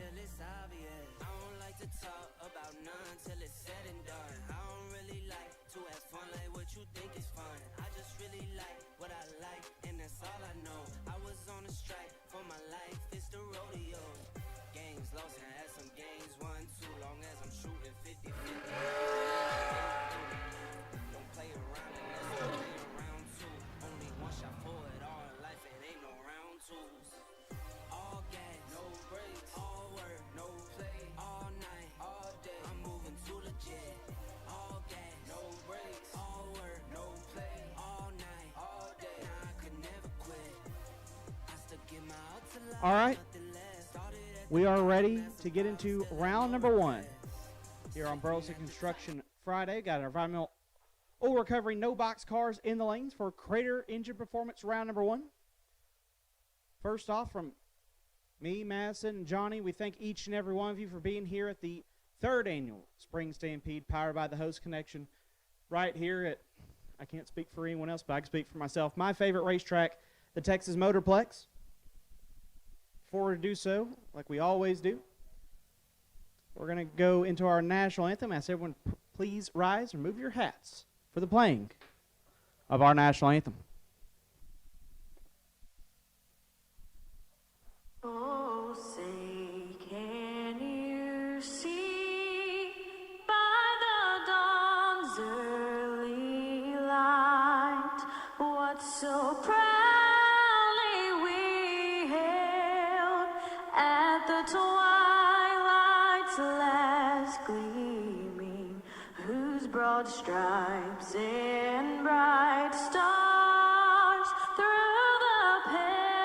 till it's obvious. I don't like to talk about none till it's said and done. I don't really like to have fun like what you think is fun. I just really like what I like, and that's all I know. I was on a strike for my life, it's the rodeo. Games lost and had some games won too, long as I'm shooting 50-50. Don't play around unless you play around too. Only one shot for it, all life, it ain't no round twos. All gas, no brakes, all work, no play, all night, all day, I'm moving to the jet. All gas, no brakes, all work, no play, all night, all day, nah, I could never quit. I still give my all to life. All right, we are ready to get into round number 1 here on Burleson Construction Friday. Got our environmental oil recovery, no box cars in the lanes for Crater Engine Performance round number 1. First off, from me, Madison, and Johnny, we thank each and every one of you for being here at the 3rd annual Spring Stampede powered by the Host Connection right here at, I can't speak for anyone else, but I can speak for myself, my favorite racetrack, the Texas Motorplex. Before we do so, like we always do, we're going to go into our national anthem. I ask everyone, please rise and remove your hats for the playing of our national anthem. Oh, say, can you see by the dawn's early light what so proudly we hailed at the twilight's last gleaming, whose broad stripes and bright stars through the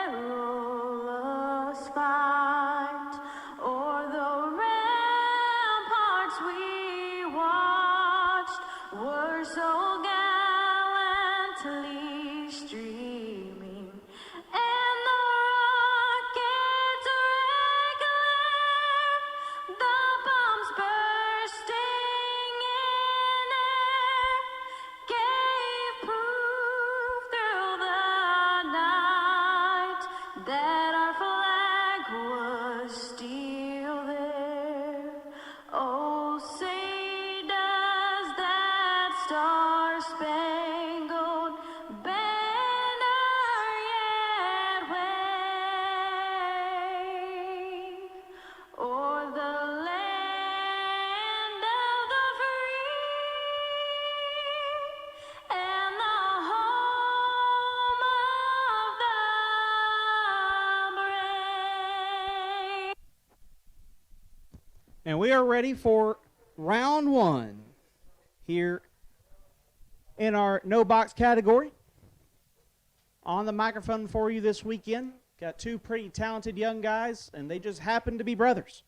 perilous fight o'er the ramparts we watched were so gallantly streaming, and the rockets regular, the bombs bursting in air, gave proof through the night that our flag was still there. Oh, say does that star-spangled banner yet wave o'er the land of the free and the home of the brave. And we are ready for round 1 here in our no box category. On the microphone for you this weekend, got 2 pretty talented young guys, and they just happen to be brothers.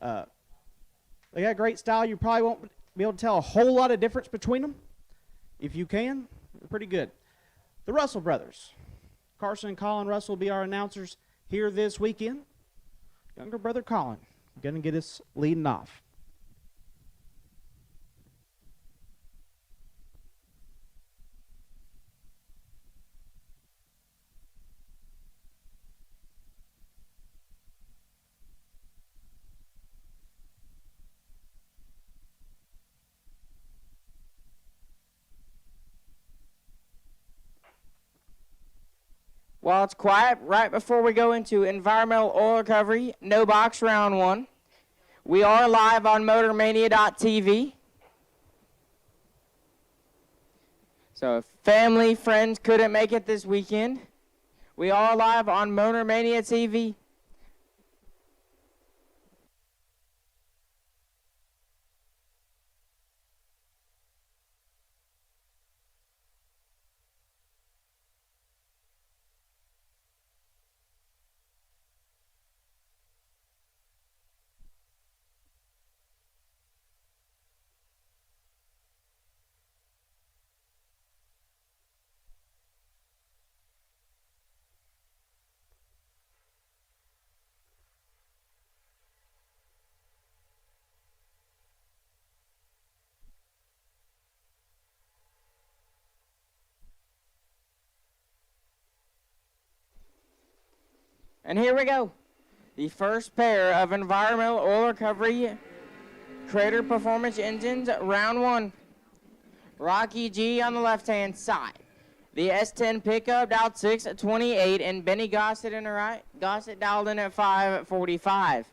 They got great style. You probably won't be able to tell a whole lot of difference between them. If you can, they're pretty good. The Russell brothers. Carson and Colin Russell will be our announcers here this weekend. Younger brother Colin going to get us leading off. While it's quiet, right before we go into environmental oil recovery, no box round 1, we are live on MotorMania.tv. So if family, friends couldn't make it this weekend, we are live on MotorMania TV. And here we go. The first pair of environmental oil recovery Crater Performance engines, round one. Rocky G on the left-hand side. The S10 pickup dialed 628, and Benny Gossett in the right. Gossett dialed in at 545.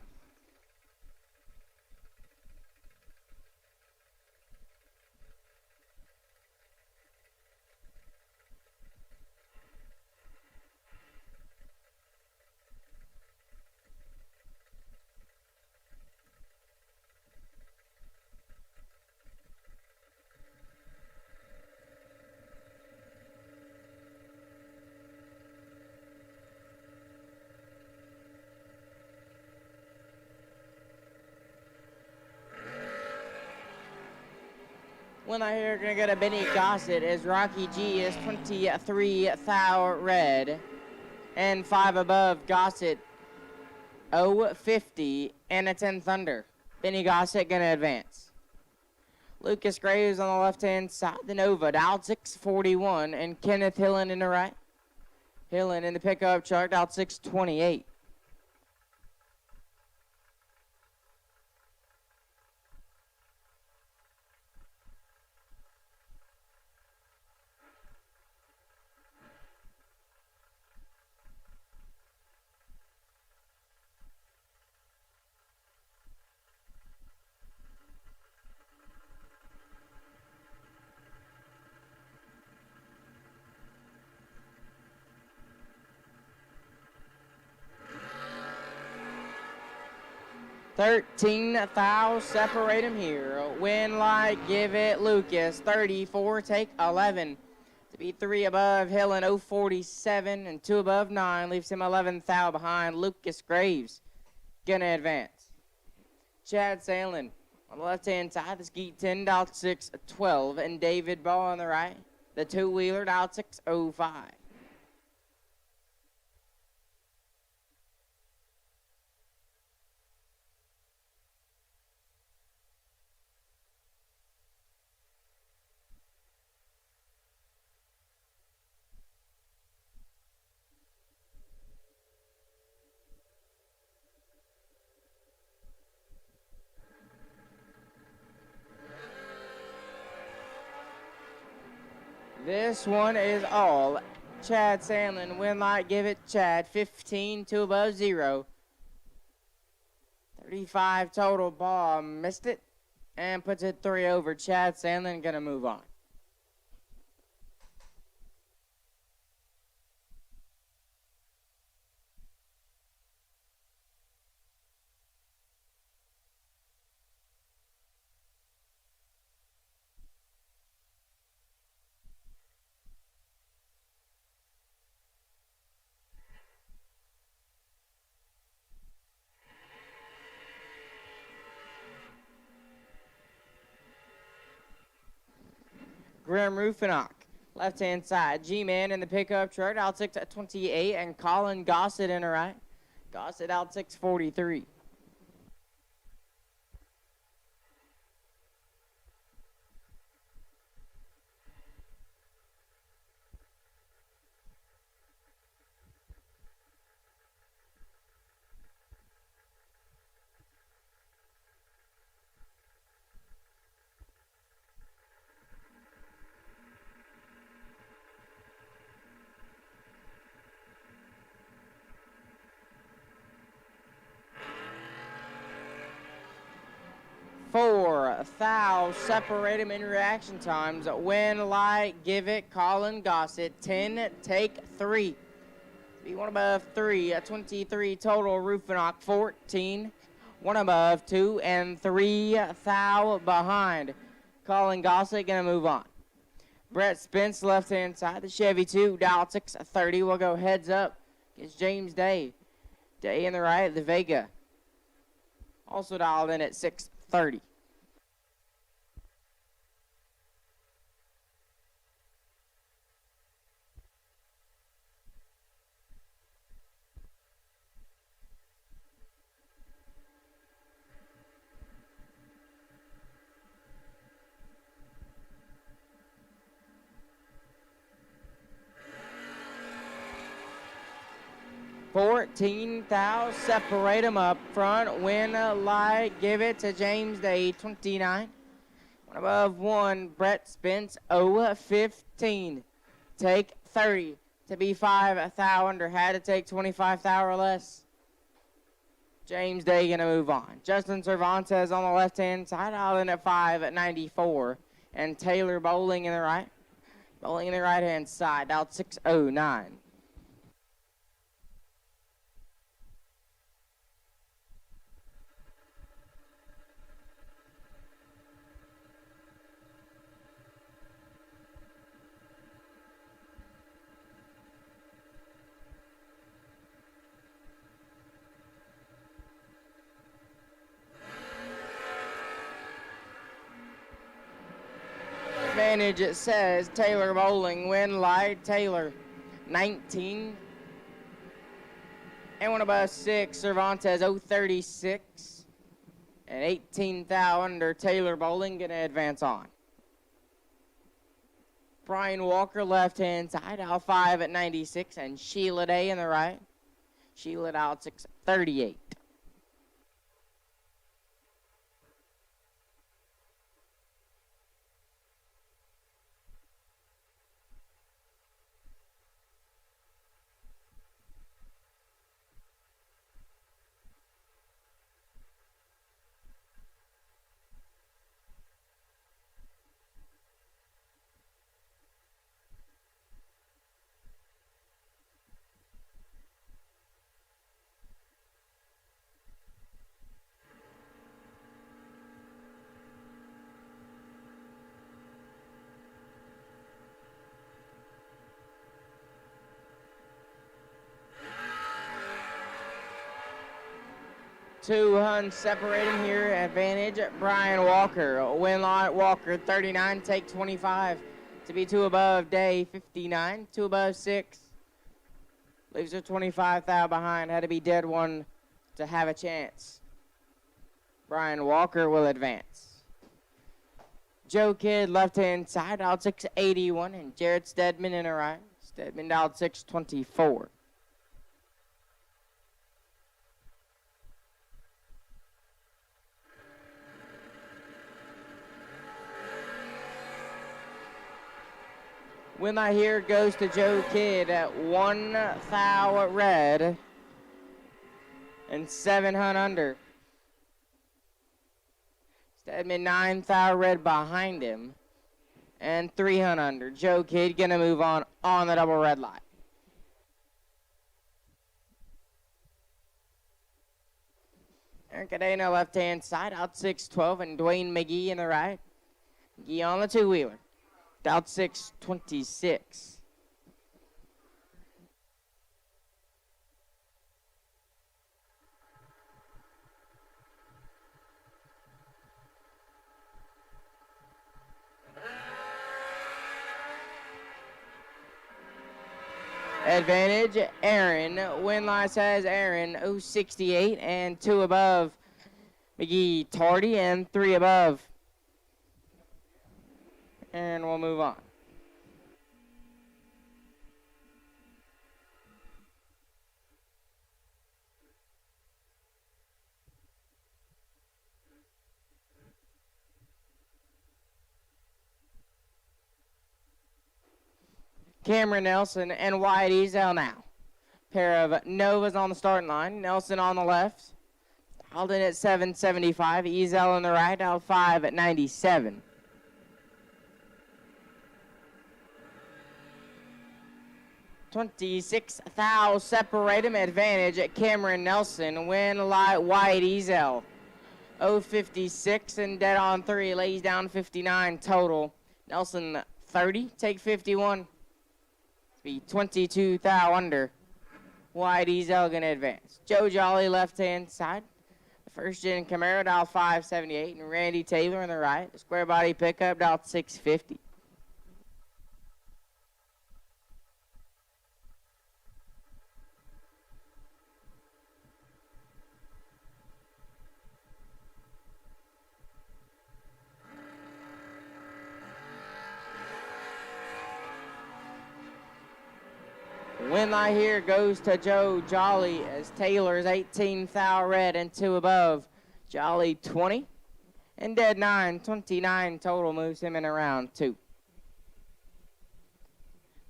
When I hear gonna get a Benny Gossett as Rocky G is 23 thou red and 5 above Gossett 050 and a 10 thunder. Benny Gossett gonna advance. Lucas Graves on the left hand side, the Nova dialed 641 and Kenneth Hillen in the right. Hillen in the pickup truck dialed 628. $13,000 separate him here. Win light, give it Lucas. 34, take 11. To be 3 above Hillen, 047, and 2 above 9 leaves him 11,000 behind Lucas Graves. Gonna advance. Chad Sandlin on the left-hand side. The Skeet 10 dialed 612, and David Ball on the right. The two-wheeler dialed 605. This one is all Chad Sandlin. Win light, give it Chad. 15, 2 above 0. 35 total. Ball missed it and puts it 3 over. Chad Sandlin gonna move on. Graham Rufinock, left-hand side. G-Man in the pickup truck, out 628, and Colin Gossett in the right. Gossett out 643. Foul, separate him in reaction times. Win light, give it Colin Gossett. 10, take 3. Be 1 above 3, 23 total. Rufinock 14, 1 above 2, and 3 thou behind. Colin Gossett gonna move on. Brett Spence, left hand side. The Chevy 2, dial 630. We'll go heads up against James Day. Day in the right, the Vega. Also dialed in at 630. 14 thou. Separate them up front. Win light. Give it to James Day, 29. One above one. Brett Spence, 0-15. Take 30 to be 5 thou under. Had to take 25 thou or less. James Day gonna move on. Justin Cervantes on the left-hand side, out in at 5-94. And Taylor Bowling in the right. Bowling in the right-hand side, out 6-09. Advantage, it says Taylor Bowling, win light. Taylor, 19. And one above 6, Cervantes, 0-36. And 18 thou under. Taylor Bowling gonna advance on. Brian Walker, left-hand side, out 5-96. And Sheila Day in the right. Sheila out 6-38. Two Huns separating here. Advantage, Brian Walker. Win lot Walker, 39, take 25 to be 2 above Day, 59. 2 above 6. Leaves her 25 thou behind. Had to be dead one to have a chance. Brian Walker will advance. Joe Kidd, left-hand side, out 6-81. And Jared Stedman in the right. Stedman out 6-24. Win light here goes to Joe Kidd at 1 thou red and 7 hun under. Stedman 9 thou red behind him and 3 hun under. Joe Kidd gonna move on the double red light. Aaron Cadena left-hand side, out 6-12, and Dwayne McGee in the right. McGee on the two-wheeler. Out 6-26. Advantage, Aaron. Win line says Aaron, 068 and 2 above. McGee Tardy and 3 above. And we'll move on. Cameron Nelson and Wyatt Ezel now. Pair of Novas on the starting line. Nelson on the left. Alden at 7.75. Ezel on the right. Out 5-97. 26 thou separate him. Advantage at Cameron Nelson. Win light Wyatt Ezel. 0.56 and dead on 3. Lays down 59 total. Nelson 30. Take 51. Be 22 thou under. Wyatt Ezel gonna advance. Joe Jolly left-hand side. The first gen Camaro dial 578 and Randy Taylor on the right. The square body pickup dial 650. Win lie here goes to Joe Jolly as Taylor's 18 thou red and 2 above. Jolly 20 and dead 9, 29 total moves him in a round 2.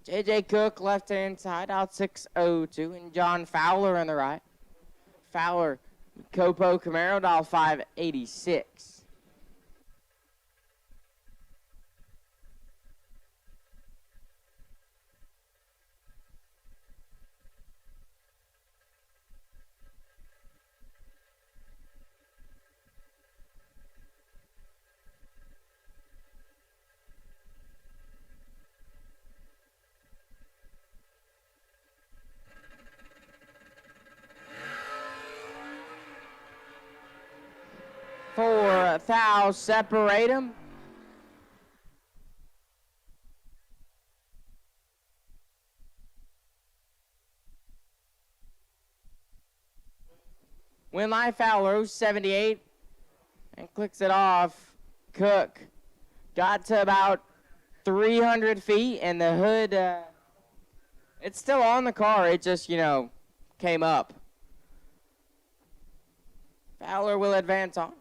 J.J. Cook left hand side out 602 and John Fowler on the right. Fowler, Copo Camaro, dial 586. For thou separate them. Win lie Fowler 78 and clicks it off. Cook got to about 300 feet and the hood, it's still on the car. It just, came up. Fowler will advance on.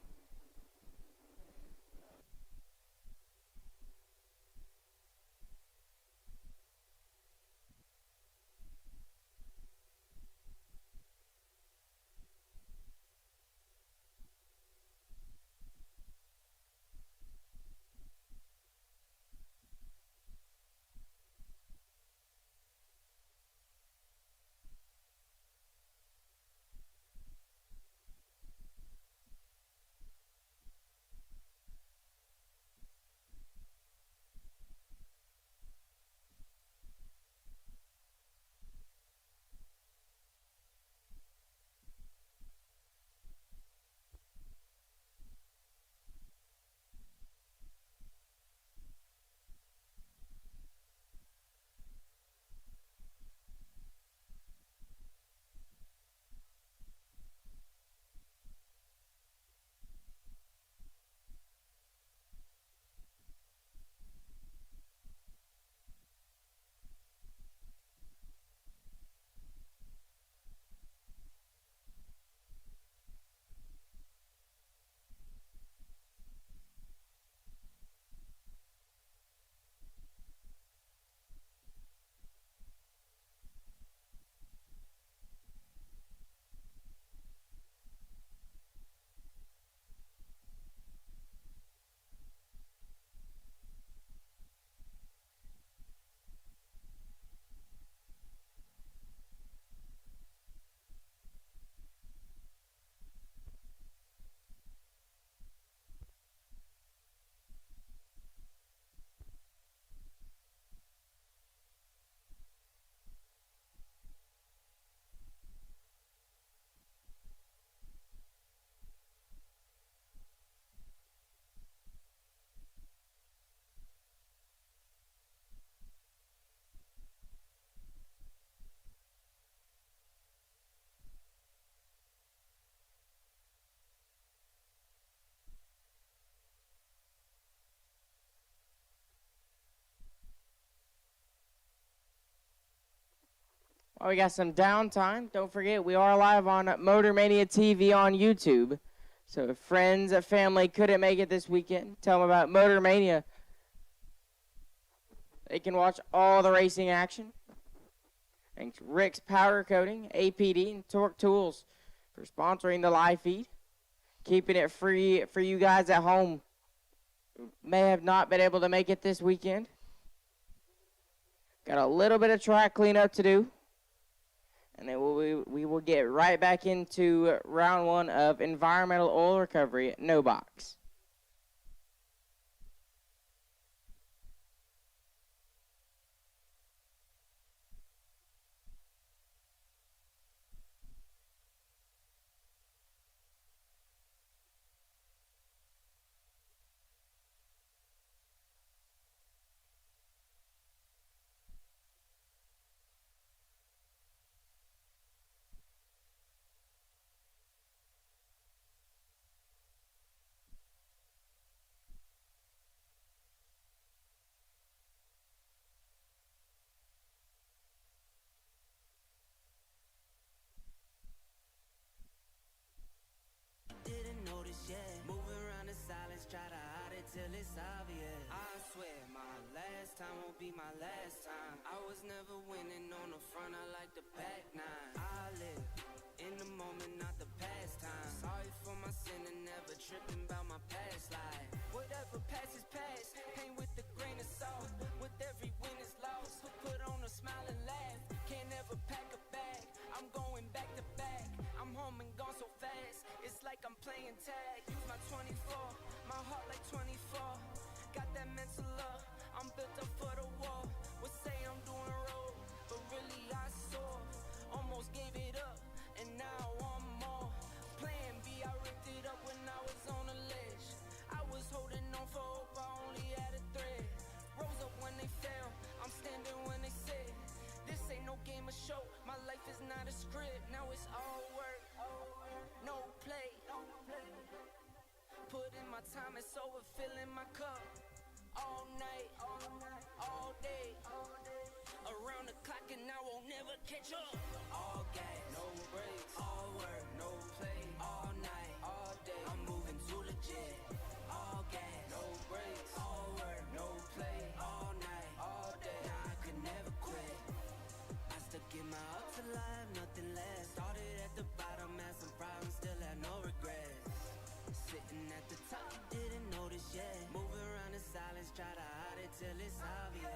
Well, we got some downtime. Don't forget, we are live on Motor Mania TV on YouTube. So if friends and family couldn't make it this weekend, tell them about Motor Mania. They can watch all the racing action. Thanks Rick's Powder Coating, APD, and Torque Tools for sponsoring the live feed. Keeping it free for you guys at home who may have not been able to make it this weekend. Got a little bit of track cleanup to do. And then we will get right back into round 1 of environmental oil recovery at no box. till it's obvious. I swear my last time won't be my last time. I was never winning on the front, I like the back nine. I live in the moment, not the past time. Sorry for my sin and never tripping about my past life. Whatever passes past, pain with a grain of salt. With every win is lost, put on a smile and laugh. Can't ever pack a bag, I'm going back to back. I'm home and gone so fast, it's like I'm playing tag. Use my 24, my heart like 24. Got that mental up, I'm built up for the war. Would say I'm doing road, but really I soar. Almost gave it up, and now I'm more. Plan B, I ripped it up when I was on the ledge. I was holding on for hope, I only had a thread. Rose up when they fell, I'm standing when they said. This ain't no game of show, my life is not a script. Now it's all work, no play. Put in my time, it's over, filling my cup. All night, all day. Around the clock and I won't never catch up. All gas, no brakes, all work, no play. All night, all day, I'm moving too legit. All gas, no brakes, all work, no play. All night, all day, nah, I could never quit. I stuck in my up to life, nothing less. Started at the bottom, had some problems, still had no regrets. Sitting at the top, you didn't notice yet. Moving around in silence, try to hide it till it's obvious.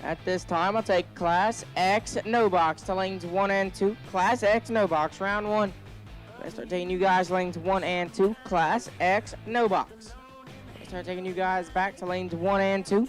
At this time, I'll take Class X no box to lanes 1 and 2. Class X no box, round 1. Let's start taking you guys lanes 1 and 2. Class X no box. Start taking you guys back to lanes 1 and 2.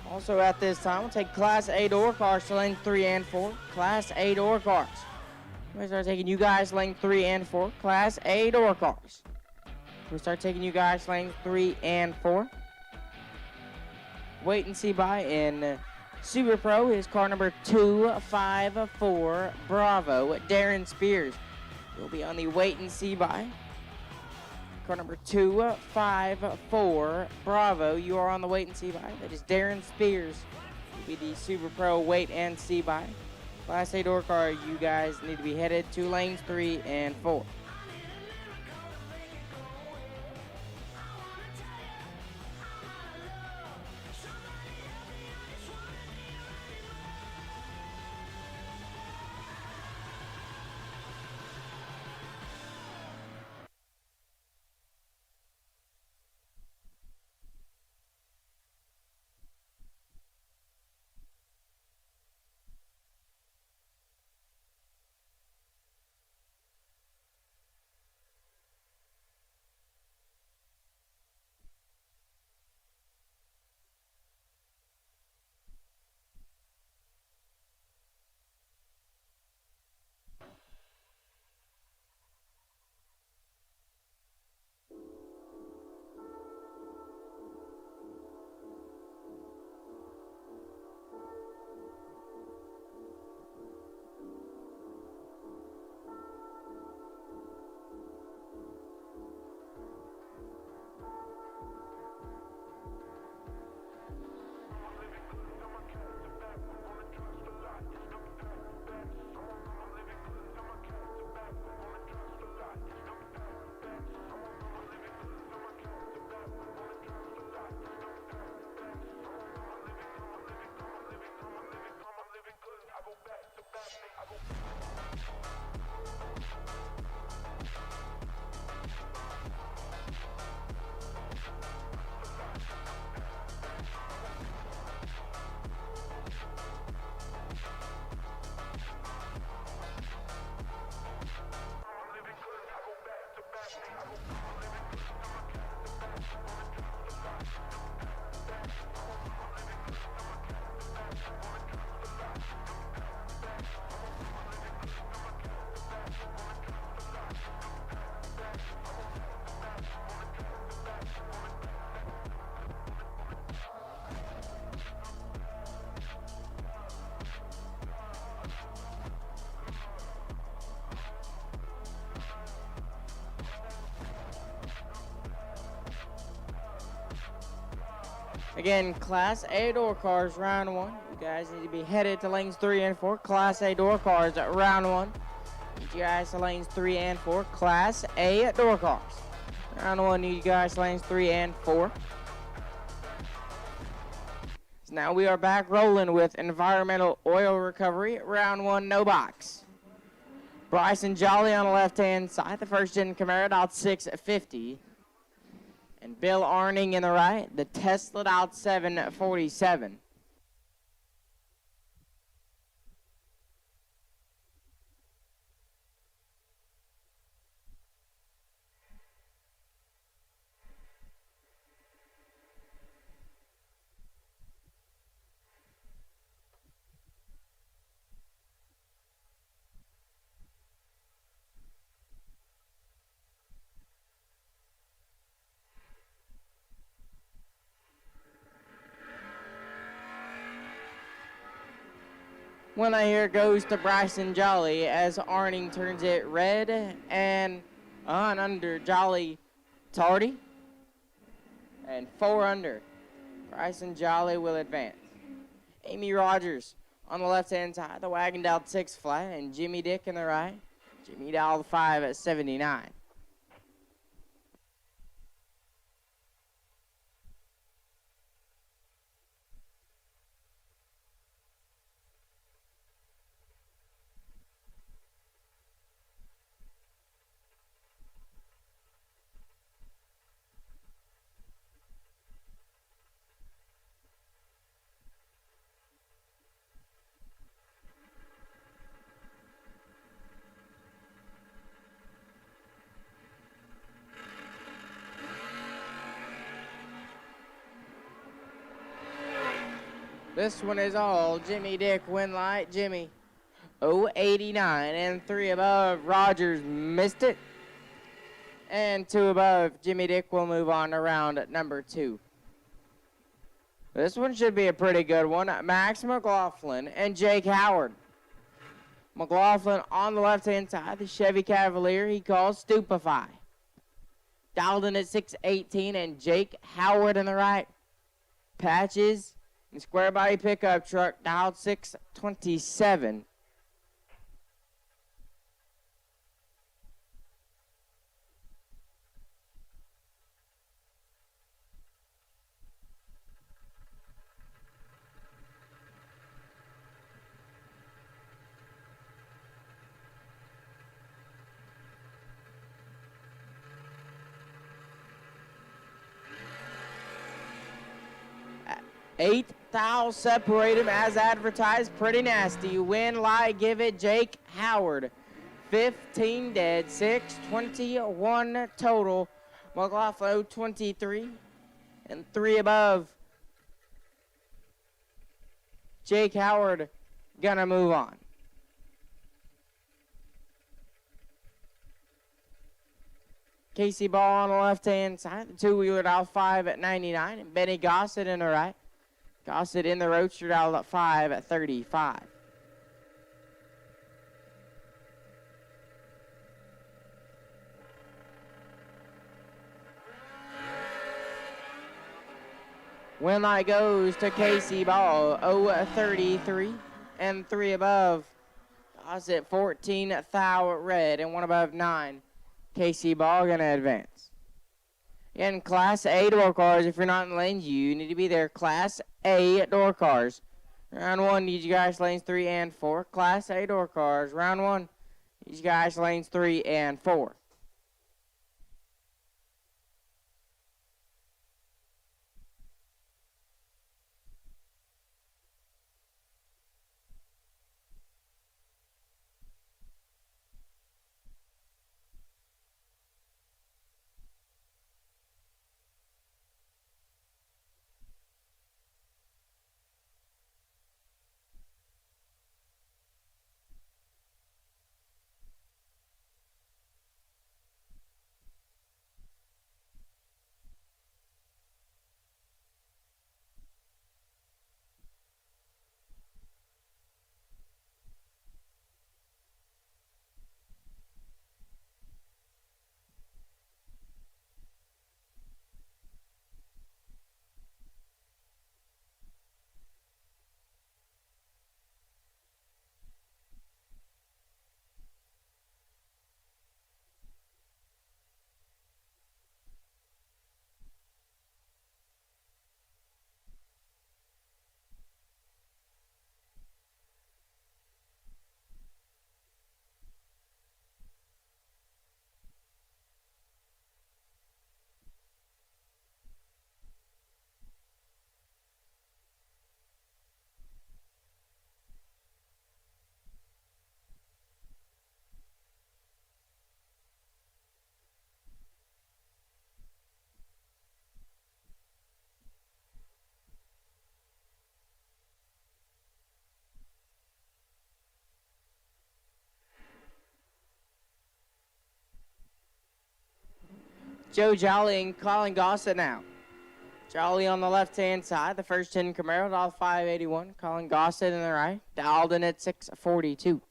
Also at this time, we'll take Class A door cars to lane 3 and 4. Class A door cars. We'll start taking you guys lane 3 and 4. Class A door cars. We'll start taking you guys lane 3 and 4. Wait and see by in Super Pro is car number 254 Bravo, Darren Spears. He'll be on the wait and see by. Car number 254 Bravo, you are on the wait and see by. That is Darren Spears. Will be the Super Pro wait and see by. Class A door car, you guys need to be headed to lanes 3 and 4. Again, Class A door cars, round 1. You guys need to be headed to lanes 3 and 4. Class A door cars, round 1. Need you guys to lanes 3 and 4. Class A door cars. Round 1, need you guys lanes 3 and 4. So now we are back rolling with environmental oil recovery. Round 1, no box. Bryson Jolly on the left-hand side. The first-gen Camaro out 650. And Bill Arning in the right, the Tesla out 747. When I hear goes to Bryson Jolly as Arning turns it red and on under Jolly tardy. And 4 under. Bryson Jolly will advance. Amy Rogers on the left-hand side. The wagon dialed 6 flat and Jimmy Dick in the right. Jimmy dialed 5 at 79. This one is all Jimmy Dick, win light, Jimmy. 089 and 3 above. Rogers missed it. And 2 above. Jimmy Dick will move on to round number 2. This one should be a pretty good one. Max McLaughlin and Jake Howard. McLaughlin on the left-hand side. The Chevy Cavalier he calls Stupefy. Dialed in at 618 and Jake Howard in the right. Patches. And square body pickup truck dialed 627. Eight thou separate him as advertised. Pretty nasty. Win, lie, give it. Jake Howard. 15 dead. 621 total. McLaughlin 23 and 3 above. Jake Howard gonna move on. Casey Ball on the left-hand side. The two-wheeler dial 5 at 99. And Benny Gossett in the right. Gossett in the roadster dial at 5 at 35. Win light goes to Casey Ball, 033 and 3 above. Gossett 14 thou red and 1 above 9. Casey Ball gonna advance. In Class A door cars, if you're not in lanes, you need to be there. Class A door cars. Round 1, need you guys lanes 3 and 4. Class A door cars. Round 1, need you guys lanes 3 and 4. Joe Jolly and Colin Gossett now. Jolly on the left-hand side. The first 10 Camaro, $581. Colin Gossett in the right. Alden at 642.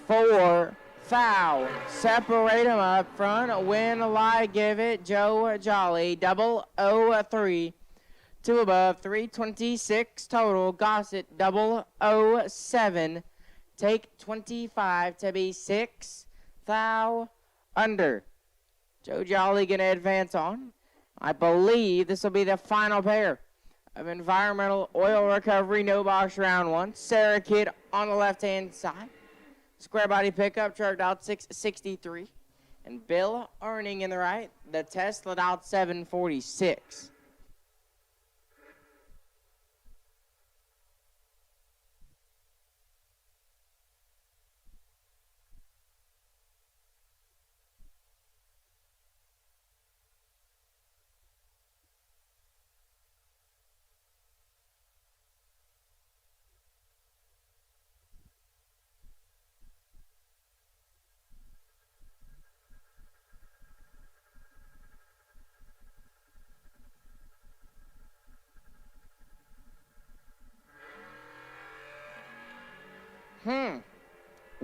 Four, foul. Separate them up front. Win, lie, give it. Joe Jolly, 003. Two above, 326 total. Gossett, 007. Take 25 to be 6 thou under. Joe Jolly going to advance on. I believe this will be the final pair of environmental oil recovery no box round 1. Sarah Kidd on the left-hand side. Square body pickup, charged out 663. And Bill Arning in the right. The Tesla out 746.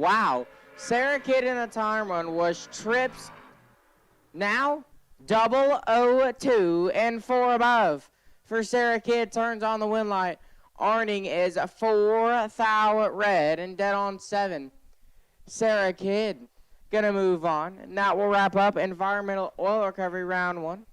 Wow. Sarah Kidd in the time run was trips. Now, 002 and 4 above. For Sarah Kidd, turns on the win light. Arning is 4 thou red and dead on 7. Sarah Kidd gonna move on. And that will wrap up environmental oil recovery round 1.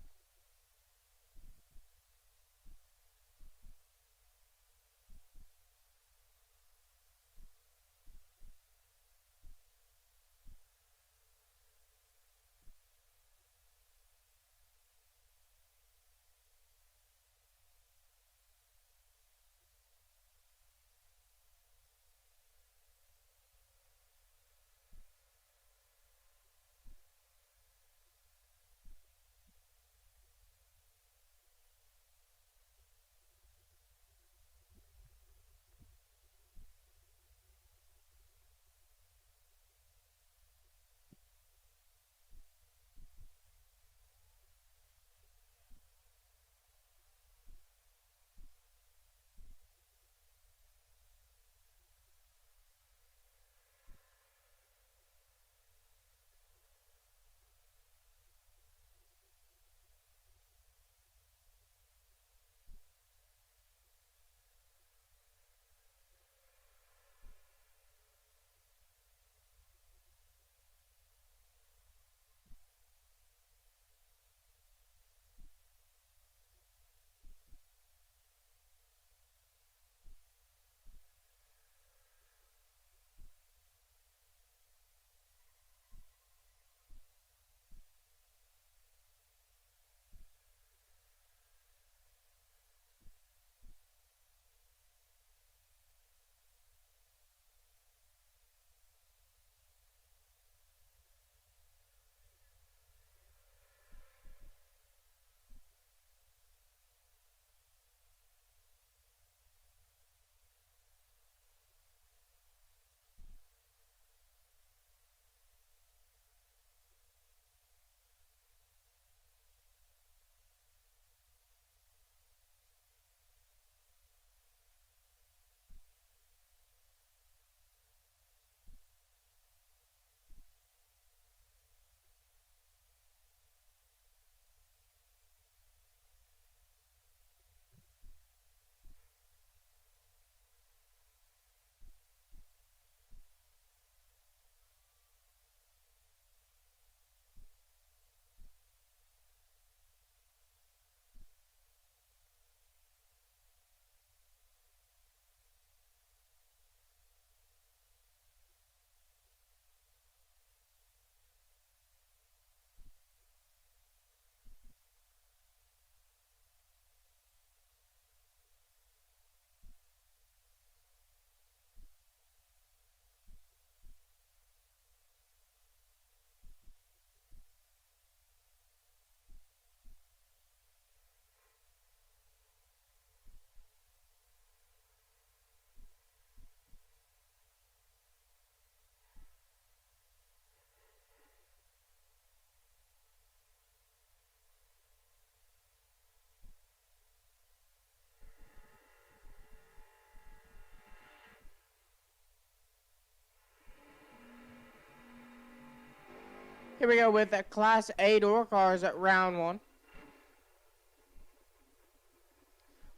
Here we go with Class A door cars at round 1.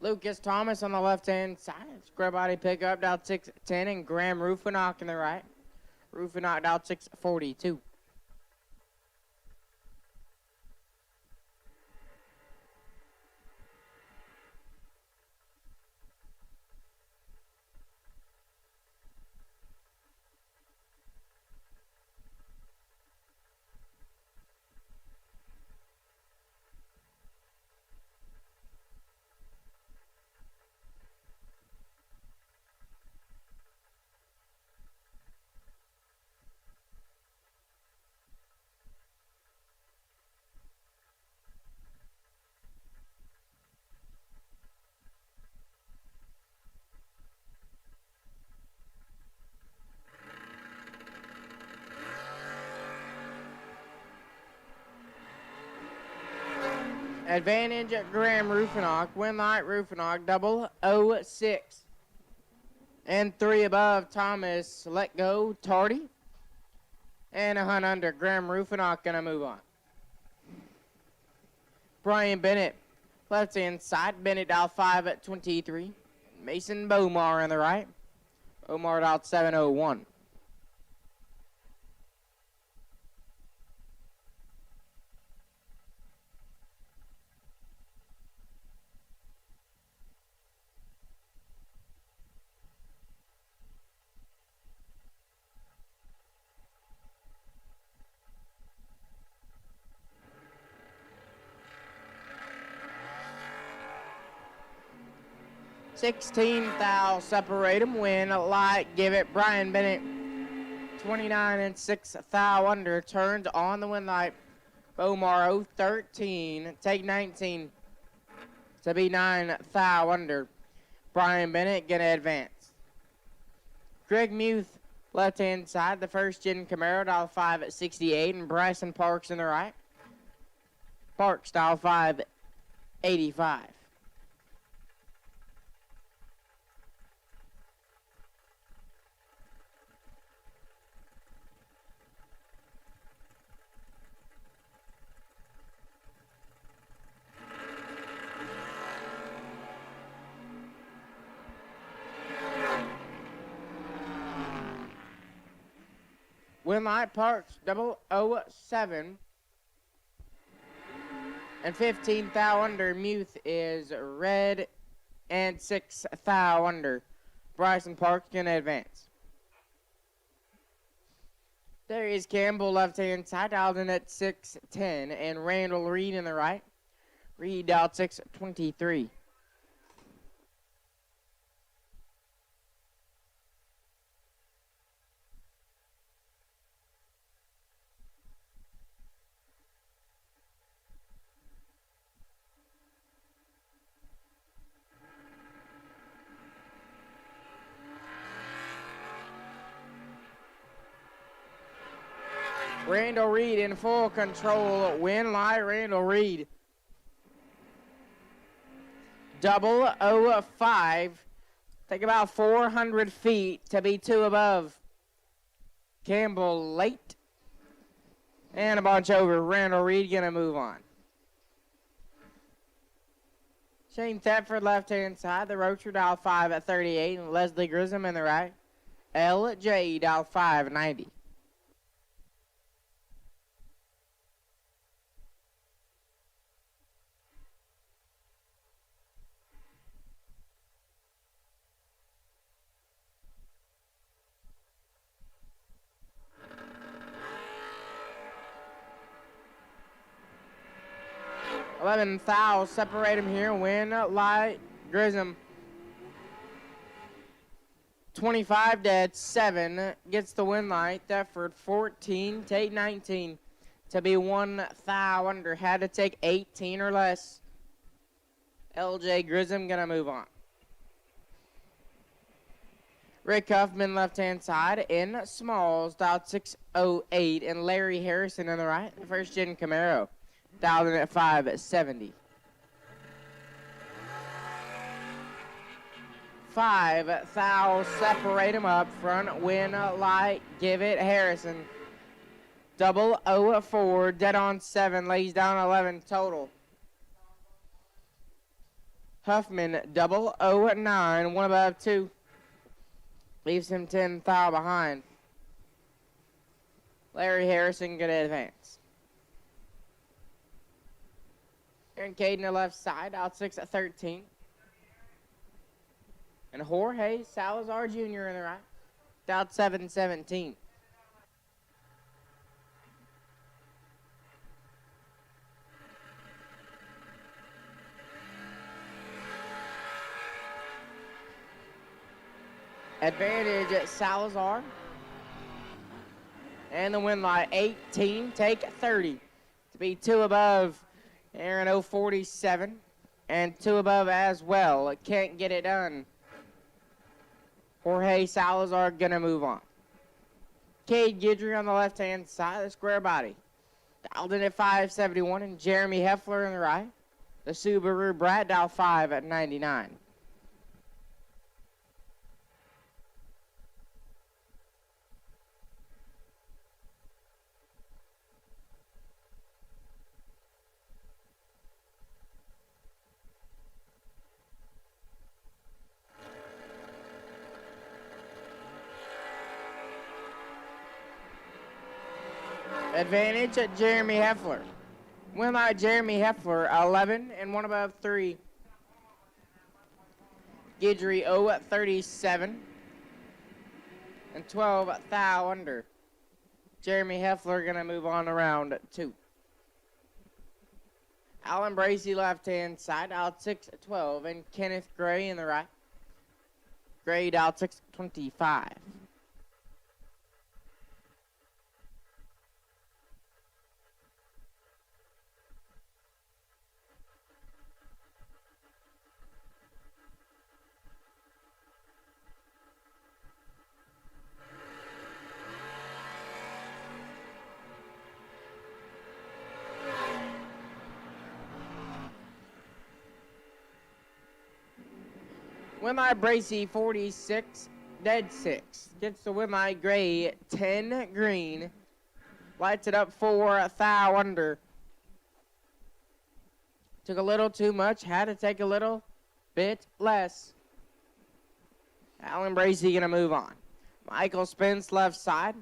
Lucas Thomas on the left-hand side. Square body pickup down 6'10", and Graham Rufinock in the right. Rufinock down 6'42". Advantage at Graham Rufinock. Win light Rufinock 006. And 3 above Thomas. Let go Tardy. And a hunt under. Graham Rufinock gonna move on. Brian Bennett. Left hand side. Bennett dial 5 at 23. Mason Bomar on the right. Bomar dial 701. $16,000 separate them. Win light, give it. Brian Bennett, 29 and 6,000 under. Turns on the win light. Bomar 013. Take 19 to be 9,000 under. Brian Bennett gonna advance. Greg Muth, left hand side. The first gen Camaro, dial 5 at 68. And Bryson Parks in the right. Parks, dial 5 85. Winlight Parks 007. And 15,000 under. Muth is red and 6,000 under. Bryson Parks gonna advance. There is Campbell left hand side, dialed in at 610, and Randall Reed in the right. Reed dialed 623. Randall Reed in full control. Win light, Randall Reed. 005. Take about 400 feet to be 2 above. Campbell late. And a bunch over. Randall Reed gonna move on. Shane Thetford left hand side. The Rocher dial 5 at 38. And Leslie Grissom in the right. LJ dial 590. $11,000 separate him here. Win light Grissom. 25 dead 7 gets the win light. Thetford 14. Take 19 to be 1,000 under. Had to take 18 or less. LJ Grissom gonna move on. Rick Huffman left hand side in Smalls, dialed 608, and Larry Harrison on the right. The first gen Camaro, dialed in at 570. 5,000 separate them up front. Win light, give it Harrison. 004, dead on 7, lays down 11 total. Huffman 009, one above 2. Leaves him 10 thou behind. Larry Harrison gonna advance. Aaron Caden the left side, out 6 at 13. And Jorge Salazar Jr. in the right, out 7-17. Advantage at Salazar. And the win line 18, take 30. To be 2 above Aaron 047 and 2 above as well. Can't get it done. Jorge Salazar gonna move on. Cade Guidry on the left-hand side, the square body. Dialed in at 571 and Jeremy Heffler in the right. The Subaru Brat dial 5 at 99. Advantage at Jeremy Heffler. Win by Jeremy Heffler, 11 and 1 above 3. Guidry 0 at 37 and 12 thou under. Jeremy Heffler gonna move on to round 2. Alan Bracey left-hand side, out 6 at 12, and Kenneth Gray in the right. Gray out 6-25. Wimai Bracey 46, dead 6. Gets the Wimai Gray 10 green. Lights it up 4 thou under. Took a little too much, had to take a little bit less. Alan Bracey gonna move on. Michael Spence left side.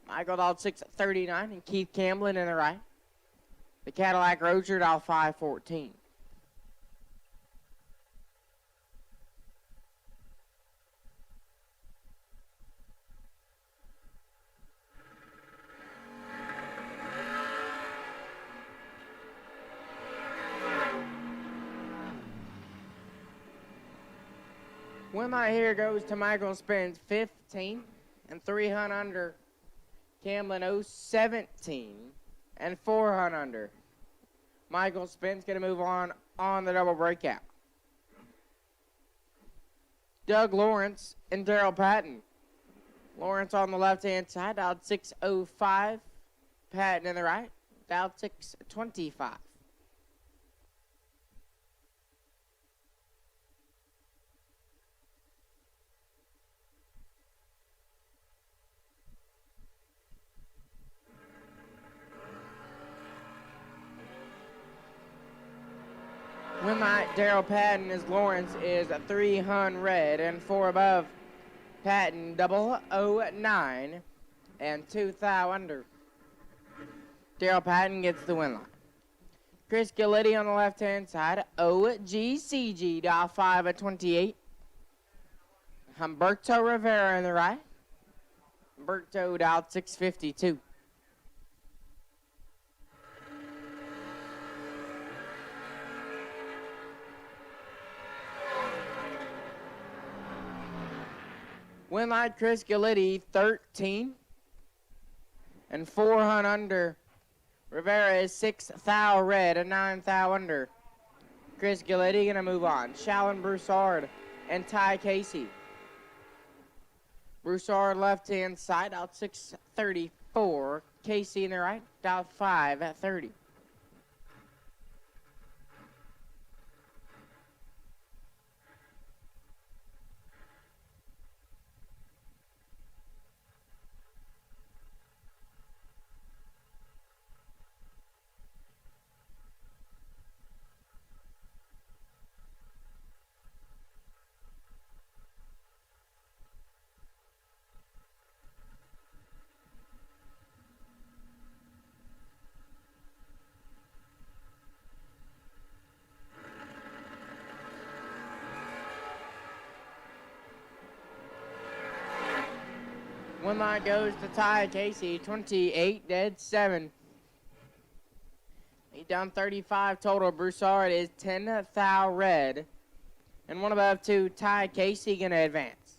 Michael dialed 6-39 and Keith Camblin in the right. The Cadillac Roger dialed 5-14. Wimai here goes to Michael Spence, 15 and 300 under. Camlin 017 and 400 under. Michael Spence gonna move on the double breakout. Doug Lawrence and Daryl Patton. Lawrence on the left-hand side, dialed 605. Patton in the right, dialed 625. Wimai Daryl Patton is Lawrence is 300 and 4 above. Patton 009 and 2 thou under. Daryl Patton gets the win line. Chris Gilletti on the left-hand side, OGCG, dial 5 at 28. Humberto Rivera in the right. Humberto dialed 652. Win line Chris Gilletti, 13 and 400 under. Rivera is 6 thou red and 9 thou under. Chris Gilletti gonna move on. Shallon Broussard and Ty Casey. Broussard left-hand side, out 634. Casey in the right, out 5 at 30. One line goes to Ty Casey, 28-7. He's down 35 total. Broussard is 10 thou red. And one above two, Ty Casey going to advance.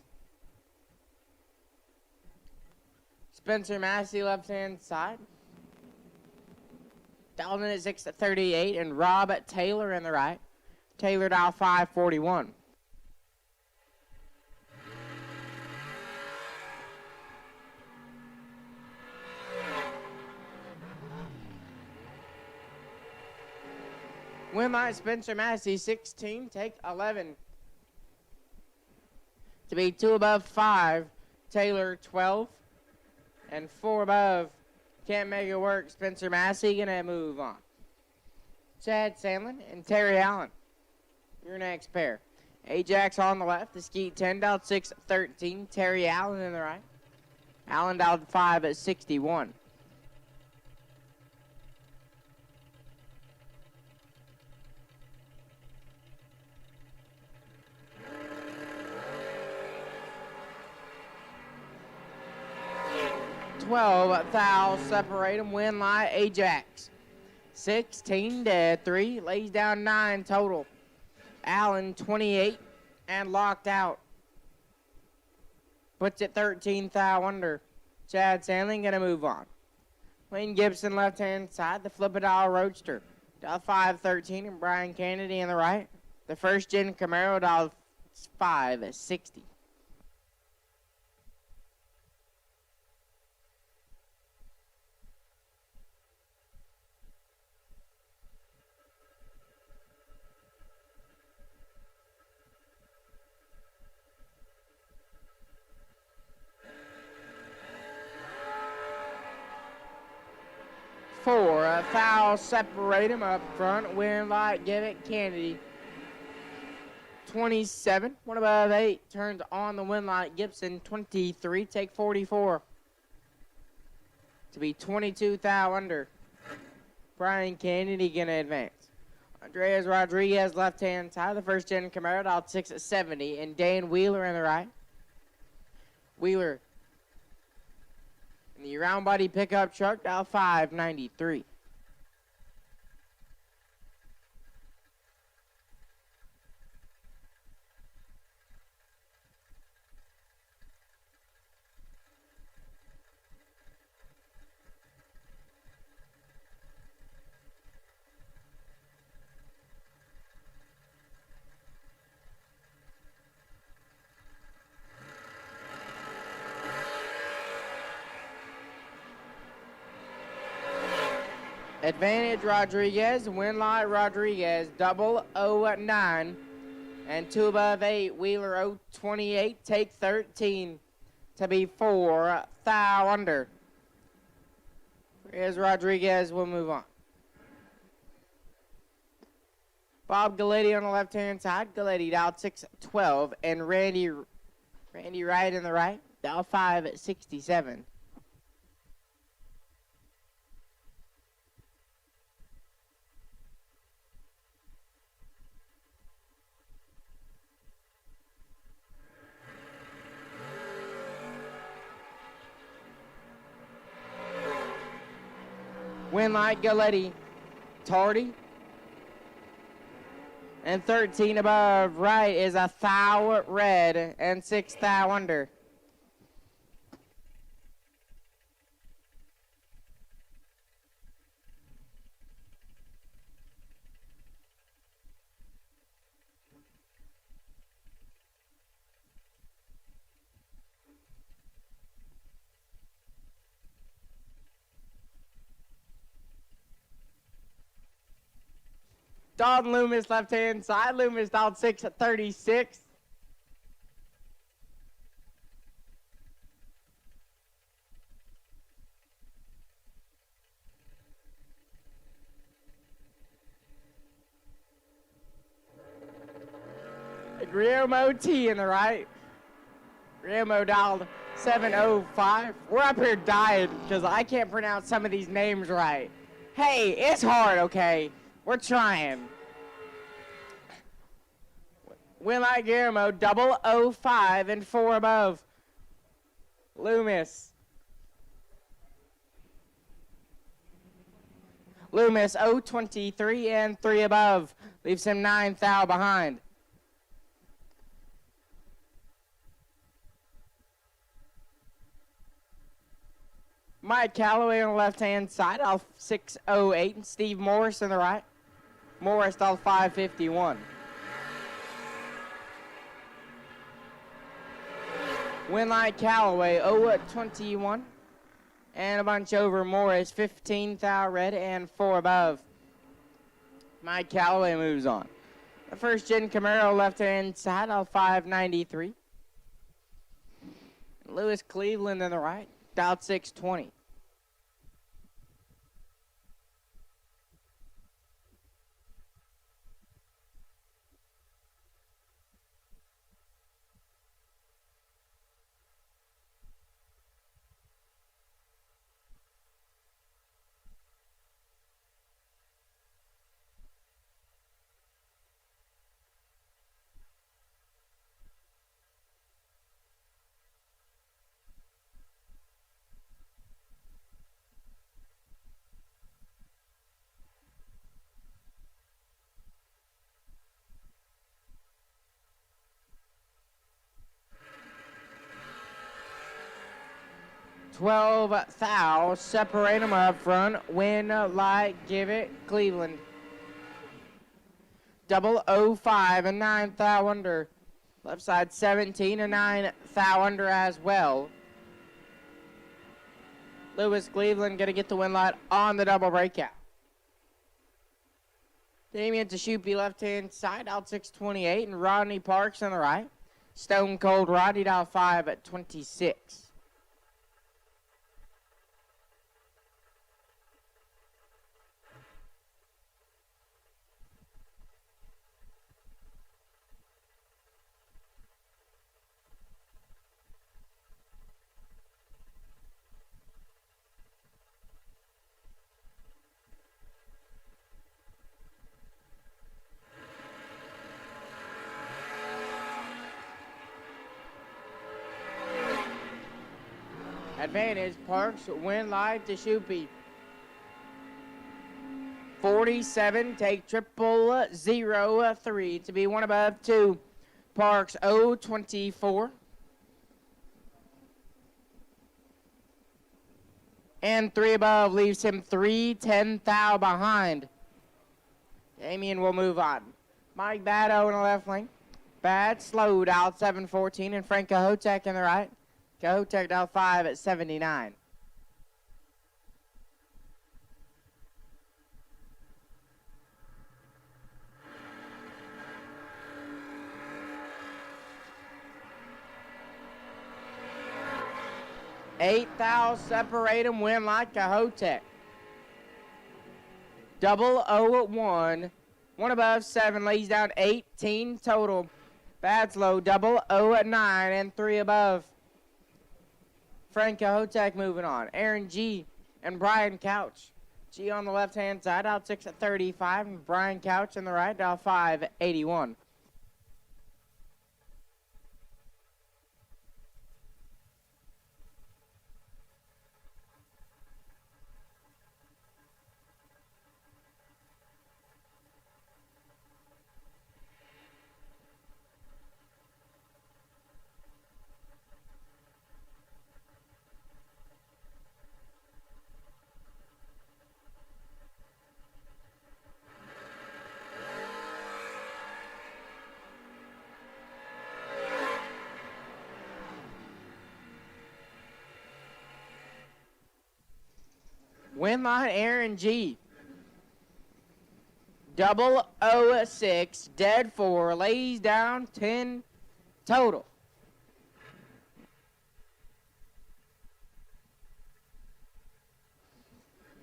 Spencer Massey, left-hand side. Dialed in at 638, and Rob Taylor in the right. Taylor dial 541. Win line Spencer Massey, 16, take 11. To be 2 above 5, Taylor 12. And 4 above, can't make it work. Spencer Massey gonna move on. Chad Sandlin and Terry Allen, your next pair. Ajax on the left, the Skeet 10 dialed 613. Terry Allen in the right. Allen dialed 5 at 61. Thou separate them. Win line Ajax 16-3, lays down 9 total. Allen 28 and locked out. Puts it 13 thou under. Chad Sandling gonna move on. Wayne Gibson left hand side, the Flippadile Roadster. Dial 513 and Brian Kennedy in the right. The first gen Camaro dial 560. Foul separate him up front. Win light, give it Kennedy. 27, 1 above 8, turns on the win light. Gibson 23, take 44. To be 22 thou under. Brian Kennedy gonna advance. Andreas Rodriguez left hand side, the first gen Camaro dialed 670, and Dan Wheeler in the right. Wheeler in the round body pickup truck, dial 593. Advantage Rodriguez, win light Rodriguez, 009, and 2 above 8, Wheeler 028, take 13, to be 4 thou under. Here's Rodriguez, will move on. Bob Galletti on the left-hand side, Galletti dialed 612, and Randy Wright in the right, dial 567. Win light Galletti, Tardy. And 13 above right is a thou red and 6 thou under. Don Loomis left hand side. Loomis dialed 636. Guillermo T in the right. Guillermo dialed 705. We're up here dying because I can't pronounce some of these names right. Hey, it's hard, okay? We're trying. Will I Guillermo, 005 and 4 above. Loomis. Loomis 023 and 3 above. Leaves him 9 thou behind. Mike Calloway on the left-hand side, off 608, and Steve Morris on the right. Morris off 551. Winlight Calloway 021. And a bunch over Morris, 15 thou red and 4 above. Mike Calloway moves on. The first gen Camaro left-hand side off 593. Lewis Cleveland on the right, dialed 620. Thou, separate them up front, win, light, give it, Cleveland. 005 and 9 thou under. Left side 17 and 9 thou under as well. Lewis Cleveland gonna get the win light on the double breakout. Damian Teshupi left hand side out 628 and Rodney Parks on the right. Stone Cold Rodney down 5 at 26. Advantage, Parks, win live to Shoopy. 47, take 003 to be 1 above 2. Parks 024. And 3 above leaves him 310 thou behind. Damien will move on. Mike Batto in the left lane. Bad slowed out 714 and Frank Cahotek in the right. Cahotek out 5 at 79. Eight thou separate him, win like Cahotek. 001. 1 above 7 lays down 18 total. Bad slow 009 and 3 above. Frank Cahotek moving on. Aaron G and Brian Couch. G on the left-hand side, out 6 at 35, and Brian Couch on the right, out 5 at 81. Win line, Aaron G. 006, dead 4, lays down 10 total.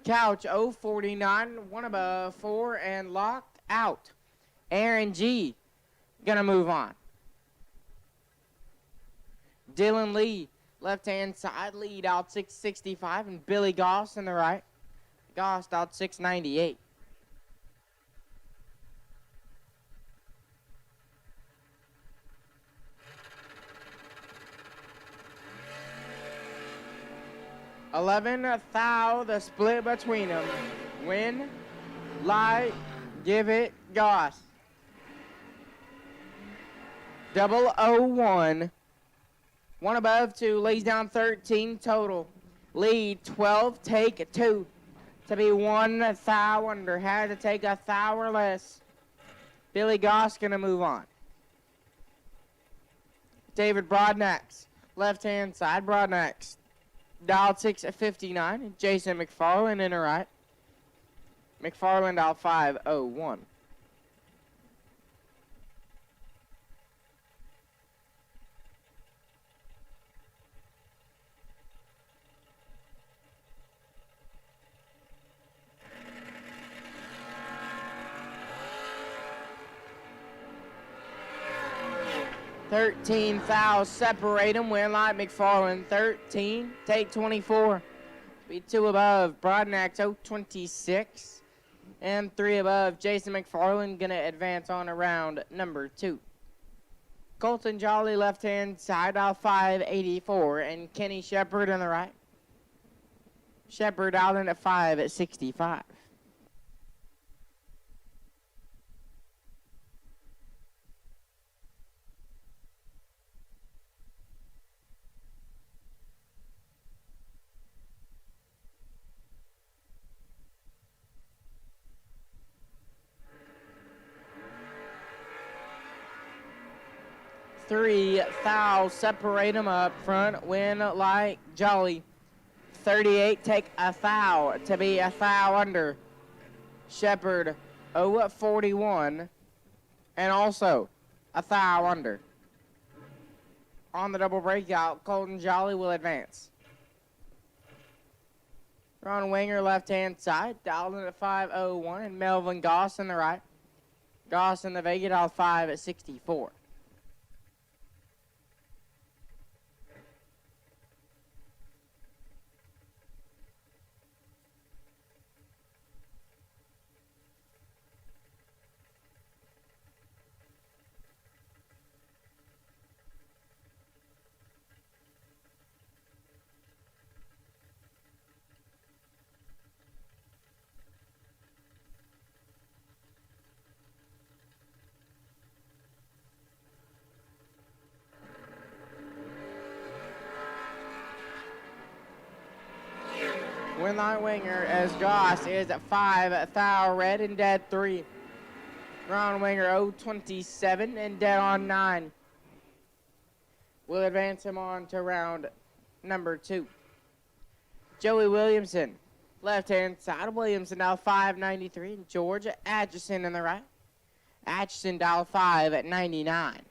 Couch 049, 1 above 4, and locked out. Aaron G. Gonna move on. Dylan Lee. Left-hand side lead out 665 and Billy Goss in the right. Goss out 698. 11 thou, the split between them. Win, light, give it, goss. 001. One above, two, lays down 13 total. Lead 12, take 2. To be 1 thou under. Had to take a thou or less. Billy Goss gonna move on. David Broadnax, left-hand side. Broadnax, dialed 659. Jason McFarland in the right. McFarland dialed 501. Thou separate them. Win light McFarland 13. Take 24. Be 2 above. Broadnax 026. And 3 above. Jason McFarland gonna advance on around number 2. Colton Jolly left hand side dial 584. And Kenny Shepard on the right. Shepard out in at 565. Thou separate them up front. Win like Jolly. 38 take a thou to be a thou under. Shepard 041 and also a thou under. On the double breakout, Colton Jolly will advance. Ron Winger left hand side, dialed in at 501, and Melvin Goss in the right. Goss in the Vega dialed 5 at 64. Winline Winger as Goss is at 5 thou red and dead 3. Ron Winger 027 and dead on 9. We'll advance him on to round number 2. Joey Williamson, left hand side. Williamson dial 593 and George Atchison in the right. Atchison dial 5 at 99.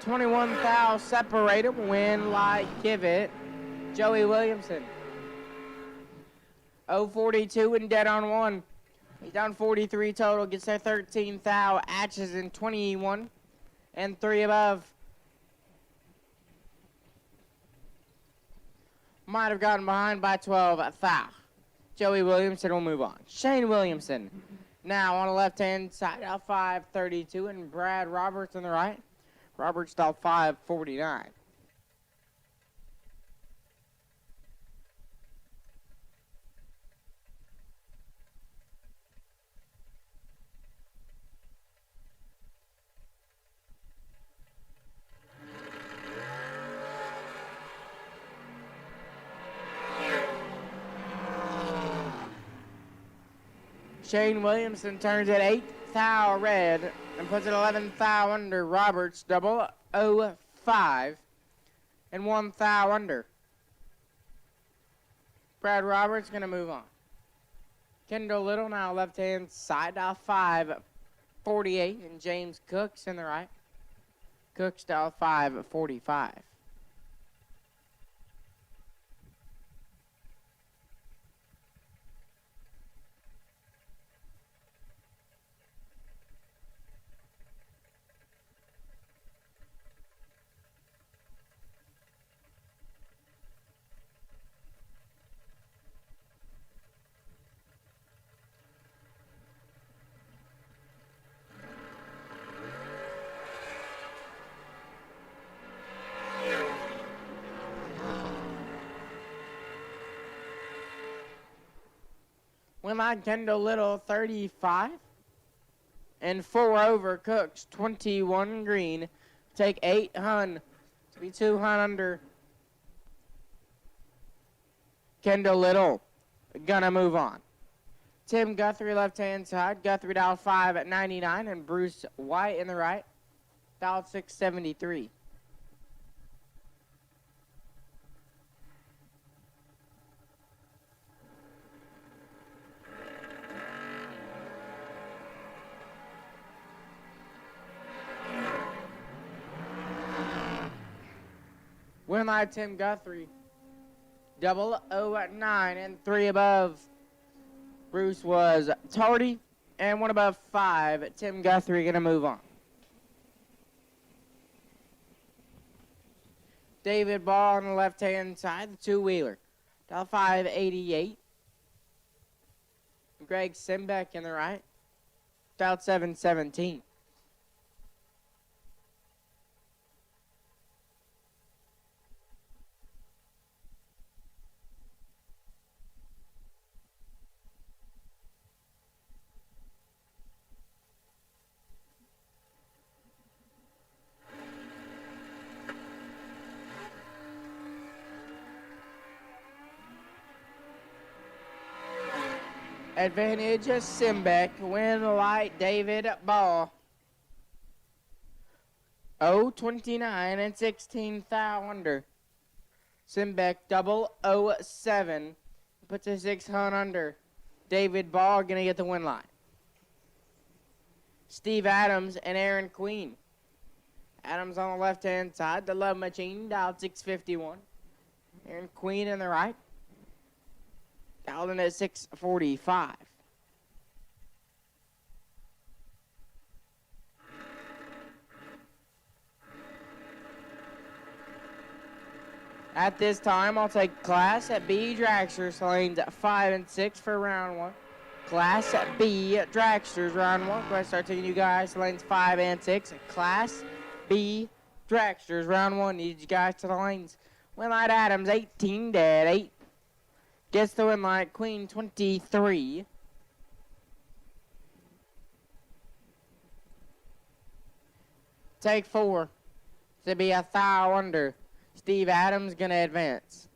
$21,000 separate him. Win like give it. Joey Williamson. 042 and dead on 1. He's down 43 total. Gets there 13,000. Atchison 21 and 3 above. Might have gotten behind by 12,000. Joey Williamson will move on. Shane Williamson now on the left hand side out 532 and Brad Roberts on the right. Roberts dial 549. Shane Williamson turns at 8,000 red and puts it 11,000 under. Roberts 005 and 1,000 under. Brad Roberts going to move on. Kendall Little now left hand side dial 548 and James Cooks in the right. Cooks dial 545. Win line Kendall Little 35. And 4 over Cooks 21 green. Take 8 hun. To be 2 hun under. Kendall Little gonna move on. Tim Guthrie left hand side. Guthrie dialed 5 at 99 and Bruce White in the right. Dialed 673. Win line Tim Guthrie. 009 and 3 above. Bruce was tardy and 1 above 5. Tim Guthrie gonna move on. David Ball on the left hand side, the two-wheeler. Dial 588. Greg Simbeck in the right. Dial 717. Advantage Simbeck. Win light David Ball. 029 and 16 thou under. Simbeck 007. Puts a 6 hun under. David Ball gonna get the win line. Steve Adams and Aaron Queen. Adams on the left hand side. The Love Machine dialed 651. Aaron Queen in the right. Dialed in at 645. At this time, I'll take Class B dragsters lanes 5 and 6 for round 1. Class B dragsters round 1. Go ahead and start taking you guys lanes 5 and 6. Class B dragsters round 1. Need you guys to the lanes. Winlight Adams 18 dead 8. Gets the win light, Queen 23. Take 4 to be a thou under. Steve Adams gonna advance.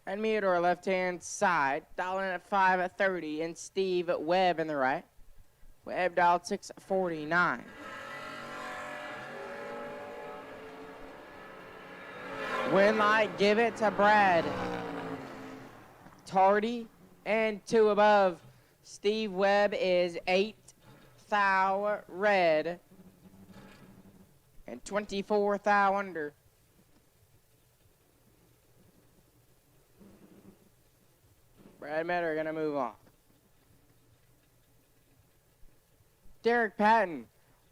Red Meteor left hand side, dialing at 5 at 30, and Steve Webb in the right. Webb dialed 649. Win light, give it to Brad. Tardy and 2 above. Steve Webb is 8 thou red and 24 thou under. Brad Metter gonna move on. Derek Patton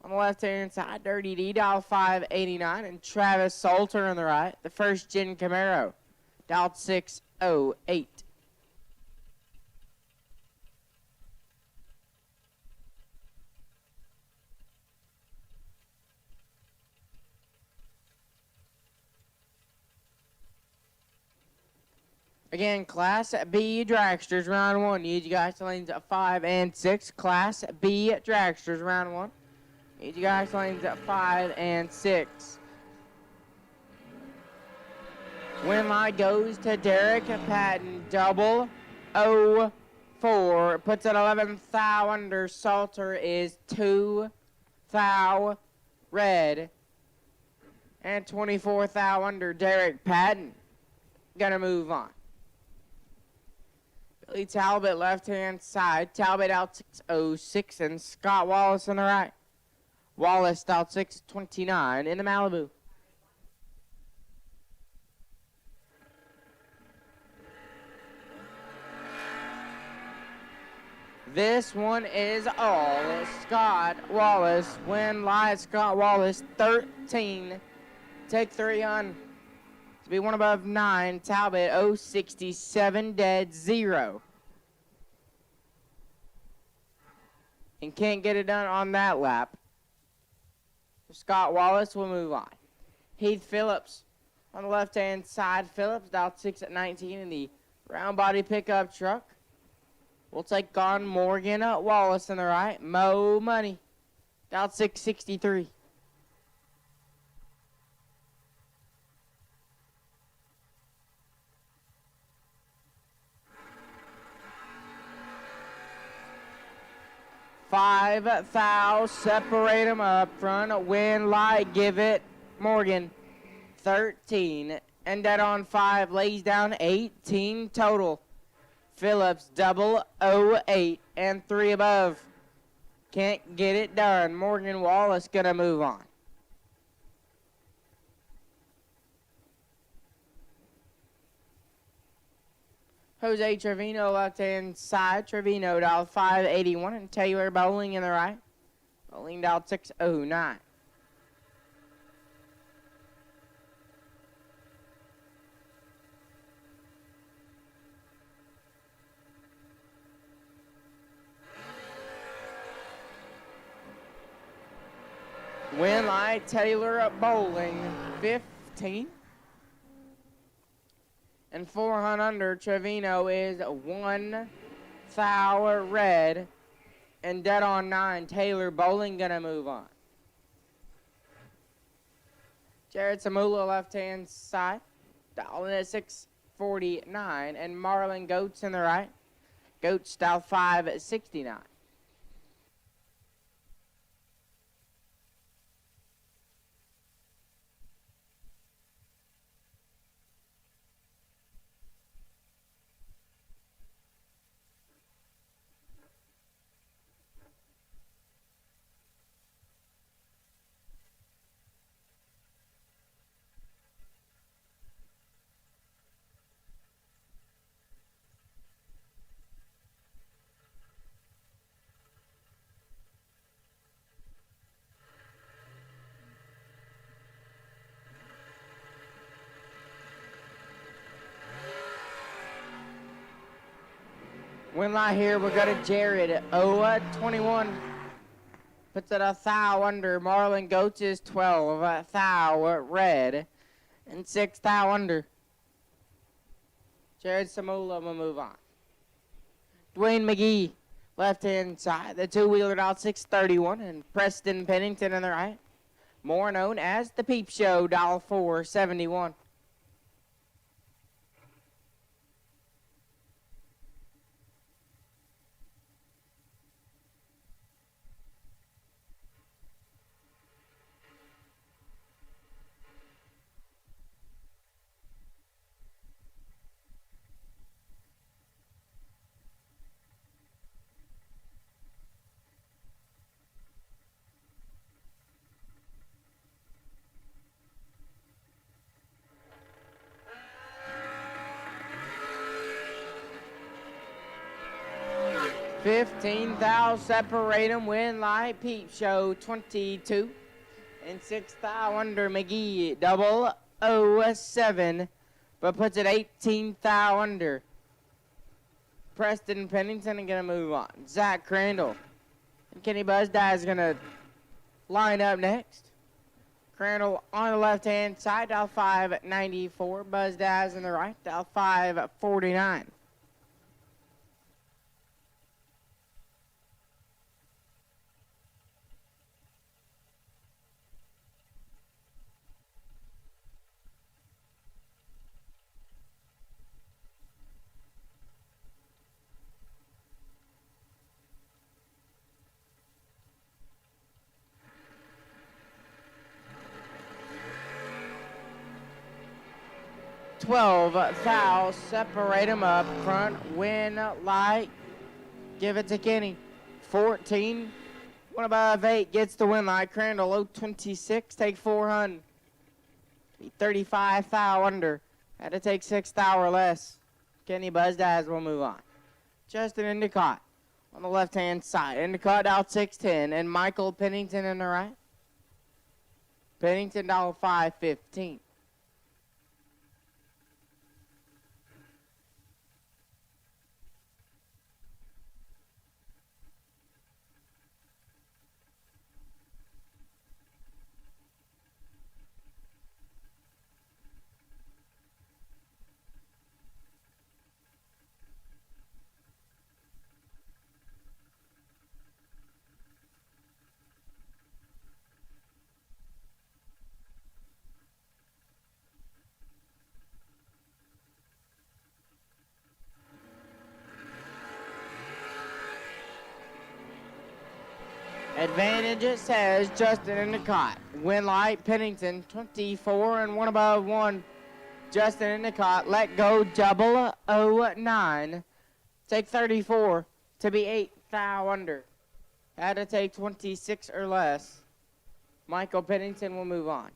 on the left-hand side, Dirty D, dial 589, and Travis Salter on the right, the first gen Camaro, dialed 608. Again, Class B dragsters round 1. Need you guys to lanes 5 and 6. Class B dragsters round 1. Need you guys to lanes 5 and 6. Win line goes to Derek Patton. 004. Puts it 11 thou under. Salter is 2 thou red. And 24 thou under. Derek Patton gonna move on. Billy Talbot left-hand side. Talbot out 606 and Scott Wallace on the right. Wallace out 629 in the Malibu. This one is all Scott Wallace. Win live Scott Wallace 13. Take 3 on. To be 1 above 9, Talbot 067 dead 0. And can't get it done on that lap. Scott Wallace will move on. Heath Phillips on the left-hand side. Phillips dialed 6 at 19 in the Round body pickup truck. We'll take on Morgan Wallace in the right. Mo Money. Dialed 663. Five fouls, separate them up front. Win light, give it Morgan. 13. And that on 5, lays down 18 total. Phillips 008 and 3 above. Can't get it done. Morgan Wallace gonna move on. Jose Trevino left-hand side. Trevino dialed 581 and Taylor Bowling in the right. Bowling dialed 609. Win light, Taylor Bowling, 15. And 400 under, Trevino is 1 foul red. And dead on 9, Taylor Bowling gonna move on. Jared Samula left-hand side, dialing at 649. And Marlon Goats in the right. Goats dial 569. Win light here, we got a Jared 21. Puts it a thou under. Marlon Goats is 12. Thou red. And 6 thou under. Jared Samula will move on. Dwayne McGee, left-hand side. The two-wheeler out 631. And Preston Pennington in the right. More known as the Peep Show, dial 471. $15,000 separate them. Win light, Peep Show 22. And 6,000 under McGee 007. But puts it 18,000 under. Preston Pennington is going to move on. Zach Crandall and Kenny Buzzdye is going to line up next. Crandall on the left-hand side, dial 594. Buzzdye is in the right, dial 549. $12,000 separate them up front. Win light, give it to Kenny. 14, 1 above 8 gets the win light. Crandall 026, take 400. 35,000 under. Had to take 6,000 or less. Kenny Buzzdye will move on. Justin Endicott on the left-hand side. Endicott out 610, and Michael Pennington in the right. Pennington down 515. Advantage, it says Justin Endicott. Win light, Pennington, 24 and 1 above 1. Justin Endicott, let go, 009. Take 34 to be 8 thou under. Had to take 26 or less. Michael Pennington will move on.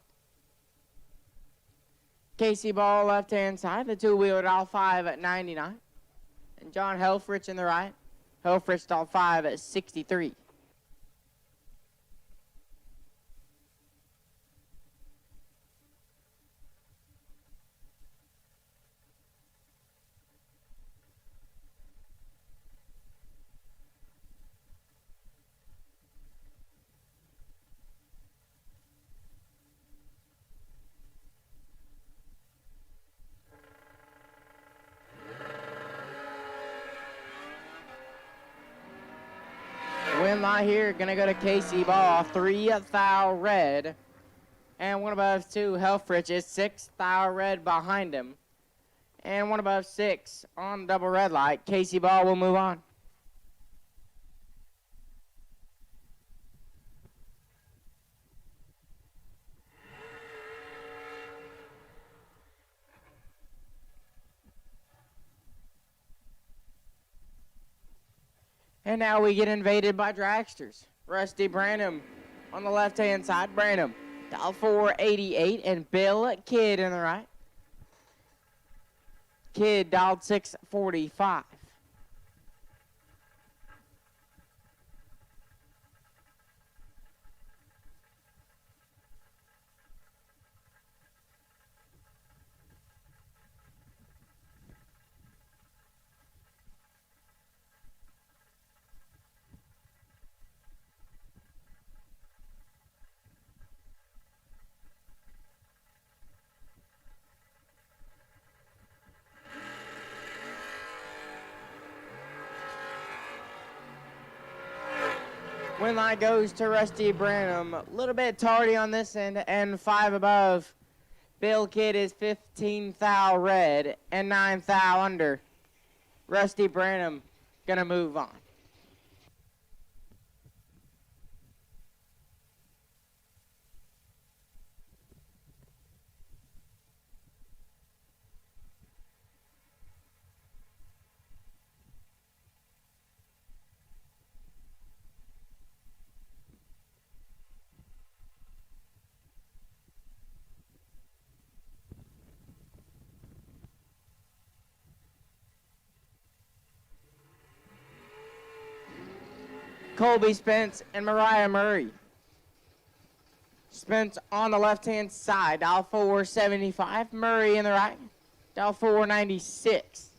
Casey Ball, left-hand side, the two-wheeled all 5 at 99. And John Helfrich in the right. Helfrich all 5 at 63. Win line here, gonna go to Casey Ball, 3 thou red. And 1 above 2, Helfrich is 6 thou red behind him. And 1 above 6 on double red light. Casey Ball will move on. And now we get invaded by dragsters. Rusty Branham on the left-hand side. Branham, dial 488, and Bill Kidd in the right. Kidd dialed 645. Win line goes to Rusty Branham. A little bit tardy on this end, and 5 above. Bill Kidd is 15 thou red and 9 thou under. Rusty Branham gonna move on. Colby Spence and Mariah Murray. Spence on the left-hand side, dial 475. Murray in the right, dial 496.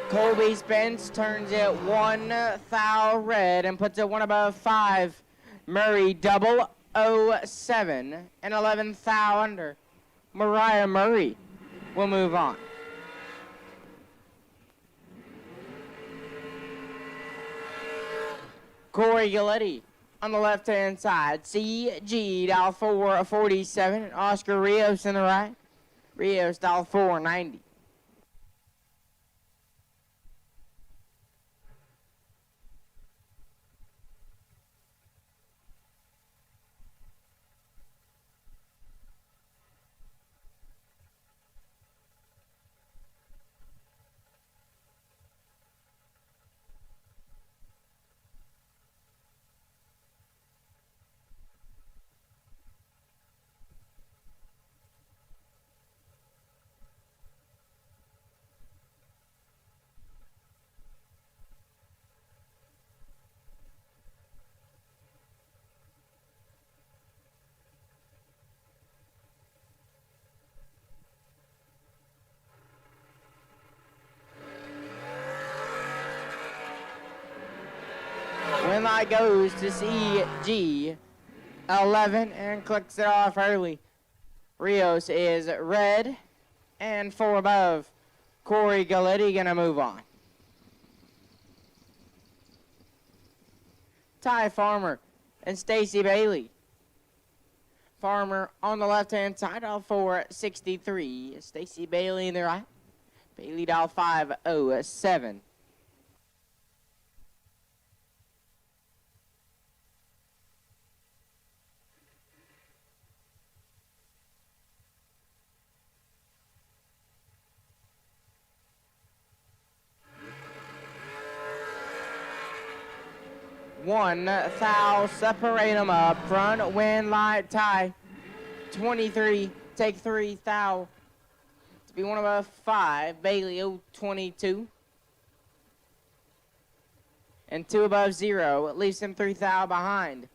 Colby Spence turns it 1 thou red and puts it 1 above 5. Murray 007 and 11 thou under. Mariah Murray will move on. Corey Galletti on the left-hand side. CG dial 447. Oscar Rios in the right. Rios dial 490. light goes to CG 11 and clicks it off early. Rios is red, and 4 above. Corey Galletti gonna move on. Ty Farmer and Stacy Bailey. Farmer on the left-hand side, dial 463. Stacy Bailey in the right. Bailey dial 507. One foul, separate them up front, win, light, tie. 23, take 3, foul. To be 1 above 5, Bailey 022. And 2 above 0, it leaves him 3 foul behind.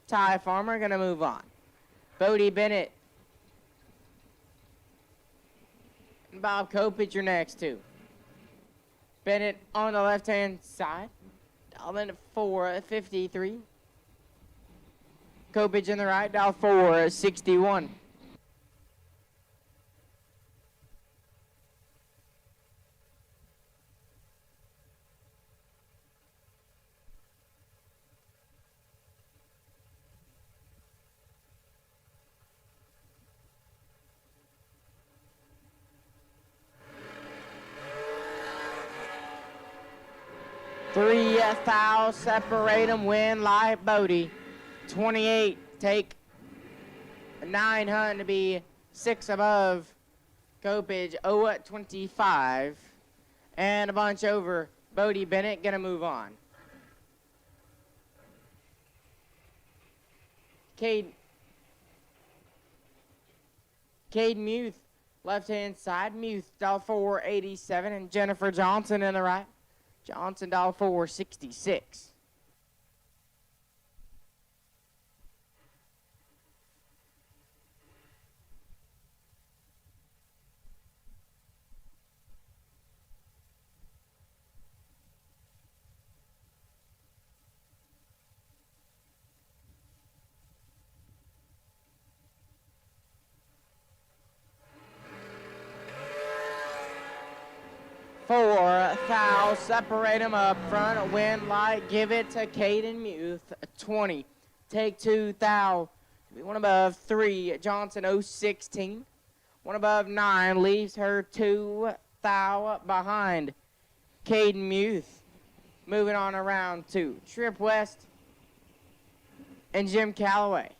Ty Farmer gonna move on. Bodie Bennett and Bob Kopich your next 2. Bennett on the left-hand side. Dial in at 453. Kopich in the right, dial 461. Three fouls, separate them, win, light, Bodie. 28, take 9 Hunt to be 6 above. Kopich 0-25. And a bunch over. Bodie Bennett gonna move on. Cade Muth, left-hand side. Muth, dial 487. And Jennifer Johnson in the right. Johnson, dial 466. Four fouls, separate them up front, win, light, give it to Caden Muth, 20. Take 2, foul, 1 above 3, Johnson 016. 1 above 9, leaves her 2 foul behind. Caden Muth, moving on around 2. Trip West and Jim Calloway.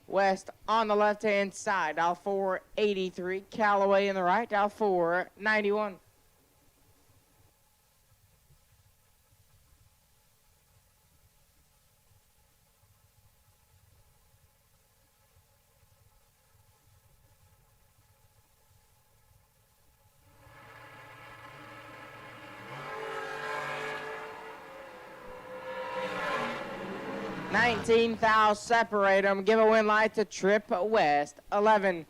West on the left-hand side, dial 483. Calloway in the right, dial 491. Fouls, separate them. Give a win light to Trip West. 11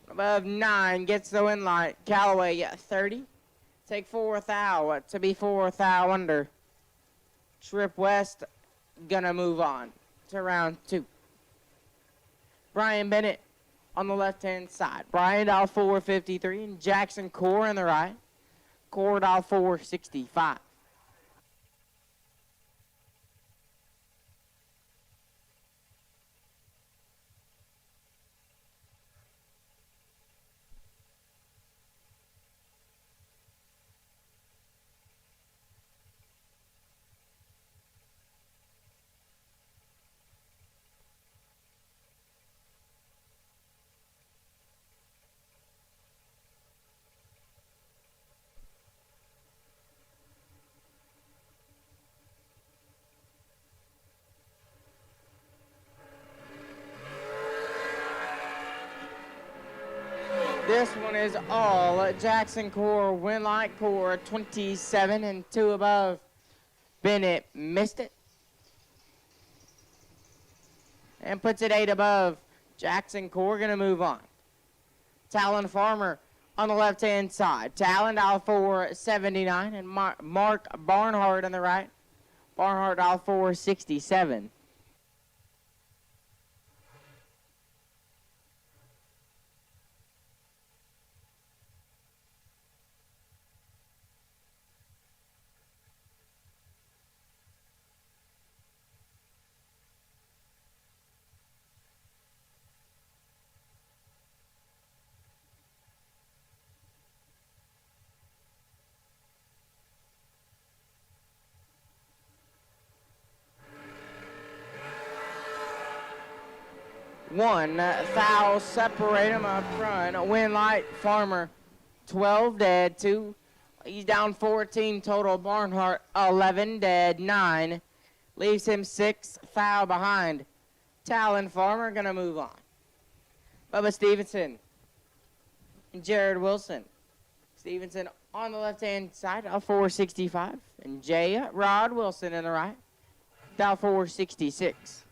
above 9 gets the win light. Calloway 30. Take 4 foul to be 4 foul under. Trip West gonna move on to round 2. Brian Bennett on the left-hand side. Brian dial 453 and Jackson Core in the right. Core dial 465. This one is all Jackson Core, win light Core, 27 and 2 above. Bennett missed it. And puts it 8 above. Jackson Core gonna move on. Talon Farmer on the left-hand side. Talon dial 479 and Mark Barnhart on the right. Barnhart dial 467. One foul, separate him up front. Win light, Farmer, 12 dead, 2. He's down 14 total. Barnhart, 11 dead, 9. Leaves him 6 foul behind. Talon Farmer gonna move on. Bubba Stevenson and Jared Wilson. Stevenson on the left-hand side, dial 465. And J. Rod Wilson in the right, dial 466.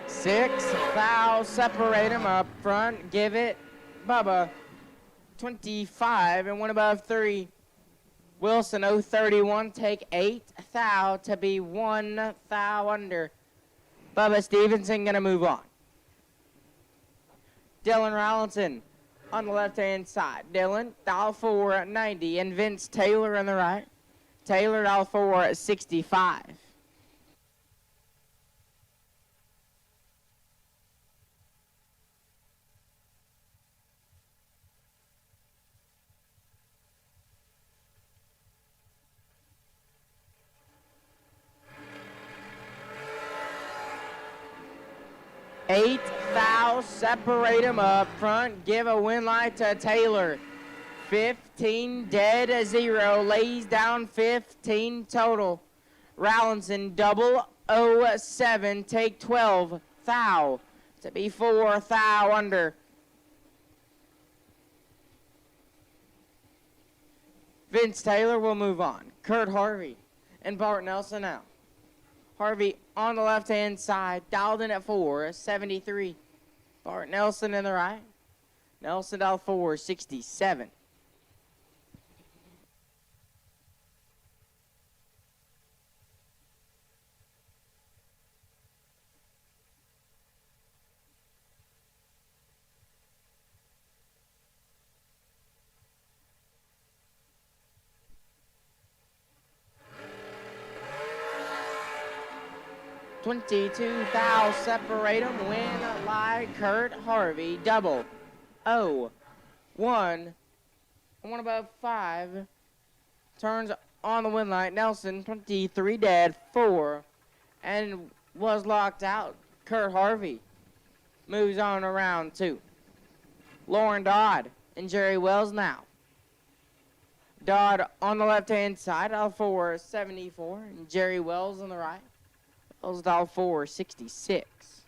Six foul, separate him up front. Give it, Bubba, 25 and 1 above 3. Wilson, 031, take 8 foul to be 1 foul under. Bubba Stevenson gonna move on. Dylan Rollinson on the left-hand side. Dylan, dial 490, and Vince Taylor on the right. Taylor, dial 465. Eight fouls, separate him up front. Give a win light to Taylor. 15 dead, 0. Lays down 15 total. Rollinson, 007, take 12. Foul to be 4 foul under. Vince Taylor will move on. Kurt Harvey and Bart Nelson now. Harvey on the left-hand side, dialed in at 473. Bart Nelson in the right. Nelson dial 467. $22 foul, separate them, win by Kurt Harvey, 001, 1 above 5, turns on the win light, Nelson, 23 dead, 4, and was locked out. Kurt Harvey moves on to round 2. Lauren Dodd and Jerry Wells now. Dodd on the left-hand side, dial 474, and Jerry Wells on the right. Wells dial 466.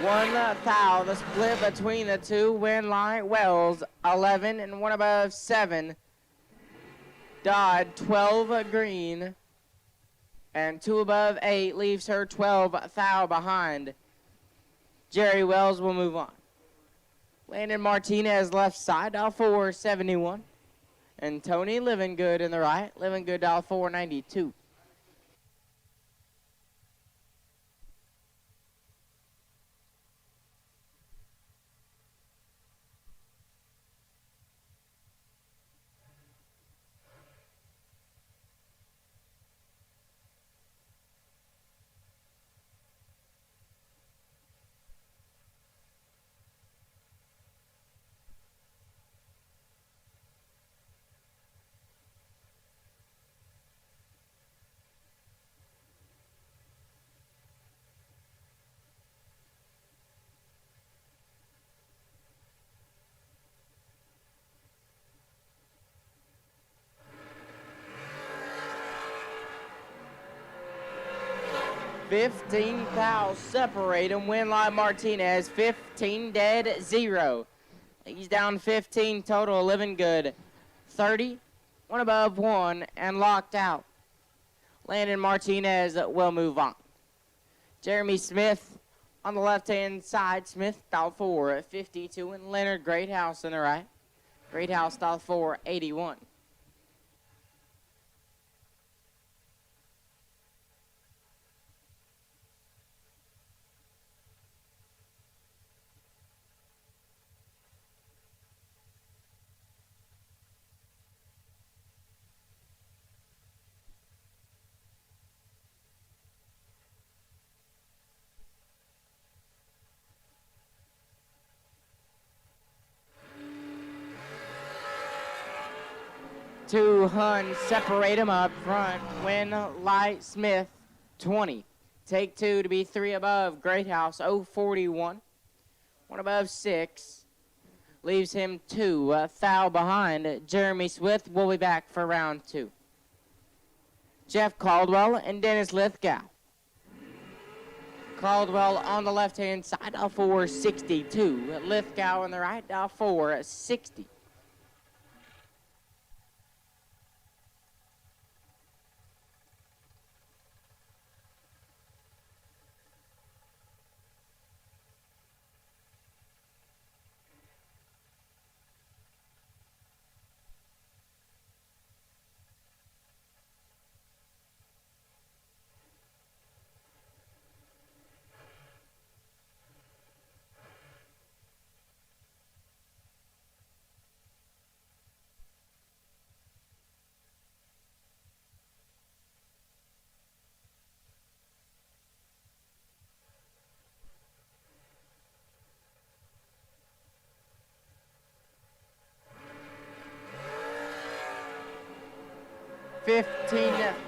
One foul, the split between the two. Win light, Wells, 11 and 1 above 7. Dodd, 12 green, and 2 above 8 leaves her 12 foul behind. Jerry Wells will move on. Landon Martinez left side, dial 471. And Tony Livingood in the right, Livingood dial 492. 15 thou separate him. Win light Martinez, 15 dead, 0. He's down 15 total, 11 good. 30, one above, one, and locked out. Landon Martinez will move on. Jeremy Smith on the left-hand side. Smith, style 4, 52, and Leonard Greathouse on the right. Greathouse, style 4, 81. Two Hun separate him up front. Win light Smith 20. Take 2 to be 3 above. Greathouse 041. 1 above 6. Leaves him 2 foul behind. Jeremy Swift will be back for round 2. Jeff Caldwell and Dennis Lithgow. Caldwell on the left-hand side, dial 462. Lithgow on the right, dial 460.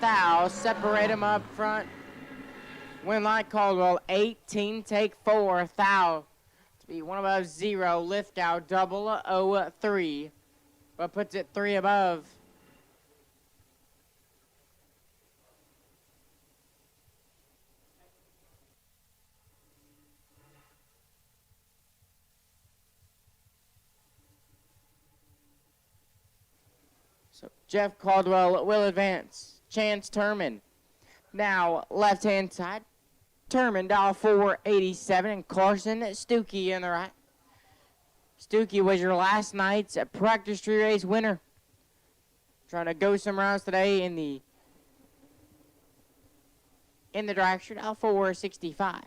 Thou separate him up front. Win light Caldwell 18, take 4 thou to be 1 above 0. Lithgow double 0-3, but puts it 3 above. So Jeff Caldwell will advance. Chance Turman. Now left-hand side. Turman, dial 487, and Carson Stuckey in the right. Stuckey was your last night's practice tree race winner. Trying to go some rounds today in the dragster, dial 465.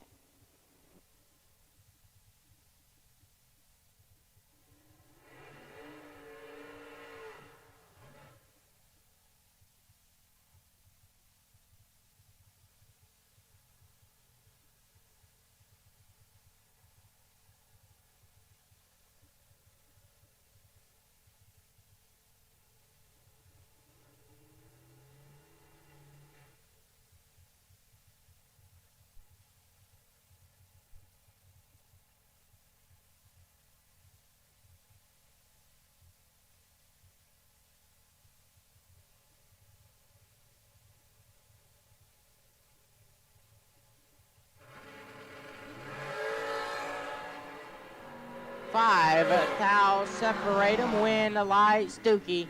Thou separate him, win light Stuckey.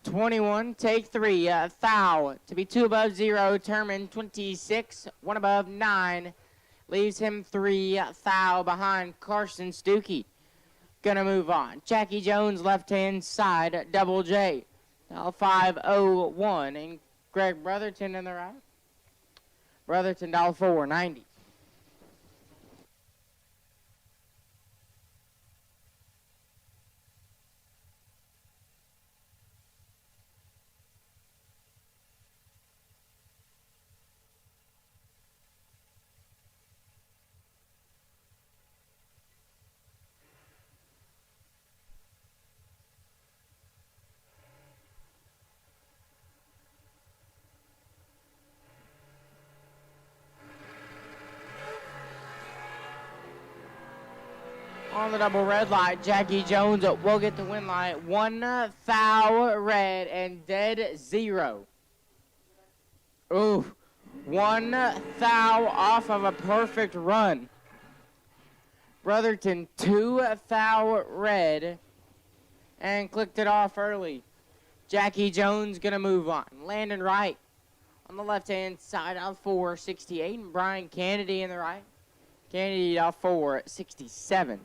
21, take 3, thou to be 2 above 0. Turman 26, 1 above 9. Leaves him 3 thou behind Carson Stuckey. Gonna move on. Jackie Jones left-hand side, double J. Now 501, and Greg Brotherton in the right. Brotherton dial 490. On the double red light, Jackie Jones will get the win light. 1 foul red and dead 0. Ooh, one thou off of a perfect run. Brotherton, 2 thou red, and clicked it off early. Jackie Jones gonna move on. Landon Wright on the left-hand side out 468, and Brian Kennedy in the right. Kennedy out 467.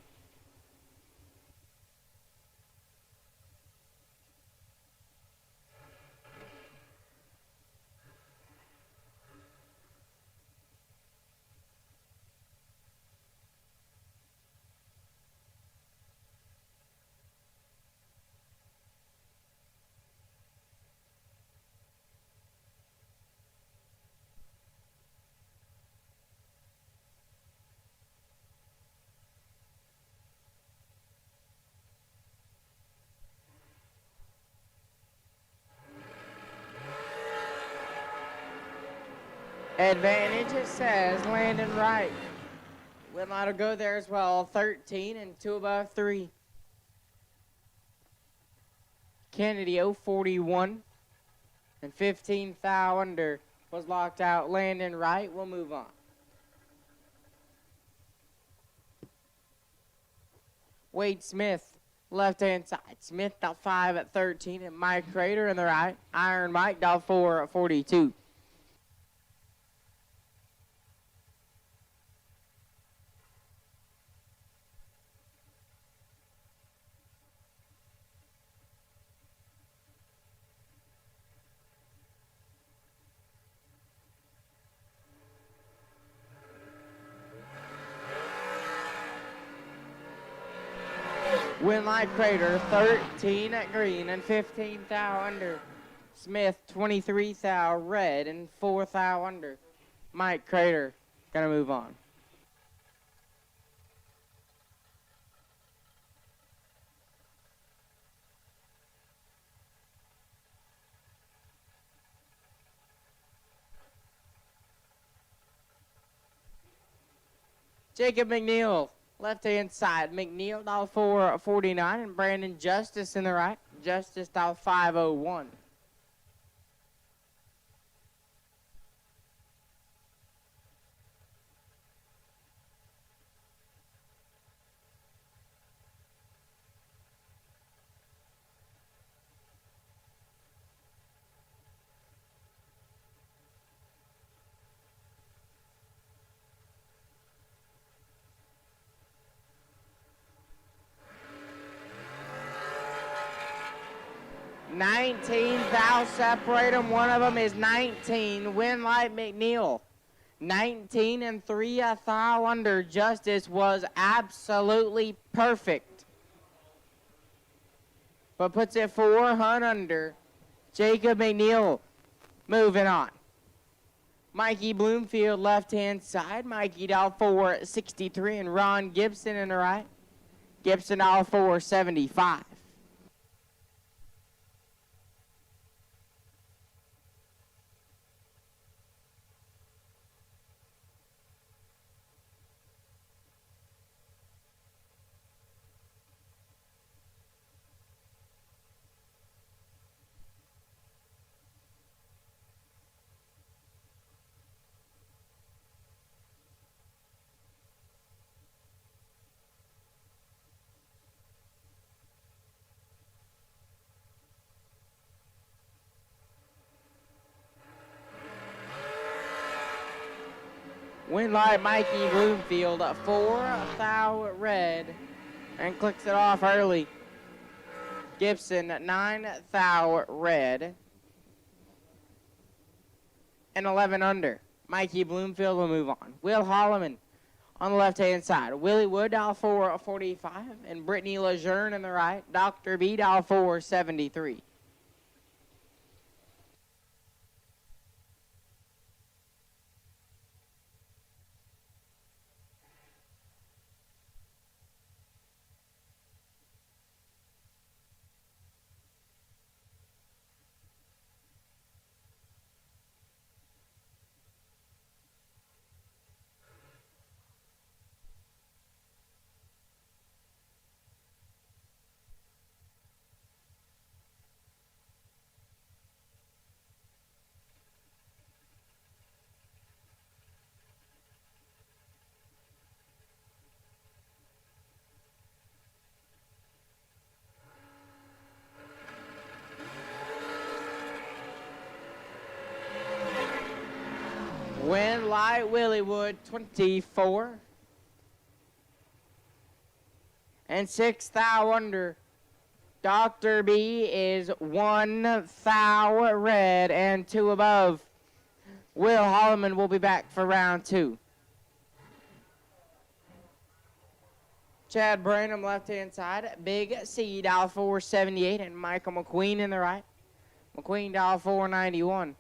Advantage, it says Landon Wright. Will not go there as well. 13 and 2 above 3. Kennedy 041 and 15 thou under was locked out. Landon Wright will move on. Wade Smith, left-hand side. Smith out 5 at 13, and Mike Crater in the right. Iron Mike out 4 at 42. Winlight Crater, 13 at green and 15 thou under. Smith, 23 thou red and 4 thou under. Mike Crater, gonna move on. Jacob McNeil, left-hand side. McNeil dial 449 and Brandon Justice in the right. Justice dial 501. $19 thou separate them. One of them is 19. Winlight McNeil. 19 and 3 thou under. Justice was absolutely perfect. But puts it 4 under. Jacob McNeil moving on. Mikey Bloomfield, left-hand side. Mikey dial 463 and Ron Gibson in the right. Gibson dial 475. Winlight Mikey Bloomfield, 4 thou red, and clicks it off early. Gibson, 9 thou red, and 11 under. Mikey Bloomfield will move on. Will Holloman on the left-hand side. Willie Wood, dial 445, and Brittany Lejeune in the right. Dr. B, dial 473. Light Willywood 24. And 6 thou under. Dr. B is 1 thou red and 2 above. Will Holloman will be back for round 2. Chad Branham left-hand side. Big C, dial 478, and Michael McQueen in the right. McQueen, dial 491.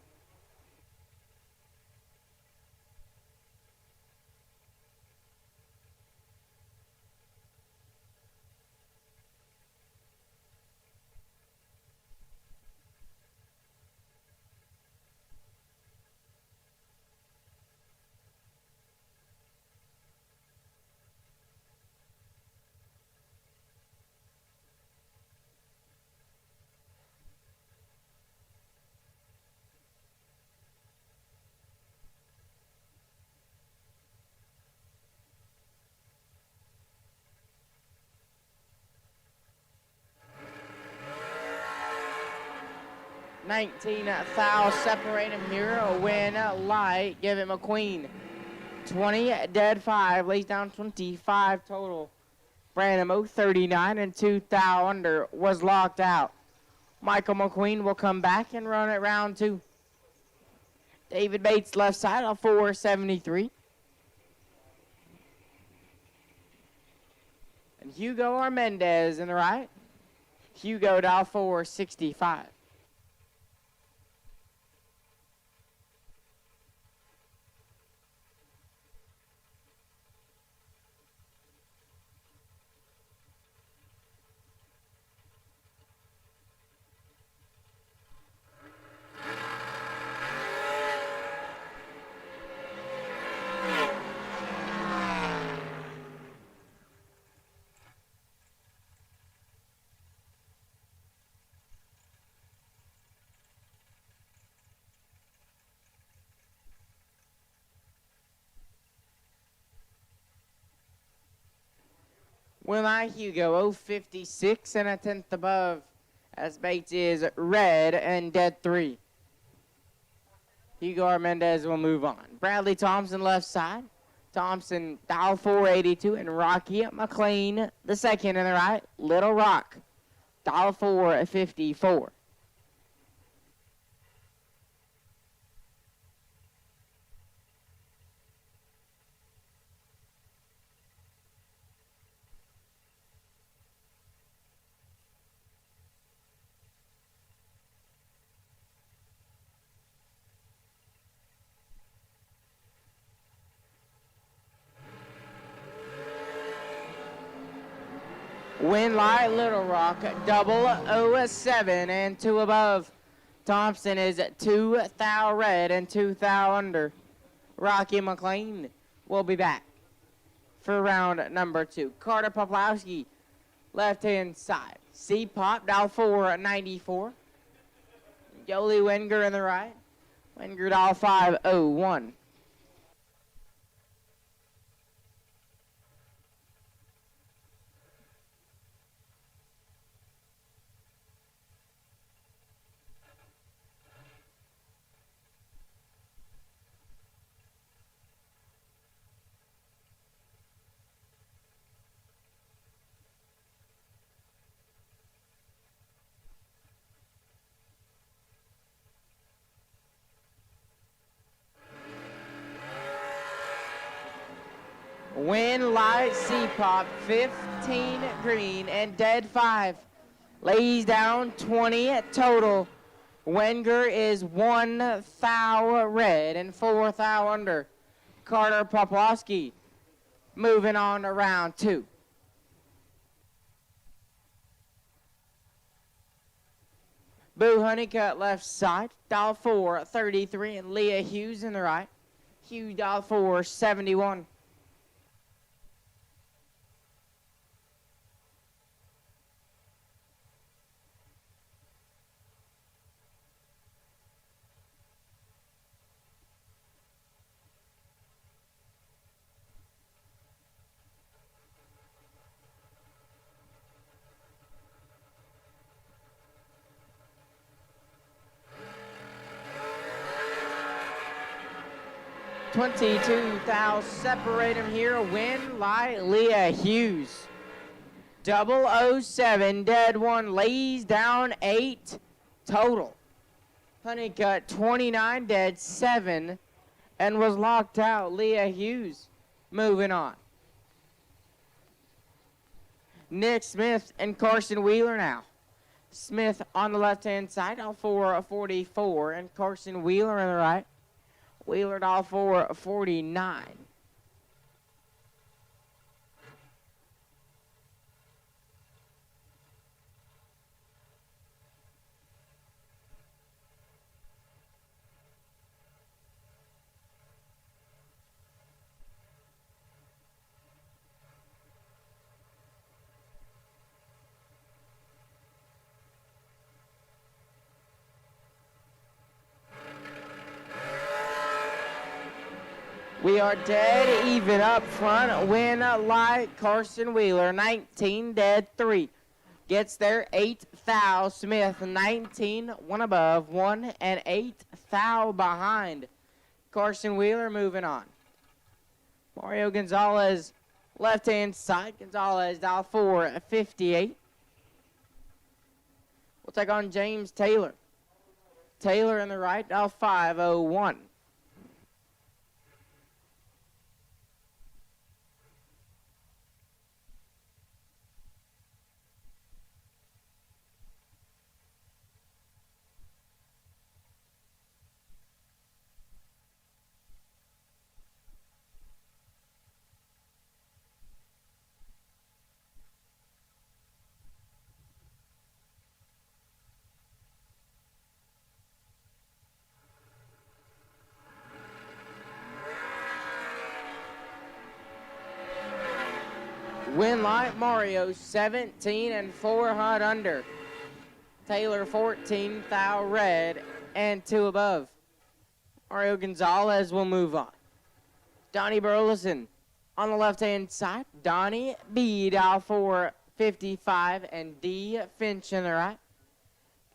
$19 thou separate him here. A win light. Give it McQueen. 20 dead 5. Lays down 25 total. Branham 39 and 2 thou under was locked out. Michael McQueen will come back and run it round 2. David Bates left side on 473. And Hugo Armendez in the right. Hugo dial 465. Will I Hugo 056 and a tenth above, as Bates is red and dead 3. Hugo Armendez will move on. Bradley Thompson left side. Thompson dial 482 and Rocky McLean the second in the right. Little Rock dial 454. Win light Little Rock, 007 and 2 above. Thompson is 2 thou red and 2 thou under. Rocky McLean will be back for round number 2. Carter Poplowski, left-hand side. C-Pop, dial 494. Yoli Wenger in the right. Wenger, dial 501. Win light C-Pop, 15 green and dead 5. Lays down 20 total. Wenger is 1 thou red and 4 thou under. Carter Poplowski moving on to round 2. Boo Honeycutt left side, dial 433, and Leah Hughes in the right. Hughes dial 471. 22 thou separate them here. Win light Leah Hughes. 007 dead 1 lays down 8 total. Honeycutt 29 dead 7 and was locked out. Leah Hughes moving on. Nick Smith and Carson Wheeler now. Smith on the left-hand side, all for 44, and Carson Wheeler on the right. Wheeler all for 49. We are dead even up front. Win light Carson Wheeler, 19 dead 3. Gets there 8 thou. Smith 19, 1 above, 1 and 8 thou behind. Carson Wheeler moving on. Mario Gonzalez left hand side. Gonzalez dial 458. We'll take on James Taylor. Taylor in the right, dial 501. Win light Mario 17 and 4 hot under. Taylor 14 thou red and 2 above. Mario Gonzalez will move on. Donnie Burleson on the left hand side. Donnie B dial 455 and D Finch in the right.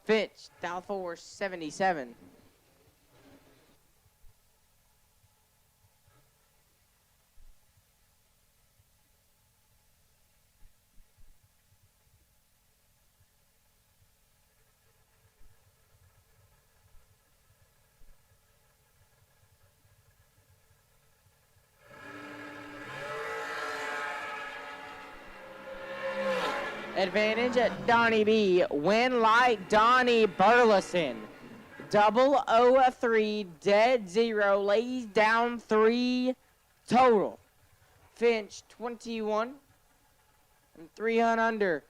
Finch dial 477. Advantage at Donnie B. Win light Donnie Burleson. 003 dead 0 lays down 3 total. Finch 21 and 3 on under.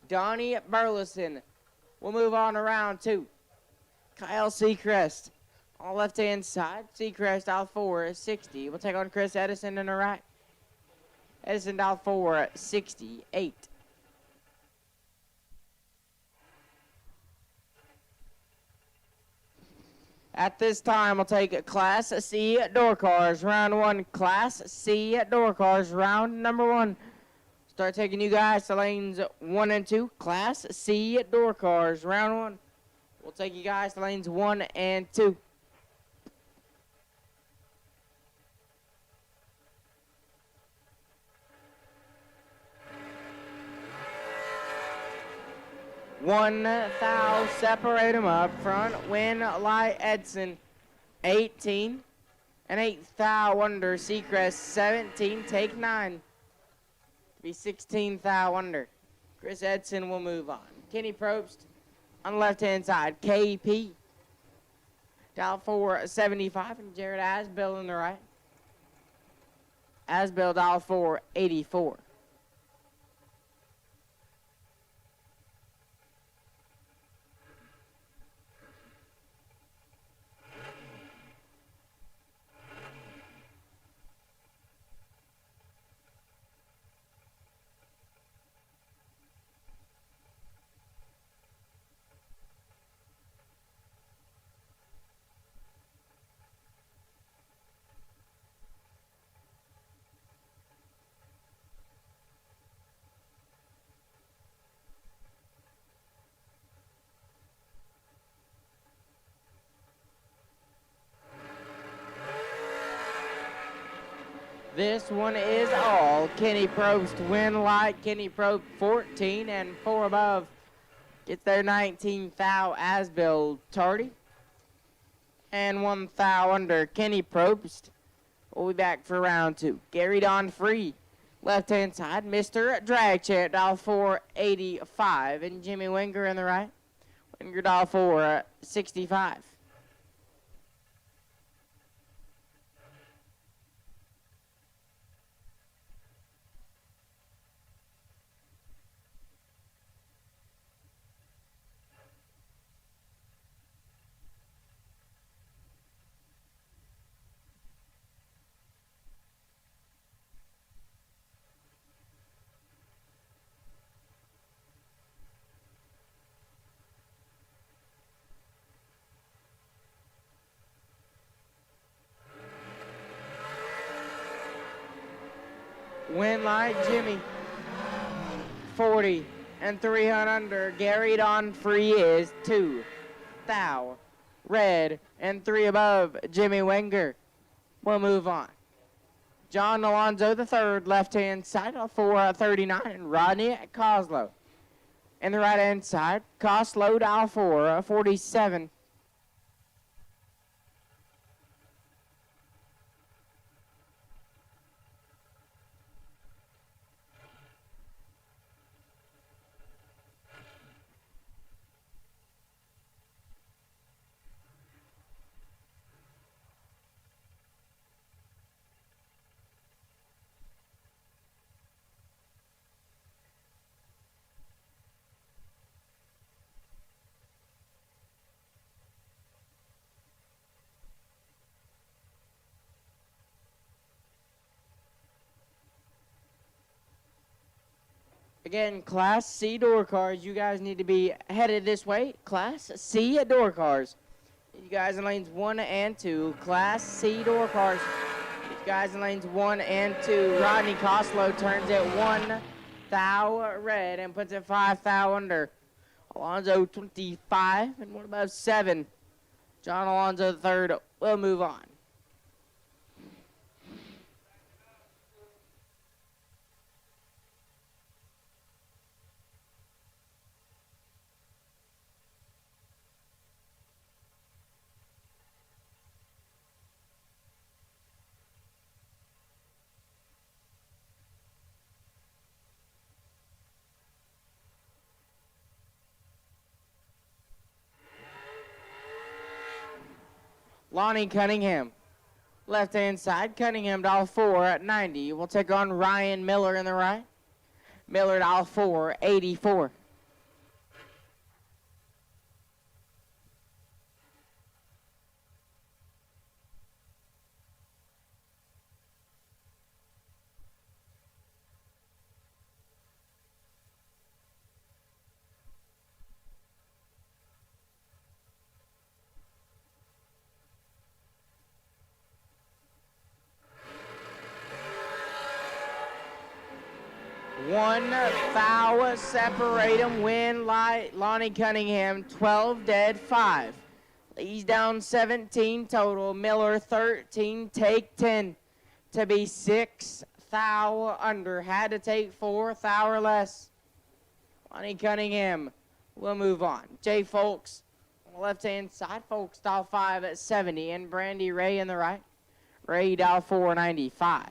Donnie Burleson will move on to round 2. Kyle Seacrest on the left hand side. Seacrest dial 460. We'll take on Chris Edison on the right. Edison dial 468. At this time, we'll take Class C door cars. Round 1, Class C door cars. Round number 1. Start taking you guys to lanes 1 and 2. Class C door cars. Round 1. We'll take you guys to lanes 1 and 2. One thou separate them up front. Win light Edson 18 and 8 thou under. Seacrest 17 take 9 be 16 thou under. Chris Edson will move on. Kenny Probst on the left hand side. KP dial 475 and Jared Asbill on the right. Asbill dial 484. This one is all. Kenny Probst win light. Kenny Probst 14 and 4 above. Get their 19th thou as Bill Tardy. And 1 thou under Kenny Probst. We'll be back for round 2. Gary Don Free. Left-hand side, Mr. Drag Chant, dial 485. And Jimmy Winger in the right. Winger dial 465. Win light, Jimmy. 40 and 300 under. Gary Don Free is 2 thou. Red and 3 above. Jimmy Wenger. We'll move on. John Alonzo III, left-hand side, 439. And Rodney Coslow. And the right-hand side, Coslow, dial 447. Again, Class C door cars, you guys need to be headed this way. Class C door cars. You guys in lanes 1 and 2. Class C door cars. You guys in lanes 1 and 2. Rodney Coslow turns it 1 thou red and puts it 5 thou under. Alonzo 25 and 1 above 7. John Alonzo III will move on. Lonnie Cunningham, left-hand side. Cunningham, dial 490. We'll take on Ryan Miller in the right. Miller, dial 484. One foul separate him. Win light. Lonnie Cunningham 12 dead 5. He's down 17 total. Miller 13 take 10 to be 6 thou under. Had to take 4 thou or less. Lonnie Cunningham will move on. Jay Folks on the left hand side. Folks dial 5 at 70 and Brandy Ray in the right. Ray dial 495.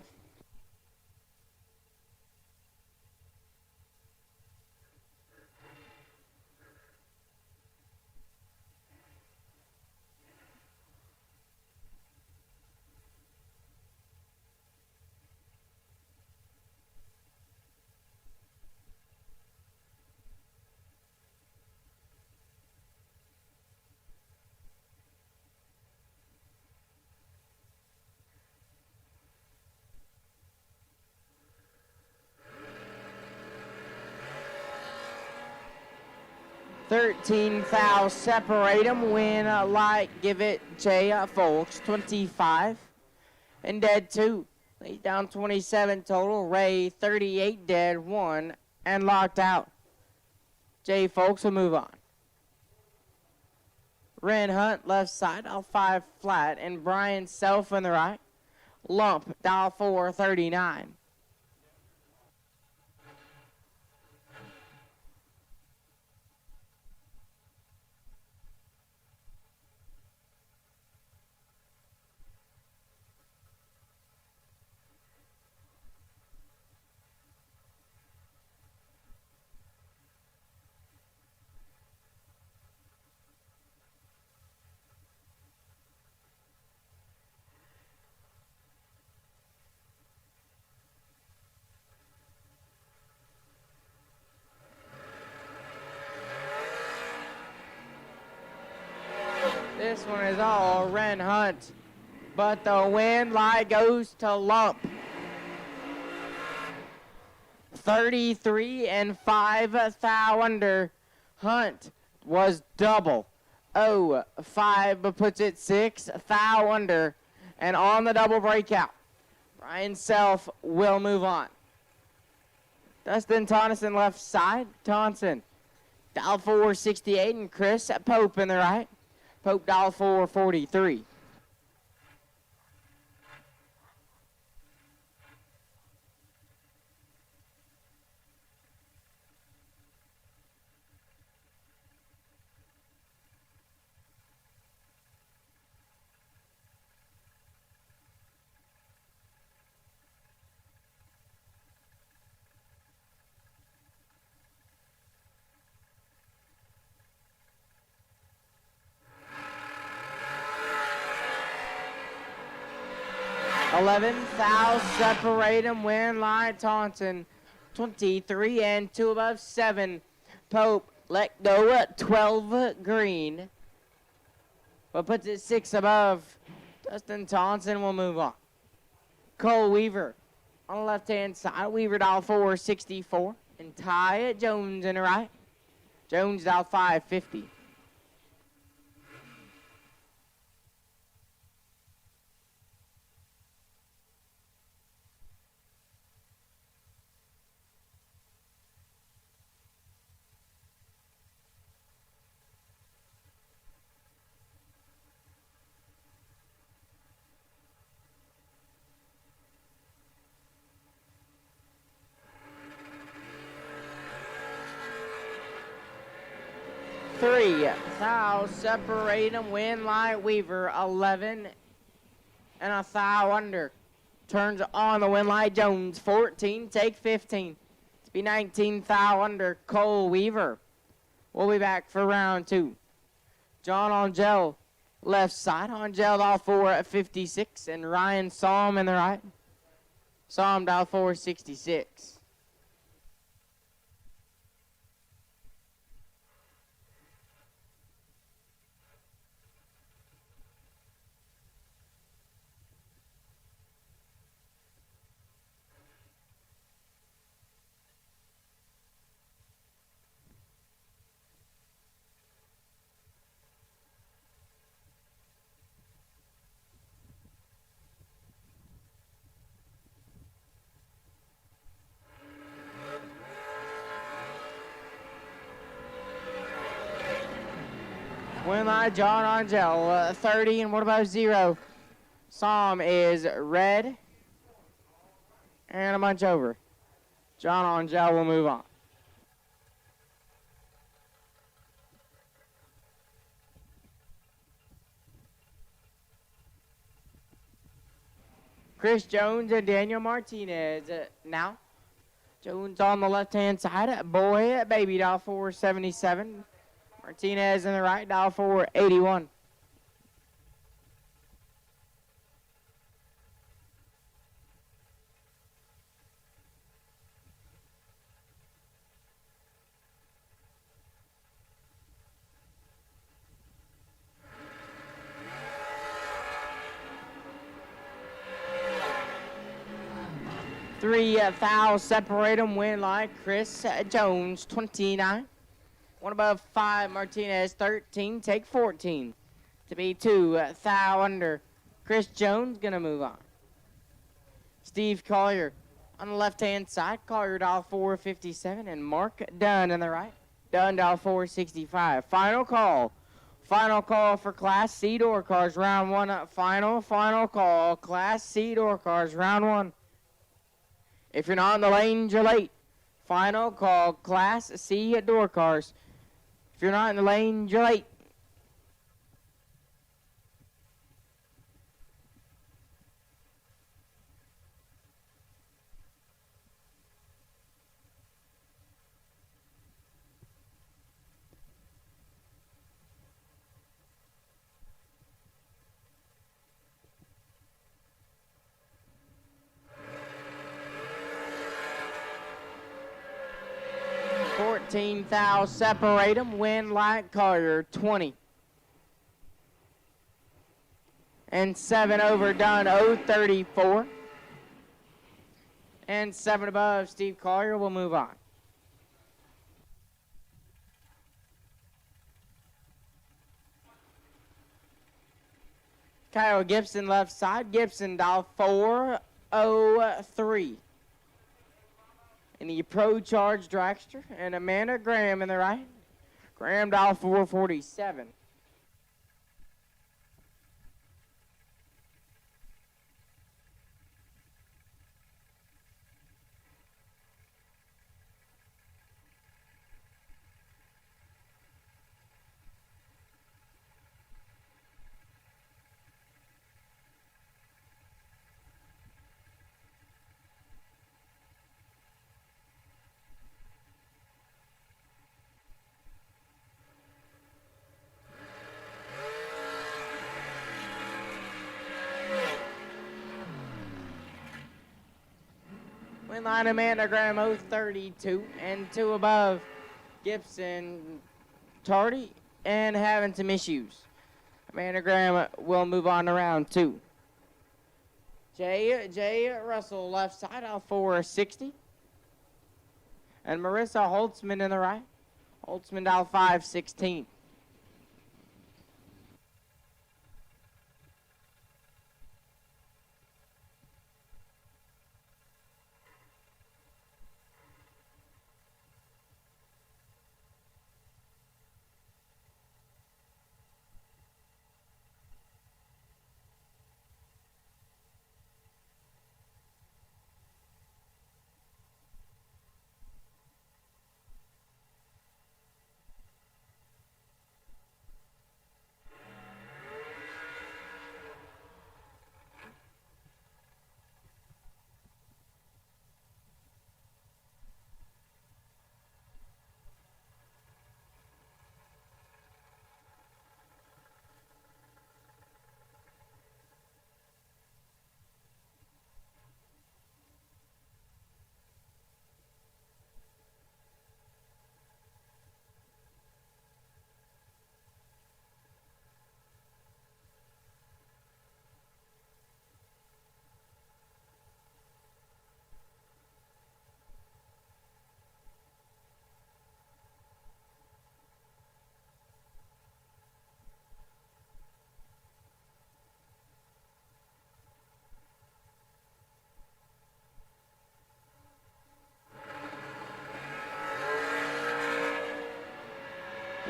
$13 thou separate them. Win light, give it Jay Folks 25 and dead 2. He's down 27 total. Ray 38 dead 1 and locked out. Jay Folks will move on. Ren Hunt left side, all 5 flat, and Brian Self on the right. Lump, dial 439. This one is all Ren Hunt, but the win light goes to Lump. 33 and 5 thou under. Hunt was double. 5 puts it 6 thou under, and on the double breakout, Ryan Self will move on. Dustin Tonneson left side. Tonson, dial 468, and Chris Pope in the right. Pope dial 443. Thou separate him, win line Taunton. 23 and 2 above 7. Pope let go at 12 green, but puts it 6 above. Dustin Taunton will move on. Cole Weaver on the left-hand side. Weaver dial 464, and Ty Jones in the right. Jones dial 550. Thou separate him, win light Weaver, 11 and a thou under. Turns on the win light Jones, 14, take 15. To be 19 thou under, Cole Weaver. We'll be back for round 2. John Angel, left side. Angel dial 456, and Ryan Psalm in the right. Psalm dial 466. Win line John Angel, 30 and what about 0? Psalm is red and a bunch over. John Angel will move on. Chris Jones and Daniel Martinez now. Jones on the left-hand side. Boy, baby, dial 477. Martinez in the right, dial 481. Thou separate them, win like Chris Jones, 29. One above 5, Martinez, 13, take 14. To be 2, thou under. Chris Jones gonna move on. Steve Collier on the left-hand side. Collier dial 457, and Mark Dunn on the right. Dunn dial 465. Final call Final call for Class C door cars, round 1. Final call, Class C door cars, round 1. If you're not in the lanes, you're late. Final call, Class C door cars. If you're not in the lane, you're late. $14,000 separate them. Win like Collier, 20. And 7 over done, 034. And 7 above, Steve Collier will move on. Kyle Gibson left side. Gibson dial 403. And the Pro Charge dragster, and Amanda Graham in the right. Graham dial 447. Win line Amanda Graham 032 and 2 above Gibson tardy and having some issues. Amanda Graham will move on to round 2. Jay Russell left side out 460. And Marissa Holtzman in the right. Holtzman dial 516.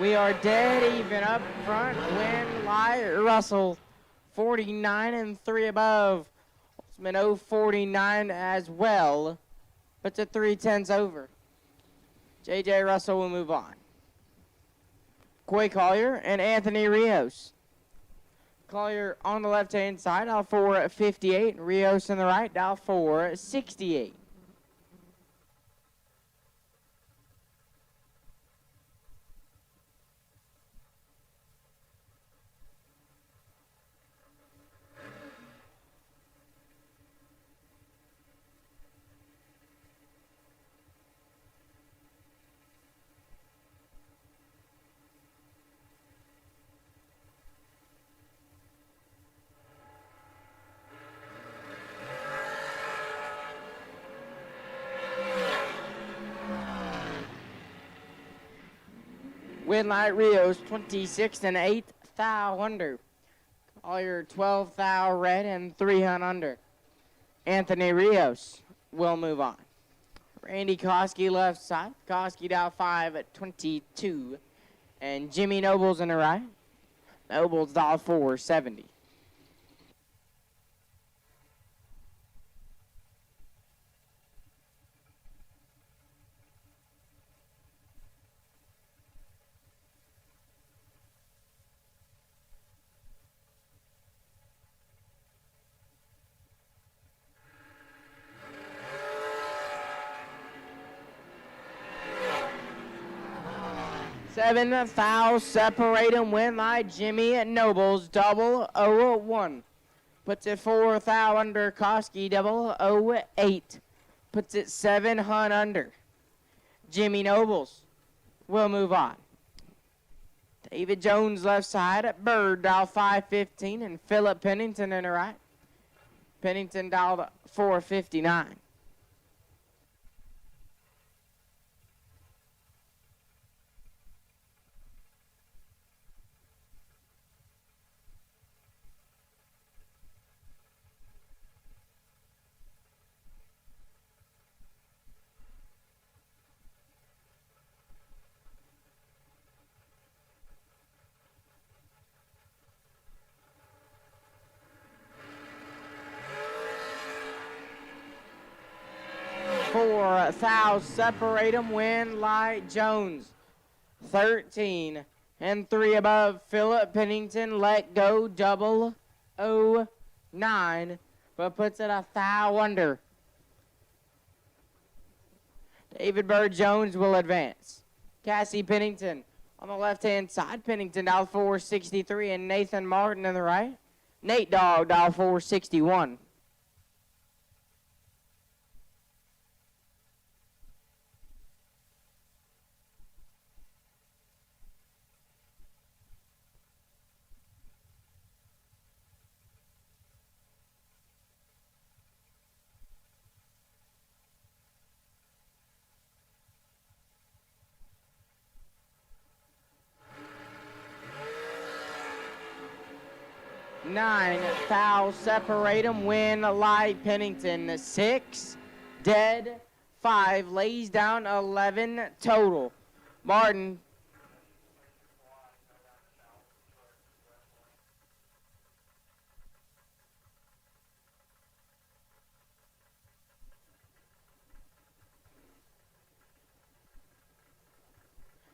We are dead even up front. Win Ly Russell 49 and 3 above. Holtzman 049 as well, but to 3/10 over. J.J. Russell will move on. Coy Collier and Anthony Rios. Collier on the left-hand side, dial 458. Rios on the right, dial 468. Winlight Rios 26 and 8 thou under. Collier 12 thou red and 300 under. Anthony Rios will move on. Randy Koski left side. Koski dial 5 at 22. And Jimmy Nobles in the right. Nobles $4.70. Seven foul, separate 'em, win by Jimmy Nobles, 001. Puts it 4 thou under, Koski 008. Puts it 7 hun under. Jimmy Nobles will move on. David Jones left side, Bird dial 515, and Philip Pennington in the right. Pennington dialed 459. Four thou, separate 'em, win Light Jones. 13 and 3 above. Philip Pennington let go 009, but puts it a thou under. David Bird Jones will advance. Cassie Pennington on the left-hand side. Pennington dial 463 and Nathan Martin on the right. Nate Dogg dial 461. Nine foul, separate 'em, win Light Pennington. 6 dead, 5 lays down, 11 total. Martin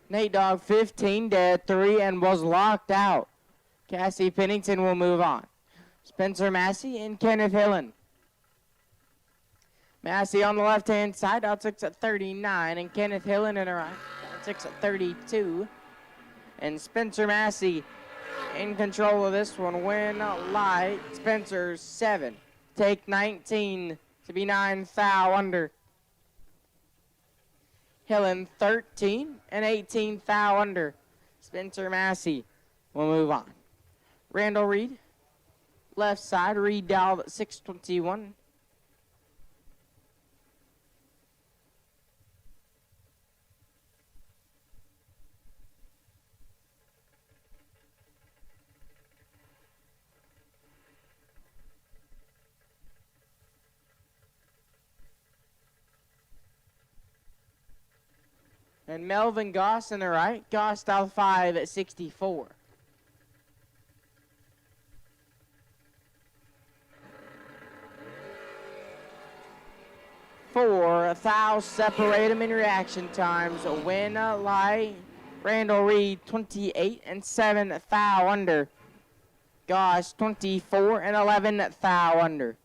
Nate Dogg 15 dead, 3 and was locked out. Cassie Pennington will move on. Spencer Massey and Kenneth Hillen. Massey on the left-hand side, outsix at 39, and Kenneth Hillen in the right, outsix at 32. And Spencer Massey in control of this one, win Light. Spencer 7, take 19 to be 9 thou under. Hillen 13 and 18 thou under. Spencer Massey will move on. Randall Reed, left side, Reed dialed at 621. And Melvin Goss in the right, Goss dialed 5 at 64. Four thou, separate 'em in reaction times. Win Light. Randall Reed 28 and 7 thou under. Goss 24 and 11 thou under.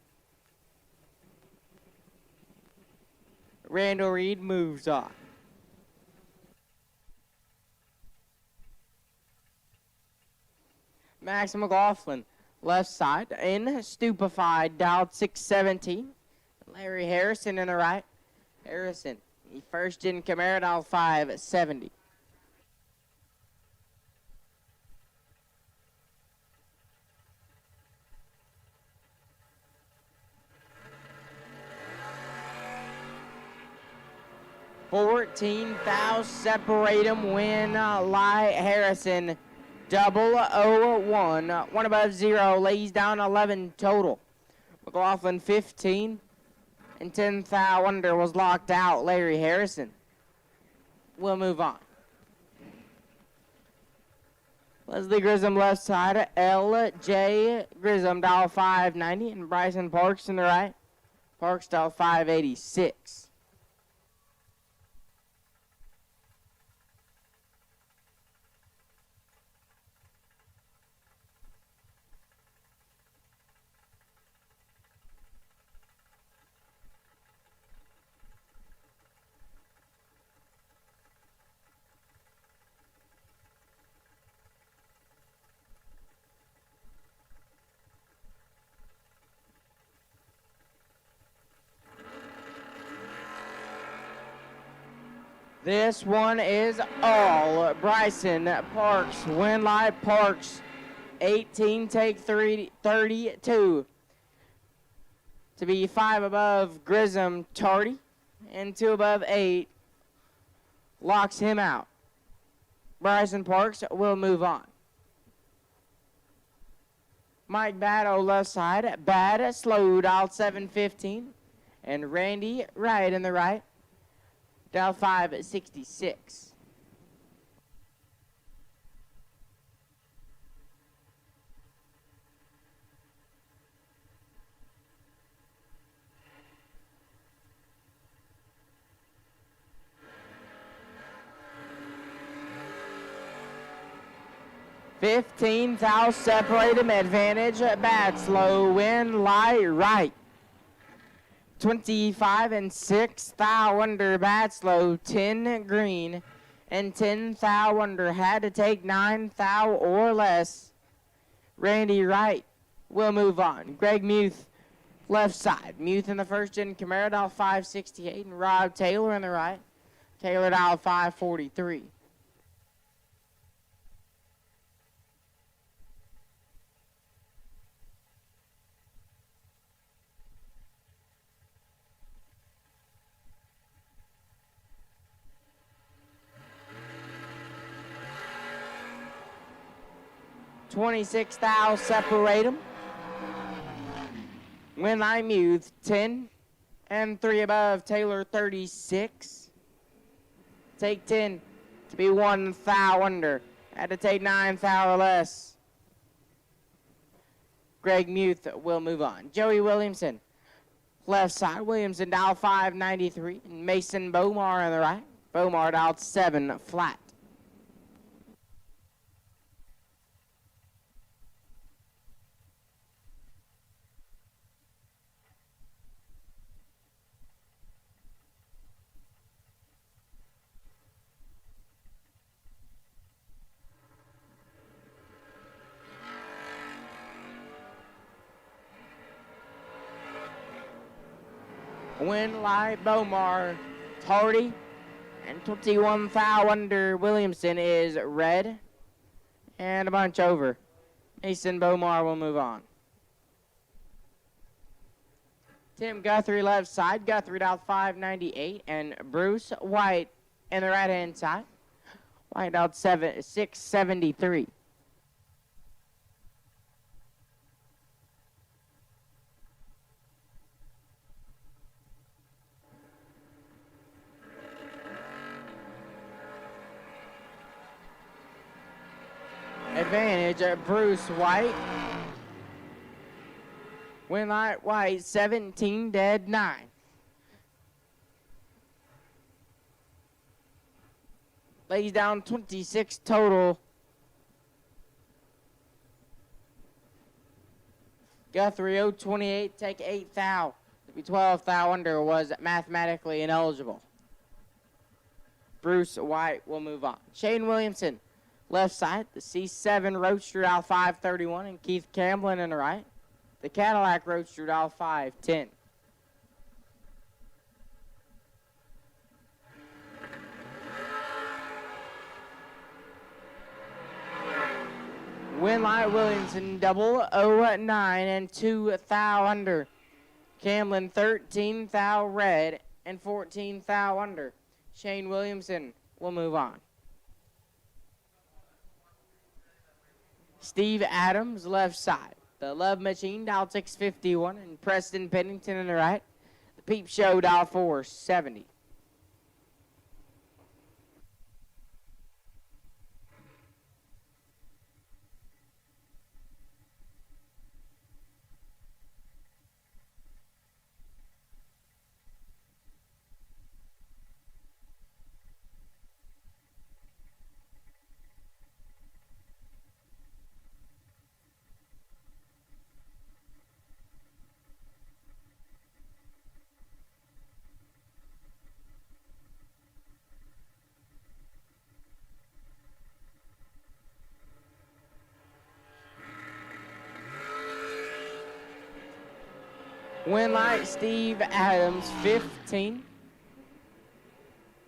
Randall Reed moves on. Max McLaughlin, left side, in stupefied, dialed 617. Larry Harrison in the right. Harrison, he first in Camaro, dialed 570. $14,000, separate 'em, win Light Harrison. 001, one above 0, lays down 11 total. McLaughlin 15 and 10 thou under was locked out. Larry Harrison will move on. Leslie Grissom left side, L.J. Grissom dial 590, and Bryson Parks in the right. Parks dial 586. This one is all Bryson Parks. Winlight Parks, 18, take 32. To be 5 above Grissom Tardy, and 2 above 8 locks him out. Bryson Parks will move on. Mike Batto left side, Bad slow dial 715, and Randy Wright in the right. Dial 566. $15,000 separate him, advantage, bad slow, win, light, right. 25 and 6 thou under bad slow, 10 green, and 10 thou under had to take 9 thou or less. Randy Wright will move on. Greg Muth left side. Muth in the first gen Camaro dial 568, and Rob Taylor in the right. Taylor dial 543. $26,000 separate them. When I Muth 10 and 3 above Taylor 36. Take 10 to be 1 thou under. Had to take 9 thou or less. Greg Muth will move on. Joey Williamson left side. Williamson dial 593, and Mason Bomar on the right. Bomar dialed 7 flat. Winlight Bomar Tardy, and 21 thou under Williamson is red, and a bunch over. Mason Bomar will move on. Tim Guthrie left side. Guthrie dialed 598, and Bruce White in the right hand side. White dialed 673. Advantage, Bruce White. Winlight White, 17 dead 9. Lays down 26 total. Guthrie 028, take 8 thou. To be 12 thou under was mathematically ineligible. Bruce White will move on. Shane Williamson left side, the C7 Roadster dial 531, and Keith Camblin in the right. The Cadillac Roadster dial 510. Winlight Williamson double 09 and 2 thou under. Camblin 13 thou red and 14 thou under. Shane Williamson will move on. Steve Adams, left side. The Love Machine, dial 651, and Preston Pennington in the right. The Peep Show, dial 470. Win light, Steve Adams, 15.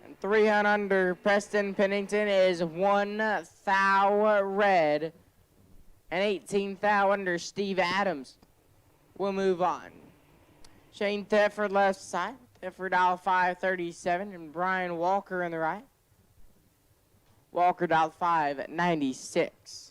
And 300 under, Preston Pennington is 1 thou red. And 18 thou under, Steve Adams. We'll move on. Shane Thetford left side. Thetford dial 537 and Brian Walker in the right. Walker dial 596.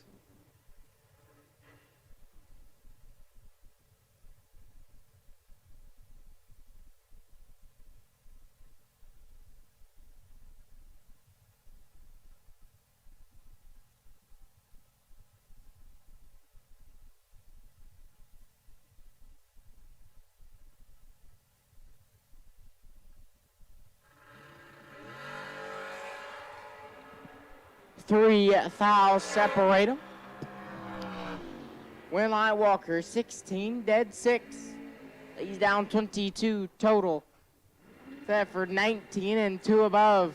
Three thou separate them. Winline Walker, 16, dead 6. He's down 22 total. Thetford, 19 and 2 above.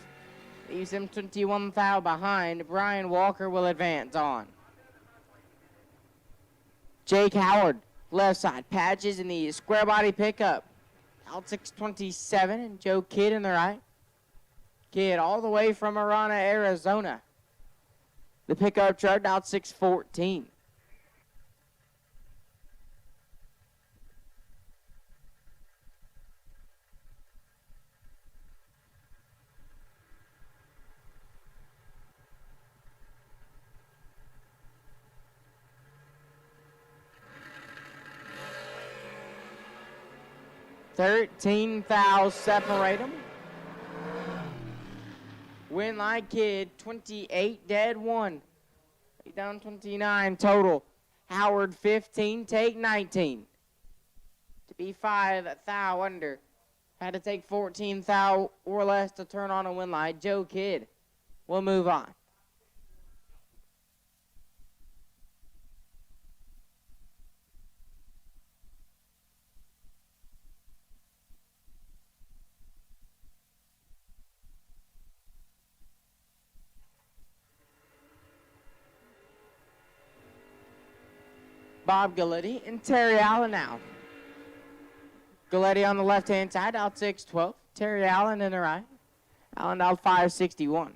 Leaves him 21 thou behind. Brian Walker will advance on. Jake Howard, left side, patches in the square body pickup. Out 627 and Joe Kidd in the right. Kidd all the way from Marana, Arizona. The pickup truck out 614. $13 thou separate them. Win like Kidd, 28, dead 1. Down 29 total. Howard, 15, take 19. To be 5 thou under. Had to take 14 thou or less to turn on a win light. Joe Kidd. We'll move on. Bob Galletti and Terry Allen now. Galletti on the left-hand side, out 612. Terry Allen in the right. Allen out 561.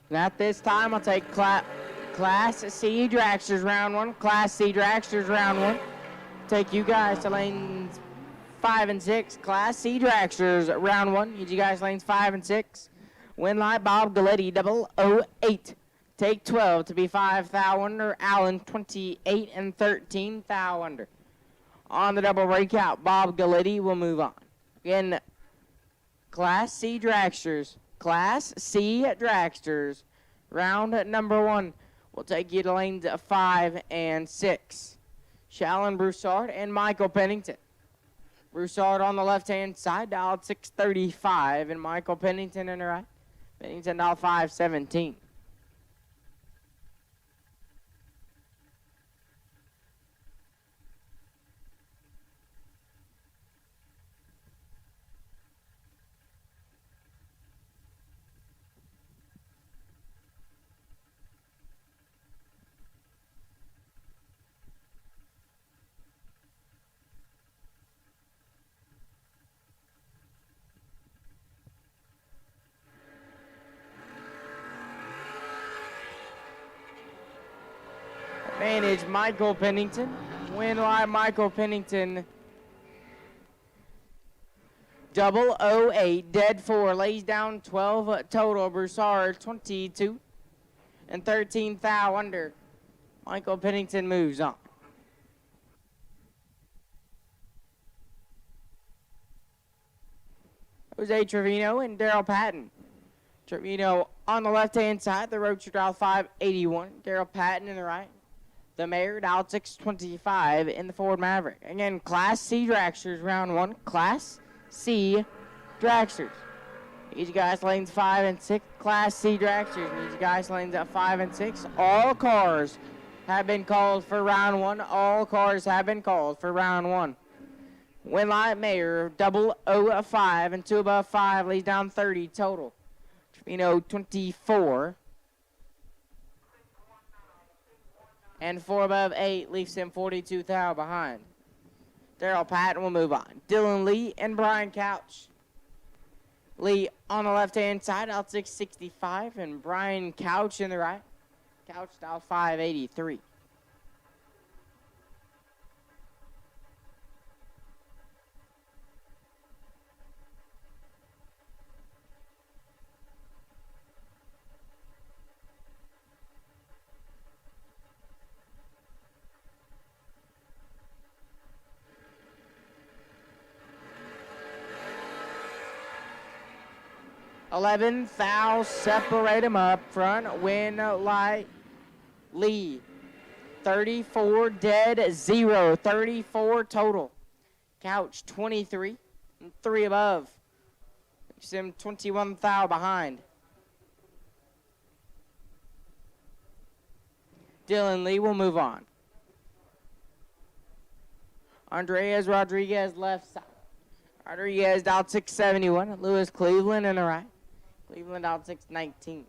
And at this time, I'll take Class C dragsters round 1. Class C dragsters round 1. Take you guys to lanes 5 and 6. Class C dragsters round 1. Get you guys lanes 5 and 6. Win light Bob Galletti 008. Take 12 to be 5 thou under. Allen 28 and 13 thou under. On the double breakout, Bob Galletti will move on. Again, Class C dragsters. Class C dragsters. Round number 1 will take you to lanes 5 and 6. Shallon Broussard and Michael Pennington. Broussard on the left-hand side, dialed 635, and Michael Pennington in the right. Pennington dialed 517. Advantage Michael Pennington. Win line Michael Pennington. 008, dead 4, lays down 12 total. Broussard 22 and 13 thou under. Michael Pennington moves on. Jose Trevino and Daryl Patton. Trevino on the left-hand side, the road dial 581. Daryl Patton in the right. The Mayor dial 625 in the Ford Maverick. Again, Class C dragsters, round 1. Class C dragsters. Each guy's lanes 5 and 6. Class C dragsters. Each guy's lanes at 5 and 6. All cars have been called for round 1. All cars have been called for round 1. Winlight Mayor, 005 and 2 above 5 lays down 30 total. Trevino 24. And 4 above 8 leaves him 42 thou behind. Daryl Patton will move on. Dylan Lee and Brian Couch. Lee on the left-hand side, out 665, and Brian Couch in the right. Couch out 583. Thou separate him up front. Winlight Lee. 34 dead, 0. 34 total. Couch 23 and 3 above. Makes him 21 thou behind. Dylan Lee will move on. Andreas Rodriguez left side. Rodriguez out 671. Lewis Cleveland in the right. Cleveland out 619.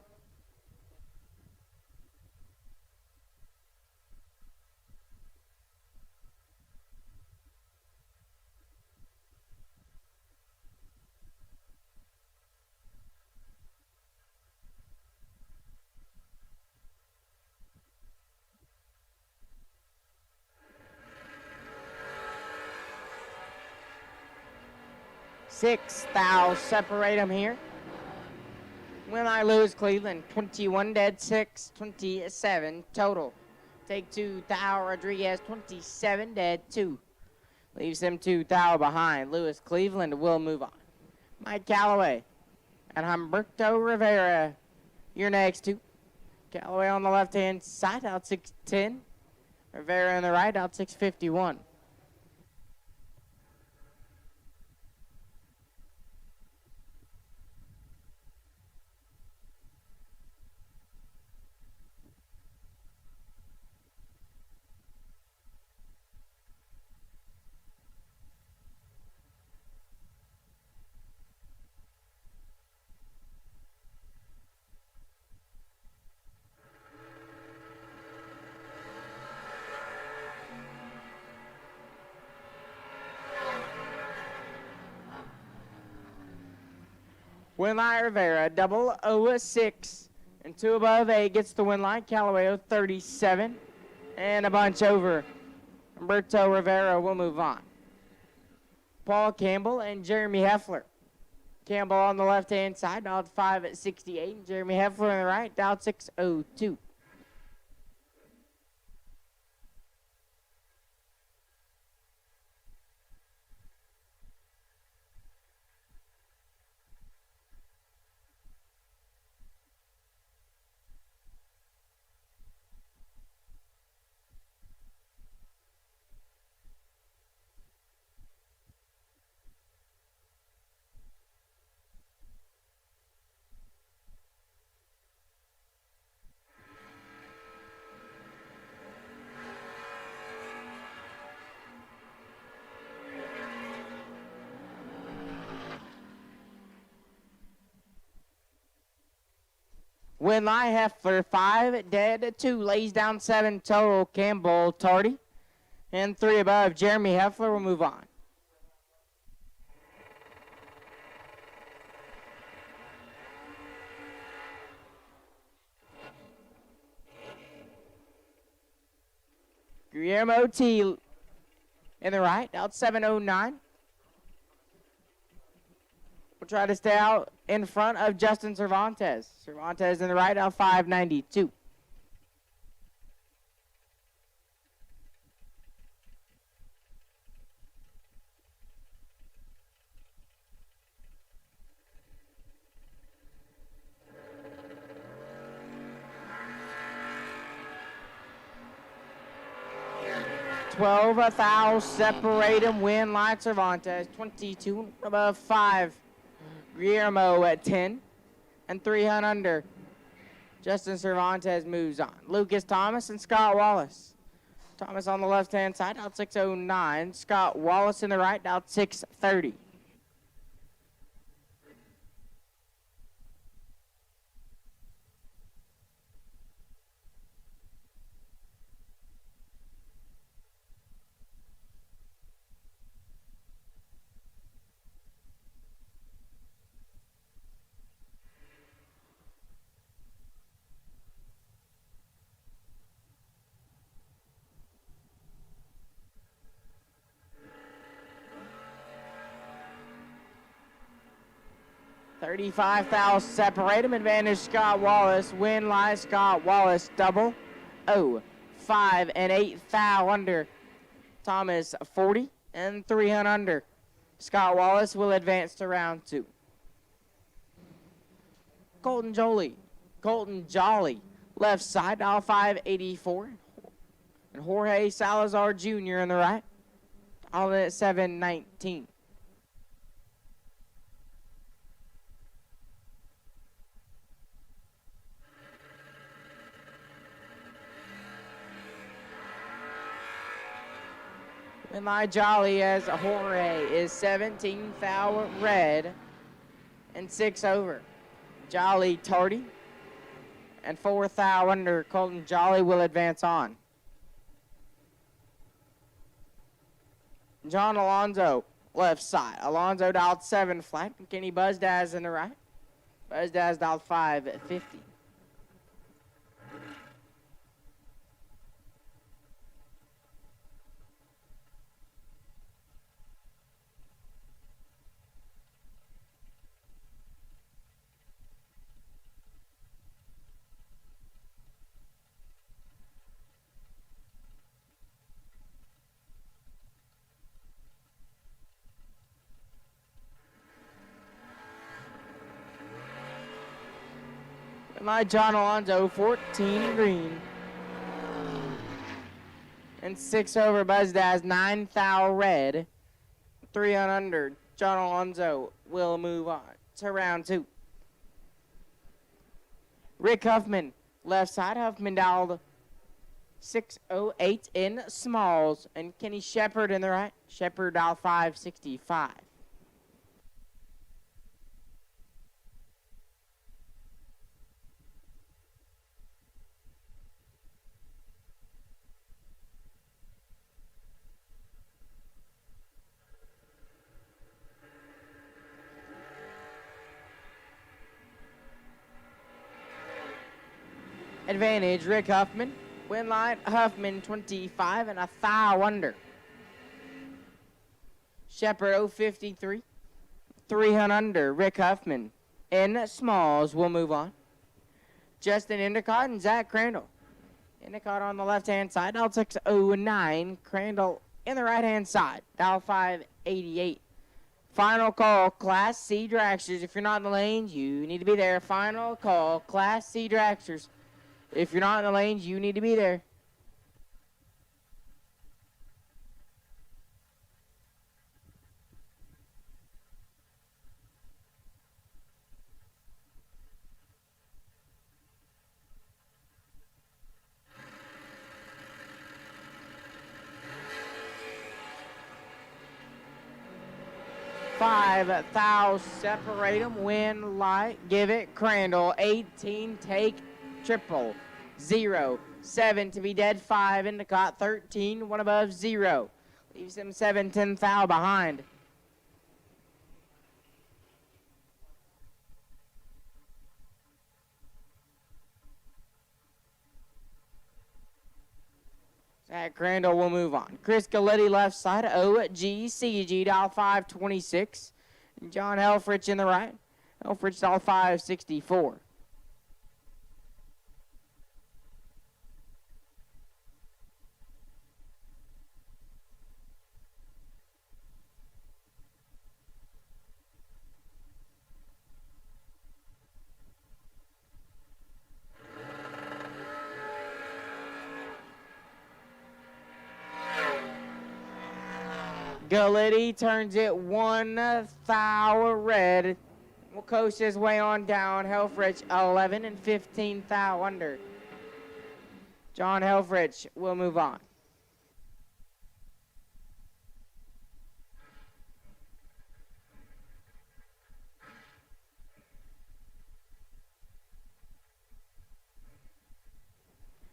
Six thou separate them here. When I lose Cleveland, 21 dead, 6, 27 total. Take 2 thou Rodriguez, 27 dead, 2. Leaves him 2 thou behind. Lewis Cleveland will move on. Mike Calloway and Humberto Rivera, your next 2. Calloway on the left-hand side, out 610. Rivera on the right, out 651. Winlight Rivera, 006 and 2 above 8 gets the win line. Callaway 37 and a bunch over. Humberto Rivera will move on. Paul Campbell and Jeremy Heffler. Campbell on the left-hand side, dialed 5 at 68. And Jeremy Heffler on the right, dialed 602. Winlight Heffler, 5 dead, 2 lays down 7 total. Campbell tardy, and 3 above. Jeremy Heffler will move on. Guillermo T in the right, out 709. We'll try to stay out in front of Justin Cervantes. Cervantes in the right, out 592. 12 thou separate him. Win Light Cervantes 22 above 5. Guillermo at 10 and 300 under. Justin Cervantes moves on. Lucas Thomas and Scott Wallace. Thomas on the left-hand side, out 609. Scott Wallace in the right, out 630. $35,000 separate him. Advantage Scott Wallace. Win lies Scott Wallace double. 5 and 8 thou under. Thomas 40 and 300 under. Scott Wallace will advance to round 2. Colton Jolly, left side, dial 584. And Jorge Salazar Jr. in the right, all in at 719. And my Jolly as Jorge is 17 thou red and 6 over. Jolly tardy and 4 thou under. Colton Jolly will advance on. John Alonzo left side. Alonzo dialed 7 flat. Kenny Buzdaz in the right. Buzdaz dialed 550. My John Alonzo, 14 green. And 6 over. Buzdaz, 9 thou red. 3 on under. John Alonzo will move on to round 2. Rick Huffman, left side. Huffman dialed 608 in smalls. And Kenny Shepard in the right. Shepard dialed 565. Advantage, Rick Huffman. Win line, Huffman 25 and a thou under. Shepard 053. 300 under, Rick Huffman. In smalls will move on. Justin Endicott and Zach Crandall. Endicott on the left-hand side, dial 609. Crandall in the right-hand side, dial 588. Final call, Class C dragsters. If you're not in the lanes, you need to be there. Final call, Class C dragsters. If you're not in the lanes, you need to be there. Five thou separate them. Win light. Give it Crandall. 18 take triple. 0. 7 to be dead. 5 Endicott. 13. 1 above 0. Leaves him 7 10 thou behind. Zach Crandall will move on. Chris Galetti left side. OGCG dial 526. John Helfrich in the right. Helfrich dial 564. Galletti turns it 1 thou red. Will coast his way on down. Helfrich 11 and 15 thou under. John Helfrich will move on.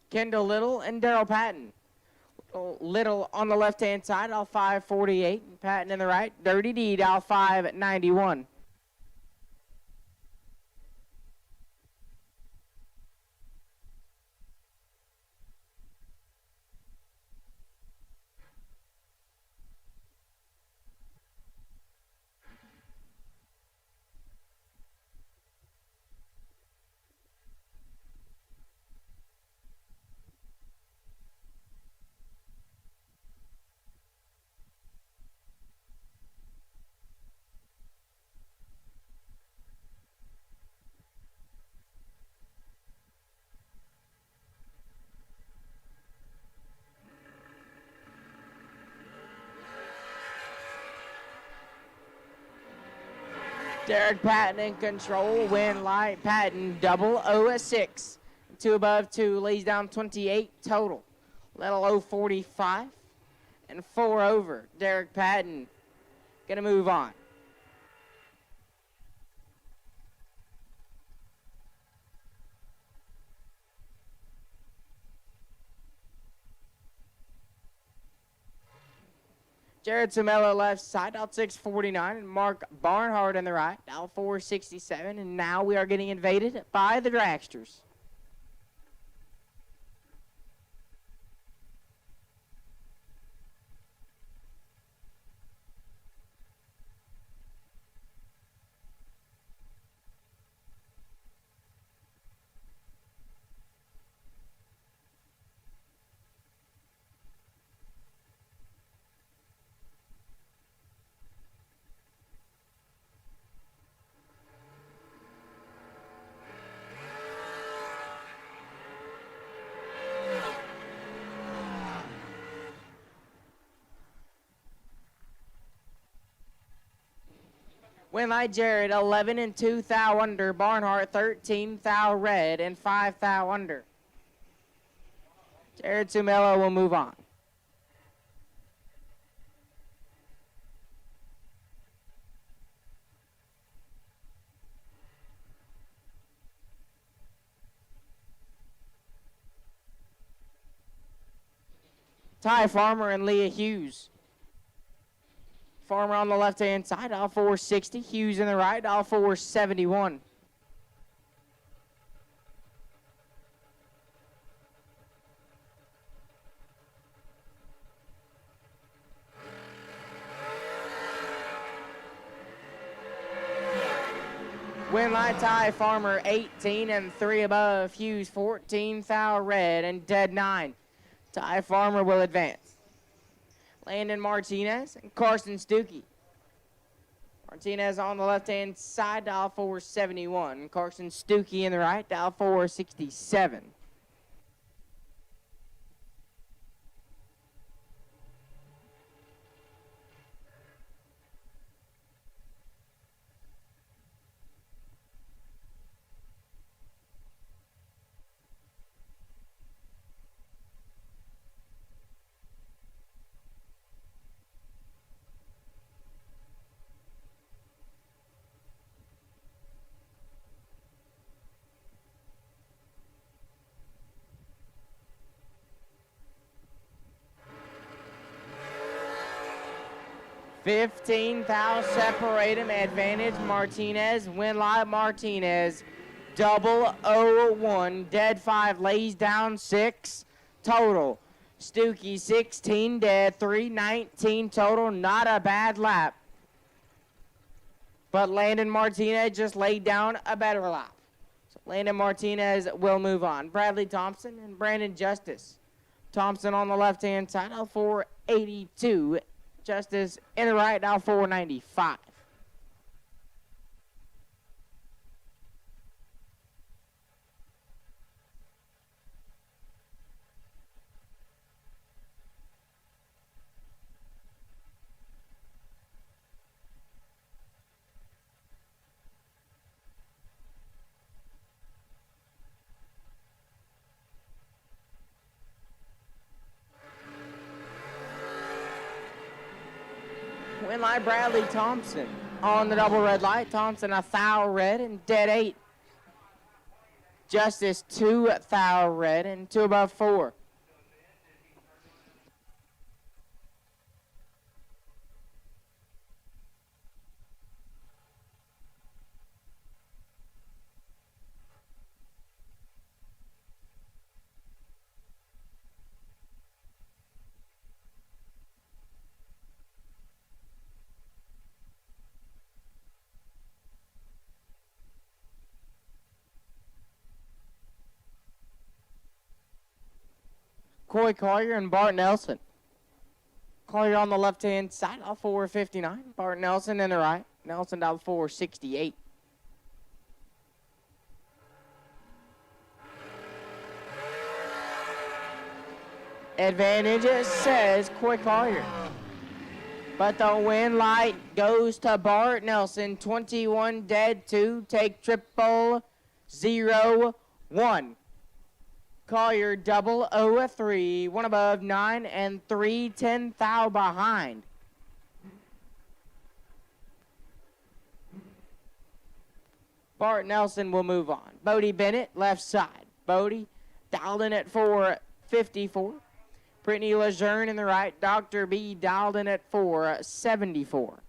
Kendall Little and Daryl Patton. Little on the left-hand side, all 548. And Patton in the right. Dirty Deed, all 591. Derek Patton in control. Win light. Patton 006. 2 above 2 lays down 28 total. Little 045 and 4 over. Derek Patton gonna move on. Jared Sumello left side, out 649, and Mark Barnhart in the right, out 467, and now we are getting invaded by the dragsters. Winlight Jared 11 and 2 thou under. Barnhart 13 thou red and 5 thou under. Jared Sumello will move on. Ty Farmer and Leah Hughes. Farmer on the left-hand side, all 460. Hughes in the right, all 471. Winlight Ty Farmer 18 and 3 above. Hughes 14 thou red and dead 9. Ty Farmer will advance. Landon Martinez and Carson Stuckey. Martinez on the left-hand side, dial 471. Carson Stuckey in the right, dial 467. $15,000 separate him. Advantage Martinez. Winlight Martinez. 001. Dead 5. Lays down 6. Total. Stuckey 16. Dead 3. 19 total. Not a bad lap. But Landon Martinez just laid down a better lap. So Landon Martinez will move on. Bradley Thompson and Brandon Justice. Thompson on the left-hand side. 482. Justice in the right, now 495. Win light Bradley Thompson. On the double red light, Thompson a thou red and dead 8. Justice 2 thou red and 2 above 4. Coy Collier and Bart Nelson. Collier on the left-hand side, dial 459. Bart Nelson in the right. Nelson dial 468. Advantage says Coy Collier. But the win light goes to Bart Nelson. 21 dead 2. Take 00001. Collier double 0-3, 1 above 9 and 3, 10 thou behind. Bart Nelson will move on. Bodie Bennett left side. Bodie dialed in at 454. Brittany Lejeune in the right. Dr. B dialed in at 474.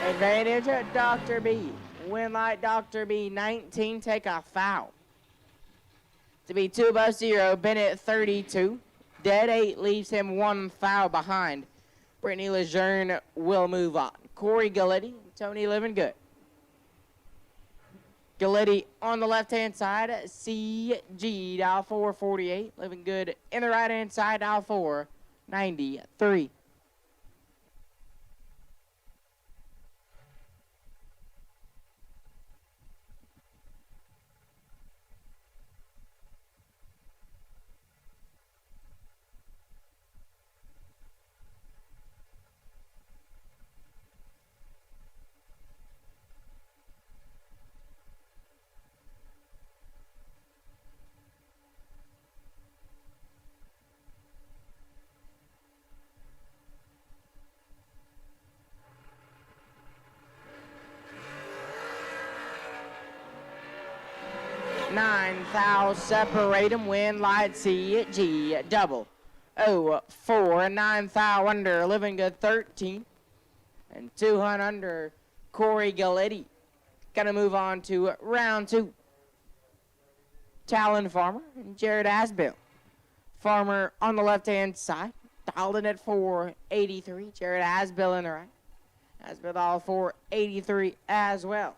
Advantage at Dr. B. Win light Dr. B, 19, take a foul. To be 2 above 0, Bennett 32. Dead 8 leaves him 1 foul behind. Brittany Lejeune will move on. Corey Galletti, Tony living good. Galletti on the left-hand side, CG, dial 448. Living good in the right-hand side, dial 493. Nine thou separate him, win light C G double 4 and 9 thou under living good 13 and 200 under Corey Galletti. Gonna move on to round 2. Talon Farmer and Jared Asbill. Farmer on the left hand side, dialed in at 483. Jared Asbill in the right. Asbill all 483 as well.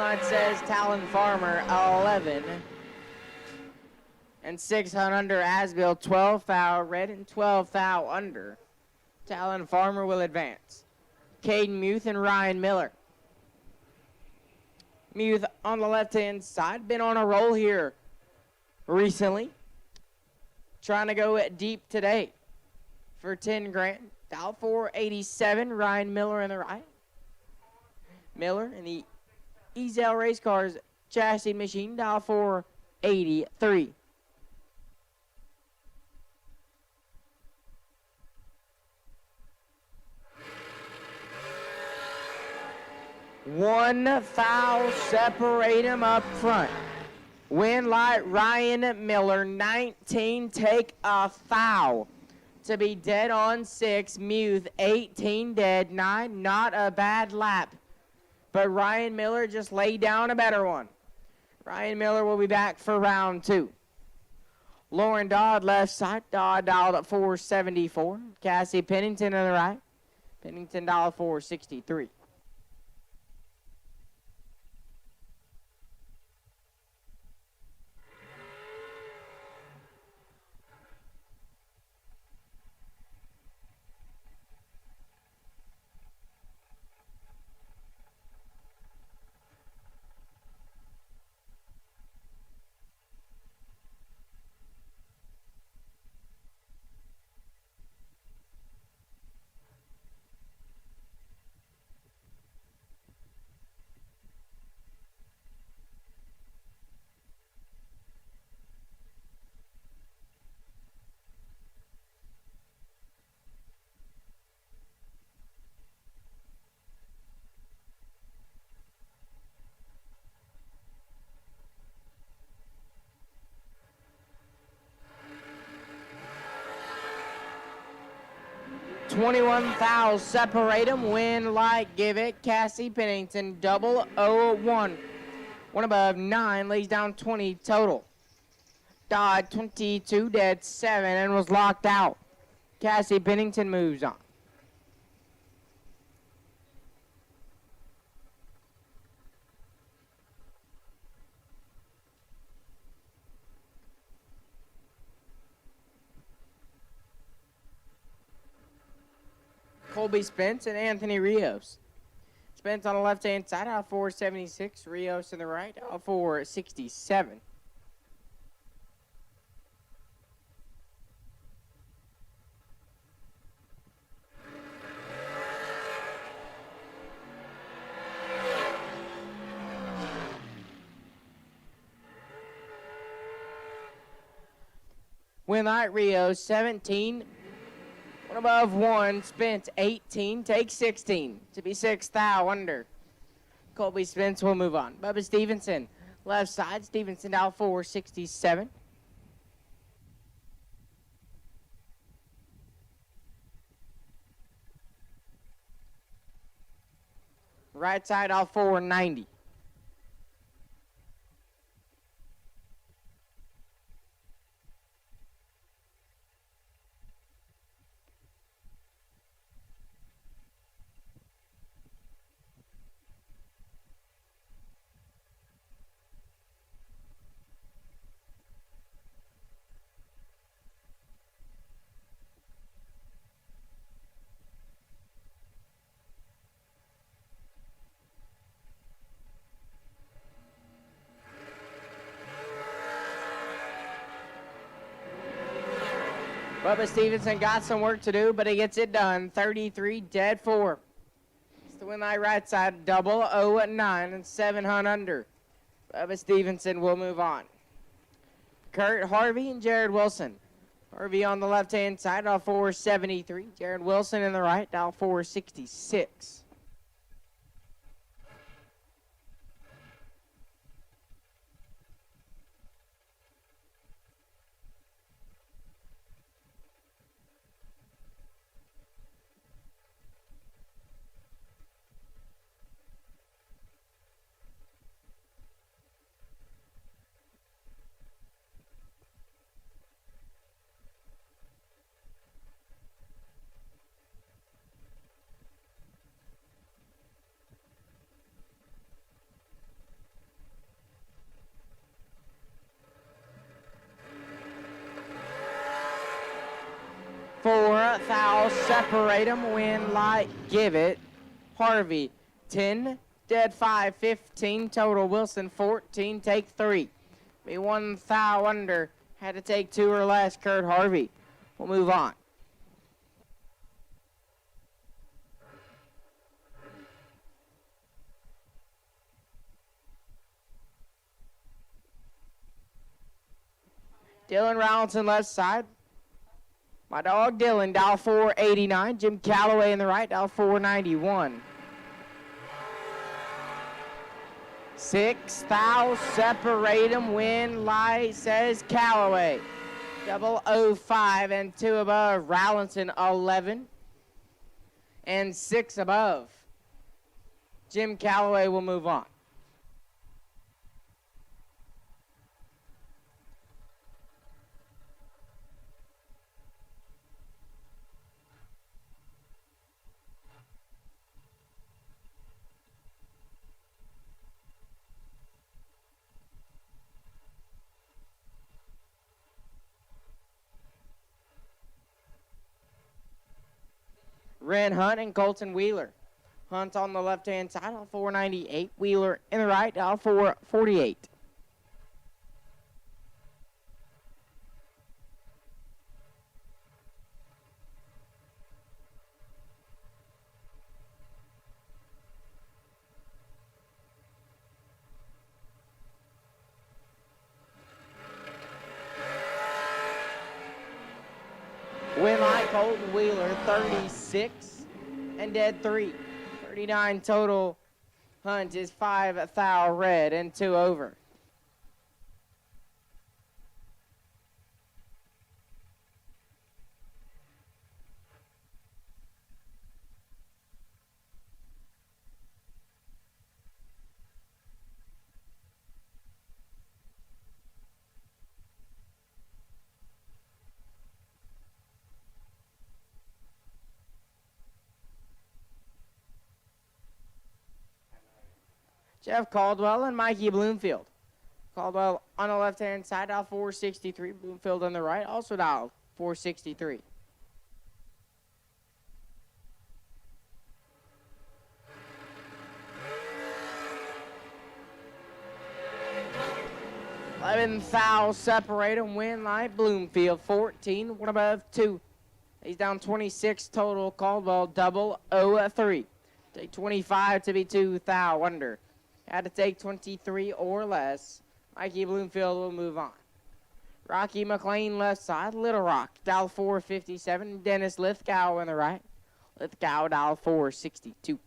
line says Talon Farmer 11. And 600 under Asbill 12 foul red and 12 foul under. Talon Farmer will advance. Caden Muth and Ryan Miller. Muth on the left-hand side, been on a roll here recently. Trying to go deep today for 10 grand. Dial 487, Ryan Miller in the right. Miller in the Ezel Race Cars chassis machine, dial 483. One foul separate him up front. Win light Ryan Miller, 19, take a foul. To be dead on 6, Muth 18 dead, 9, not a bad lap. But Ryan Miller just laid down a better one. Ryan Miller will be back for round 2. Lauren Dodd left side, Dodd dialed at 474. Cassie Pennington on the right. Pennington dialed 463. $21 fouls separate them. Win, light, give it. Cassie Pennington, 001. One above 9, lays down 20 total. Dodd, 22, dead 7, and was locked out. Cassie Pennington moves on. Colby Spence and Anthony Rios. Spence on the left-hand side, out 476. Rios on the right, out 467. Winlight Rios, 17. One above 1, Spence 18, take 16 to be 6 thou under. Colby Spence will move on. Bubba Stevenson, left side, Stevenson out 467. Right side out 490. Bubba Stevenson got some work to do, but he gets it done. 33, dead 4. It's the Winlight right side, 009 and 700 under. Bubba Stevenson will move on. Kurt Harvey and Jared Wilson. Harvey on the left-hand side, dial 473. Jared Wilson in the right, dial 466. thou separate 'em, win light, give it. Harvey, 10, dead 5, 15, total Wilson 14, take 3. Be 1 thou under, had to take 2 or less, Kurt Harvey. We'll move on. Dylan Rollinson left side. My dog Dylan, dial 489. Jim Calloway in the right, dial 491. 6 thou separate 'em, win light, says Calloway. 005 and 2 above. Rollinson 11 and 6 above. Jim Calloway will move on. Ren Hunt and Colton Wheeler. Hunt on the left-hand side, dial 498. Wheeler in the right, dial 448. Win light, Colton Wheeler, 36 and dead 3. 39 total. Hunt is 5 thou red and 2 over. Jeff Caldwell and Mikey Bloomfield. Caldwell on the left-hand side, dial 463. Bloomfield on the right, also dial 463. Thou separate 'em, win light, Bloomfield 14, 1 above 2. He's down 26 total. Caldwell 003. Take 25 to be 2 thou under. Had to take 23 or less. Mikey Bloomfield will move on. Rocky McLean left side. Little Rock, dial 457. Dennis Lithgow in the right. Lithgow, dial 462.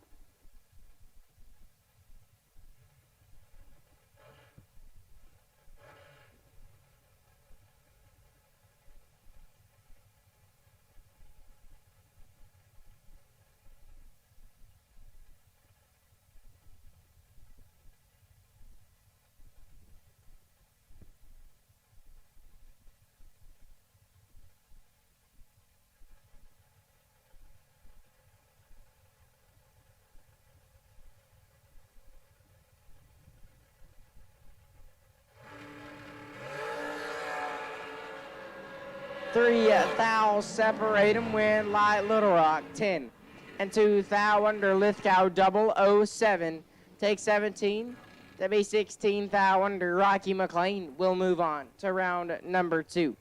Three thou separate 'em, win light, Little Rock 10 and 2 thou under. Lithgow 007. Take 17 to be 16 thou under. Rocky McLean will move on to round number 2.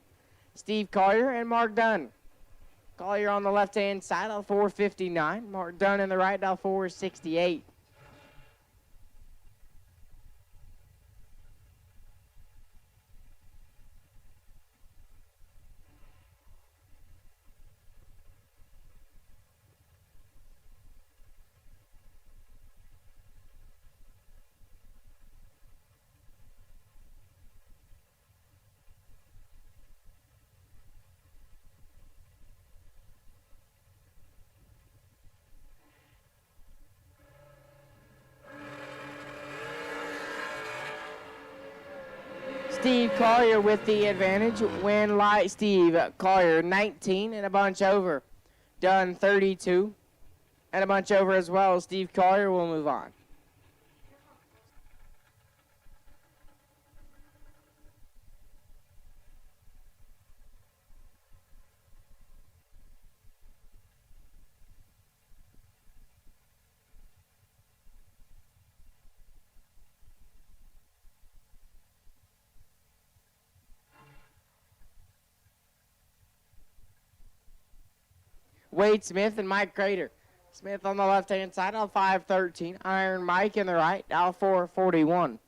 Steve Collier and Mark Dunn. Collier on the left-hand side, dial 459. Mark Dunn in the right, dial 468. Steve Collier with the advantage. Win light, Steve Collier 19 and a bunch over. Dunn 32 and a bunch over as well. Steve Collier will move on. Wade Smith and Mike Crater. Smith on the left-hand side, dial 513. Iron Mike in the right, dial 441.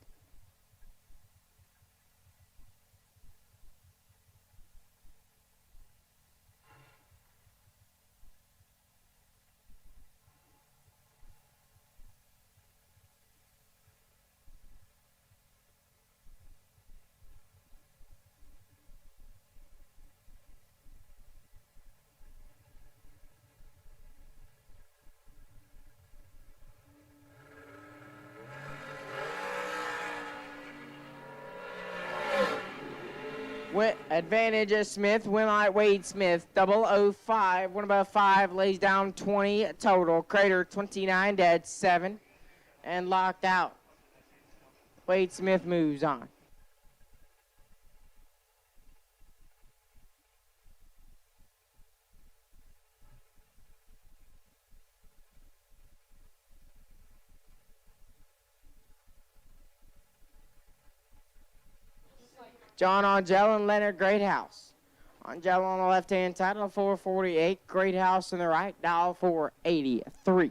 Advantage is Smith, win light Wade Smith, 005, one above 5, lays down 20 total. Crater 29, dead 7, and locked out. Wade Smith moves on. John Angel and Leonard Greathouse. Angel on the left-hand side, dial 448. Greathouse on the right, dial 483.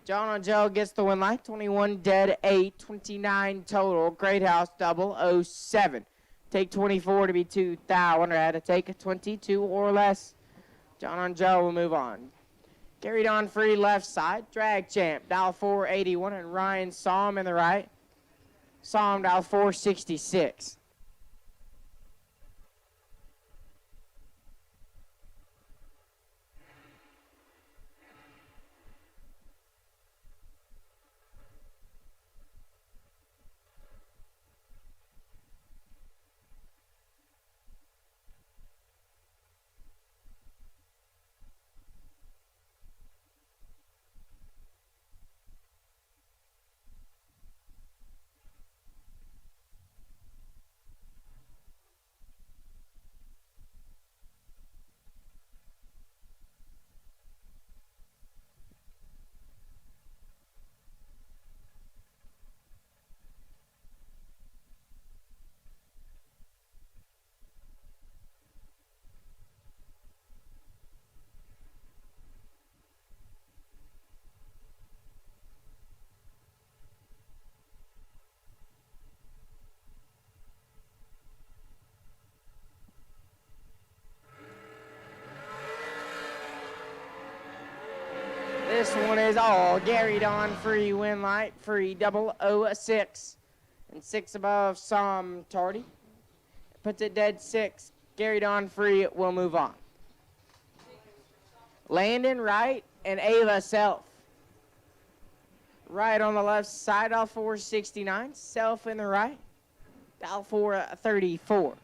John Angel gets the win light, 21 dead, 8, 29 total. Greathouse 007. Take 24 to be 2,000. Had to take 22 or less. John Angel will move on. Carried on free left side. Drag champ, dial 481, and Ryan saw him in the right. Saw him, dial 466. This one is all Gary Don free win light, free 006. And 6 above Sam Tardy. Puts it dead 6. Gary Don free will move on. Landon right and Ava Self. Right on the left side, dial 469. Self in the right, dial 434.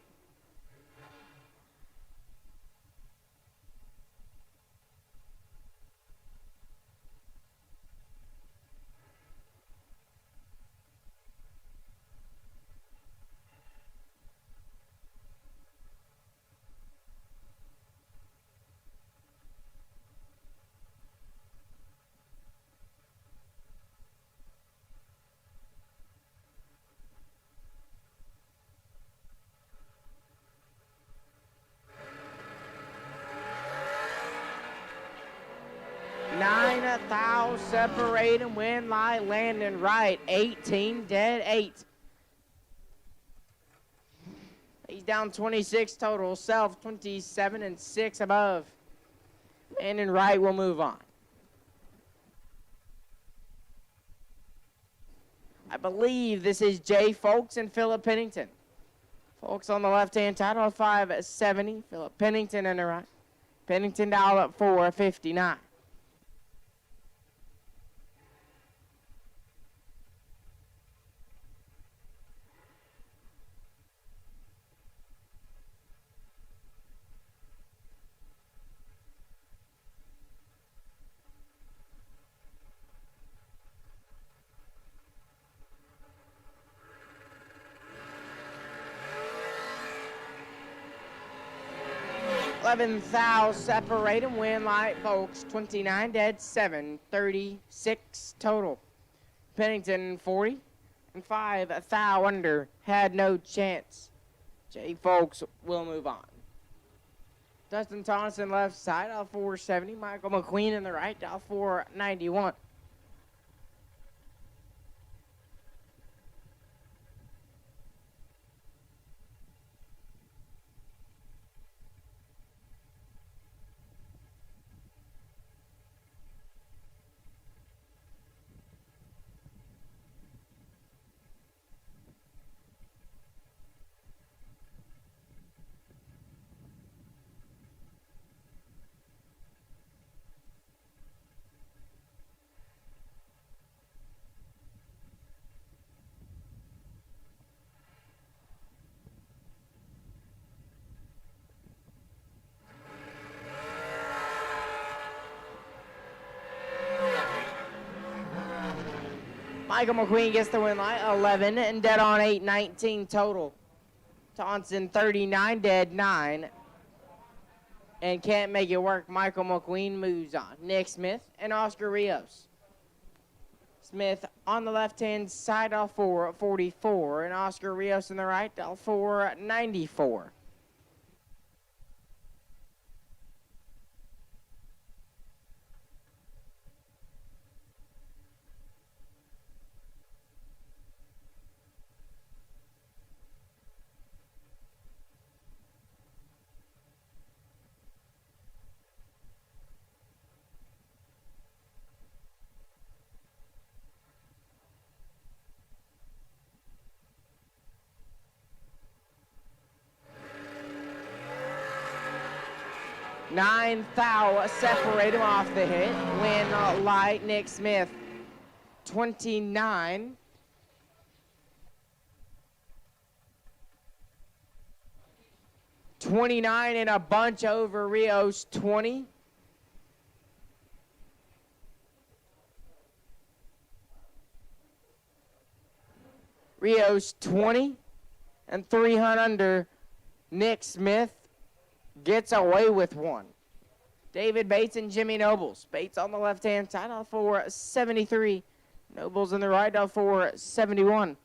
Separate and win lie, Landon right, 18, dead 8. He's down 26 total, Self 27 and 6 above. Landon right will move on. I believe this is Jay Folks and Philip Pennington. Folks on the left-hand side, dial 570. Philip Pennington in the right. Pennington dial up 459. $11,000 separate and win light, folks. 29 dead, 7, 36 total. Pennington 40. And 5, thou under, had no chance. Jay Folks will move on. Dustin Thompson left side, out 470. Michael McQueen in the right, out 491. Michael McQueen gets the win light, 11, and dead on 8, 19 total. Thompson 39, dead 9. And can't make it work. Michael McQueen moves on. Nick Smith and Oscar Rios. Smith on the left-hand side, all 444, and Oscar Rios on the right, all 494. Nine thou separate him off the hit. Win light, Nick Smith 29. $29 and a bunch over Rios 20. Rios 20 and 300 under. Nick Smith gets away with one. David Bates and Jimmy Nobles. Bates on the left-hand side, all 473. Nobles on the right, all 471.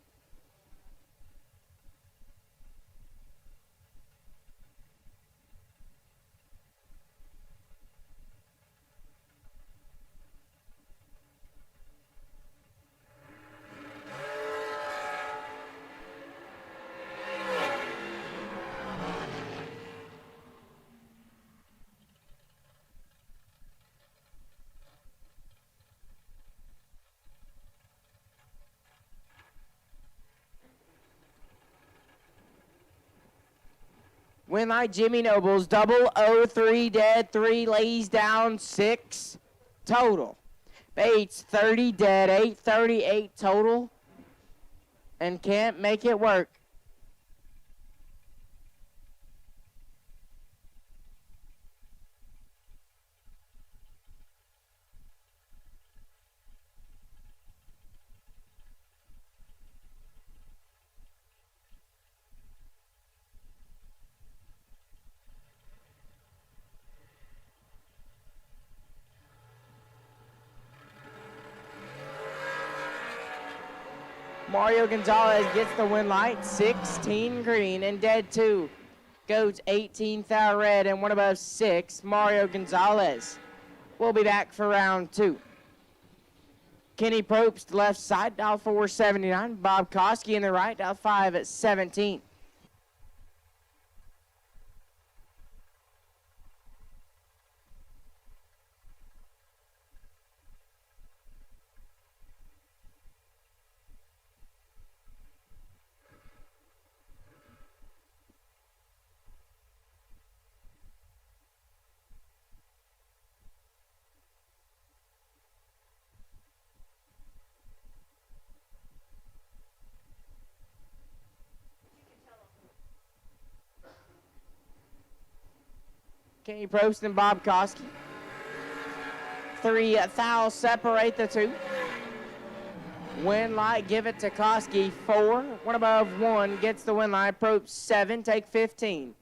Win light, Jimmy Nobles, 003, dead 3, lays down 6 total. Bates, 30, dead 8, 38 total, and can't make it work. Mario Gonzalez gets the win light, 16 green, and dead 2 goes 18 thou red and one above 6. Mario Gonzalez will be back for round 2. Kenny Probst left side, dial 479. Bob Koski in the right, dial 5 at 17. Kenny Probst and Bob Koski. 3 thou separate the two. Win light, give it to Koski. 4, one above 1 gets the win light. Probst 7, take 15.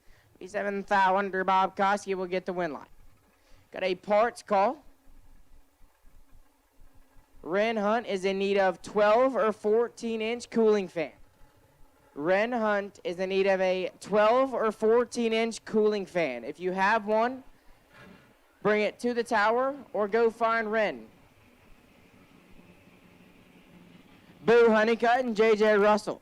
7 thou under Bob Koski will get the win light. Got a parts call. Ren Hunt is in need of 12 or 14-inch cooling fan. Ren Hunt is in need of a 12 or 14-inch cooling fan. If you have one, bring it to the tower or go find Ren. Boo Honeycutt and J.J. Russell.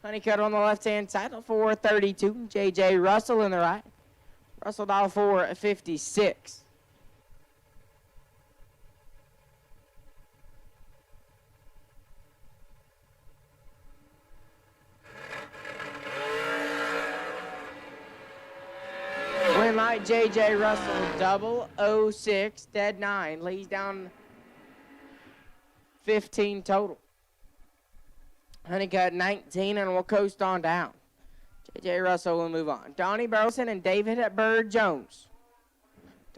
Honeycutt on the left-hand side, $432. J.J. Russell in the right. Russell $456. Win light J.J. Russell, 006, dead 9. Leads down 15 total. Honeycutt 19, and we'll coast on down. J.J. Russell will move on. Donnie Burleson and David Bird Jones.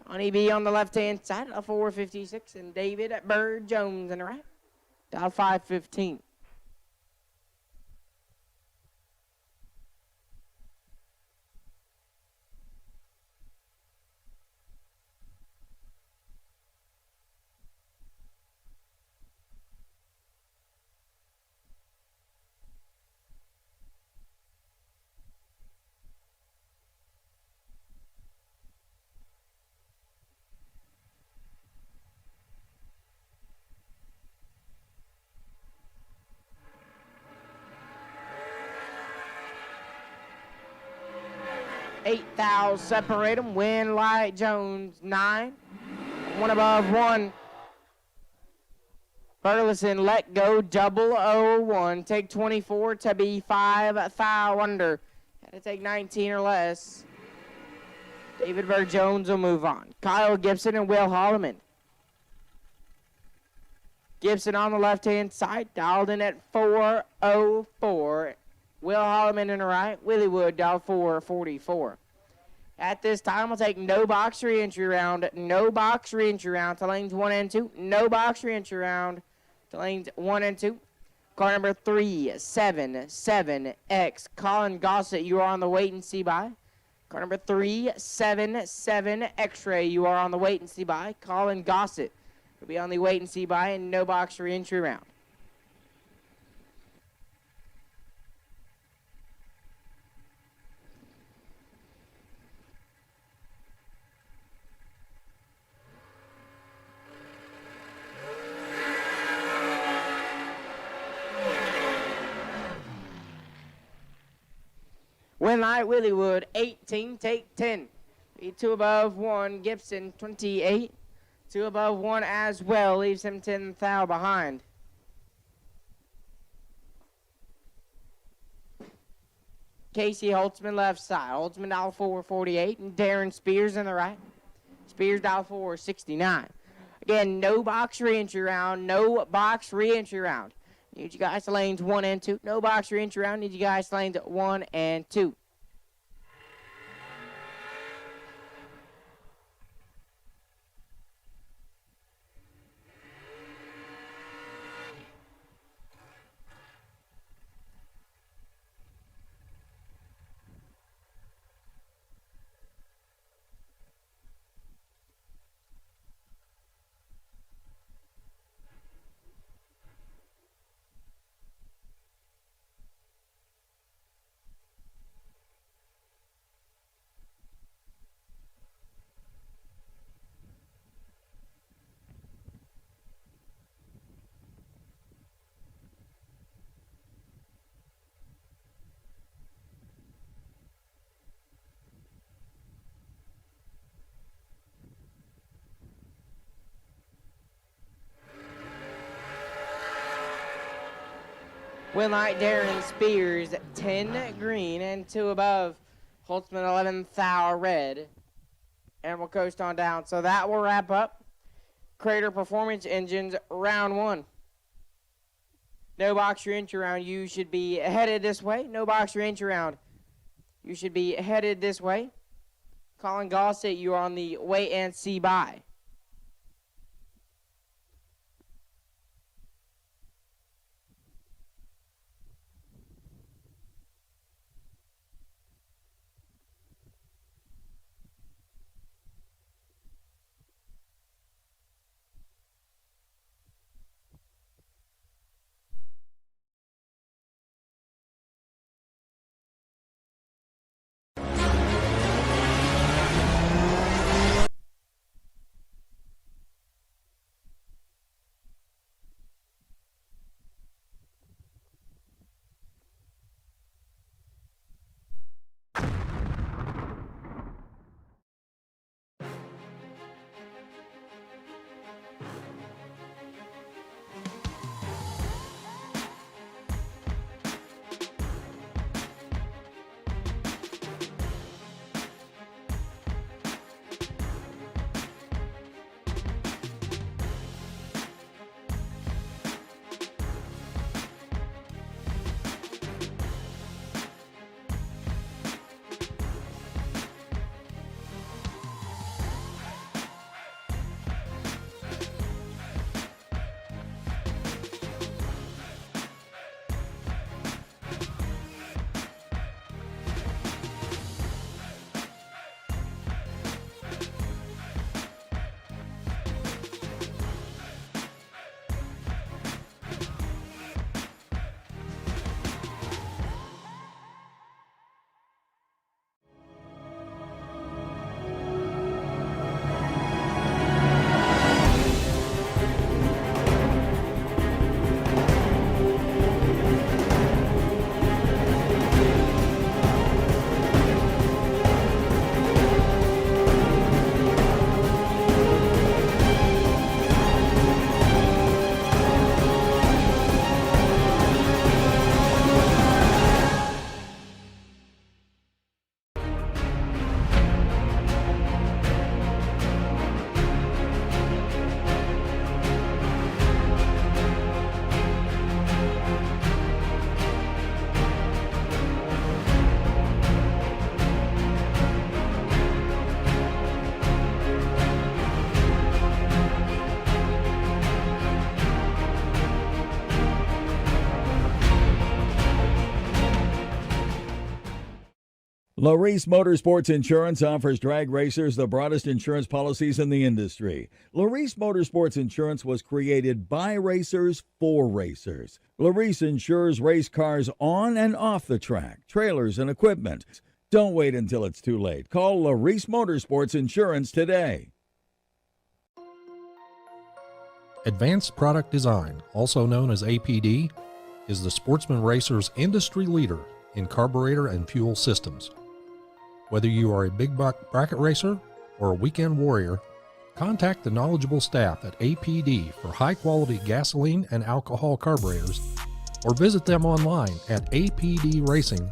Donnie B on the left-hand side, $456, and David Bird Jones in the right, $515. Eight thou separate them. Win light Jones 9. One above one. Burleson let go 001. Take 24 to be 5 thou under. Had to take 19 or less. David Bird Jones will move on. Kyle Gibson and Will Holloman. Gibson on the left-hand side, dialed in at 404. Will Holloman in the right. Willie Wood, dialed 444. At this time, we'll take no box re-entry round. No box re-entry round to lanes 1 and 2. No box re-entry round to lanes 1 and 2. Car number 377X. Colin Gossett, you are on the wait and see by. Car number 377 X-Ray, you are on the wait and see by. Colin Gossett will be on the wait and see by and no box re-entry round. Win light Willie Wood, 18, take 10. Be 2 above 1, Gibson, 28. 2 above 1 as well, leaves him 10 thou behind. Casey Holtzman left side. Holtzman dial 448 and Darren Spears in the right. Spears dial 469. Again, no box re-entry round. No box re-entry round. Need you guys to lanes 1 and 2. No box re-entry round. Need you guys to lanes 1 and 2. Winlight Darren Spears, 10 green and 2 above. Holtzman, 11 thou red. And we'll coast on down. So that will wrap up Crater Performance Engines round 1. No box re-entry round. You should be headed this way. No box re-entry round. You should be headed this way. Colin Gossett, you are on the wait and see by. Larice Motorsports Insurance offers drag racers the broadest insurance policies in the industry. Larice Motorsports Insurance was created by racers for racers. Larice insures race cars on and off the track, trailers, and equipment. Don't wait until it's too late. Call Larice Motorsports Insurance today. Advanced Product Design, also known as APD, is the Sportsman Racer's industry leader in carburetor and fuel systems. Whether you are a big buck bracket racer or a weekend warrior, contact the knowledgeable staff at APD for high-quality gasoline and alcohol carburetors, or visit them online at apdracing.com.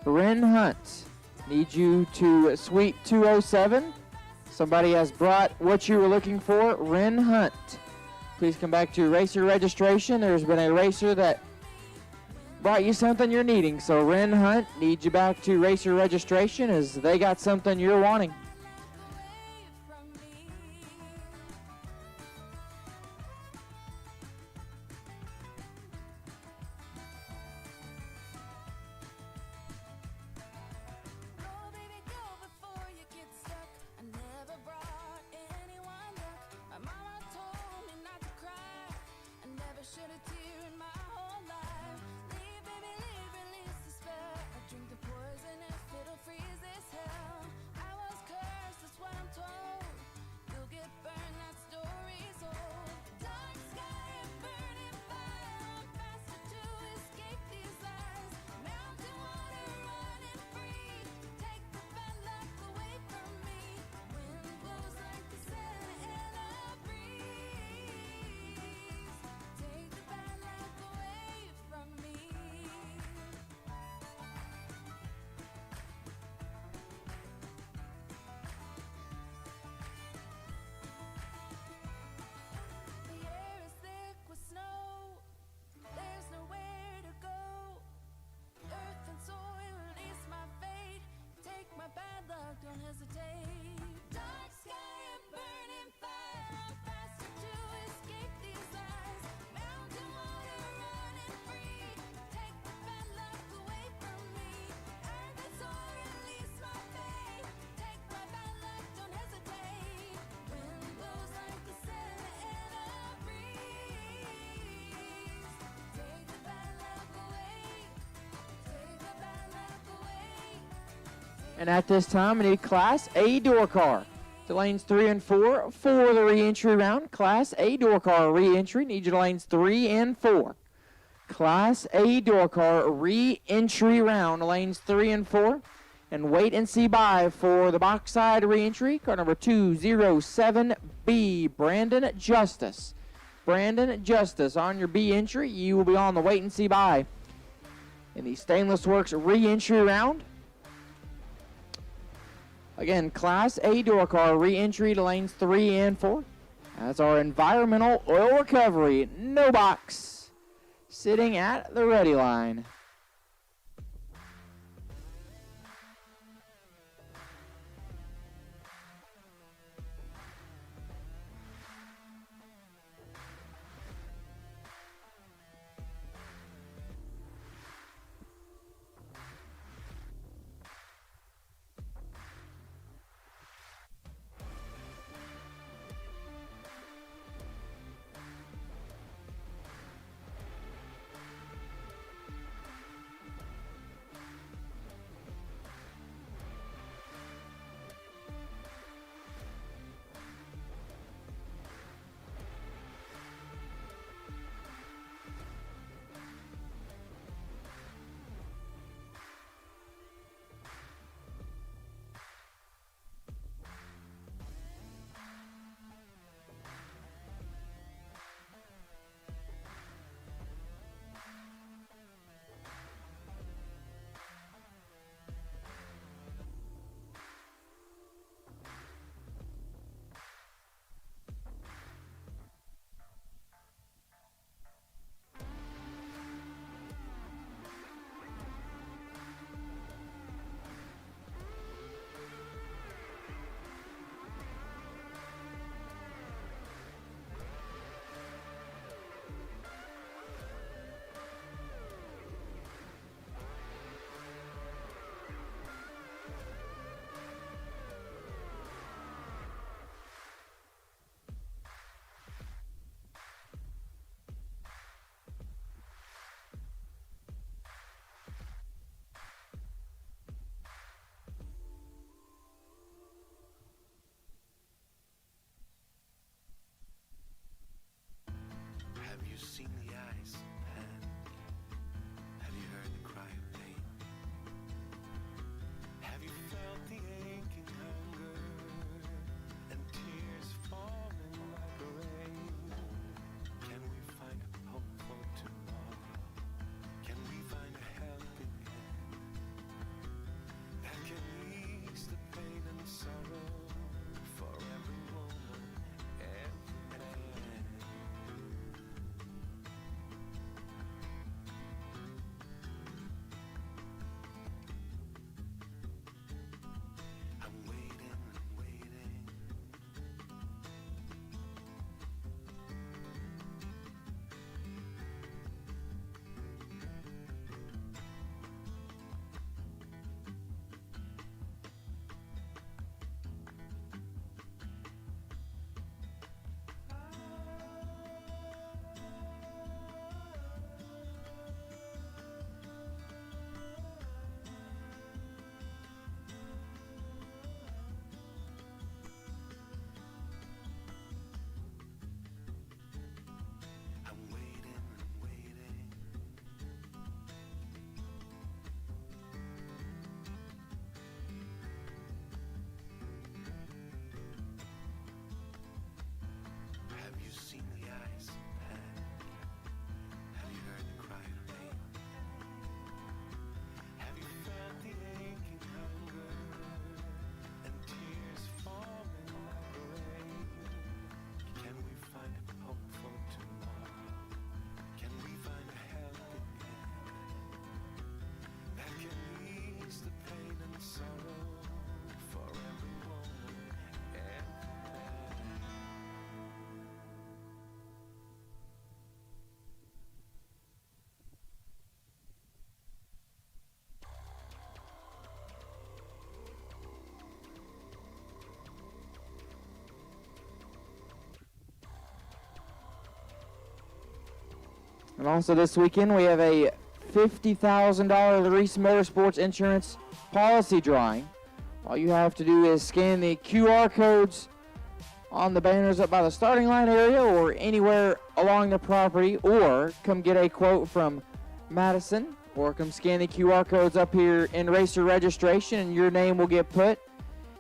Ren Hunt, need you to Suite 207. Somebody has brought what you were looking for. Ren Hunt, please come back to racer registration. There's been a racer that brought you something you're needing. So Ren Hunt needs you back to racer registration as they got something you're wanting. And at this time, we need Class A door car. To lanes 3 and 4 for the re-entry round. Class A door car re-entry. Need you to lanes 3 and 4. Class A door car re-entry round. Lanes 3 and 4. And wait and see by for the box side re-entry. Car number 207B, Brandon Justice. Brandon Justice on your B entry. You will be on the wait and see by in the Stainless Works re-entry round. Again, Class A door car re-entry to lanes 3 and 4. That's our environmental oil recovery. No box. Sitting at the ready line. Have you seen the eyes of pain? Have you heard the cry of pain? Have you felt the aching hunger and tears falling like rain? Can we find hope for tomorrow? Can we find a helping hand that can ease the pain and sorrow for every woman, every man? I'm waiting, I'm waiting. I'm waiting, I'm waiting. Have you seen the eyes of pain? Have you heard the cry of pain? Have you felt the aching hunger and tears falling like rain? Can we find hope for tomorrow? Can we find a helping hand that can ease the pain and sorrow for every woman, every man? And also this weekend, we have a $50,000 Reese Motorsports Insurance policy drawing. All you have to do is scan the QR codes on the banners up by the starting line area or anywhere along the property, or come get a quote from Madison, or come scan the QR codes up here in racer registration, and your name will get put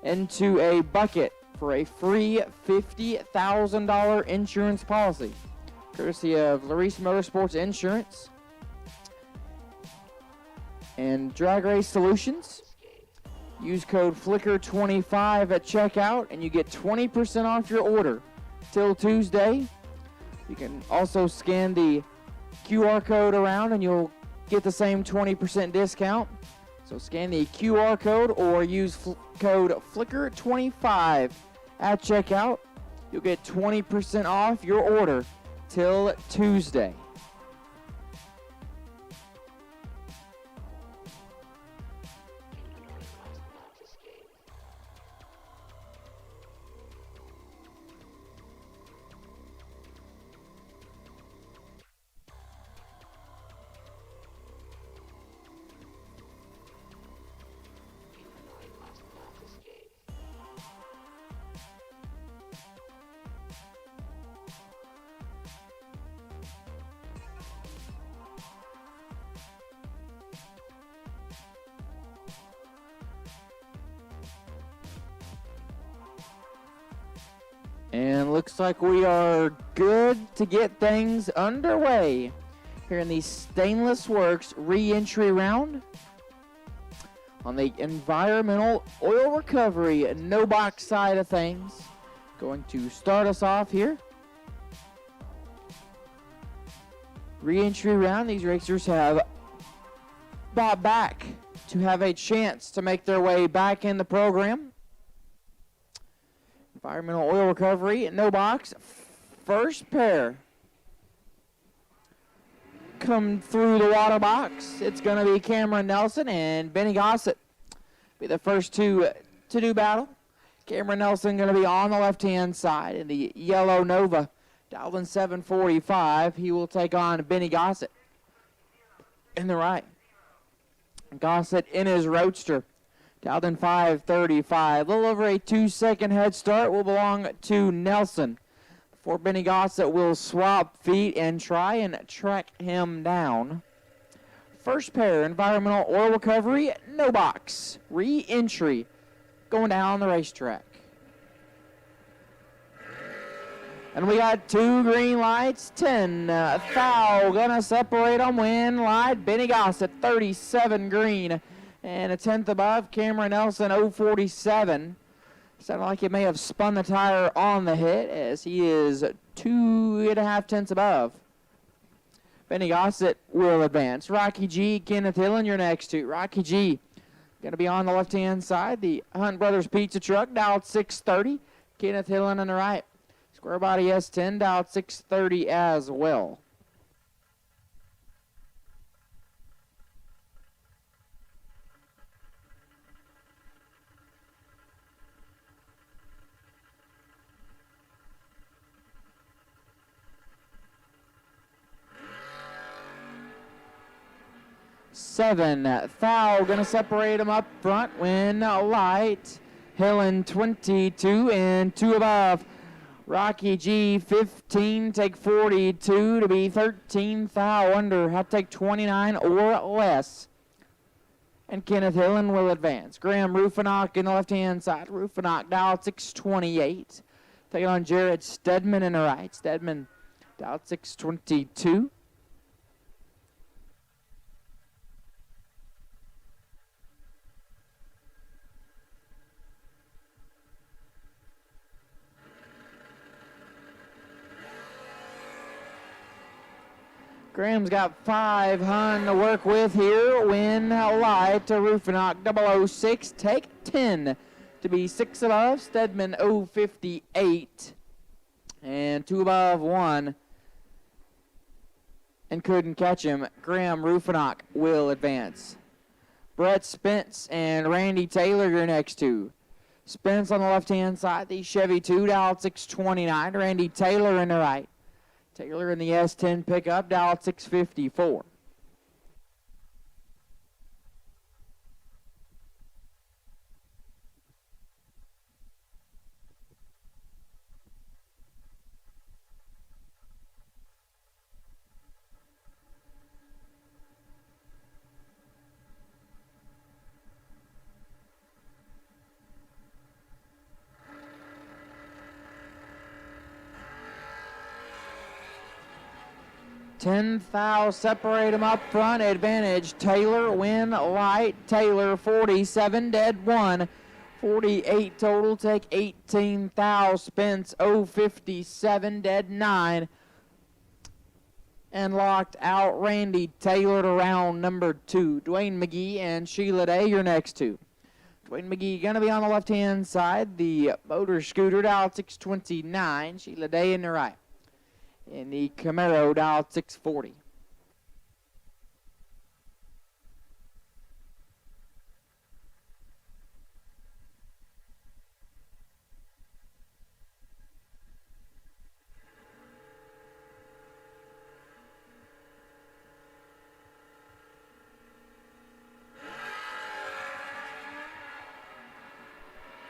into a bucket for a free $50,000 insurance policy, courtesy of Larice Motorsports Insurance and Drag Race Solutions. Use code FLICKR25 at checkout, and you get 20% off your order till Tuesday. You can also scan the QR code around, and you'll get the same 20% discount. So scan the QR code or use code FLICKR25 at checkout. You'll get 20% off your order till Tuesday. And looks like we are good to get things underway here in the Stainless Works ReEntry Round on the environmental oil recovery no box side of things. Going to start us off here. ReEntry Round, these racers have bought back to have a chance to make their way back in the program. Environmental oil recovery, no box. First pair come through the water box. It's going to be Cameron Nelson and Benny Gossett. Be the first two to do battle. Cameron Nelson going to be on the left-hand side in the yellow Nova. Dialed in 745. He will take on Benny Gossett in the right. Gossett in his Roadster. Dialed in 535. A little over a 2-second head start will belong to Nelson. Before Benny Gossett will swap feet and try and track him down. First pair, environmental oil recovery, no box. ReEntry going down the racetrack. And we got 2 green lights, 10 foul. Gonna separate them when light. Benny Gossett, 37 green. And a 10th above, Cameron Nelson, 047. Sounded like he may have spun the tire on the hit, as he is 2.5 tenths above. Benny Gossett will advance. Rocky G, Kenneth Hillen, your next two. Rocky G going to be on the left-hand side. The Hunt Brothers Pizza Truck, dialed 630. Kenneth Hillen on the right. Square Body S10, dialed 630 as well. Seven foul, gonna separate them up front when light. Hillen 22 and 2 above. Rocky G 15, take 42 to be 13 foul under. Have to take 29 or less. And Kenneth Hillen will advance. Graham Rufinock in the left-hand side. Rufinock dialed 628. Taking on Jared Stedman in the right. Stedman dialed 622. Graham's got 5 hun to work with here. Win light to Rufinock 006. Take 10 to be 6 above. Stedman 058. And 2 above 1. And couldn't catch him. Graham Rufinock will advance. Brett Spence and Randy Taylor your next two. Spence on the left-hand side. The Chevy 2 dialed 629. Randy Taylor in the right. Taylor in the S10 pickup, dialed 654. 10th thou separate them up front. Advantage Taylor, win light. Taylor 47 dead 1. 48 total, take 18 thou. Spence 057 dead 9. And locked out Randy Taylor to round number 2. Dwayne McGee and Sheila Day, your next two. Dwayne McGee going to be on the left-hand side. The motor scooter dialed 629. Sheila Day in the right. In the Camaro dialed 640.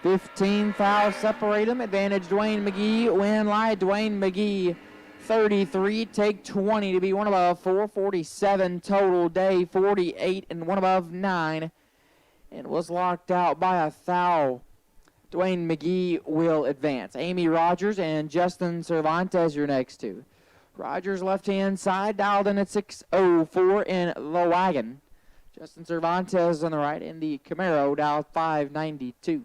$15 foul separate them. Advantage Dwayne McGee. Win light Dwayne McGee 33. Take 20 to be one above 447 total. Day 48 and one above 9. And was locked out by a foul. Dwayne McGee will advance. Amy Rogers and Justin Cervantes your next two. Rogers left-hand side dialed in at 604 in the wagon. Justin Cervantes on the right in the Camaro dialed 592.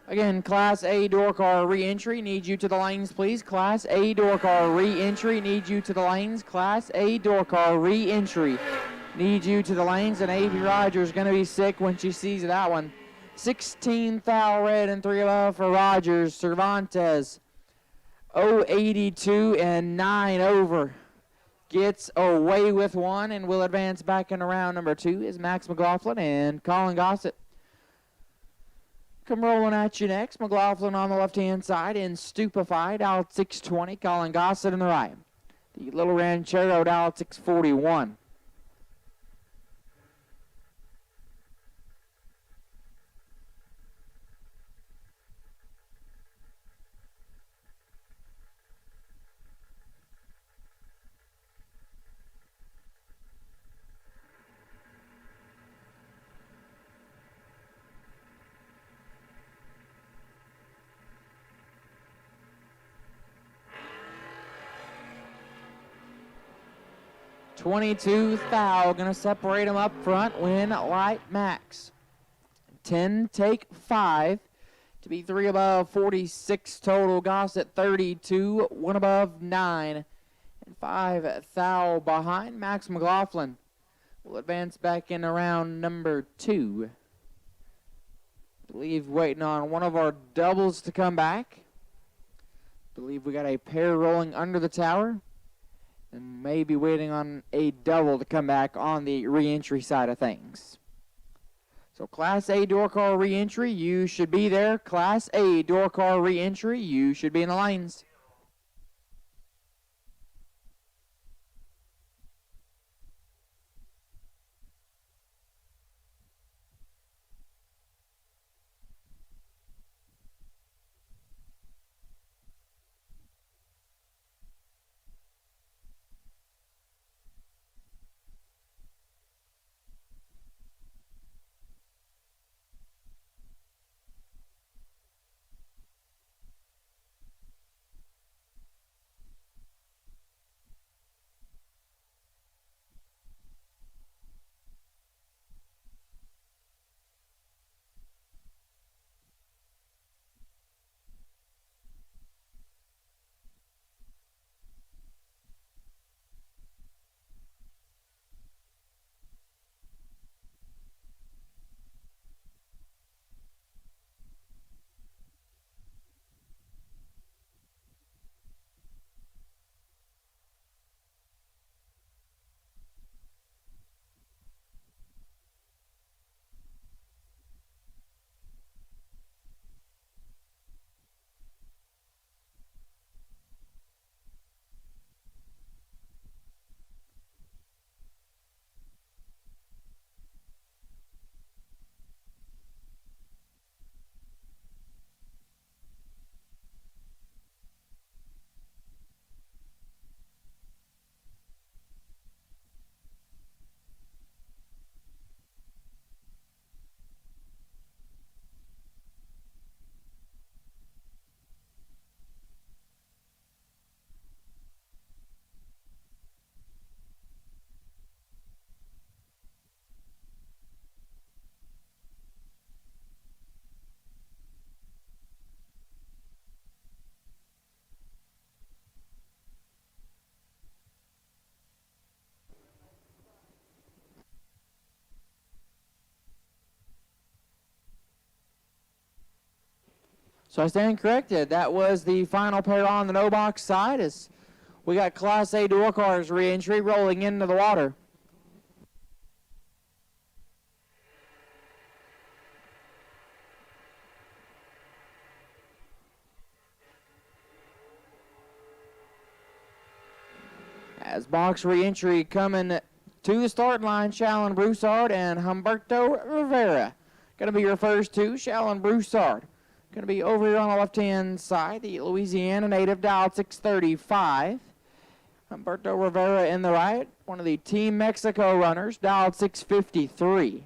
Again, Class A door car re-entry. Need you to the lanes, please. Class A door car re-entry. Need you to the lanes. Class A door car re-entry. Need you to the lanes. And A.B. Rogers going to be sick when she sees that one. 16 foul red and 3 above for Rogers. Cervantes 082 and 9 over. Gets away with one and will advance back into round number 2 is Max McLaughlin and Colin Gossett. Come rolling at you next. McLaughlin on the left-hand side in Stupefied, out 620. Colin Gossett on the right. The Little Ranchero out 641. $22 foul, gonna separate them up front. Win light Max. 10 take 5 to be 3 above 46 total. Gossett 32, 1 above 9, and 5 foul behind. Max McLaughlin will advance back in round number 2. Believe waiting on one of our doubles to come back. Believe we got a pair rolling under the tower. And maybe waiting on a double to come back on the re-entry side of things. So Class A door car re-entry, you should be there. Class A door car re-entry, you should be in the lanes. So I stand corrected. That was the final pair on the no box side as we got Class A dual cars re-entry rolling into the water. As box re-entry coming to the start line, Shallon Broussard and Humberto Rivera. Going to be your first two. Shallon Broussard going to be over here on the left-hand side. The Louisiana native, dialed 635. Humberto Rivera in the right. One of the Team Mexico runners, dialed 653.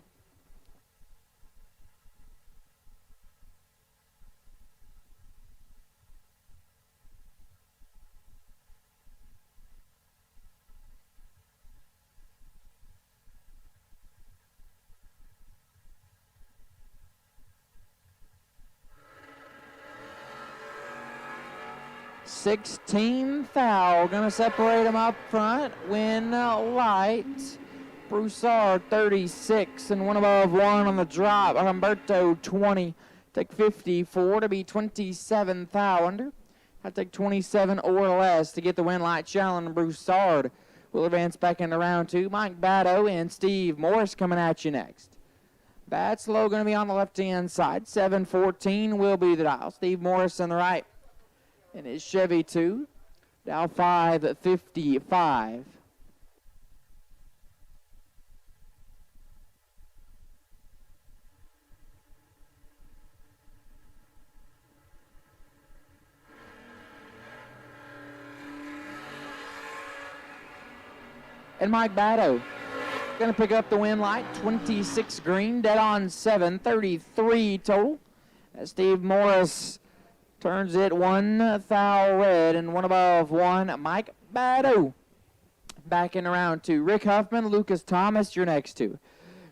$16 foul, gonna separate them up front. Win light. Broussard 36 and one above one on the drop. Humberto 20. Take 54 to be 27 foul under. I take 27 or less to get the win light. Shallon Broussard will advance back into round two. Mike Batto and Steve Morris coming at you next. Batslow gonna be on the left-hand side. 714 will be the dial. Steve Morris on the right. And his Chevy 2, down 555. And Mike Batto going to pick up the win light, 26 green, dead on 7, 33 total. As Steve Morris turns it one foul red and one above one. Mike Batto back in round two. Rick Huffman, Lucas Thomas, your next two.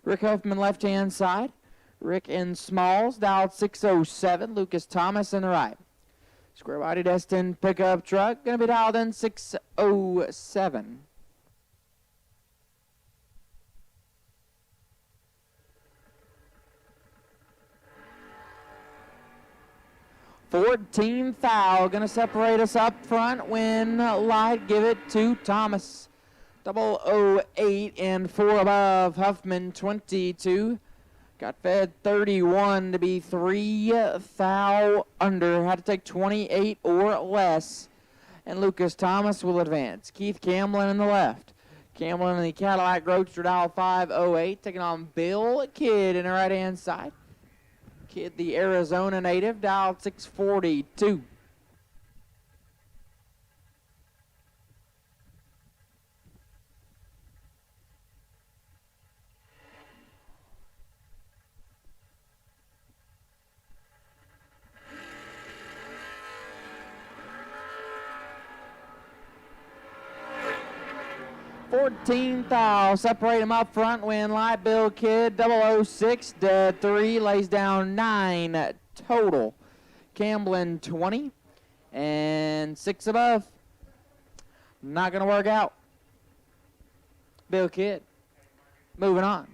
Rick Huffman left-hand side. Rick in Smalls, dialed 607. Lucas Thomas in the right. Square body destined pickup truck, going to be dialed in 607. $14 foul, going to separate us up front. Win light, give it to Thomas. 008 and 4 above. Huffman 22. Got fed 31 to be 3 foul under. Had to take 28 or less. And Lucas Thomas will advance. Keith Camlin in the left. Camlin in the Cadillac Roadster, dial 508. Taking on Bill Kidd in the right-hand side. Kidd, the Arizona native, dialed 642. $14,000. Separate him up front. Win light. Bill Kidd, 006, dead 3, lays down 9 total. Camblin 20 and 6 above. Not going to work out. Bill Kidd. Moving on.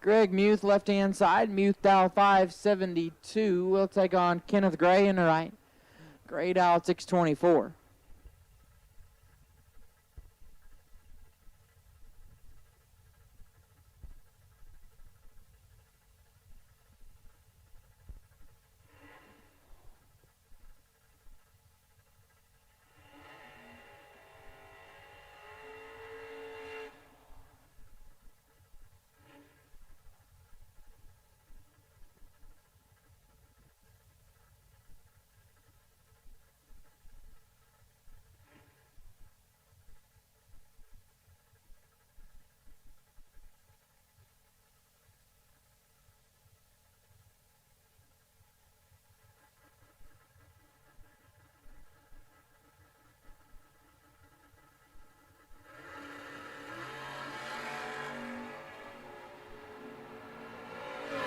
Greg Muth, left-hand side. Muth, dial 572. We'll take on Kenneth Gray in the right. Gray, dial 624.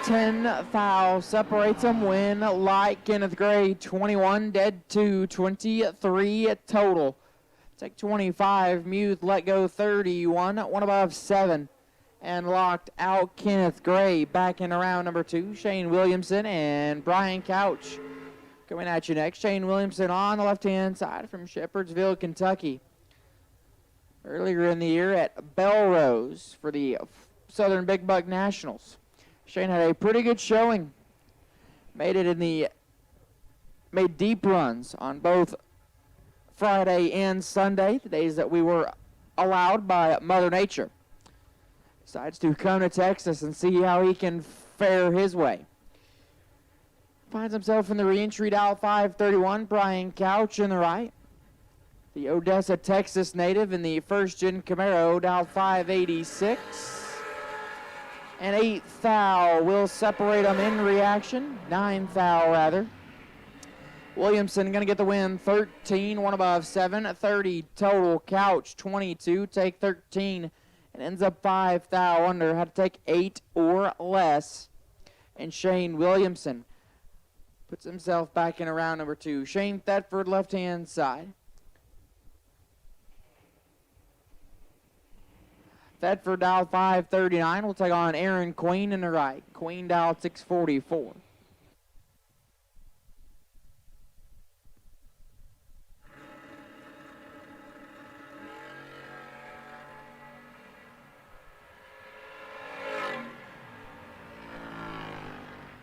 $10 foul separates them. Win light. Kenneth Gray 21, dead 2, 23 total. Take 25. Muth let go 31, one above 7. And locked out Kenneth Gray. Back in round number 2. Shane Williamson and Brian Couch Coming at you next, Shane Williamson on the left-hand side from Shepherdsville, Kentucky. Earlier in the year at Belrose for the Southern Big Buck Nationals. Shane had a pretty good showing. Made deep runs on both Friday and Sunday, the days that we were allowed by Mother Nature. Decides to come to Texas and see how he can fare his way. Finds himself in the ReEntry dial 531, Brian Couch in the right. The Odessa, Texas native in the first-gen Camaro, dial 586. An 8th thou will separate them in reaction. 9th thou, rather. Williamson going to get the win, 13, one above 7, 30 total. Couch, 22, take 13, and ends up 5 thou under. Had to take 8 or less. And Shane Williamson puts himself back in round number 2. Shane Thetford, left-hand side. Thetford dial 539 will take on Aaron Queen in the right. Queen dial 644.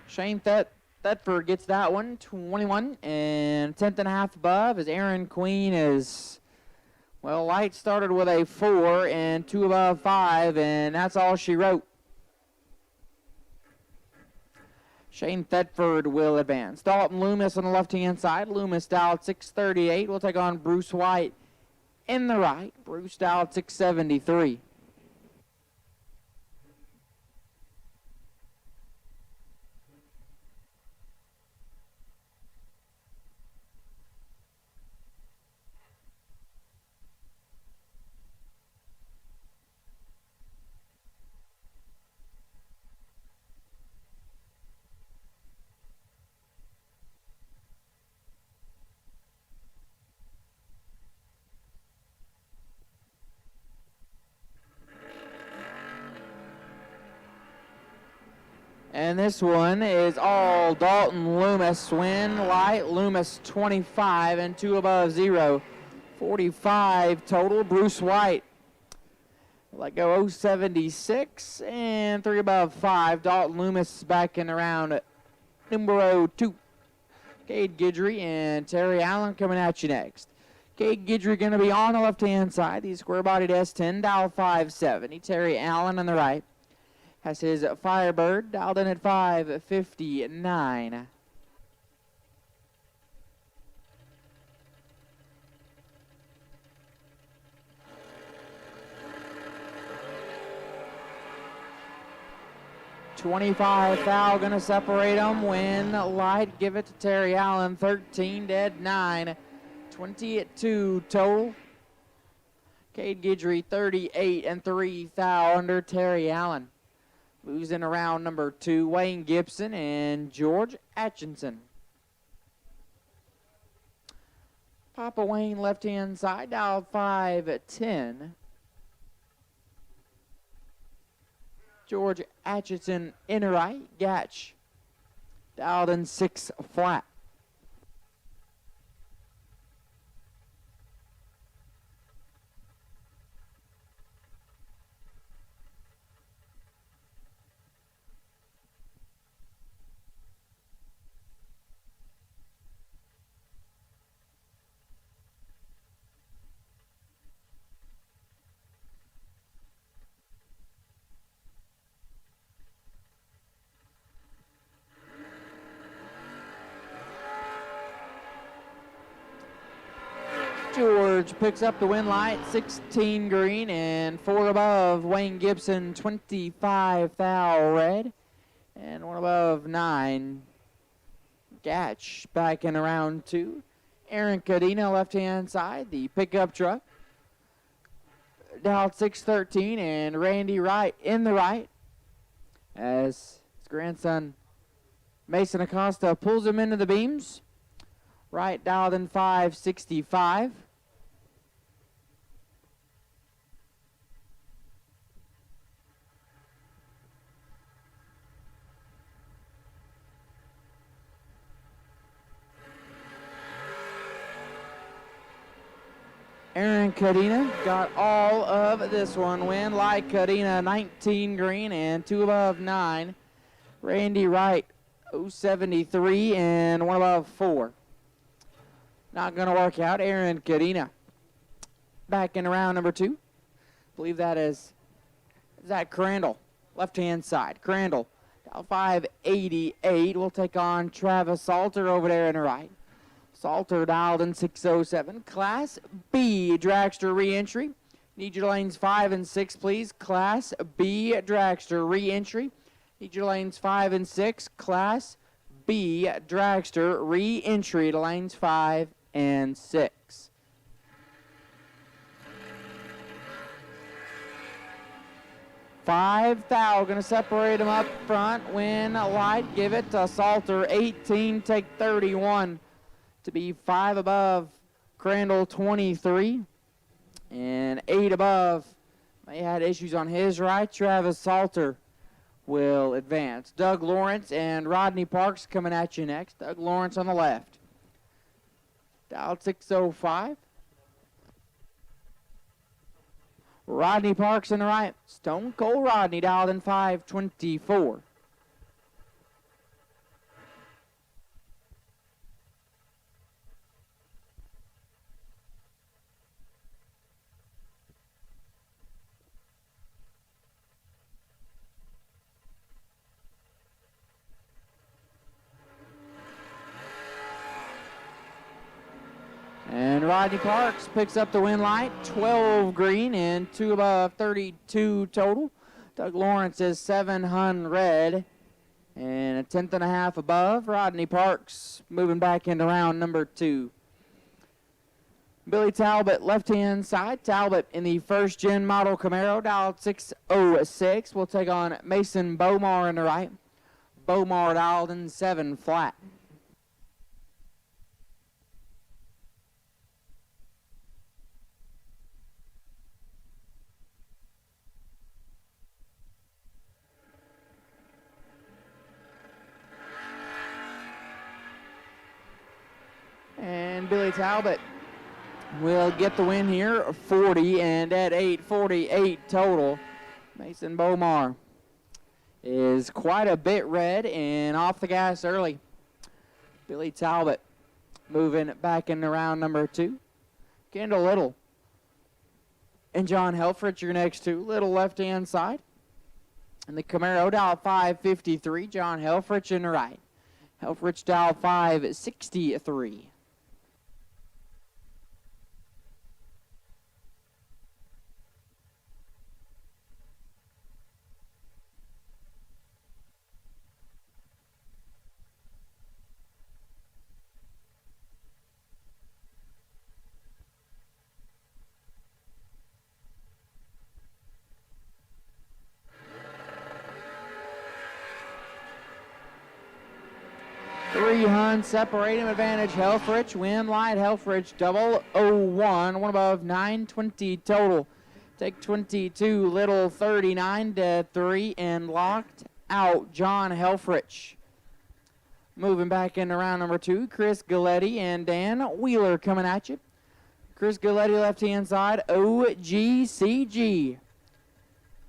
Shane Thetford gets that one, 21 and 10th and a half above, as Aaron Queen is, well, Light started with a 4 and 2 above 5, and that's all she wrote. Shane Thetford will advance. Dalton Loomis on the left-hand side. Loomis dialed 638 will take on Bruce White in the right. Bruce dialed 673. And this one is all Dalton Loomis. Win Light Loomis 25 and 2 above 0. 45 total. Bruce White let go 076 and 3 above 5. Dalton Loomis back in the round number 2. Cade Guidry and Terry Allen coming at you next. Cade Guidry going to be on the left-hand side. The square-bodied S10 dial 570. Terry Allen on the right. Has his Firebird dialed in at 559. $25 thou gonna separate them. Win Light, give it to Terry Allen. 13 dead, 9. 22 total. Cade Guidry 38 and 3 thou under Terry Allen. Losing around number 2, Wayne Gibson and George Atchison. Papa Wayne left-hand side, dial 510. George Atchison in right, Gatch dialed in 6 flat. George picks up the win Light, 16 green and 4 above. Wayne Gibson, 25 thou red and 1 above 9. Gatch back in round 2. Aaron Cadena left-hand side, the pickup truck. Dialed 613 and Randy Wright in the right as his grandson Mason Acosta pulls him into the beams. Right dialed in 565. Aaron Cadena got all of this one. Win light Cadena 19 green and 2 above 9. Randy Wright 073 and 1 above 4. Not going to work out. Aaron Cadena back in round number 2. Believe that is Zach Crandall, left-hand side. Crandall, dial 588. We'll take on Travis Salter over there in the right. Salter dialed in 607. Class B dragster re-entry. Need your lanes 5 and 6, please. Class B dragster re-entry. Need your lanes 5 and 6. Class B dragster re-entry to lanes 5 and 6. Five thou, gonna separate them up front. Win light, give it to Salter 18, take 31 to be 5 above Crandall 23 and 8 above. May had issues on his right. Travis Salter will advance. Doug Lawrence and Rodney Parks coming at you next. Doug Lawrence on the left. Dial 605. Rodney Parks on the right. Stone Cold Rodney dialed in 524. And Rodney Parks picks up the win light, 12 green and 2 above 32 total. Doug Lawrence is 700 and a tenth and a half above. Rodney Parks moving back into round number 2. Billy Talbot, left-hand side. Talbot in the first-gen model Camaro, dialed 606. We'll take on Mason Bomar in the right. Bomar dialed in 7 flat. And Billy Talbot will get the win here, 40, and at 8:48 total. Mason Bomar is quite a bit red and off the gas early. Billy Talbot moving back into round number 2. Kendall Little and John Helfrich, your next 2. Little left-hand side. And the Camaro dial 553, John Helfrich in the right. Helfrich dial 563. Separate him, advantage Helfrich. Win light Helfrich 001. One above 920 total. Take 22, Little 39 to 3 and locked out John Helfrich. Moving back into round number 2, Chris Galletti and Dan Wheeler coming at you. Chris Galletti left-hand side, OGCG.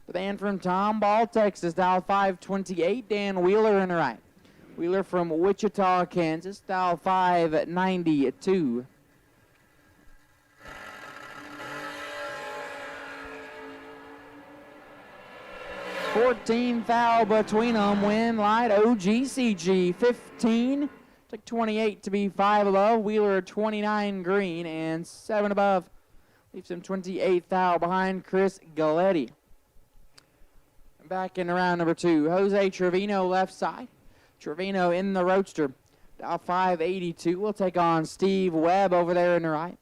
The band from Tomball, Texas, dial 528. Dan Wheeler in the right. Wheeler from Wichita, Kansas, dial 592. $14 foul between them. Win light OGCG 15. Took 28 to be 5 above. Wheeler 29 green and 7 above. Leaves him 28 foul behind Chris Galletti. Back in round number 2. Jose Trevino left side. Trevino in the Roadster. Dial 582. We'll take on Steve Webb over there in the right.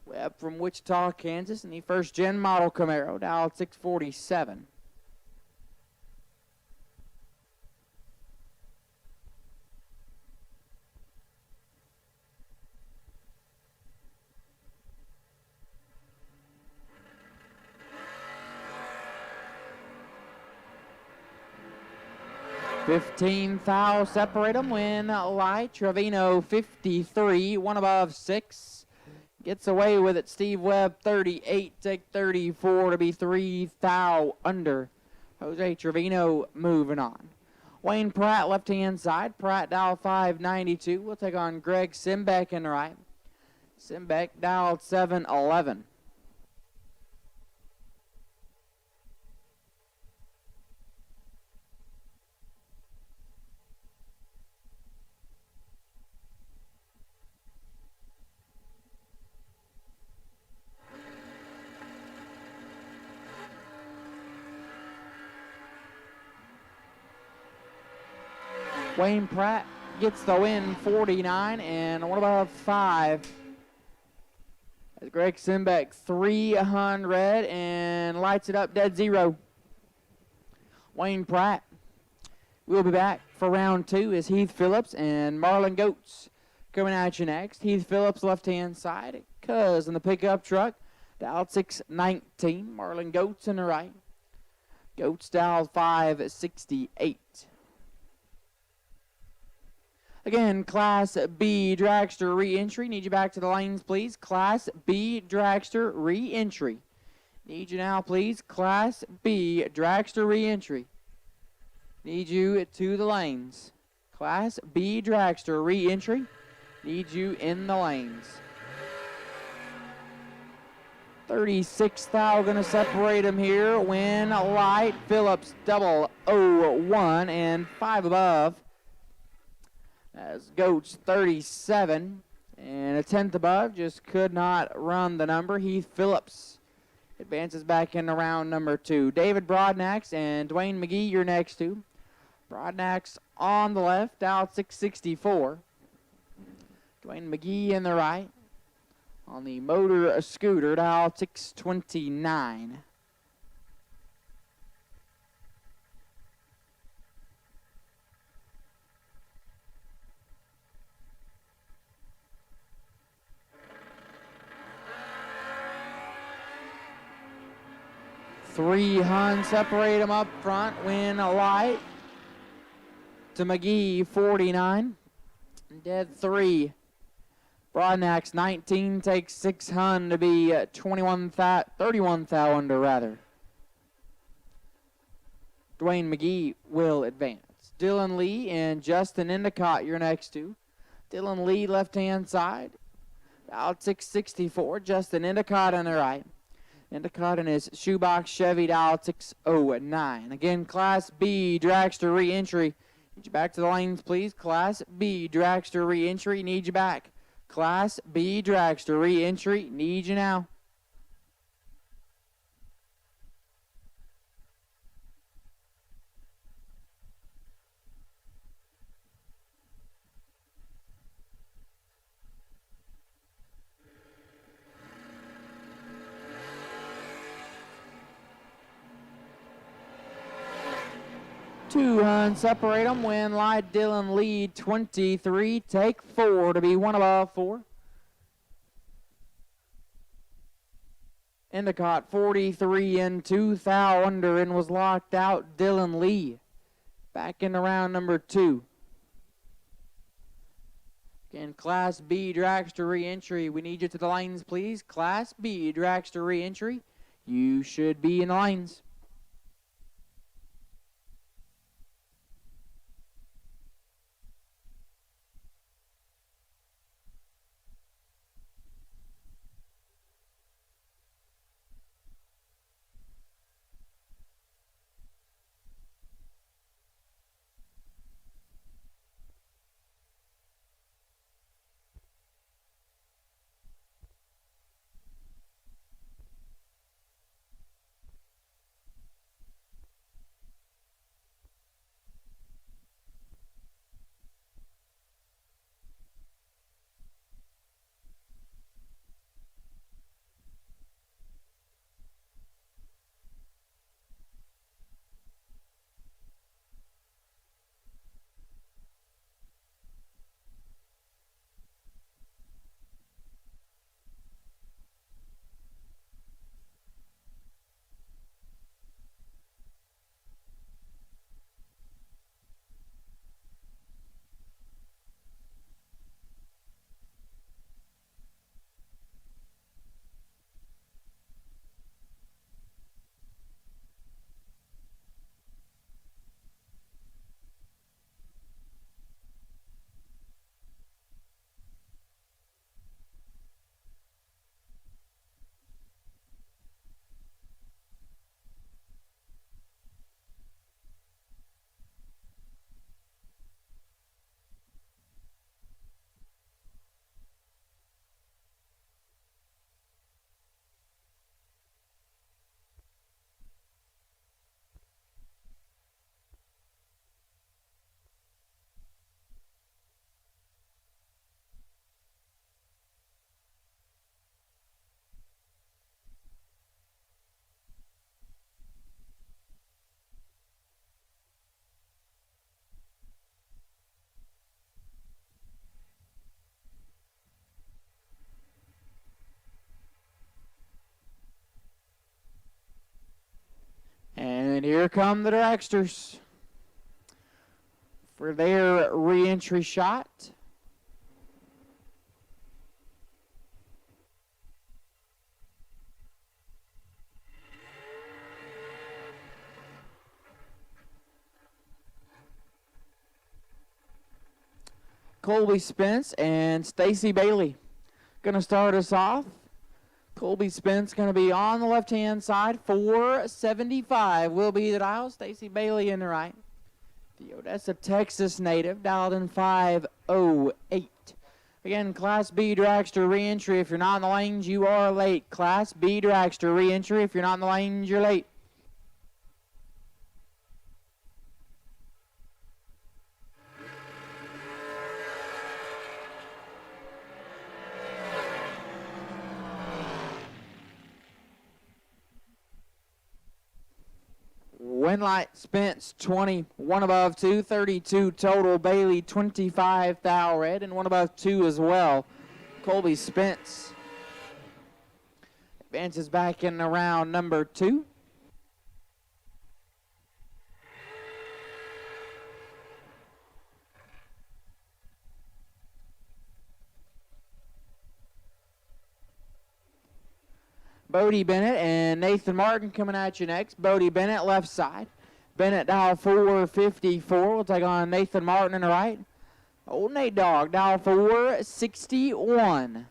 Webb from Wichita, Kansas, in the first-gen model Camaro. Dial 647. $15 foul, separate them. Win light. Trevino 53, 1 above 6. Gets away with it. Steve Webb, 38, take 34 to be 3 thou under. Jose Trevino moving on. Wayne Pratt, left-hand side. Pratt, dial 592. We'll take on Greg Simbeck in the right. Simbeck, dial 711. Wayne Pratt gets the win, 49, and what about 5? As Greg Simbeck, 300, and lights it up, dead zero. Wayne Pratt will be back for round 2 as Heath Phillips and Marlon Goetz coming at you next. Heath Phillips, left-hand side. Cuz in the pickup truck, dialed 619. Marlon Goetz in the right. Goetz dialed 568. Again, Class B dragster re-entry. Need you back to the lanes, please. Class B dragster re-entry. Need you now, please. Class B dragster re-entry. Need you to the lanes. Class B dragster re-entry. Need you in the lanes. 36 thou going to separate them here. Win light. Phillips 001 and 5 above. As Goetz 37 and a 10th above, just could not run the number. Heath Phillips advances back into round number 2. David Broadnax and Dwayne McGee, your next 2. Broadnax on the left, out 664. Dwayne McGee in the right. On the motor scooter, dial 629. Three Hun separate them up front. Win a light to McGee, 49. Dead 3. Broadnax, 19, takes 6 Hun to be 31 thou under, rather. Dwayne McGee will advance. Dylan Lee and Justin Endicott, your next 2. Dylan Lee, left-hand side. Out 664. Justin Endicott on the right. Endicott in his shoebox Chevy, dial 609. Again, Class B dragster re-entry. Need you back to the lanes, please. Class B dragster re-entry. Need you back. Class B dragster re-entry. Need you now. Two Hun separate them. Win light. Dylan lead 23. Take 4 to be 1 above 4. Endicott 43 and 2 thou under and was locked out. Dylan Lee back into round number 2. Again, Class B dragster re-entry. We need you to the lanes, please. Class B dragster re-entry. You should be in the lanes. here come the dragsters for their re-entry shot. Colby Spence and Stacy Bailey going to start us off. Colby Spence going to be on the left-hand side. 475 will be the dial. Stacy Bailey in the right. The Odessa, Texas native, dialed in 508. Again, Class B dragster re-entry. If you're not in the lanes, you are late. Class B dragster re-entry. If you're not in the lanes, you're late. Winlight, Spence, 20, one above 2, 32 total. Bailey, 25 thou red, and one above 2 as well. Colby Spence advances back in round number 2. Bodie Bennett and Nathan Martin coming at you next. Bodie Bennett, left side. Bennett, dial 454. We'll take on Nathan Martin in the right. Old Nate Dogg, dial 461.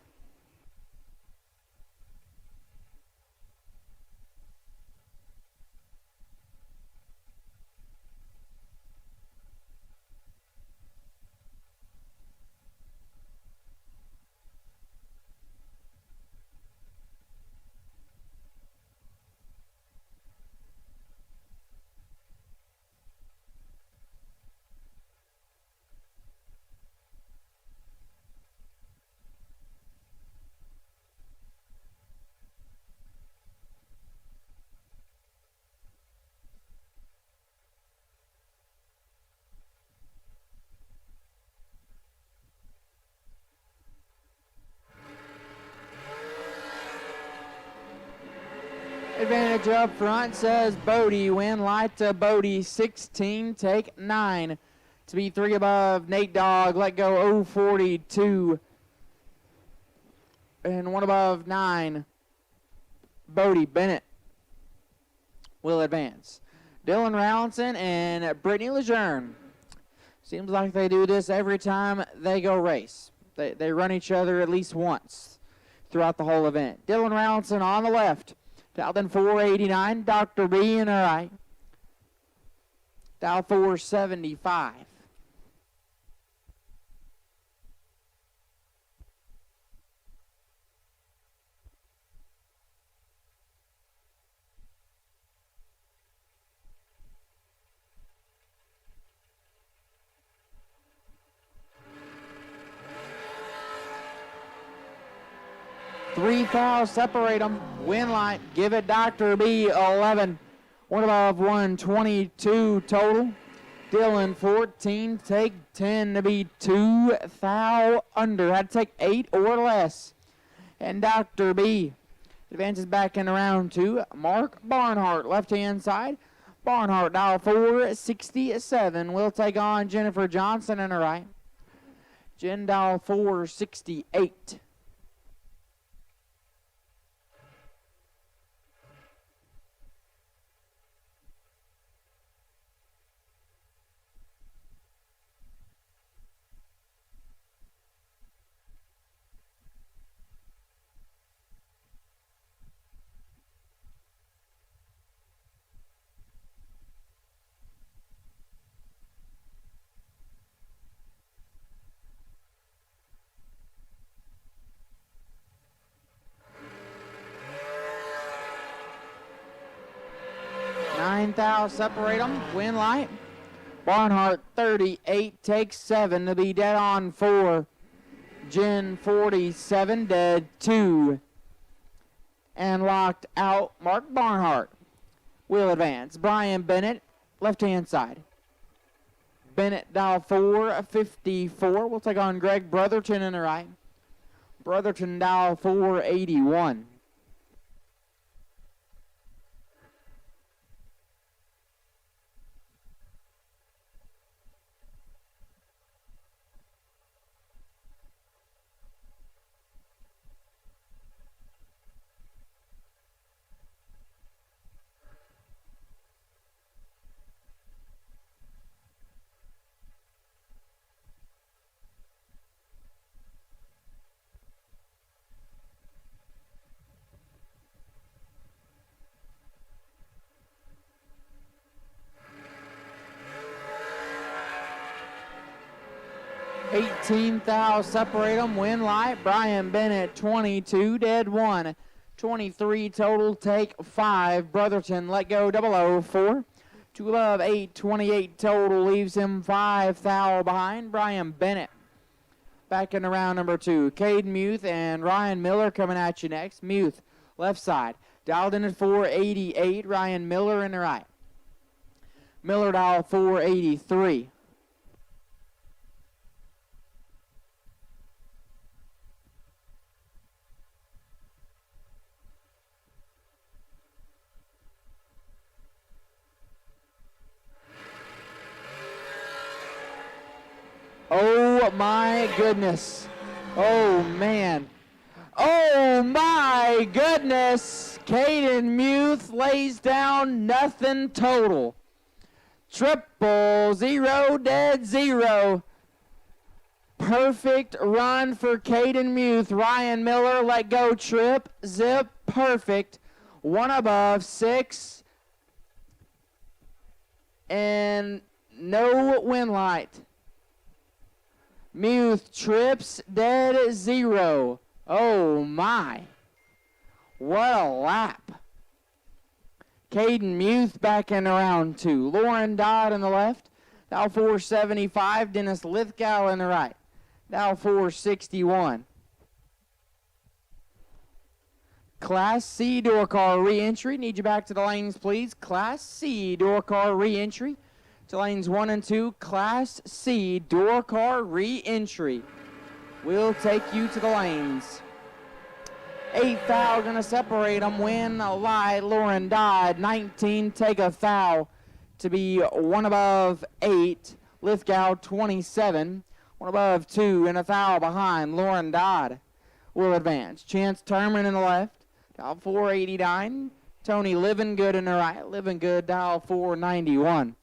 Advantage up front, says Bodie. Win light to Bodie, 16, take 9. To be 3 above, Nate Dogg, let go 042. And 1 above 9, Bodie Bennett will advance. Dylan Rowlinson and Brittany Lejeune. Seems like they do this every time they go race. They run each other at least once throughout the whole event. Dylan Rowlinson on the left. Dialed in 489, Dr. B in the right. Dial 475. Three fouls separate them. Win light, give it Dr. B, 11. 1 above 122 total. Dylan, 14, take 10 to be 2 thou under. Had to take 8 or less. And Dr. B advances back in round 2. Mark Barnhart, left-hand side. Barnhart, dial 467. Will take on Jennifer Johnson in the right. Jen, dial 468. Thou separate them. Win light. Barnhart 38 takes 7 to be dead on 4. Jen 47 dead 2. And locked out. Mark Barnhart will advance. Brian Bennett, left hand side. Bennett dial 454. We'll take on Greg Brotherton in the right. Brotherton dial 481. 18 thou separate them. Win light. Brian Bennett 22, dead 1. 23 total, take 5. Brotherton let go 004. Two above 8, 28 total, leaves him 5 thou behind. Brian Bennett back in round number 2. Caden Muth and Ryan Miller coming at you next. Muth, left side. Dialed in at 488. Ryan Miller in the right. Miller dial 483. Oh my goodness. Oh man. Oh my goodness. Caden Muth lays down nothing total. Triple, 0, dead 0. Perfect run for Caden Muth. Ryan Miller let go trip, zip, perfect. 1 above 6. And no win light. Muth trips, dead 0. Oh my. What a lap. Caden Muth back in round 2. Lauren Dodd in the left. Dow 475. Dennis Lithgow in the right. Dow 461. Class C door car re-entry. Need you back to the lanes, please. Class C door car re-entry. To lanes 1 and 2. Class C door car re-entry. We'll take you to the lanes. 8 thou gonna separate them. Win light. Lauren Dodd 19. Take a thou to be 1 above 8. Lithgow 27. 1 above 2 and a thou behind. Lauren Dodd will advance. Chance Turman in the left. Dial 489. Tony Living Good in the right. Living Good dial 491.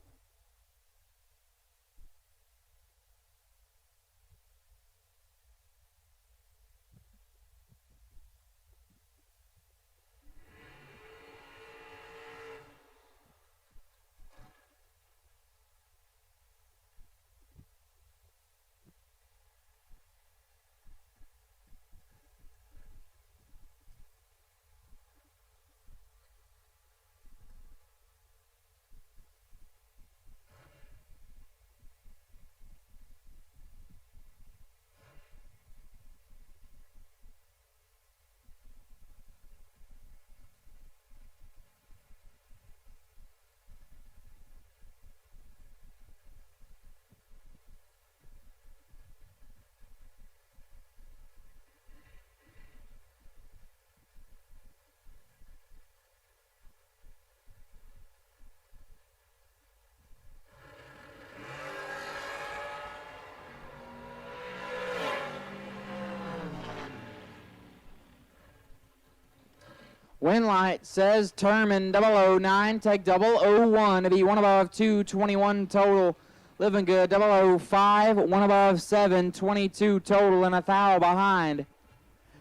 Win light says Turman 009, take 001 to be 1 above 2, 21 total. Living Good 005, 1 above 7, 22 total and a thou behind.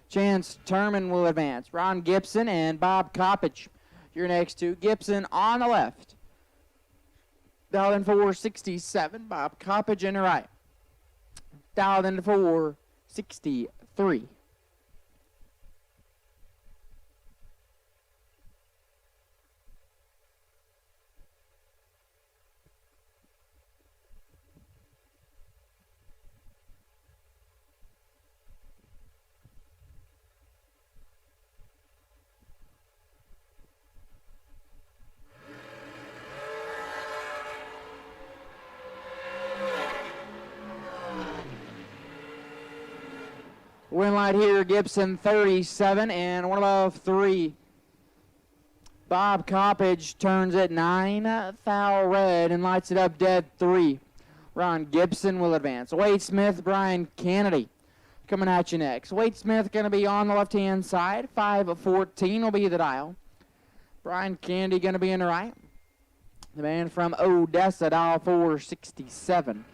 Chance Turman will advance. Ron Gibson and Bob Coppage. Your next two. Gibson on the left. Dialed in 467. Bob Coppage in the right. Dialed in 463. Win light here, Gibson 37 and 1 above 3. Bob Coppage turns it 9 thou red and lights it up dead 3. Ron Gibson will advance. Wade Smith, Brian Kennedy coming at you next. Wade Smith going to be on the left-hand side. 514 will be the dial. Brian Kennedy going to be in the right. The man from Odessa, dial 467.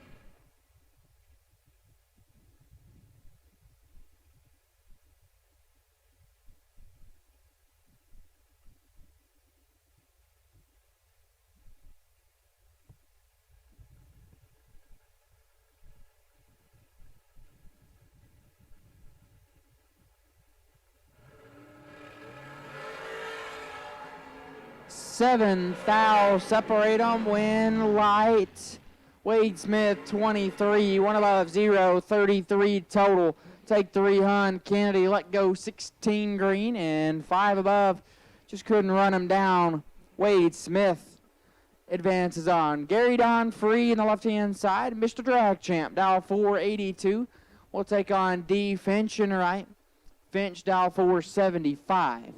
7 thou separate them. Win light. Wade Smith 23, one above 0, 33 total. Take 3 Hun. Kennedy let go 16 green and 5 above. Just couldn't run him down. Wade Smith advances on. Gary Don free in the left-hand side. Mr. Drag Champ, dial 482. We'll take on D. Finch in the right. Finch, dial 475.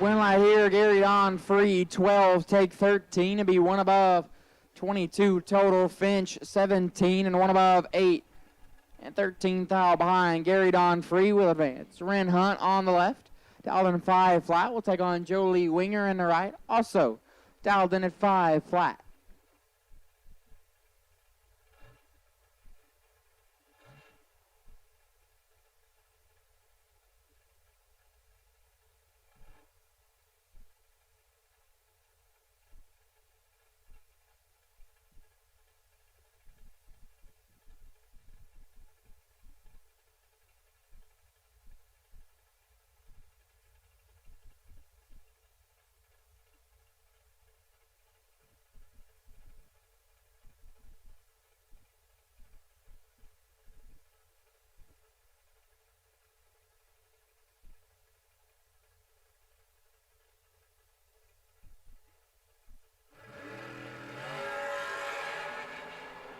Win light here, Gary Don free, 12, take 13, to be one above, 22 total. Finch 17 and one above 8, and 13 thou behind. Gary Don free will advance. Ren Hunt on the left, dialed in 5 flat. We'll take on Jolie Winger in the right, also dialed in at 5 flat.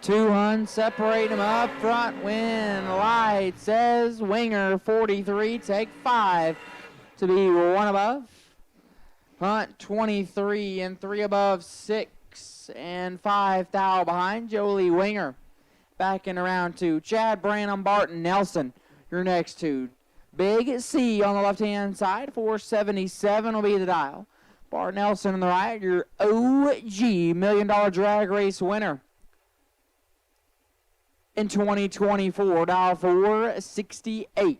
Two Hun separate them up front. Win light says Winger 43, take 5 to be one above. Hunt 23 and 3 above 6 and 5 thou behind. Jolie Winger back in round 2. Chad Branham, Barton Nelson, your next 2. Big C on the left-hand side, 477 will be the dial. Barton Nelson on the right, your OG $1 million drag race winner in 2024, dial 468.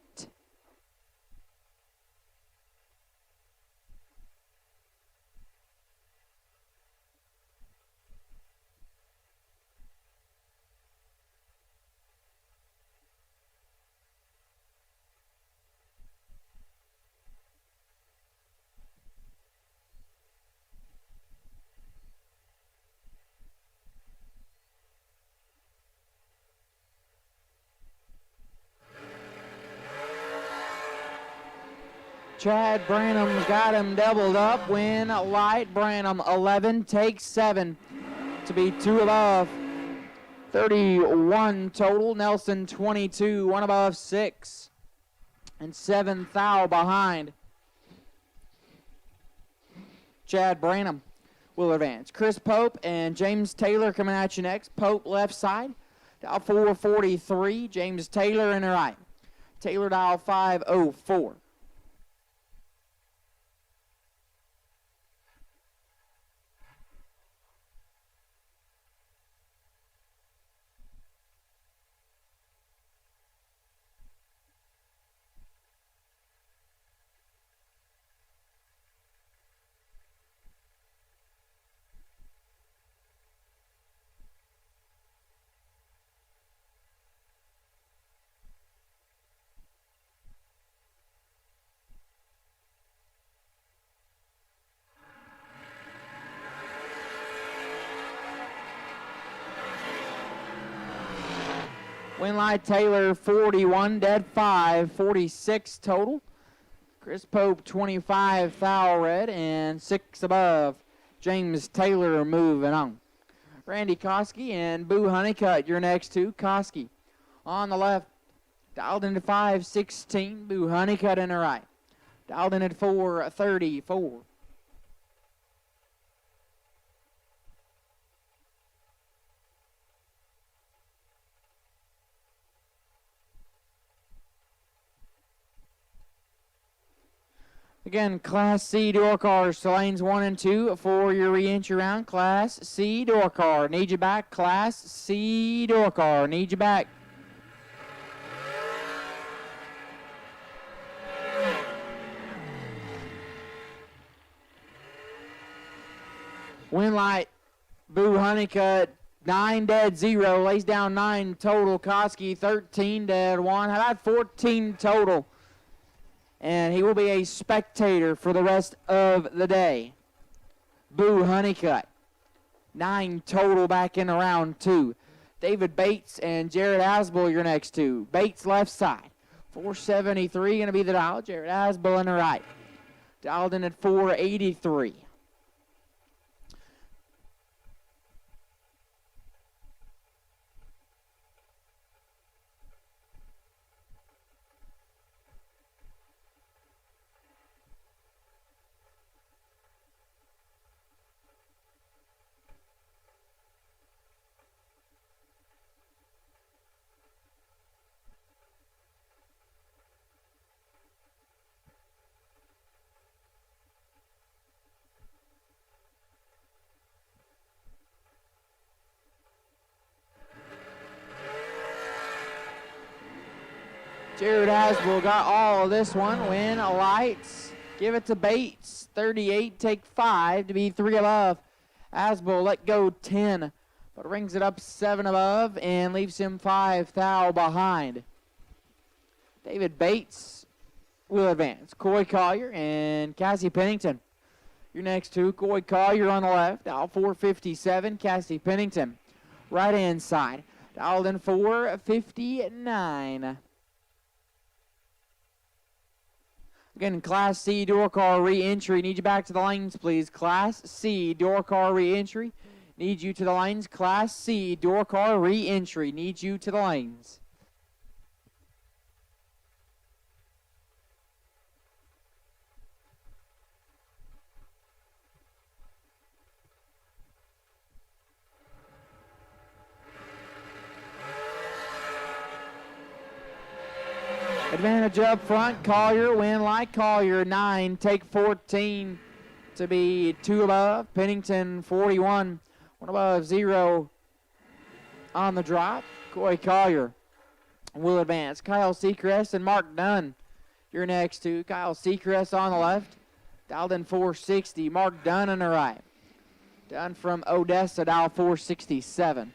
Chad Branham's got him doubled up. Win light. Branham 11, takes 7 to be 2 above. 31 total. Nelson 22, 1 above 6 and 7 thou behind. Chad Branham will advance. Chris Pope and James Taylor coming at you next. Pope left side, dial 443. James Taylor in the right. Taylor dial 504. Winlight Taylor 41, dead 5, 46 total. Chris Pope 25 thou red and 6 above. James Taylor moving on. Randy Koski and Boo Honeycutt, your next 2. Koski on the left, dialed into 516. Boo Honeycutt in the right, dialed in at 434. Again, Class C door cars to lanes 1 and 2 for your re-entry round. Class C door car. Need you back. Class C door car. Need you back. Win light. Boo Honeycutt. 9 dead 0. Lays down 9 total. Koski 13 dead 1. How about 14 total? And he will be a spectator for the rest of the day. Boo Honeycutt. 9 total back in round 2. David Bates and Jared Asbel, your next two. Bates left side. 473 going to be the dial. Jared Asbel in the right. Dialed in at 483. Jared Asbel got all of this one. Win lights. Give it to Bates. 38, take 5 to be 3 above. Asbel let go 10, but rings it up 7 above and leaves him 5 thou behind. David Bates will advance. Coy Collier and Cassie Pennington. Your next two, Coy Collier on the left, dial 457. Cassie Pennington, right hand side, dialed in 459. Again, Class C door car re-entry. Need you back to the lanes, please. Class C door car re-entry. Need you to the lanes. Class C door car re-entry. Need you to the lanes. Advantage up front. Collier, win like Collier. 9, take 14 to be 2 above. Pennington, 41. 1 above, 0 on the drop. Coy Collier will advance. Kyle Seacrest and Mark Dunn, your next two. Kyle Seacrest on the left, dialed in 460. Mark Dunn on the right. Dunn from Odessa, dial 467.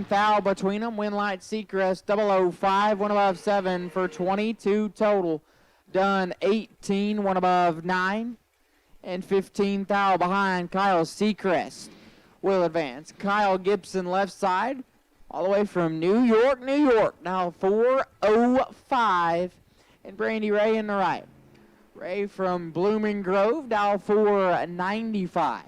Foul between them. Winlight Seacrest 005, 1 above 7 for 22 total. Dunn 18, 1 above 9, and 15 thou behind. Kyle Seacrest will advance. Kyle Gibson left side, all the way from New York, now 405, and Brandy Ray in the right. Ray from Blooming Grove, dial 495.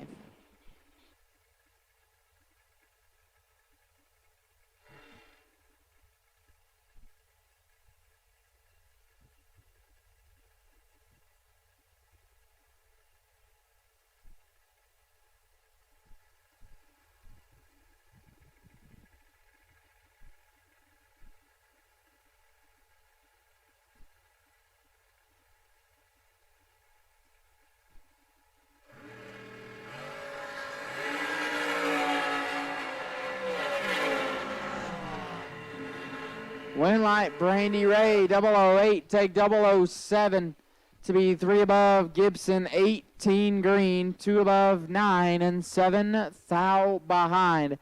Winlight, Brandy Ray, 008, take 007 to be 3 above. Gibson, 18 green, 2 above 9, and 7 thou behind.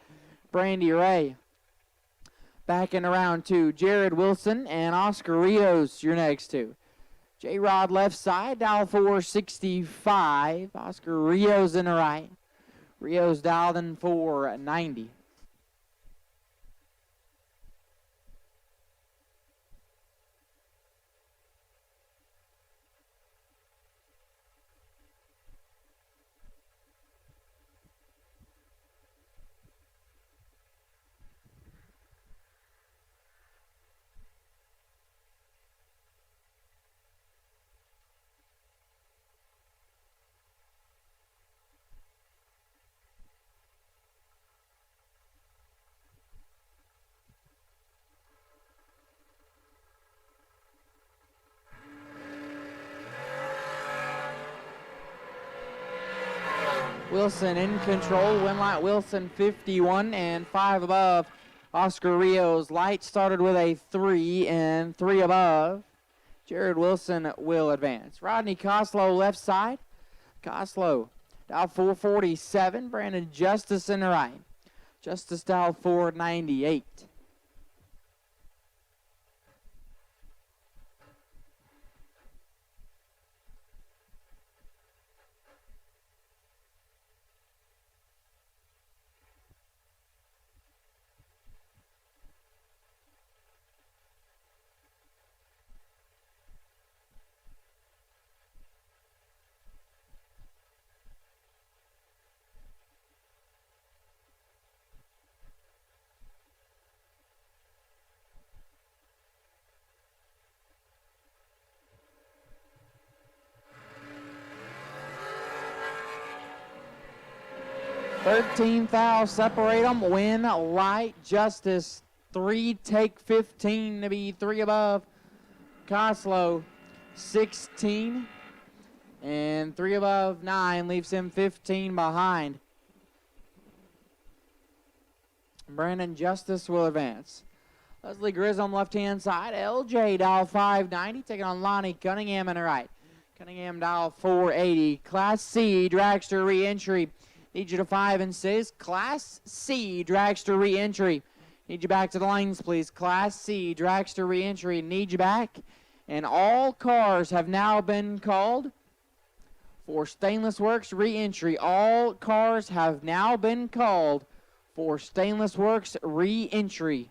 Brandy Ray. Back in round 2, Jared Wilson and Oscar Rios, your next two. J-Rod left side, dial 465. Oscar Rios in the right. Rio's dialed in for 90. Wilson in control. Winlight Wilson 51 and 5 above. Oscar Rios light started with a 3 and 3 above. Jared Wilson will advance. Rodney Coslow left side. Coslow dial 447. Brandon Justice in the right. Justice dial 498. $13,000 separate them. Win Light Justice 3 take 15 to be 3 above. Coslow 16 and 3 above 9 leaves him 15 behind. Brandon Justice will advance. Leslie Grissom left hand side. LJ dial 590 taking on Lonnie Cunningham in the right. Cunningham dial 480. Class C dragster re-entry. Need you to 5 and 6. Class C, dragster re-entry. Need you back to the lanes, please. Class C, dragster re-entry. Need you back. And all cars have now been called for Stainless Works re-entry. All cars have now been called for Stainless Works re-entry.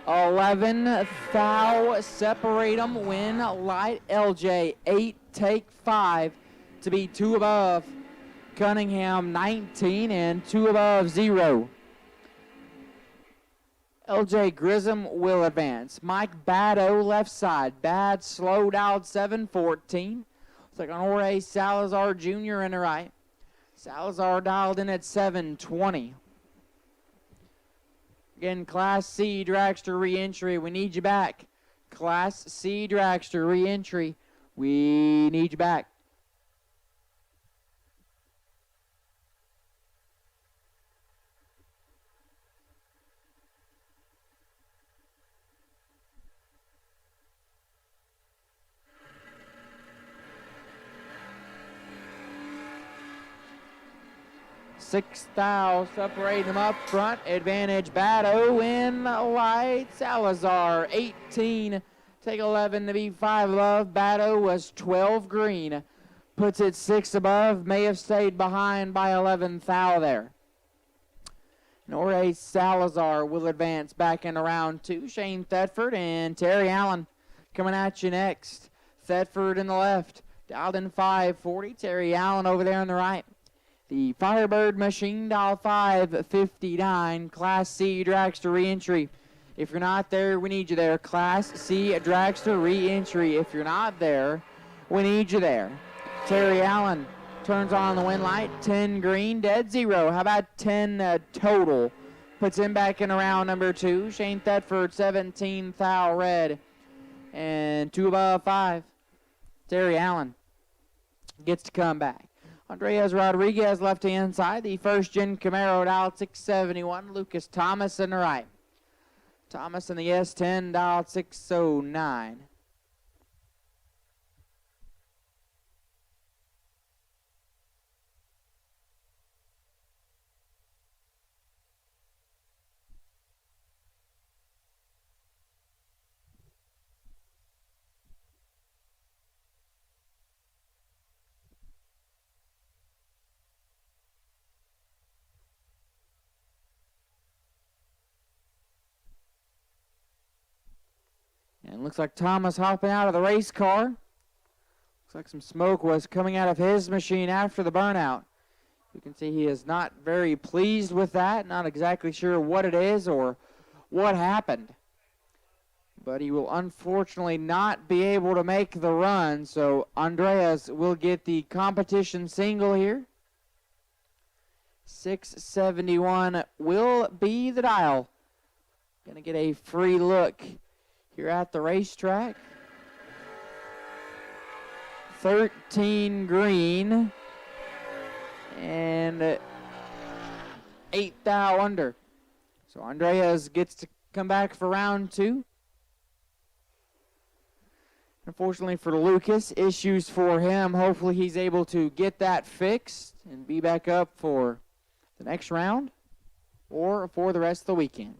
$11,000 separate them. Win Light LJ 8 take 5 to be 2 above. Cunningham 19 and 2 above 0. LJ Grissom will advance. Mike Baddo left side. Bad slowed out 714. It's like an Jorge Salazar Jr. in the right. Salazar dialed in at 720. Again, Class C dragster re-entry. We need you back. Class C dragster re-entry. We need you back. $6,000 separating them up front. Advantage Baddo in Light. Salazar 18. Take 11 to be 5 above. Baddo was 12 green. Puts it 6 above. May have stayed behind by 11,000 there. Jorge Salazar will advance back into round 2. Shane Thetford and Terry Allen coming at you next. Thetford in the left. Dialed in 540. Terry Allen over there on the right. The Firebird machine, dial 559, Class C dragster re-entry. If you're not there, we need you there. Class C dragster re-entry. If you're not there, we need you there. Terry Allen turns on the win light. 10 green, dead 0. How about 10 total? Puts him back in round number 2. Shane Thetford, 17 thou red. And 2 above 5. Terry Allen gets to come back. Andreas Rodriguez left-hand side. The first-gen Camaro dialed 671. Lucas Thomas in the right. Thomas in the S10 dialed 609. And looks like Thomas hopping out of the race car. Looks like some smoke was coming out of his machine after the burnout. You can see he is not very pleased with that, not exactly sure what it is or what happened. But he will unfortunately not be able to make the run, so Andreas will get the competition single here. 671 will be the dial. Gonna get a free look here at the racetrack. 13 green and 8 thou under. So Andreas gets to come back for round 2. Unfortunately for Lucas, issues for him. Hopefully he's able to get that fixed and be back up for the next round or for the rest of the weekend.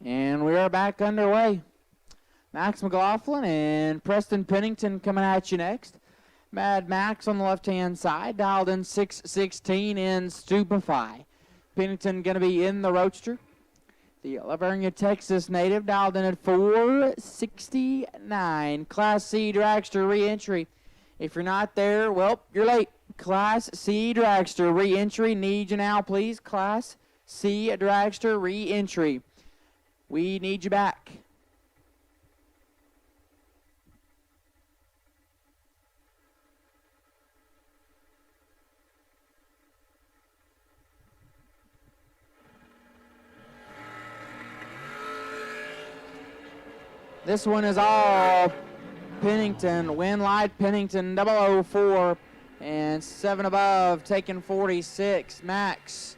And we are back underway. Max McLaughlin and Preston Pennington coming at you next. Mad Max on the left-hand side, dialed in 616 in Stupefy. Pennington going to be in the Roadster. The Lavernia, Texas native, dialed in at 469. Class C dragster re-entry. If you're not there, well, you're late. Class C dragster re-entry. Need you now, please. Class C dragster re-entry. We need you back. This one is all Pennington. Win light Pennington 004 and 7 above taking 46. Max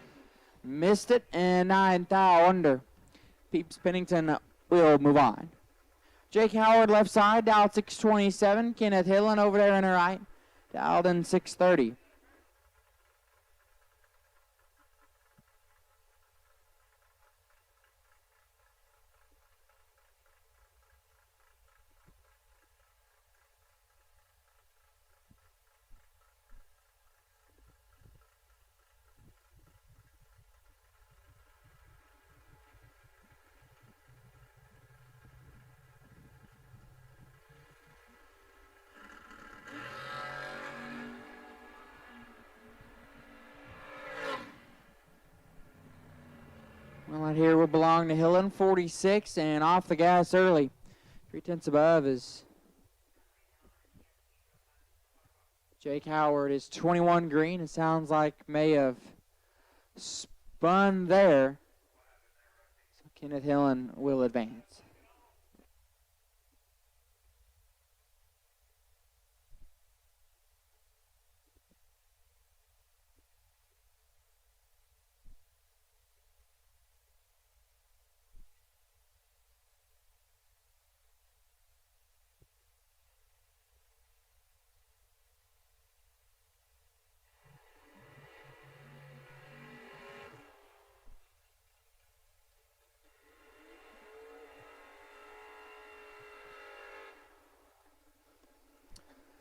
missed it and 9 thou under. Peeps Pennington will move on. Jake Howard left side, dialed 627. Kenneth Hillen over there on the right, dialed in 630. Well, out here will belong to Hillen, 46, and off the gas early. 3/10 above is Jake Howard. Is 21 green. It sounds like may have spun there. So Kenneth Hillen will advance.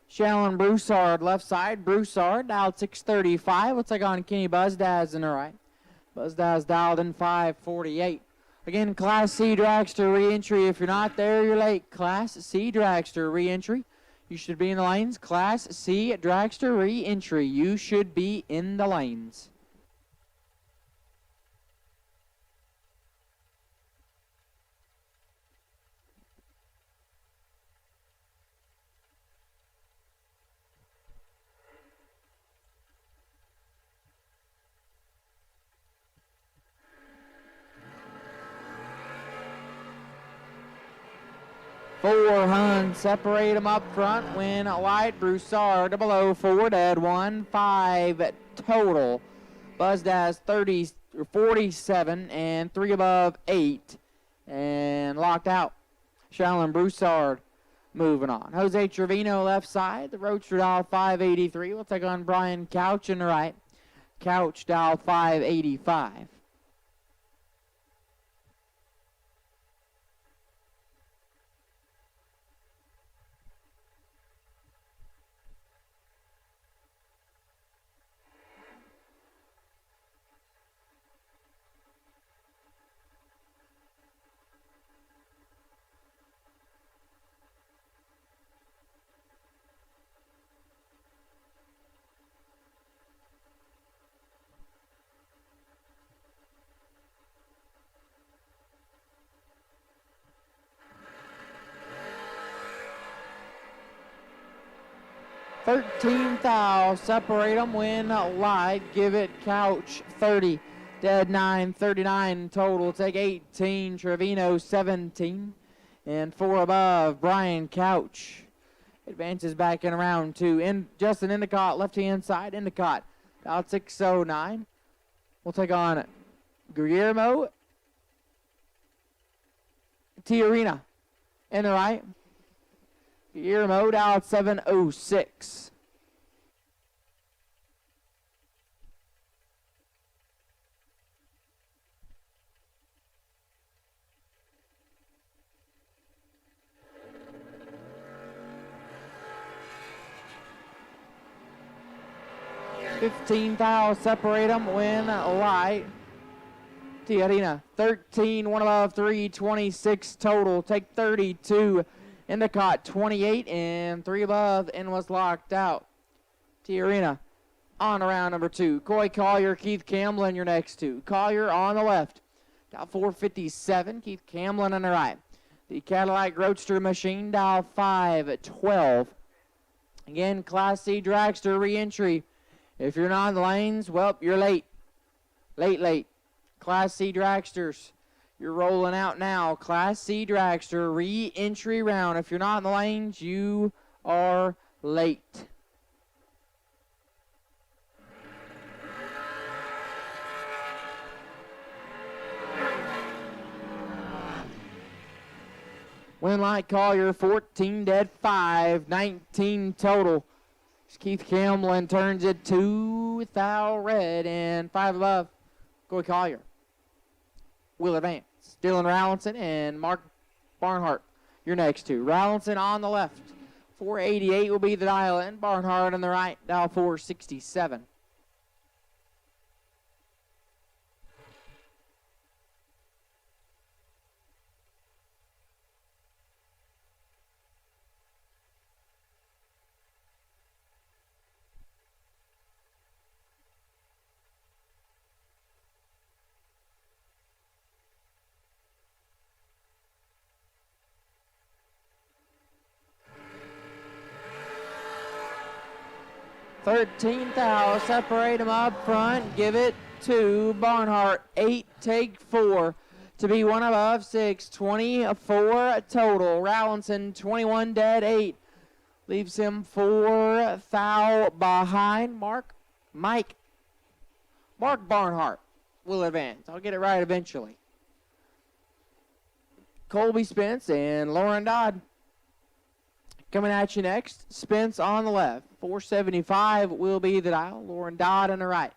Shallon Broussard, left side. Broussard dialed 635. Looks like on Kenny Buzdaz in the right. Buzdaz dialed in 548. Again, Class C dragster re-entry. If you're not there, you're late. Class C dragster re-entry. You should be in the lanes. Class C dragster re-entry. You should be in the lanes. Four Huns separate them up front. Win White, Broussard below 4 dead 1, 5 total. Buzdaz 30 or 47 and 3 above 8 and locked out. Shallon Broussard moving on. Jose Trevino left side. The Roadster dial 583. We'll take on Brian Couch in the right. Couch dial 585. $13,000, separate them, win light, give it Couch 30, dead 9, 39 total, take 18, Trevino 17, and 4 above, Brian Couch advances back in round 2. Justin Endicott, left-hand side, Endicott, out 609. We'll take on Guillermo Tiarina in the right. Guillermo down 706. $15,000 separate them, win light. Tiarina 13, 1 above 3, 26 total. Take 32. Endicott 28 and 3 above and was locked out. Tiarina on round number 2. Coy Collier, Keith Camlin, your next 2. Collier on the left. Dial 457. Keith Camlin on the right. The Cadillac Roadster machine, dial 512. Again, Class C dragster re-entry. If you're not in the lanes, well, you're late. Late. Class C dragsters, you're rolling out now. Class C dragster re-entry round. If you're not in the lanes, you are late. Winlight Collier 14 dead 5, 19 total. Keith Camlin turns it 2,000 red and 5 above. Coy Collier will advance. Dylan Rallinson and Mark Barnhart, your next 2. Rallinson on the left. 488 will be the dial in. Barnhart on the right, dial 467. 13th thou. Separate them up front. Give it to Barnhart. 8, take 4 to be one above 6. 24 total. Rowlinson 21 dead 8. Leaves him 4 thou behind. Mark Barnhart will advance. I'll get it right eventually. Colby Spence and Lauren Dodd coming at you next. Spence on the left. 475 will be the dial. Lauren Dodd on the right.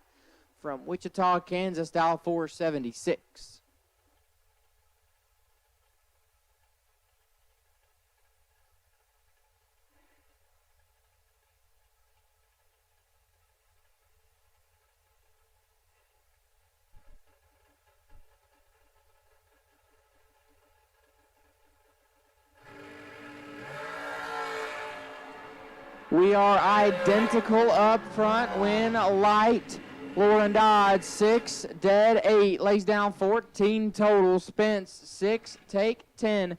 From Wichita, Kansas, dial 476. We are identical up front. Win light. Lauren Dodd 6 dead 8. Lays down 14 total. Spence 6 take 10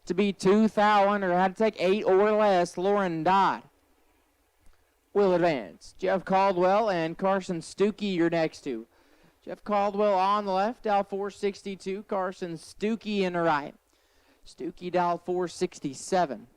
to be 2 thou under. Had to take 8 or less. Lauren Dodd will advance. Jeff Caldwell and Carson Stuckey your next two. Jeff Caldwell on the left, dial 462. Carson Stuckey in the right. Stuckey dial 467.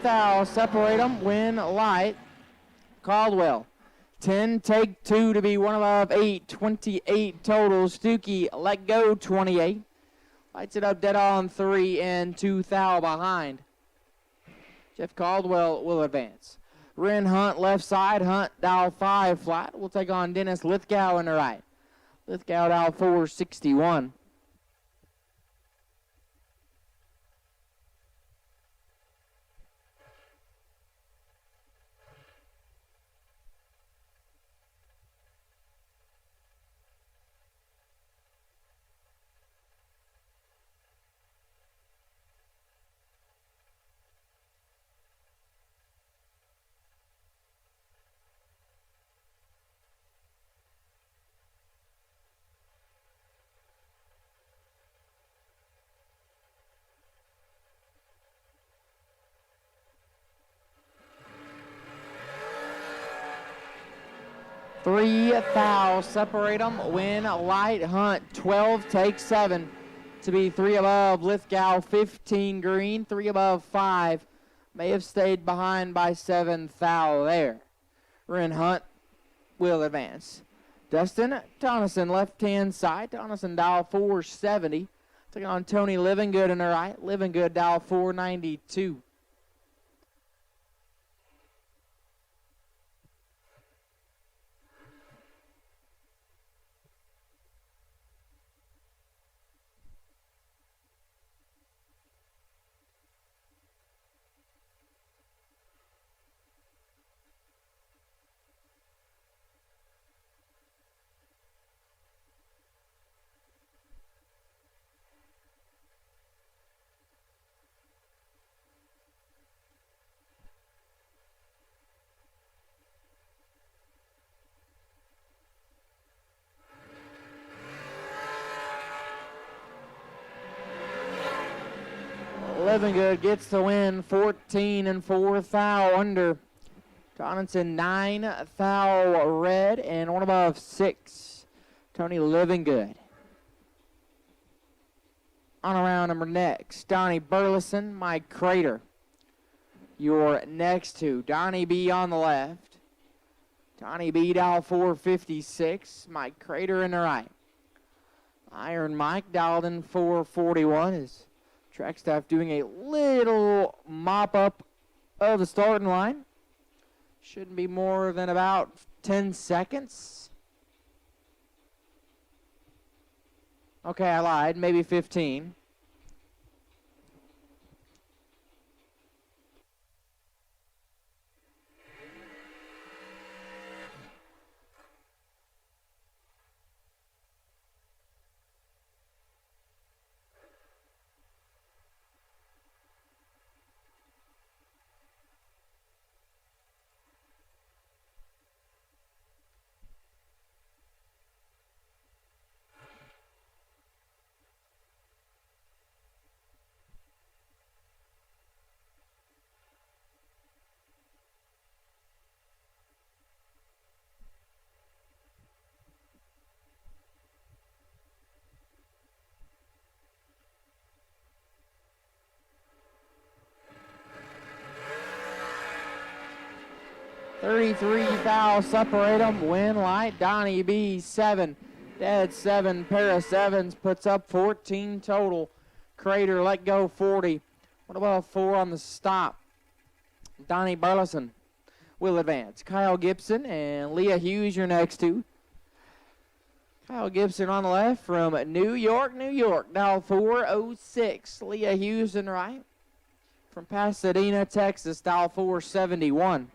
Thou. Separate them. Win light. Caldwell. 10 take 2 to be one above 8. 28 total. Stuckey let go 28. Lights it up dead on 3 and 2 thou behind. Jeff Caldwell will advance. Ren Hunt left side. Hunt dial 5 flat. We'll take on Dennis Lithgow in the right. Lithgow dial 461. Three thou. Separate them. Win light. Hunt 12 take 7 to be 3 above. Lithgow 15 green. 3 above 5. May have stayed behind by 7 thou there. Ren Hunt will advance. Dustin Tonneson left hand side. Tonneson dial 470. Taking on Tony Livingood in the right. Livingood dial 492. Livingood gets the win, 14 and 4 thou under. Donaldson 9 thou red and one above 6. Tony Livingood. On around number next, Donnie Burleson, Mike Crater. Your next two, Donnie B on the left. Donnie B dial 456, Mike Crater in the right. Iron Mike dialed in 441 is track staff doing a little mop-up of the starting line. Shouldn't be more than about 10 seconds. Okay, I lied. Maybe 15. 33 thou separate them. Win light. Donnie B 7. Dead 7. Pair of sevens puts up 14 total. Crater let go 40. What about 4 on the stop? Donnie Burleson will advance. Kyle Gibson and Leah Hughes, your next two. Kyle Gibson on the left from New York, New York. Dial 406. Leah Hughes in right. From Pasadena, Texas. Dial 471.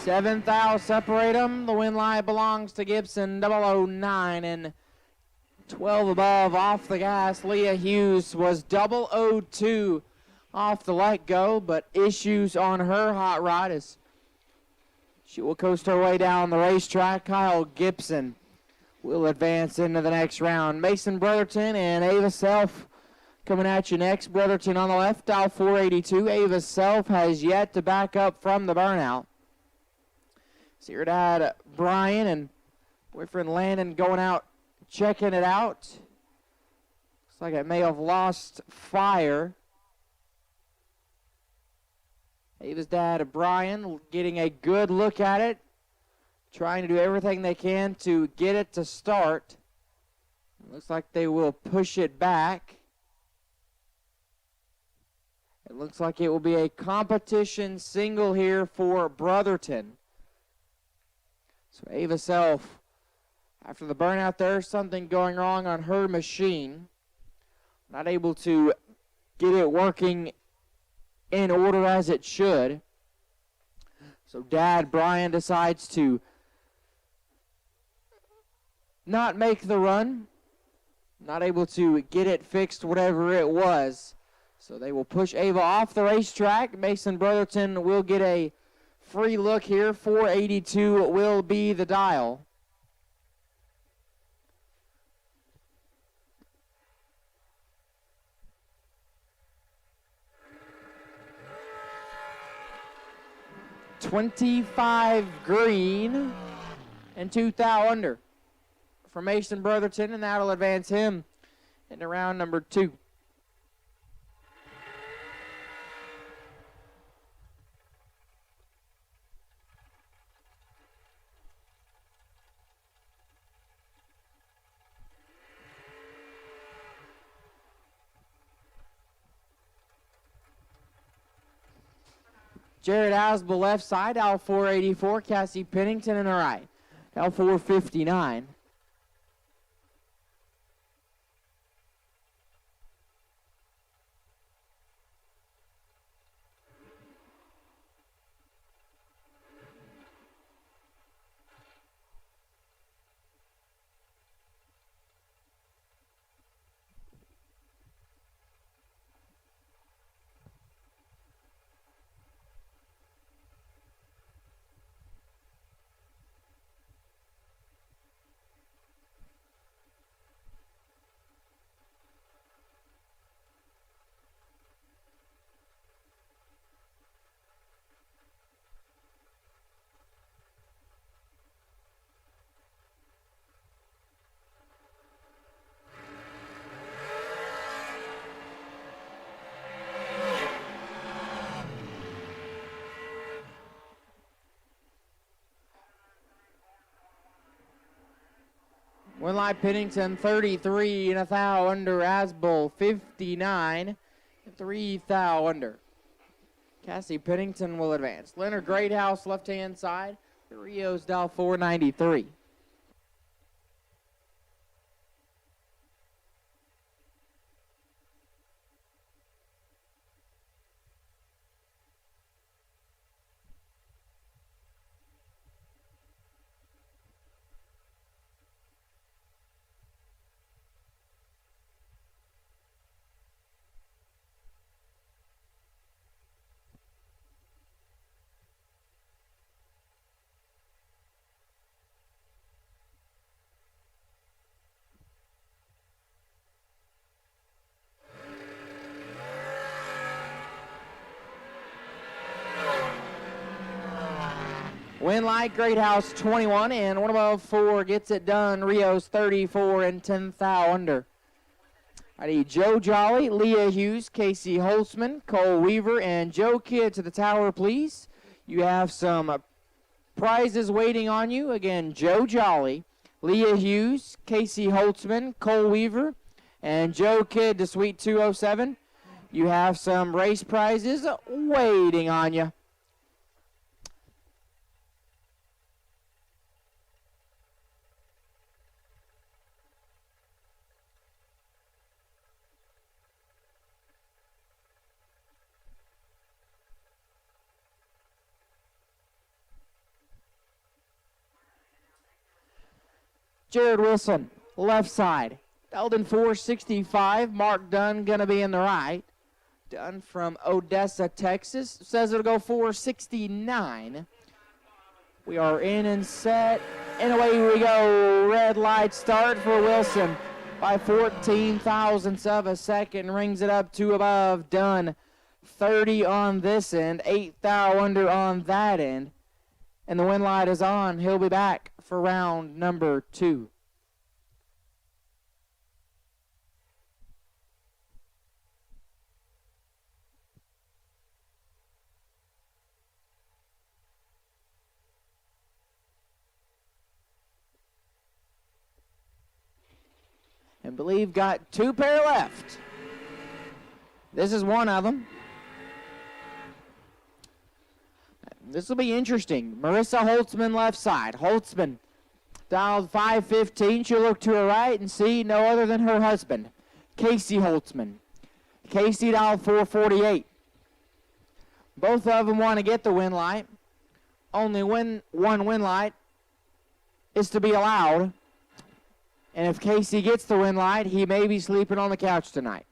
Seventh thou separate them. The win line belongs to Gibson. 009 and 12 above off the gas. Leah Hughes was 002 off the let go, but issues on her hot rod as she will coast her way down the racetrack. Kyle Gibson will advance into the next round. Mason Brotherton and Ava Self coming at you next. Brotherton on the left, dial 482. Ava Self has yet to back up from the burnout. See her dad, Brian, and boyfriend Landon going out, checking it out. Looks like it may have lost fire. Ava's dad, Brian, getting a good look at it, trying to do everything they can to get it to start. Looks like they will push it back. It looks like it will be a competition single here for Brotherton. So Ava Self, after the burnout there, something going wrong on her machine. Not able to get it working in order as it should. So Dad Brian decides to not make the run. Not able to get it fixed, whatever it was. So they will push Ava off the racetrack. Mason Brotherton will get a free look here. 482 will be the dial. $25 green and 2 thou under for Mason Brotherton, and that'll advance him into round number 2. Jared Asbel left side, L 484. Cassie Pennington in the right, L 459. Winlight Pennington 33 and 1 thou under. Asbel 59 and 3 thou under. Cassie Pennington will advance. Leonard Greathouse left hand side. The Rios dial 493. Winlight, Great House 21, and 1 above 4 gets it done. Rios 34 and 10th thou under. I need Joe Jolly, Leah Hughes, Casey Holtzman, Cole Weaver, and Joe Kidd to the tower, please. You have some prizes waiting on you. Again, Joe Jolly, Leah Hughes, Casey Holtzman, Cole Weaver, and Joe Kidd to Suite 207. You have some race prizes waiting on you. Jared Wilson, left side. Eldon 465. Mark Dunn going to be in the right. Dunn from Odessa, Texas. Says it'll go 469. We are in and set. And away we go. Red light start for Wilson by 14 thousandths of a second. Rings it up to above. Dunn 30 on this end. 8 thou under on that end. And the wind light is on. He'll be back for round number 2. And believe got 2 pair left. This is one of them. This will be interesting. Marissa Holtzman left side. Holtzman dialed 515. She'll look to her right and see no other than her husband, Casey Holtzman. Casey dialed 448. Both of them want to get the win light. Only one win light is to be allowed. And if Casey gets the win light, he may be sleeping on the couch tonight.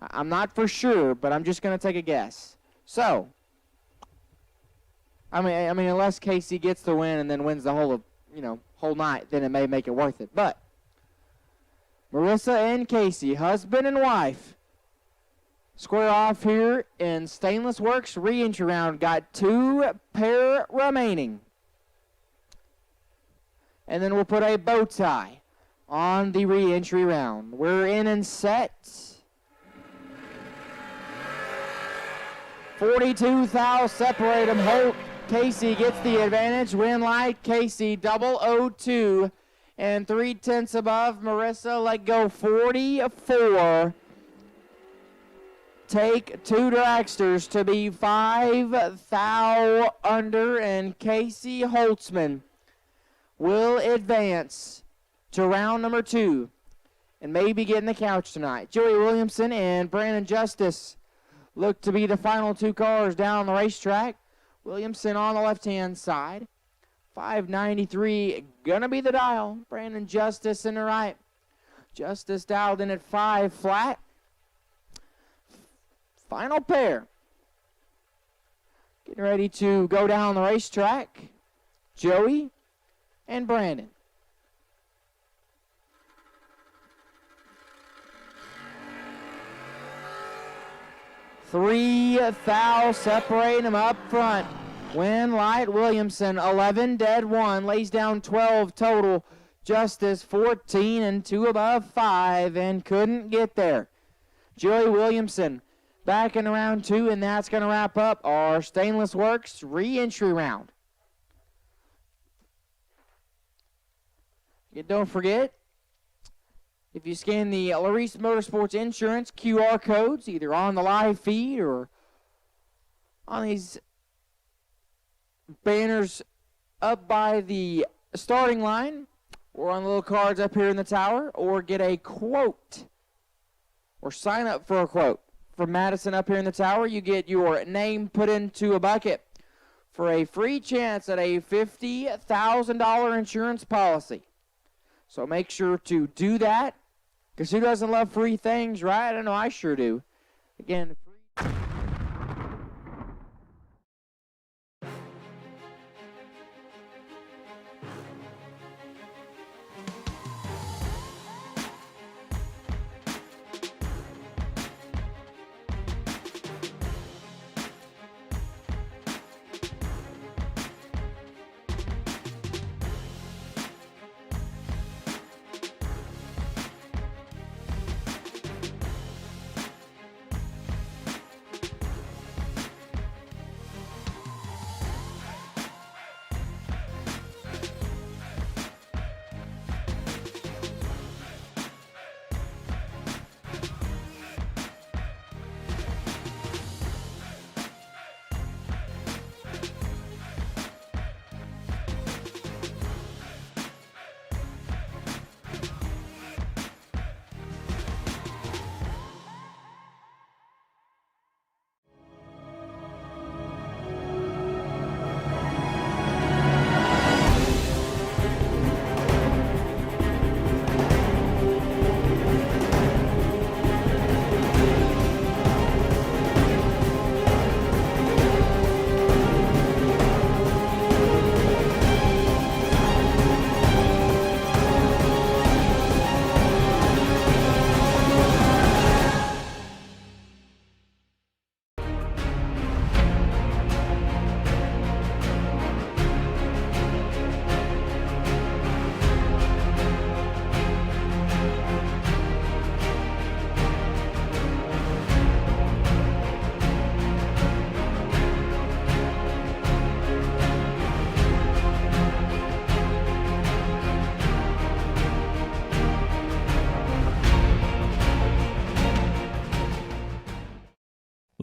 I'm not for sure, but I'm just going to take a guess. So, I mean, unless Casey gets the win and then wins the whole night, then it may make it worth it. But Marissa and Casey, husband and wife, square off here in Stainless Works ReEntry Round. Got 2 pair remaining. And then we'll put a bow tie on the ReEntry Round. We're in and set. 42 thou separate them. Holt, Casey gets the advantage. Win light, Casey 002 and 3/10 above. Marissa let go 44. Take 2 dragsters to be 5 thou under, and Casey Holtzman will advance to round number 2 and maybe get in the couch tonight. Joey Williamson and Brandon Justice look to be the final 2 cars down the racetrack. Williamson on the left-hand side. 593 gonna be the dial. Brandon Justice in the right. Justice dialed in at 5 flat. Final pair. Getting ready to go down the racetrack. Joey and Brandon. 3 thou separating them up front. Win light, Williamson 11 dead 1, lays down 12 total. Justice 14 and 2 above 5 and couldn't get there. Joey Williamson back in round 2, and that's going to wrap up our Stainless Works ReEntry Round. Don't forget, if you scan the Larice Motorsports Insurance QR codes, either on the live feed or on these banners up by the starting line, or on the little cards up here in the tower, or get a quote, or sign up for a quote from Madison up here in the tower, you get your name put into a bucket for a free chance at a $50,000 insurance policy. So make sure to do that. Because who doesn't love free things, right? I know I sure do. Again, free.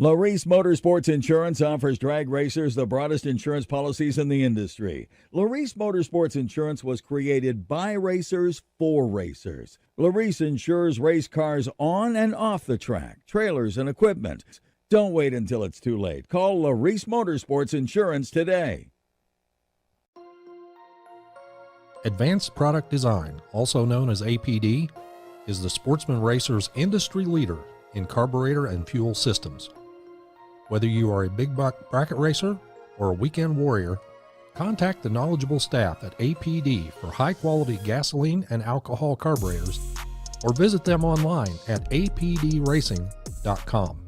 Larice Motorsports Insurance offers drag racers the broadest insurance policies in the industry. Larice Motorsports Insurance was created by racers for racers. Larice insures race cars on and off the track, trailers, and equipment. Don't wait until it's too late. Call Larice Motorsports Insurance today. Advanced Product Design, also known as APD, is the Sportsman Racer's industry leader in carburetor and fuel systems. Whether you are a big bracket racer or a weekend warrior, contact the knowledgeable staff at APD for high-quality gasoline and alcohol carburetors, or visit them online at apdracing.com.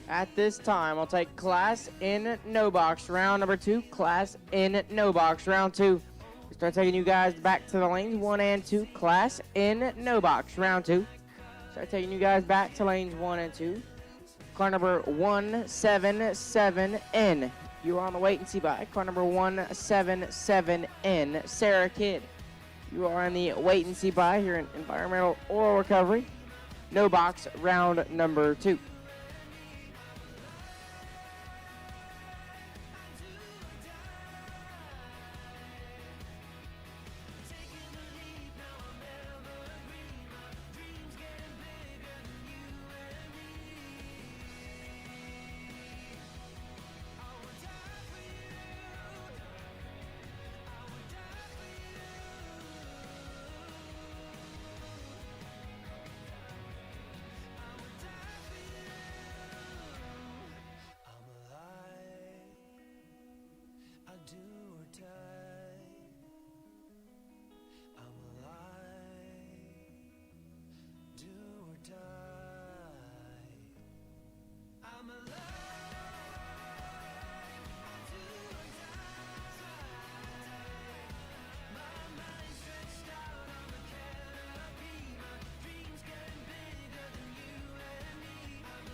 At this time, I'll take class in no box, round number 2. Class in no box, round 2. We start taking you guys back to the lanes 1 and 2. Class in no box, round 2. Start taking you guys back to lanes 1 and 2. Car number 177N. You are on the wait and see by. Car number 177N, Sarah Kidd. You are on the wait and see by here in environmental oil recovery. No box, round number 2. I'm alive. I do or die. I'm alive. Do or die. I'm alive. I do or die. My mind stretched out on the canopy. My dreams getting bigger than you and me. I'm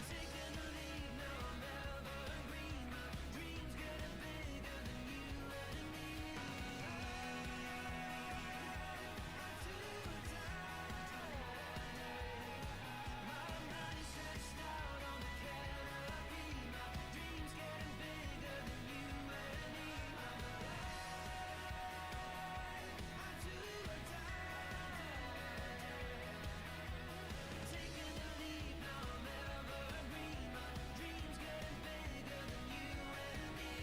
taking the lead, now I'm evergreen. My dreams getting bigger than you and me. My mind stretched out on the canopy. My dreams getting bigger than you and me. I'm taking the lead, now I'm evergreen. My dreams getting bigger than you and me.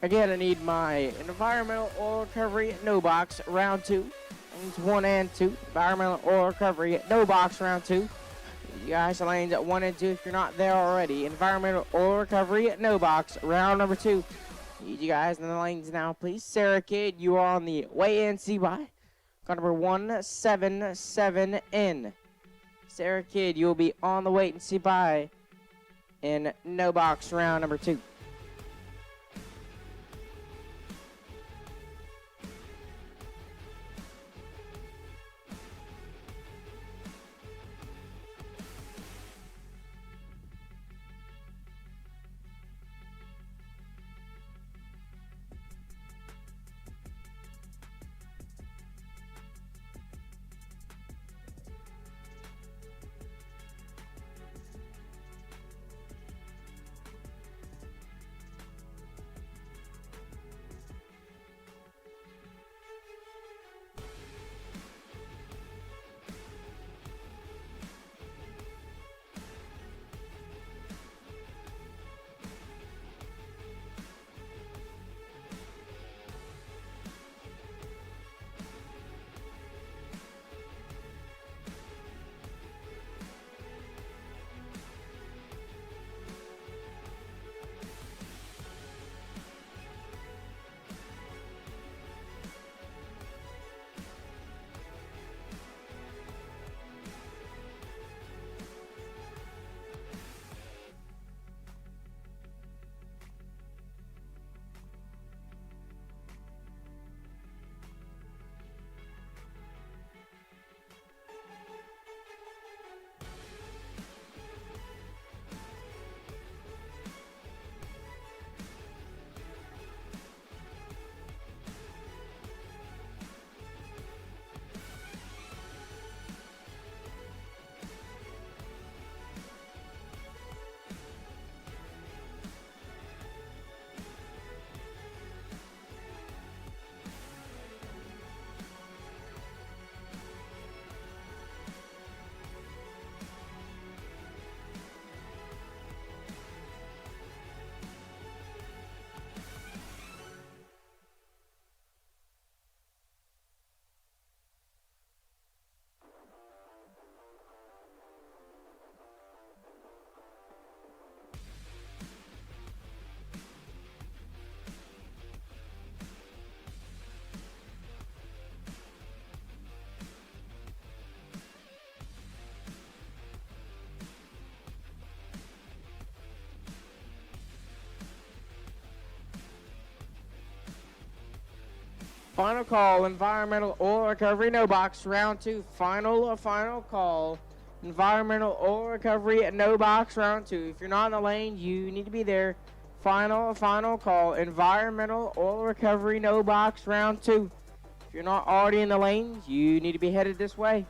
Again, I need my environmental oil recovery no box, round 2. Lanes 1 and 2. Environmental oil recovery no box, round 2. You guys, lanes 1 and 2 if you're not there already. Environmental oil recovery no box, round number 2. Need you guys in the lanes now, please. Sarah Kidd, you are on the way in. See by car number 177N. Sarah Kidd, you will be on the wait and see by in no box round number 2. Final call, environmental oil recovery, no box, round 2. Final call, environmental oil recovery, no box, round 2. If you're not in the lane, you need to be there. Final call, environmental oil recovery, no box, round 2. If you're not already in the lanes, you need to be headed this way.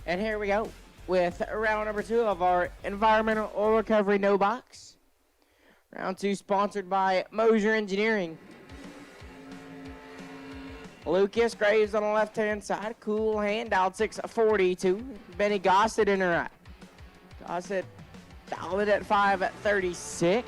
And here we go. with round number 2 of our environmental oil recovery no box. Round 2 sponsored by Mosier Engineering. Lucas Graves on the left-hand side. Cool hand, dialed 642. Benny Gossett in her right. Gossett dialed it at 536.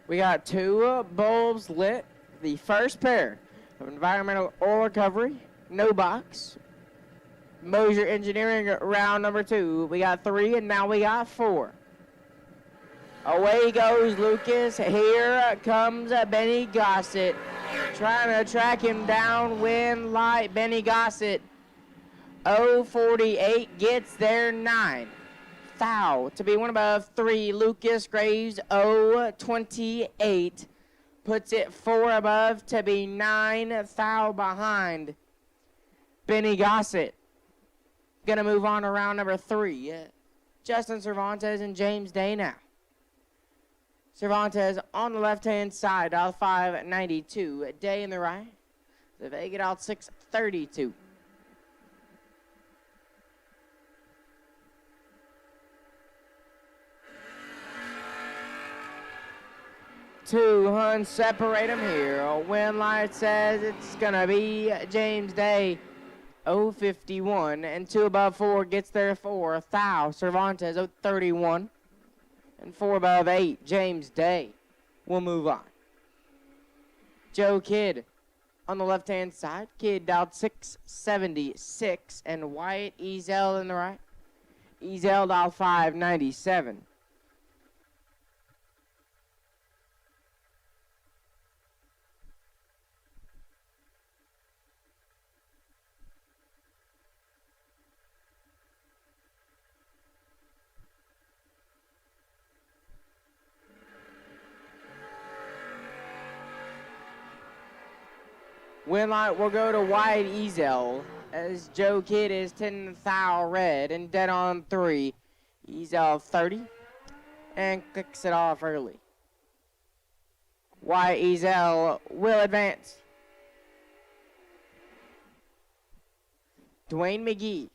We got 2 bulbs lit. The first pair of environmental oil recovery, no box. Mosier Engineering round number 2. We got 3 and now we got 4. Away goes Lucas. Here comes Benny Gossett. Trying to track him down, win light. Benny Gossett. 048 gets there 9. Thou to be one above 3. Lucas Graves 028 puts it 4 above to be 9. Thou behind. Benny Gossett gonna move on to round number 3. Justin Cervantes and James Day now. Cervantes on the left-hand side, dial 592. Day in the right. The Vega dial 632. 2 separate them here. Win light says it's gonna be James Day. 051 and 2 above 4 gets there 4. Thou Cervantes 031 and 4 above 8 James Day. We'll move on. Joe Kidd on the left hand side. Kidd dialed 676 and Wyatt Ezel in the right. Ezel dialed 597. Win light will go to Wyatt Ezel as Joe Kidd is 10 thou red and dead on 3. Ezel 30 and kicks it off early. Wyatt Ezel will advance. Dwayne McGee,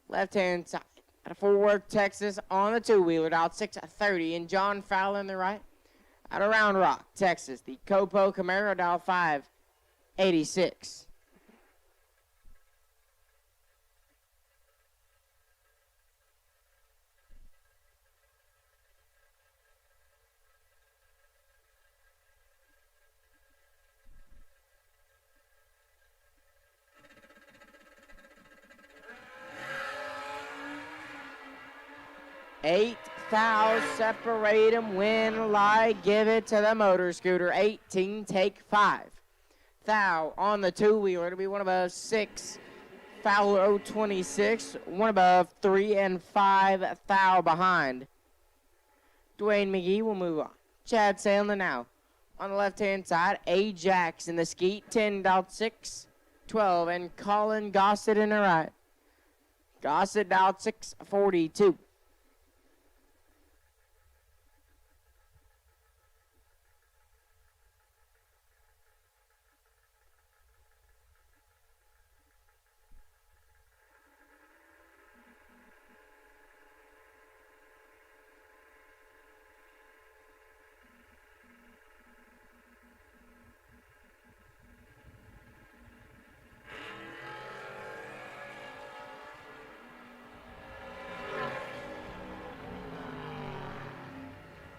left hand side. Out of Fort Worth, Texas on the 2-wheeler, out 630, and John Fowler in the right. Out of Round Rock, Texas, the Copo Camaro, dial 586. Eight thou separate 'em, win lie, give it to the motor scooter. 18 take 5. Thou on the 2-wheeler to be one above 6. Fowler 026, one above 3 and 5. Thou behind. Dwayne McGee will move on. Chad Sandlin now on the left-hand side. Ajax in the skeet, 10 dialed 6, 12, and Colin Gossett in the right. Gossett dialed 642.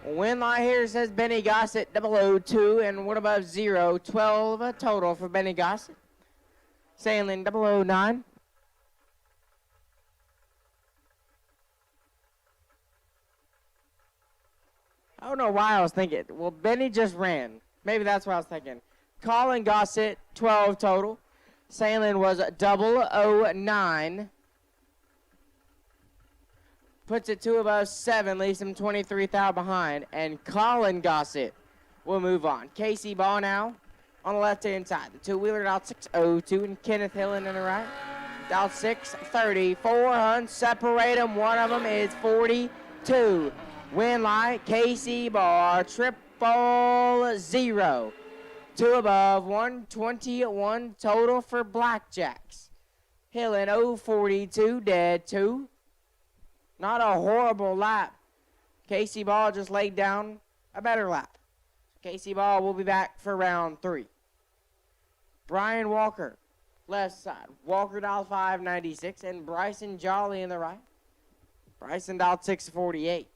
Win lie here says Benny Gossett 002 and one above 0. 12 total for Benny Gossett. Sandlin 009. don't know why I was thinking. Well, Benny just ran. Maybe that's what I was thinking. Colin Gossett, 12 total. Salen was 009. Puts it 2 above 7, leaves him 23 thou behind. And Colin Gossett will move on. Casey Ball now on the left-hand side. The two-wheeler dialed 602 and Kenneth Hillen in the right. Dialed 630. 400 separate them. One of them is 42. Win light, Casey Ball, 000. 2 above, 121 total for Blackjacks. Hillen 042, dead 2. Not a horrible lap. Casey Ball just laid down a better lap. Casey Ball will be back for round 3. Brian Walker, left side. Walker dialed 596 and Bryson Jolly in the right. Bryson dialed 648.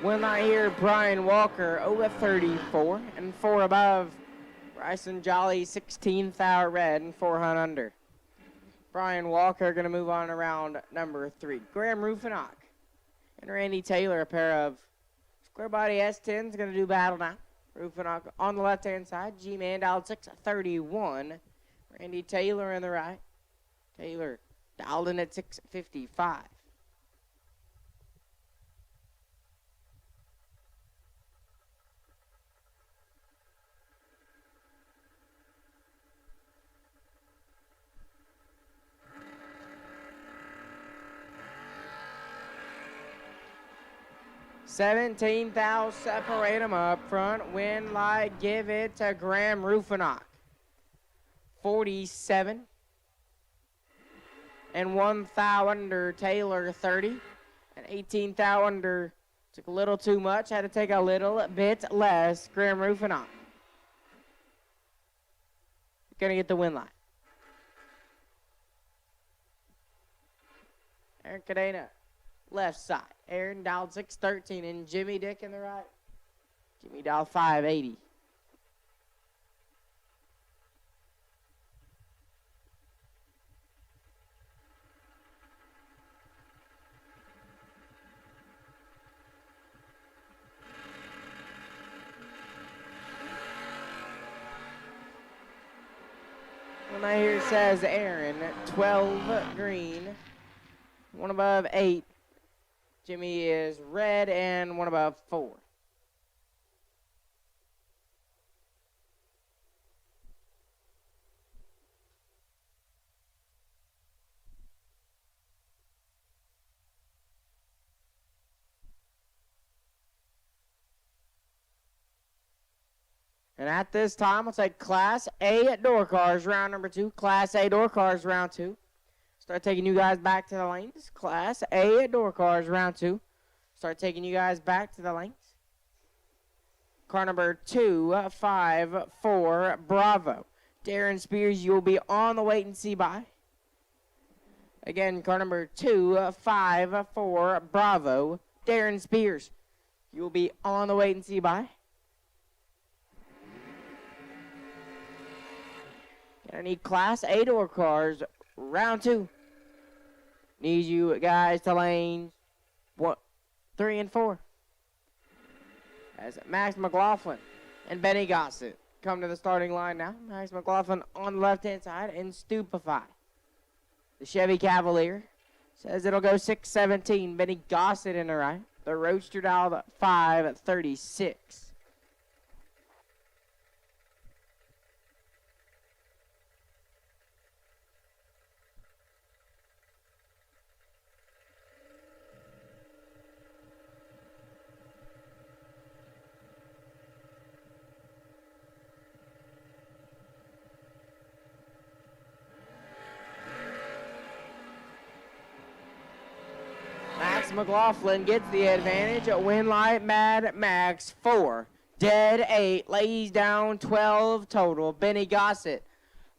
When I hear Brian Walker, 0-34, and 4 above. Bryson Jolly, 16th hour red, and 400 under. Brian Walker going to move on to round number 3. Graham Rufinock and Randy Taylor, a pair of square body S10s, going to do battle now. Rufinock on the left-hand side. G-Man dialed 631. Randy Taylor in the right. Taylor dialed in at 655. $17,000 separate them up front. Win light, give it to Graham Rufinock. 47. And 1 thou under Taylor, 30. And 18 thou under, took a little too much, had to take a little bit less. Graham Rufinock gonna get the win light. Aaron Cadena, left side. Aaron dialed 613 and Jimmy Dick in the right. Jimmy dialed 580. When I hear it says Aaron, 12 green, 1 above 8. Jimmy is red and 1 above 4. And at this time, we'll take Class A door cars, round number 2. Class A door cars, round 2. Start taking you guys back to the lanes. Class A door cars, round 2. Start taking you guys back to the lanes. Car number 254, Bravo. Darren Spears, you'll be on the wait and see by. Again, car number 254, Bravo. Darren Spears, you'll be on the wait and see by. I need Class A door cars, round 2. Need you guys to lanes 3 and 4. As Max McLaughlin and Benny Gossett come to the starting line now. Max McLaughlin on the left-hand side and Stupefy. The Chevy Cavalier says it'll go 617. Benny Gossett in the right. The Roadster dialed 536. McLaughlin gets the advantage. Winlight Mad Max 4. Dead 8. Lays down 12 total. Benny Gossett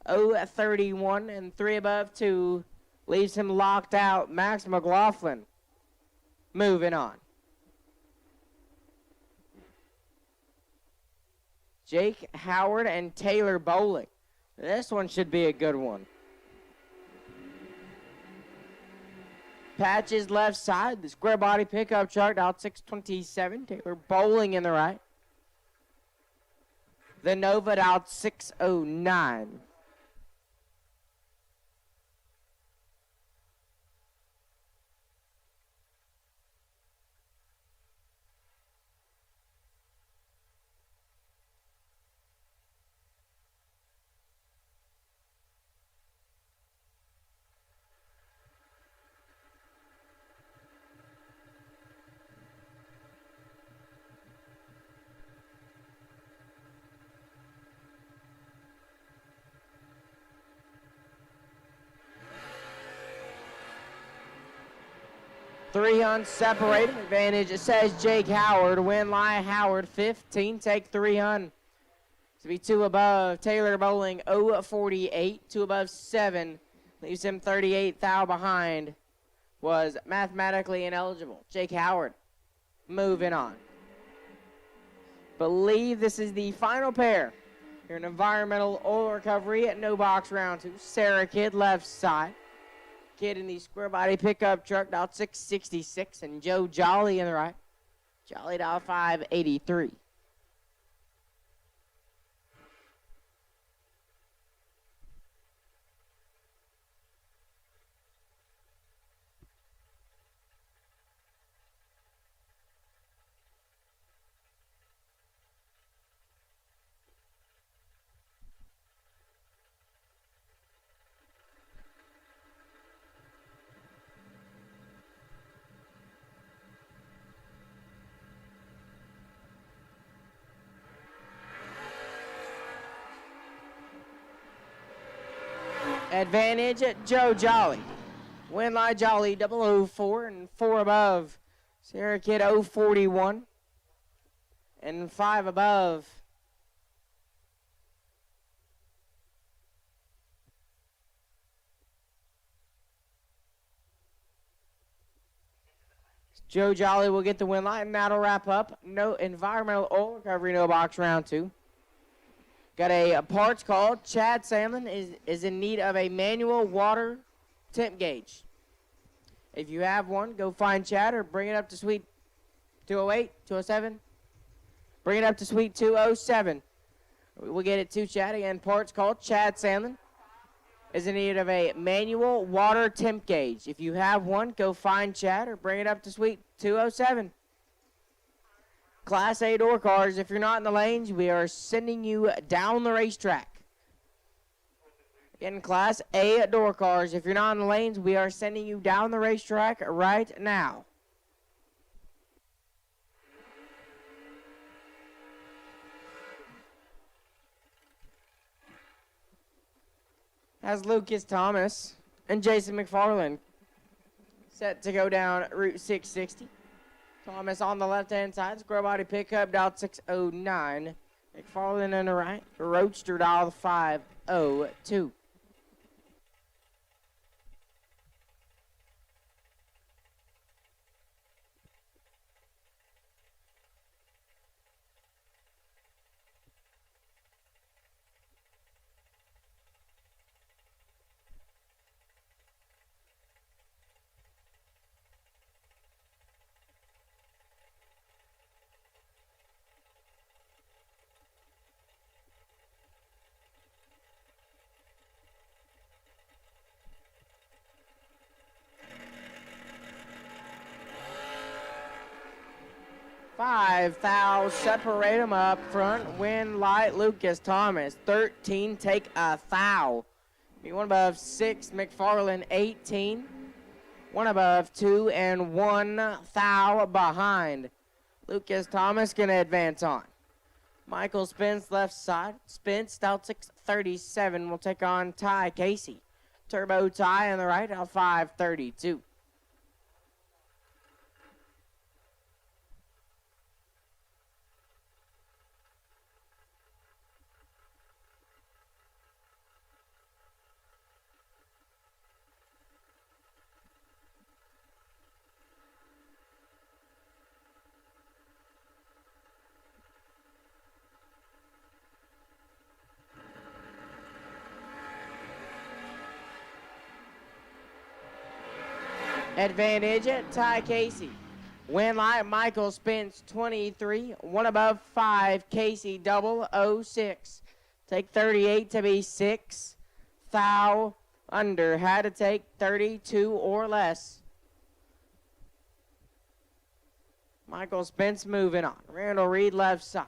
0-31 and 3 above 2. Leaves him locked out. Max McLaughlin moving on. Jake Howard and Taylor Bowling. This one should be a good one. Patches left side. The square body pickup truck out 627. Taylor Bowling in the right. The Nova out 609. Three unseparated. Advantage, it says Jake Howard. Winline Howard, 15. Take 3 on. To be 2 above. Taylor Bowling, 0-48. 2 above 7. Leaves him 38 thou behind. Was mathematically ineligible. Jake Howard moving on. Believe this is the final pair. Here in environmental oil recovery at no box round 2. Sarah Kidd left side. Kid in the square body pickup truck out 666 and Joe Jolly in the right. Jolly out 583. Advantage at Joe Jolly. Winline Jolly 004 and 4 above. Sarah Kidd 041 and 5 above. Joe Jolly will get the win line, and that'll wrap up no environmental oil recovery, no box round 2. Got a parts call. Chad Sandlin is in need of a manual water temp gauge. If you have one, go find Chad or bring it up to suite 208, 207. Bring it up to suite 207. We'll get it to Chad. Again, parts call. Chad Sandlin is in need of a manual water temp gauge. If you have one, go find Chad or bring it up to suite 207. Class A door cars, if you're not in the lanes, we are sending you down the racetrack. Again, Class A door cars, if you're not in the lanes, we are sending you down the racetrack right now. Has Lucas Thomas and Jason McFarland set to go down Route 660. Thomas on the left-hand side, square body pickup, dial 609. McFarland on the right, Roadster dial 502. Five thou, separate them up front. Win light Lucas Thomas. 13, take a thou. Be one above 6, McFarland 18. One above 2 and 1 thou behind. Lucas Thomas gonna advance on. Michael Spence left side. Spence out 637 will take on Ty Casey. Turbo Ty on the right out 532. Advantage at Ty Casey. Win light, Michael Spence, 23. One above 5, Casey, 006. Take 38 to be 6. Thou under. Had to take 32 or less. Michael Spence moving on. Randall Reed left side.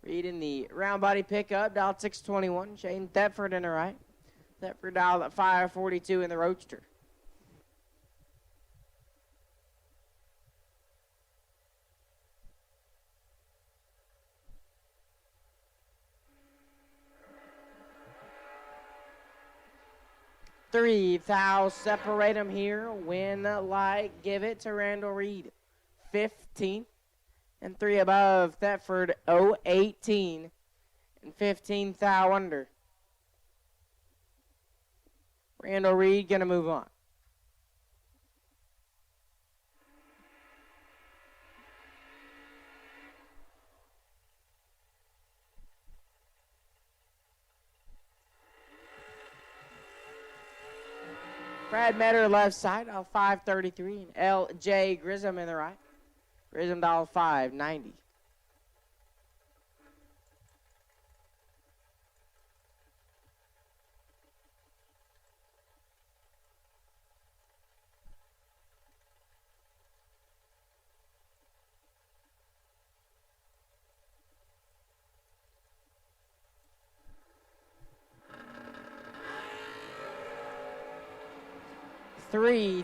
Reed in the round body pickup, dial 621. Shane Thetford in the right. Thetford dial at 542 in the Roadster. Thou separate them here. Win light, give it to Randall Reed. 15 and 3 above. Thetford 018 and 15 thou under. Randall Reed gonna move on. Brad Metter left side, dial 533, and L.J. Grissom in the right. Grissom dial 590.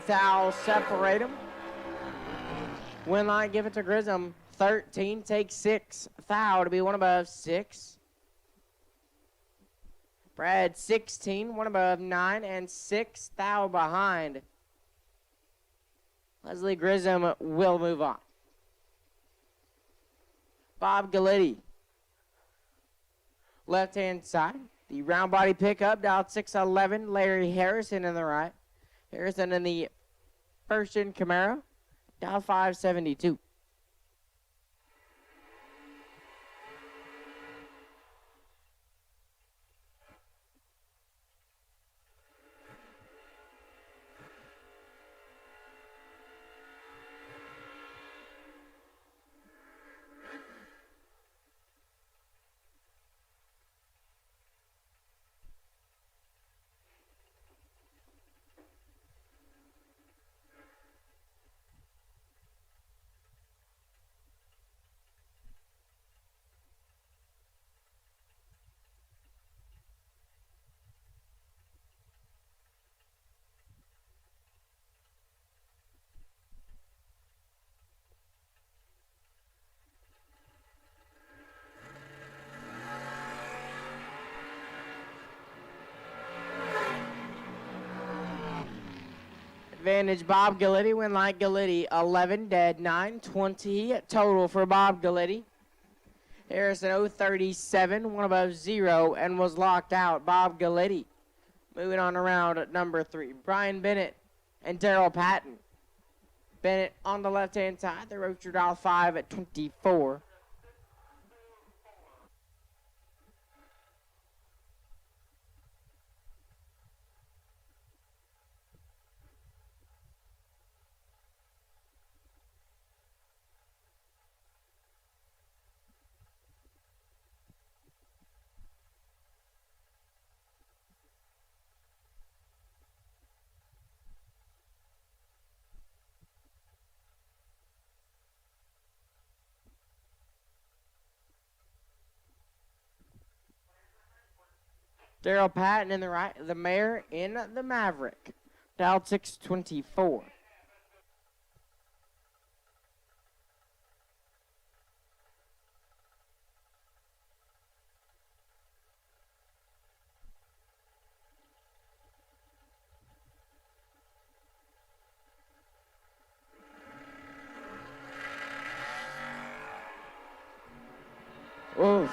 Thou separate them. Win line, give it to Grissom. 13, take 6. Thou to be one above 6. Brad 16, one above 9, and 6 thou behind. Leslie Grissom will move on. Bob Galitti. Left-hand side. The round body pickup, dial 611. Larry Harrison in the right. Harrison in the first-gen Camaro, dial 572. Advantage Bob Galitti, win like Galitti, 11 dead, 920 total for Bob Galitti. Harrison 037, one above 0, and was locked out. Bob Galitti moving on around at number 3. Brian Bennett and Daryl Patton. Bennett on the left-hand side, the Roadster dial 5 at 24. Daryl Patton in the right, the Mayor in the Maverick. Dial 624. Oof.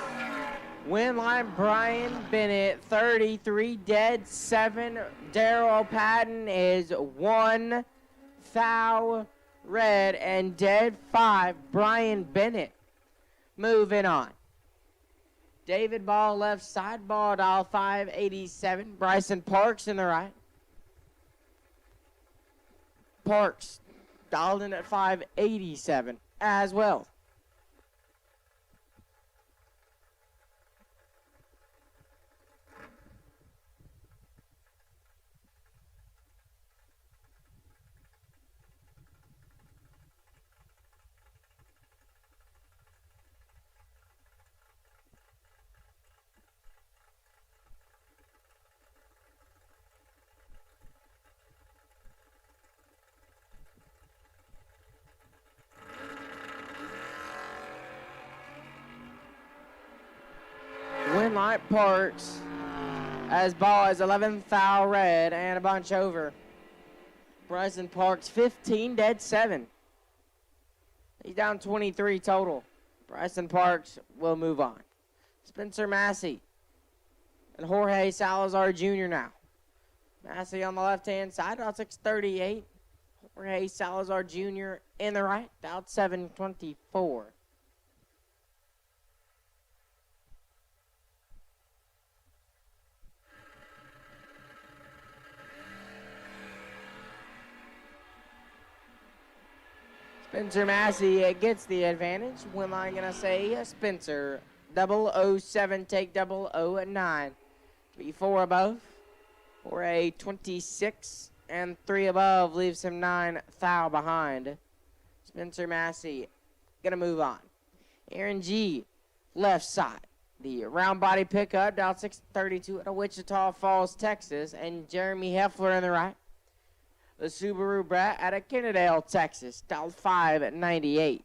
Win line, Brian Bennett, 33 dead, 7. Daryl Patton is 1 thou red and dead, 5. Brian Bennett moving on. David Ball left side, ball dial 587. Bryson Parks in the right. Parks dialed in at 587 as well. Winlight Parks as ball is 11 foul red and a bunch over. Bryson Parks 15 dead 7. He's down 23 total. Bryson Parks will move on. Spencer Massey and Jorge Salazar Jr. now. Massey on the left-hand side, about 638. Jorge Salazar Jr. in the right, about 724. Spencer Massey gets the advantage. Winline gonna say Spencer 007 take 009. Be 4 above for a 26 and 3 above leaves him 9 thou behind. Spencer Massey gonna move on. Aaron G left side. The round body pickup down 632 at Wichita Falls, Texas, and Jeremy Heffler in the right. The Subaru Brat out of Kennedale, Texas, dialed 598.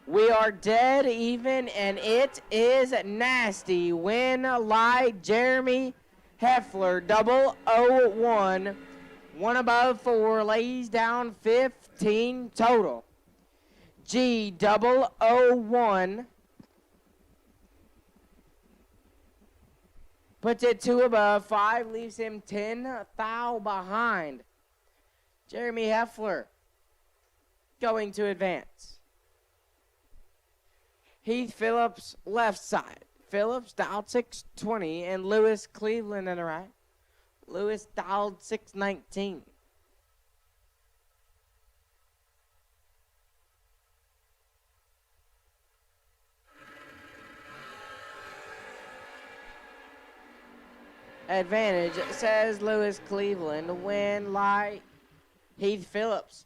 We are dead even, and it is nasty. Win light, Jeremy Heffler, 001. 1 above 4, lays down 15 total. G 001 puts it 2 above 5, leaves him 10 thou behind. Jeremy Heffler going to advance. Heath Phillips left side. Phillips dialed 620 and Lewis Cleveland in the right. Lewis dialed 619. Advantage says Lewis Cleveland. Win light Heath Phillips.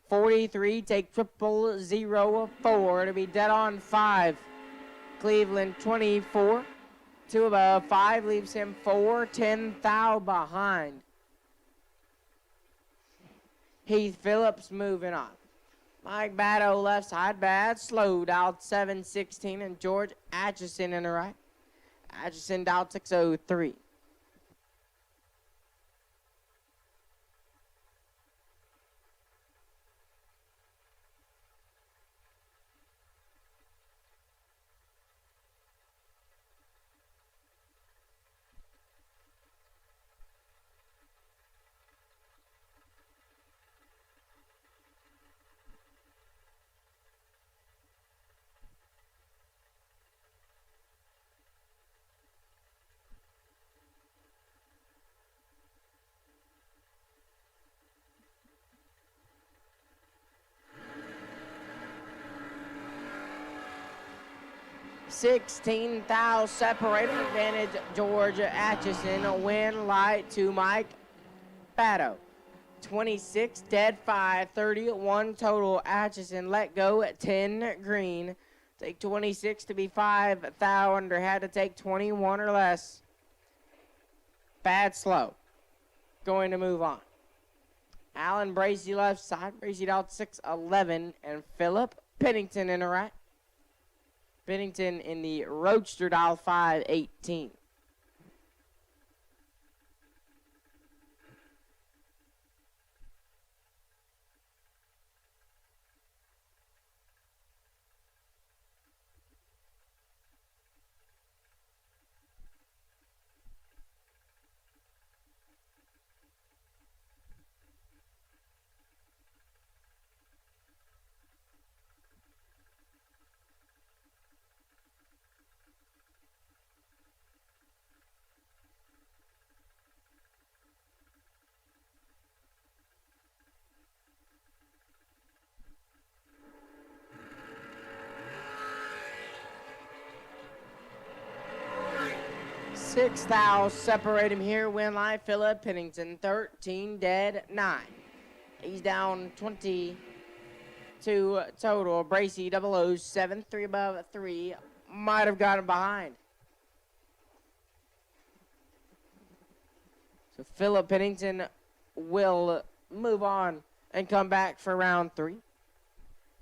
43, take 0004 to be dead on 5. Cleveland 24, 2 above 5 leaves him 4, 10 thou behind. Heath Phillips moving on. Mike Batto left side, bad slow, dialed 716, and George Atchison in the right. Atchison dialed 603. $16 thou separated. Advantage George Atchison. Win light to Mike Batto. 26 dead 5, 31 total. Atchison let go at 10 green. Take 26 to be 5 thou under. Had to take 21 or less. Bad slow. Going to move on. Alan Bracy left side. Bracy out 6'11", and Philip Pennington in the right. Pennington in the Roadster dial 518. 6 thou separate him here. Win line, Philip Pennington, 13 dead 9. He's down 22 total. Bracy 007, 3 above 3. Might have gotten behind. So Philip Pennington will move on and come back for round 3.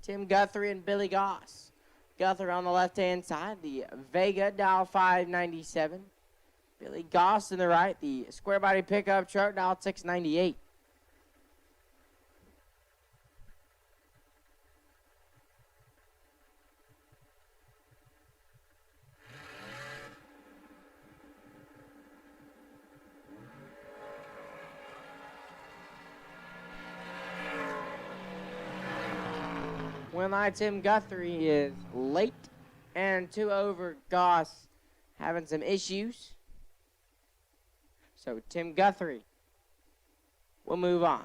Tim Guthrie and Billy Goss. Guthrie on the left-hand side, the Vega dial 597. Billy Goss in the right, the square body pickup truck dial 698. Win line, Tim Guthrie is late, and 2 over Goss having some issues. So Tim Guthrie will move on.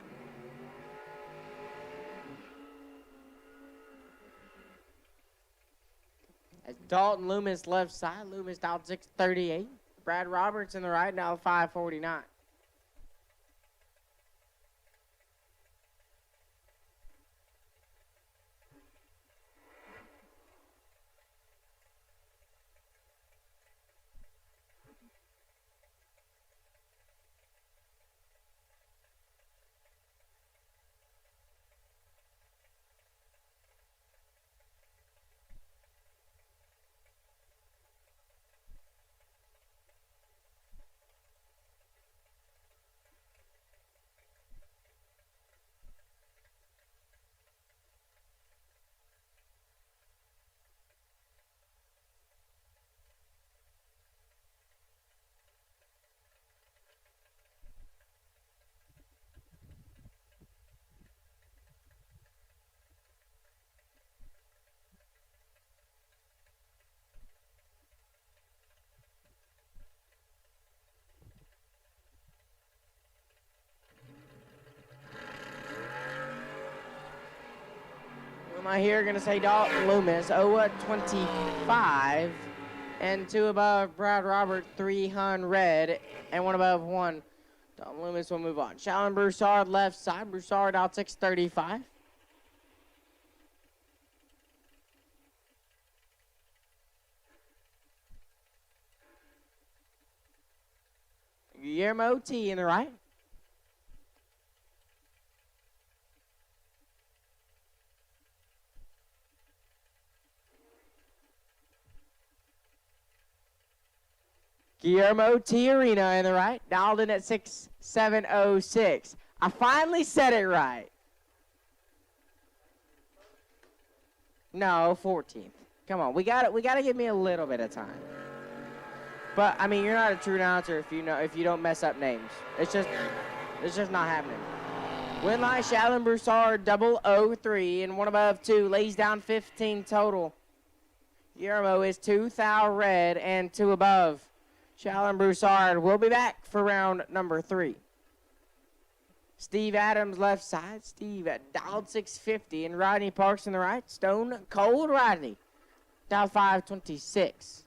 As Dalton Loomis left side, Loomis dialed 638. Brad Roberts in the right, now 549. Am I here going to say Dalton Loomis, 0-25, and 2 above Brad Robert, 300, and 1 above 1. Dalton Loomis will move on. Shalon Broussard left side, Broussard out 635. Guillermo T in the right. Guillermo T. Arena in the right, dialed in at 6706. I finally said it right. No, 14th. Come on, we got to give me a little bit of time. But I mean, you're not a true announcer if you don't mess up names. It's just not happening. Win line, Shalon Broussard, 003, and 1 above 2, lays down 15 total. Guillermo is 2 thou red and 2 above. Shalon Broussard will be back for round number 3. Steve Adams left side. Steve dialed 650, and Rodney Parks in the right. Stone Cold Rodney, dialed 526.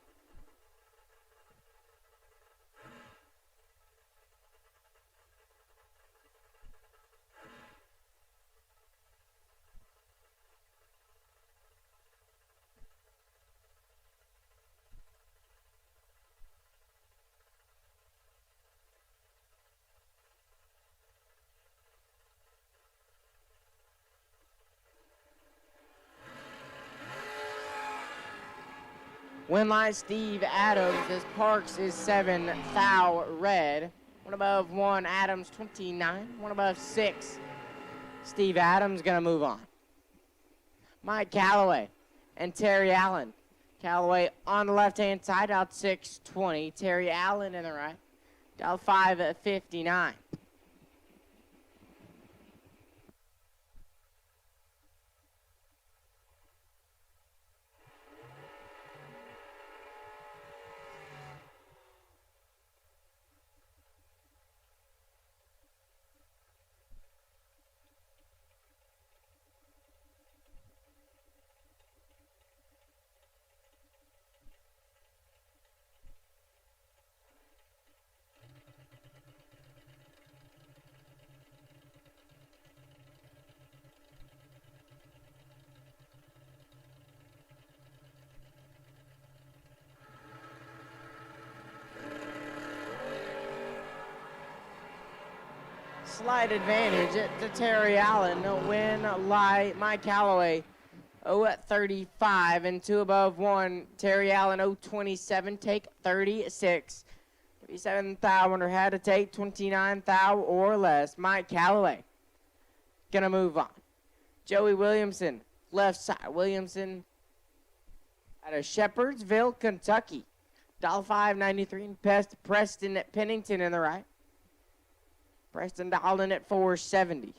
Win line, Steve Adams, as Parks is 7 thou red. 1 above 1, Adams 29. 1 above 6, Steve Adams going to move on. Mike Calloway and Terry Allen. Calloway on the left-hand side, out 620. Terry Allen in the right, down 559. slight advantage to Terry Allen. Win light, Mike Calloway. 0-35 and 2 above 1. Terry Allen 0-27, take 36. 37 thou under had to take 29 thou or less. Mike Calloway gonna move on. Joey Williamson, left side. Williamson out of Shepherdsville, Kentucky. $5.93 and Preston at Pennington in the right. Preston dialed in at 470.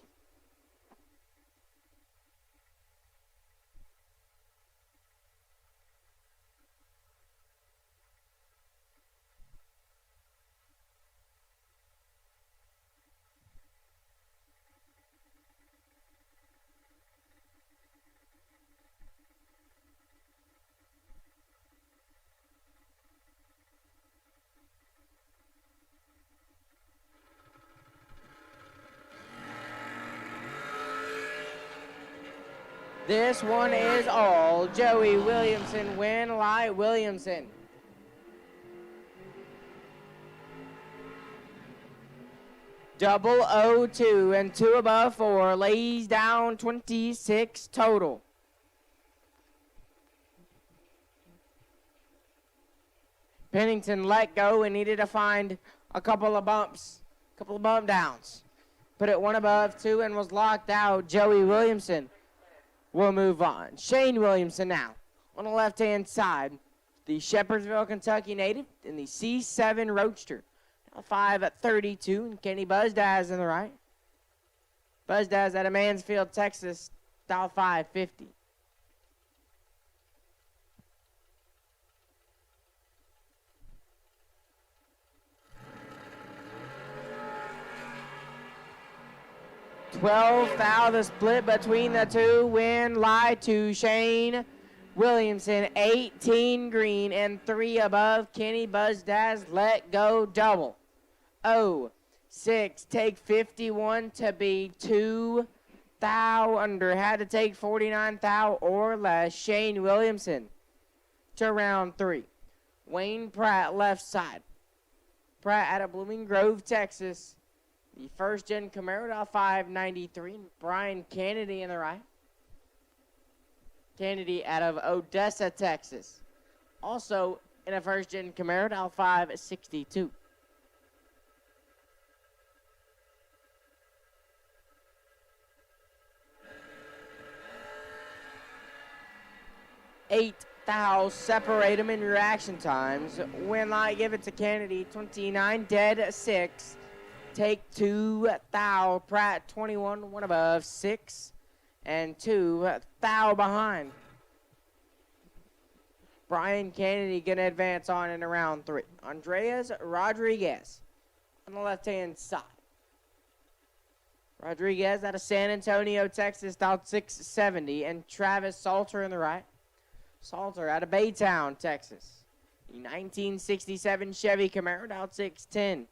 This one is all Joey Williamson. Win light Williamson. Double 0-2 and 2 above 4. Lays down 26 total. Pennington let go and needed to find a couple of bumps, couple of bump downs. Put it 1 above 2 and was locked out. Joey Williamson will move on. Shane Williamson now on the left-hand side. The Shepherdsville, Kentucky native in the C7 Roadster. 5-32 and Kenny Buzdaz in the right. Buzdaz out of Mansfield, Texas, style 550. The split between the two. Win lie to Shane Williamson. 18 green and 3 above. Kenny Buzdaz let go double. 6 take 51 to be 2 thou under. Had to take 49 thou or less. Shane Williamson to round 3. Wayne Pratt left side. Pratt out of Blooming Grove, Texas. The first gen Camaro, 593. Brian Kennedy in the right. Kennedy out of Odessa, Texas. Also in a first gen Camaro, 562. Eight thou separate them in reaction times. When I give it to Kennedy, 29 dead 6. Take 2 thou. Pratt 21, 1 above 6 and 2 thou behind. Brian Kennedy gonna advance on in round 3. Andreas Rodriguez on the left-hand side. Rodriguez out of San Antonio, Texas, style 670, and Travis Salter in the right. Salter out of Baytown, Texas. The 1967 Chevy Camaro, style 610.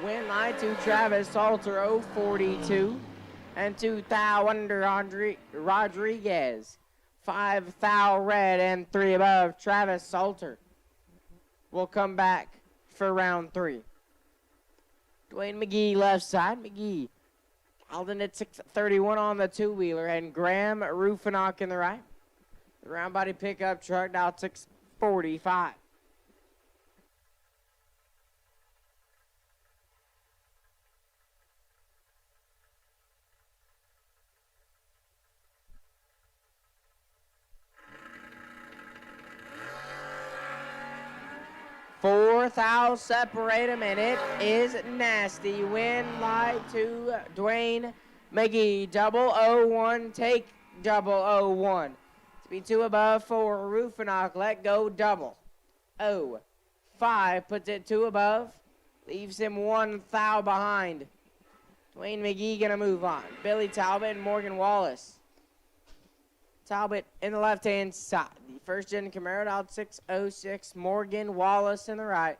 Win line to Travis Salter, 042 and 2 thou under Rodriguez. 5 thou red and 3 above. Travis Salter will come back for round 3. Dwayne McGee left side. McGee Alden at 631 on the two-wheeler, and Graham Rufinock in the right. The round body pickup truck now 645. Fourth thou separate them, and it is nasty. Win light to Dwayne McGee. 001, take 001. To be 2 above 4, Rufinock let go double. 5 puts it 2 above, leaves him 1 thou behind. Dwayne McGee gonna move on. Billy Talbot and Morgan Wallace Talbot in the left-hand side. The first-gen Camaro dialed 606. Morgan Wallace in the right.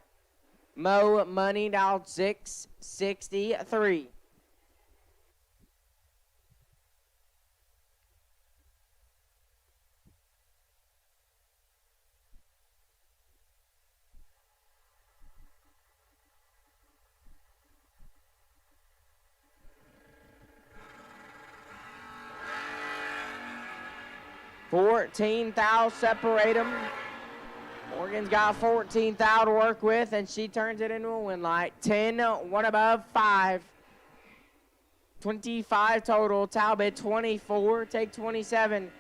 Mo Money dialed 663. $14,000 separate them. Morgan's got $14,000 to work with, and she turns it into a win light. 10, one above 5. 25 total. Talbot 24, take 27.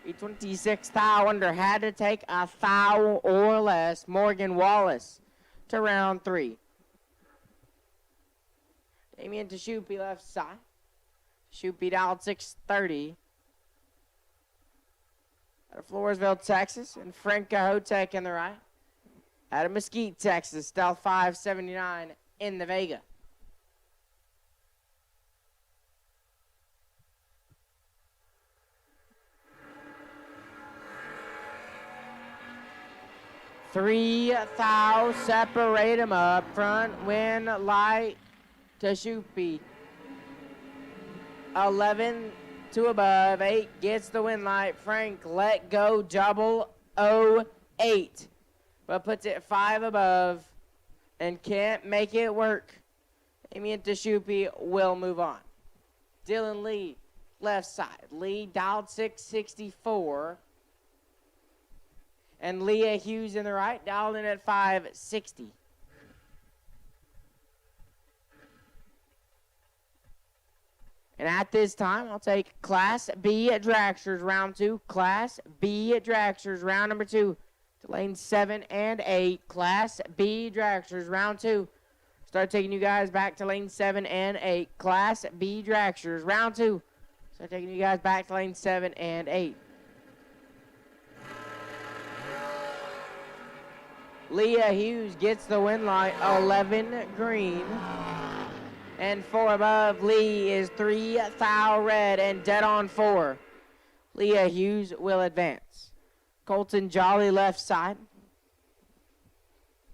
The 26,000 under had to take a foul or less. Morgan Wallace to round 3. Damian Teshupi left side. Teshupi dialed 630. Out of Floresville, Texas, and Frank Cahotek in the right. Out of Mesquite, Texas, Stealth 579 in the Vega. $3,000 separate them up front. Win light to Shoopy. 11 to above. 8 gets the win light. Frank let go 008. But puts it 5 above and can't make it work. Damian Teshupi will move on. Dylan Lee, left side. Lee dialed 664. And Leah Hughes in the right, dialed in at 560. And at this time, I'll take Class B at Dragsters, round 2. Class B at Dragsters, round number 2. To lane 7 and 8. Class B Dragsters, round 2. Start taking you guys back to lane 7 and 8. Class B Dragsters, round 2. Start taking you guys back to lane 7 and 8. Leah Hughes gets the win light, 11 green. And 4 above. Lee is 3,000 red and dead on 4. Leah Hughes will advance. Colton Jolly left side.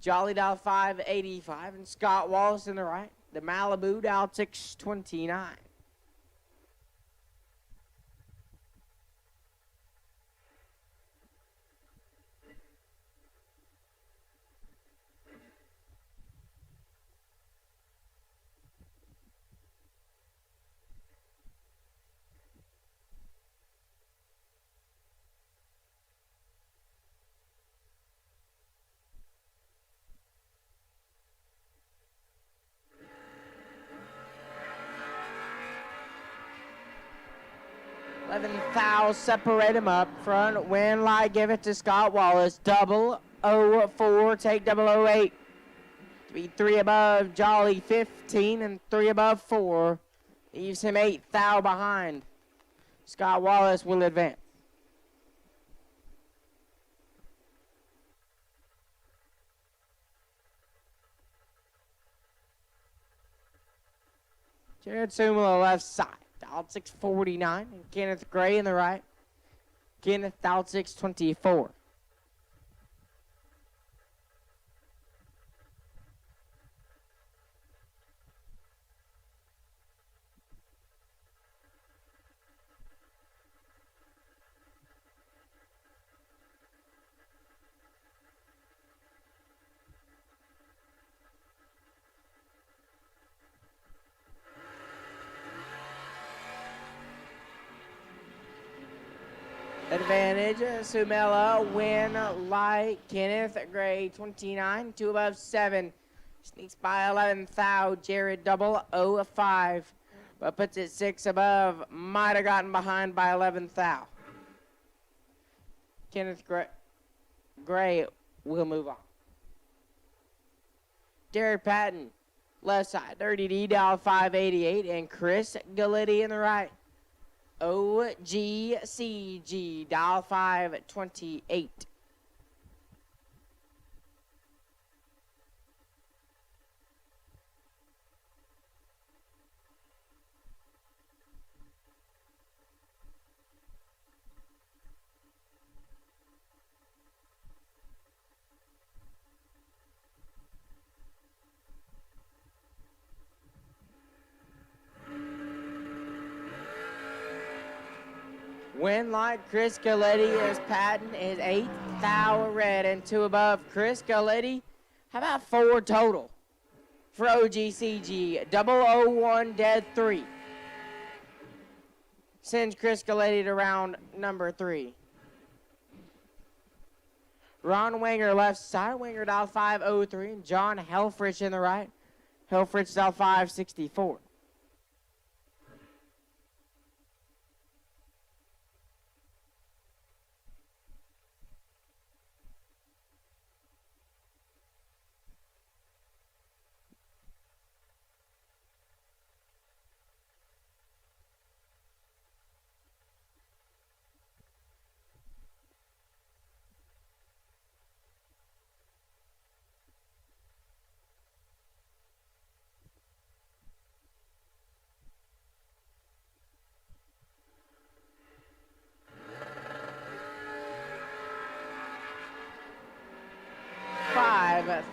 Jolly dial 585 and Scott Wallace in the right. The Malibu dial 629. $11,000 separate them up front. Win light, give it to Scott Wallace. 004, take 008. To be 3 above Jolly 15 and 3 above 4. Leaves him 8,000 behind. Scott Wallace will advance. Jared Sumala left side. Dialed 649 and Kenneth Gray in the right. Kenneth dialed 624. Advantage, Sumela, win light, Kenneth Gray, 29, 2 above 7. Sneaks by 11,000, Jared 005, but puts it 6 above. Might have gotten behind by 11,000. Kenneth Gray will move on. Jared Patton, left side, 30D, dial 588, and Chris Galletti in the right. OGCG, dial 528. Win light, Chris Galetti is padding is 8 thou red and 2 above. Chris Galetti, how about 4 total for OGCG? 001 dead 3. Sends Chris Galetti to round number 3. Ron Wenger left side, Wenger dial 503, and John Helfrich in the right. Helfrich dial 564.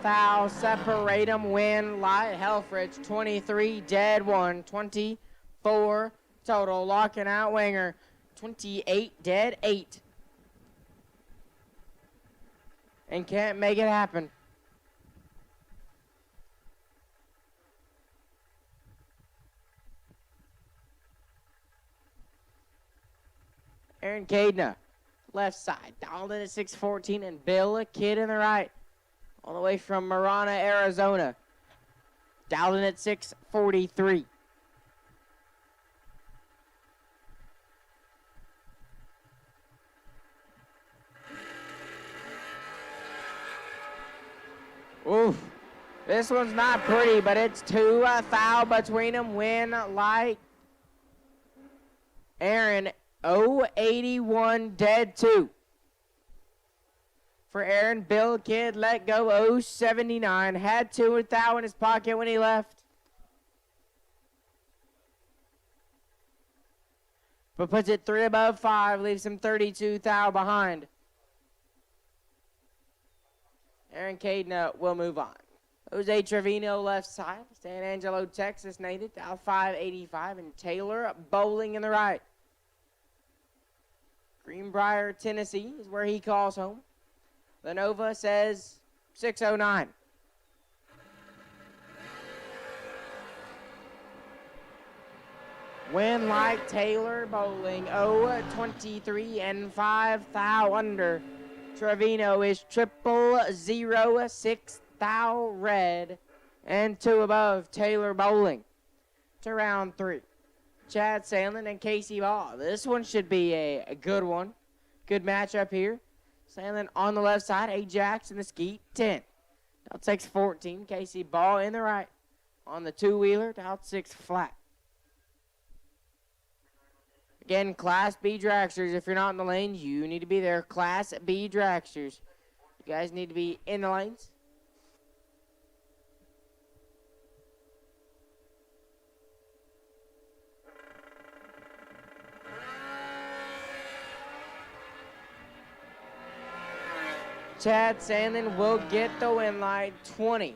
Thou separate 'em, win light. Helfrich 23 dead 1, 24 total. Locking out Wenger 28 dead 8. And can't make it happen. Aaron Cadena, left side. Dialed in at 614, and Bill Kidd in the right. All the way from Marana, Arizona. Dialed in at 643. Oof. This one's not pretty, but it's 2 foul between them. Win light. Aaron, 081 dead 2. For Aaron, Bill Kidd let go 079. Had 2 thou in his pocket when he left. But puts it 3 above 5, leaves him 32 thou behind. Aaron Cadena will move on. Jose Trevino left side. San Angelo, Texas native, thou 585. And Taylor Bowling in the right. Greenbrier, Tennessee is where he calls home. The Nova says 609. Win like Taylor Bowling, 023 and 5 thou under. Trevino is 006 thou red and 2 above. Taylor Bowling to round 3. Chad Sandlin and Casey Ball. This one should be a good one. Good matchup here. Sandlin on the left side, Ajax in the skeet, 10. Out 6 14, Casey Ball in the right. On the two-wheeler, out 6 flat. Again, Class B dragsters, if you're not in the lane, you need to be there. Class B dragsters. You guys need to be in the lanes. Chad Sandlin will get the win light, 20.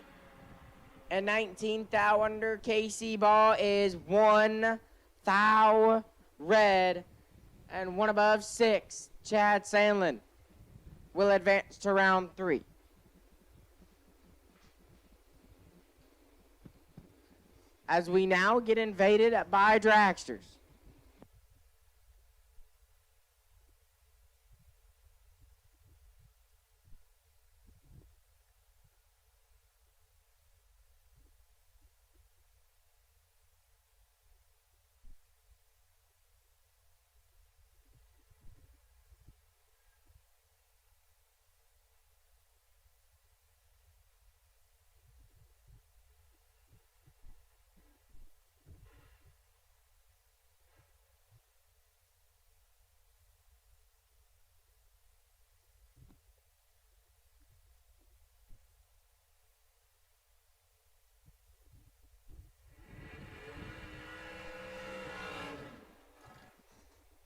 And 19 thou under. Casey Ball is 1 thou red and 1 above 6. Chad Sandlin will advance to round 3. As we now get invaded by dragsters.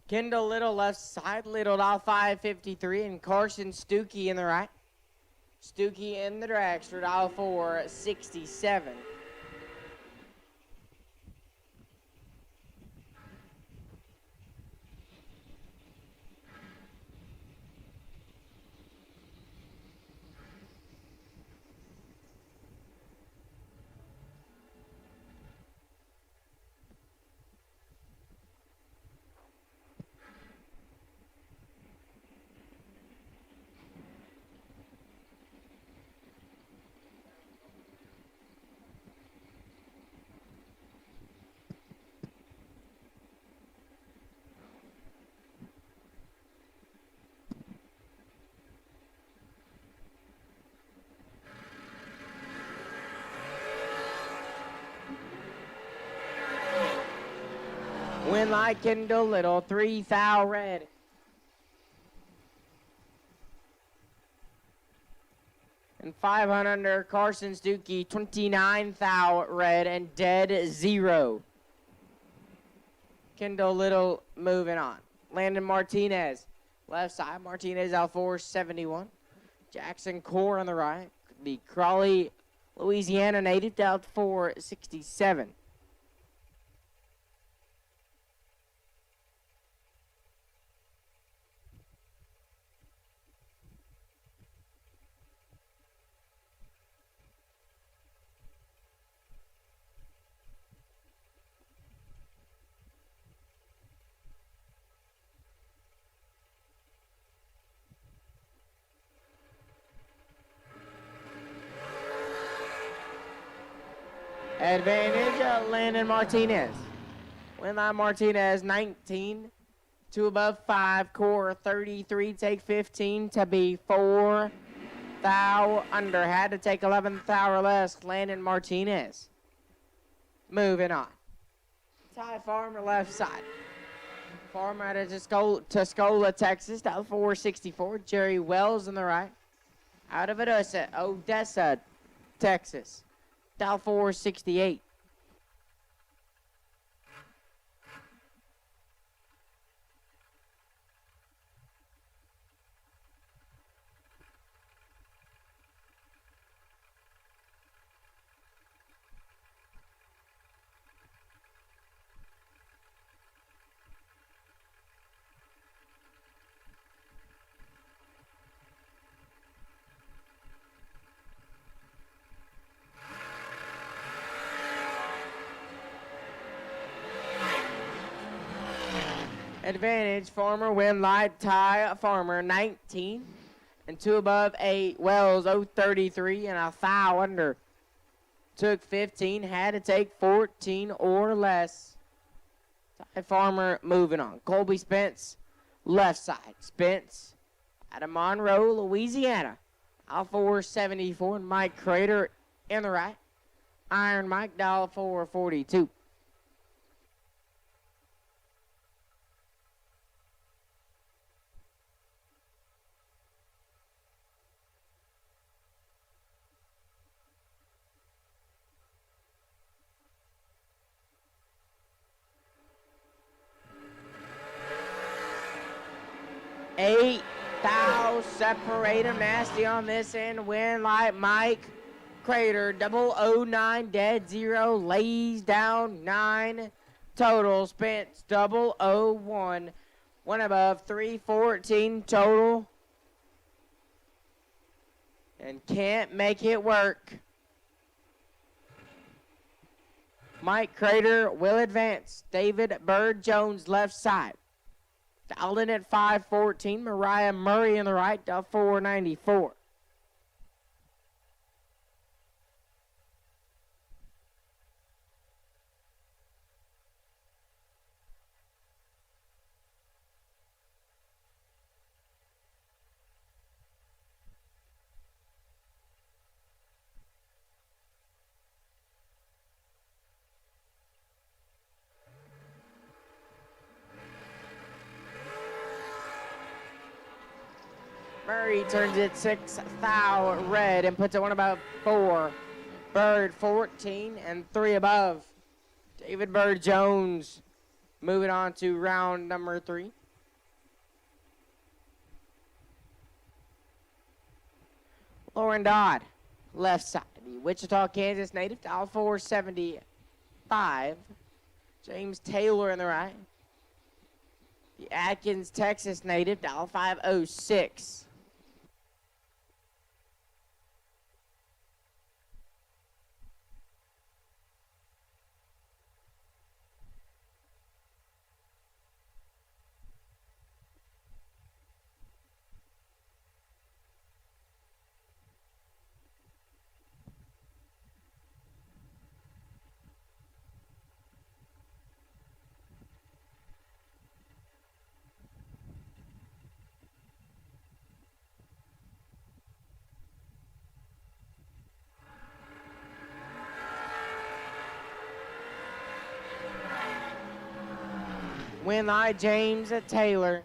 Kendall Little left side, Little out 553, and Carson Stuckey in the right. Stuckey in the dragster, dial 467. Win Light, Kendall Little, 3 thou red. And 500 under Carson Stuckey, 29 thou red and dead 0. Kendall Little moving on. Landon Martinez, left side. Martinez out 471. Jackson Core on the right. The Crawley, Louisiana native out 467. Advantage, Landon Martinez. Winline Martinez, 19. 2 above 5, Core 33, take 15 to be 4 thou under. Had to take 11 thou or less, Landon Martinez. Moving on. Ty Farmer, left side. Farmer out of Tuscola, Texas, out 464. Jerry Wells on the right. Out of Odessa, Texas. Dow 468. Advantage, Farmer, Win Light, Ty Farmer, 19. And 2 above 8, Wells, 033, and a thou under. Took 15, had to take 14 or less. Ty Farmer moving on. Colby Spence, left side. Spence out of Monroe, Louisiana. Out 474, and Mike Crater in the right. Iron Mike, dial 442. Eight thou separate him nasty on this end. Win Light Mike Crater 009 dead 0 lays down 9 total. Spence 001 1 above 314 total and can't make it work. Mike Crater will advance. David Bird Jones left side. Dialed in at 514. Mariah Murray in the right, 494. Murray turns it 6 thou red and puts it 1 above 4. Bird 14 and 3 above. David Bird Jones moving on to round number 3. Lauren Dodd, left side. The Wichita, Kansas native, dial 475. James Taylor in the right. The Atkins, Texas native, dial 506. Win light, James Taylor.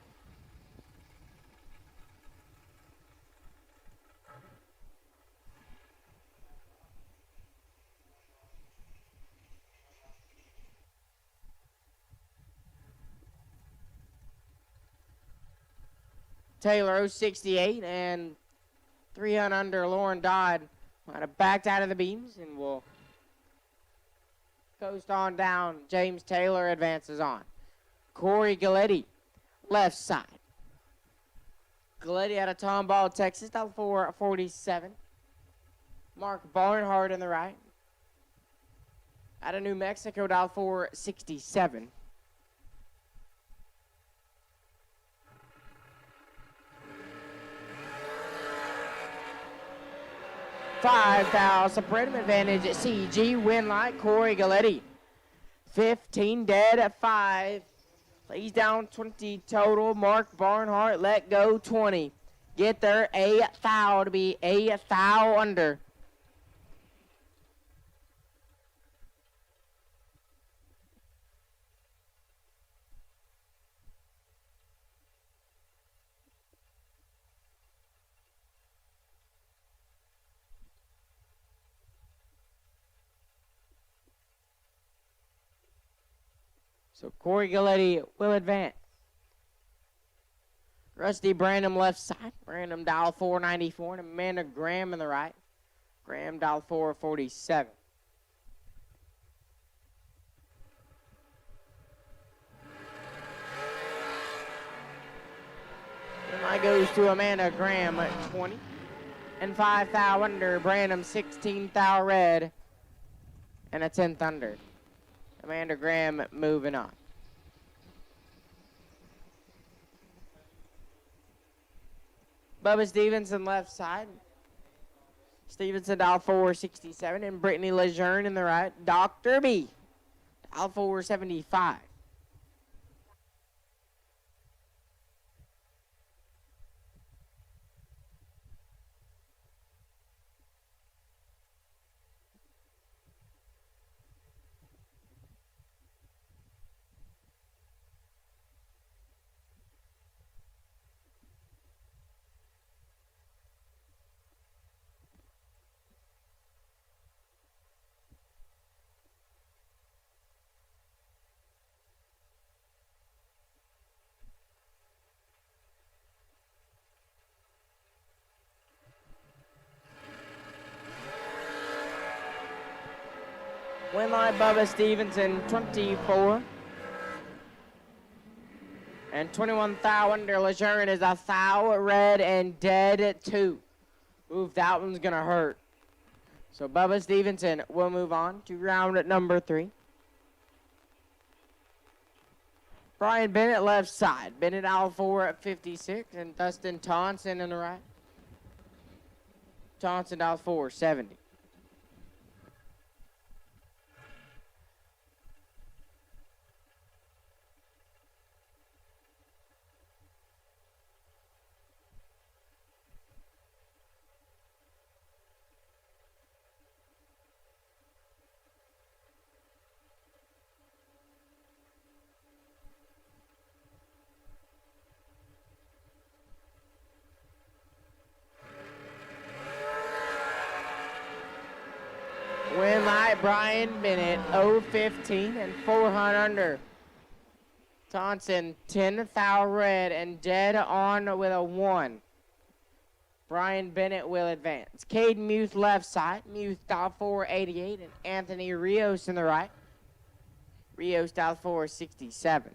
Taylor 068 and 300 under. Lauren Dodd might have backed out of the beams and will coast on down. James Taylor advances on. Corey Galletti, left side. Galletti out of Tomball, Texas, down 447. Mark Barnhart in the right. Out of New Mexico, down 467. $5,000 Freedom advantage at CG. Win light, Corey Galletti. 15 dead at 5. Lays down 20 total. Mark Barnhart let go 20. Get there a foul to be a foul under. So Corey Galletti will advance. Rusty Brandon left side. Brandon dial 494 and Amanda Graham in the right. Graham dial 447. And that goes to Amanda Graham at 20. And 5 thou under. Brandon 16 thou red. And a 10th under. Amanda Graham moving on. Bubba Stevenson left side. Stevenson dial 467 and Brittany Lejeune in the right. Dr. B dial 475. Win line, Bubba Stevenson, 24. And 21 thou under. Lejeune is a thou, red, and dead at 2. Oof, that one's going to hurt. So Bubba Stevenson will move on to round at number 3. Brian Bennett left side. Bennett out 4 at 56. And Dustin Thompson in the right. Thompson out 470. Win light, Brian Bennett, 015 and 400 under. Thompson, 10 thou red and dead on with a 1. Brian Bennett will advance. Caden Muth left side. Muth dial 488 and Anthony Rios in the right. Rios dial 467.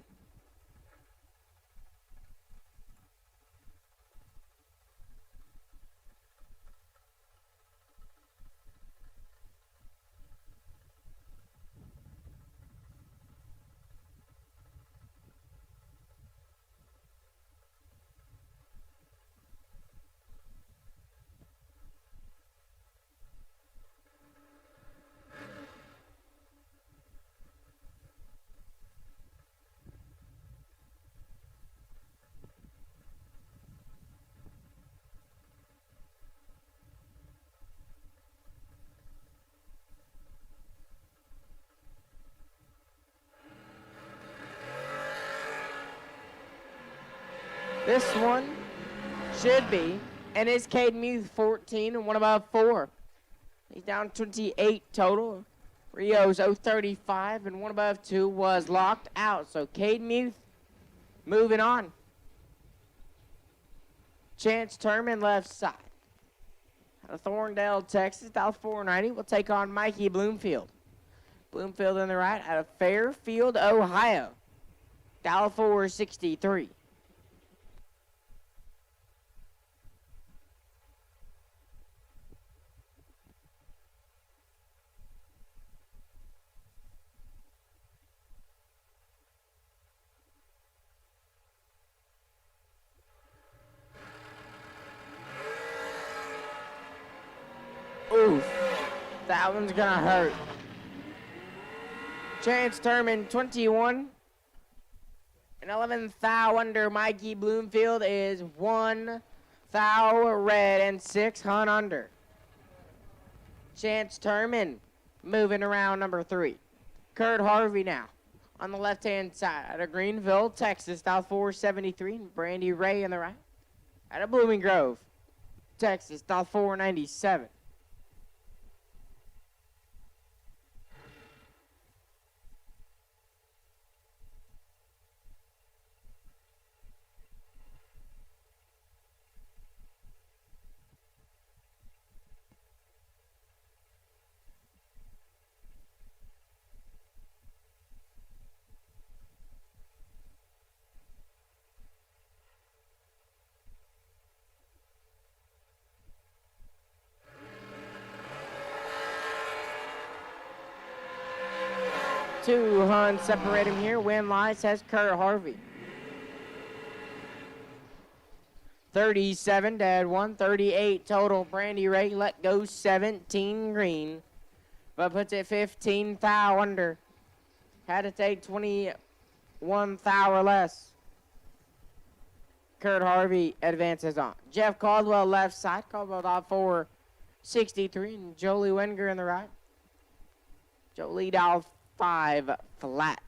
This one should be, and it's Caden Muth, 14 and one above 4. He's down 28 total. Rio's 035 and one above 2 was locked out. So Caden Muth moving on. Chance Turman left side. Out of Thorndale, Texas, dial 490 will take on Mikey Bloomfield. Bloomfield in the right out of Fairfield, Ohio. Dial 463. Oof, that one's gonna hurt. Chance Turman, 21. And 11th thou under Mikey Bloomfield is 1 thou red and 6 hunt under. Chance Turman moving around number 3. Kurt Harvey now on the left-hand side out of Greenville, Texas, dial 473. And Brandy Ray in the right out of Blooming Grove, Texas, dial 497. Two hunts separate him here. Win line says Kurt Harvey. 37 dead, 138 total. Brandy Ray let go 17 green, but puts it 15 thou under. Had to take 21 thou or less. Kurt Harvey advances on. Jeff Caldwell left side. Caldwell dial 463 and Jolie Wenger in the right. Jolie dial 5 flat.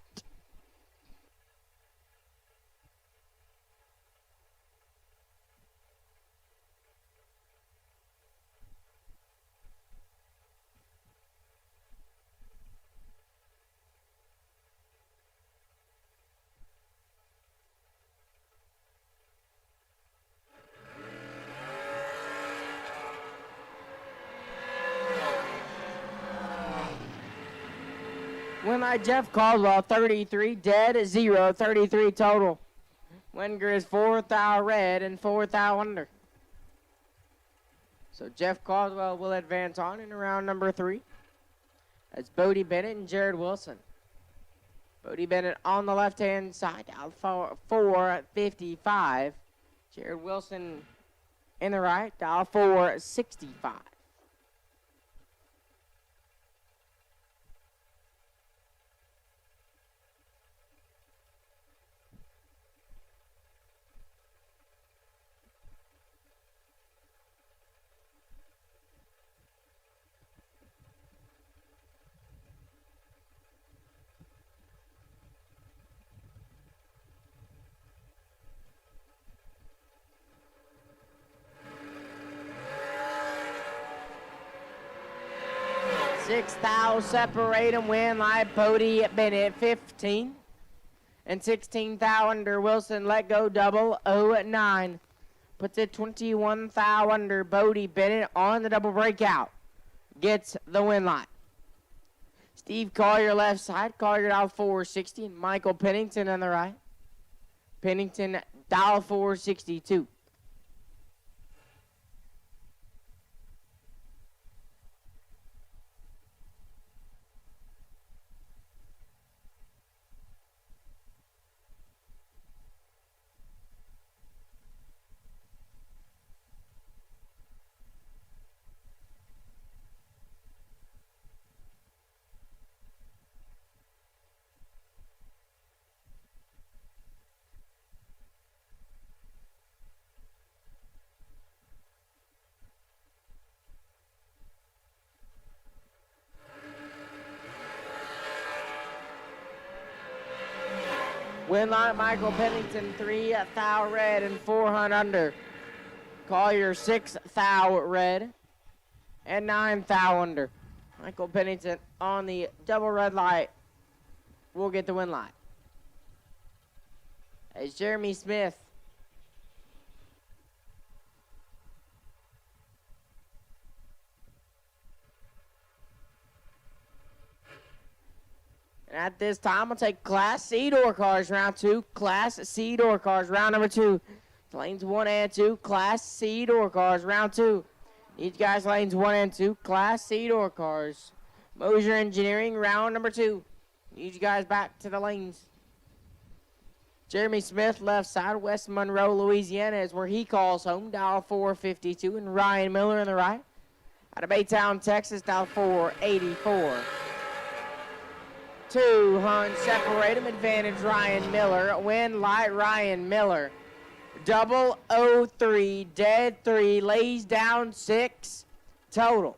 Win by Jeff Caldwell, 33 dead, 0, 33 total. Wenger is 4 thou red and 4 thou under. So Jeff Caldwell will advance on in round number 3. That's Bodie Bennett and Jared Wilson. Bodie Bennett on the left-hand side, out 455. Jared Wilson in the right, dial 465. Six thou separate and win like Bodie Bennett, 15. And 16 thou under Wilson let go double 0-9. Puts it 21 thou under Bodie Bennett on the double breakout. Gets the win line. Steve Collier left side. Collier dial 460 and Michael Pennington on the right. Pennington dial 462. Winlight, Michael Pennington, 3 thou red and 400 under. Collier, 6 thou red and 9 thou under. Michael Pennington on the double red light will get the win light. As Jeremy Smith and at this time, we'll take Class C door cars, round 2. Class C door cars, round number 2. Lanes 1 and 2, Class C door cars, round 2. Each guy's lanes 1 and 2, Class C door cars. Mosier Engineering, round number 2. Each guy's back to the lanes. Jeremy Smith, left side, West Monroe, Louisiana is where he calls home, dial 452. And Ryan Miller in the right. Out of Baytown, Texas, dial 484. 2 Hunt, separate him, advantage Ryan Miller. Win light Ryan Miller. 003, dead 3, lays down 6 total.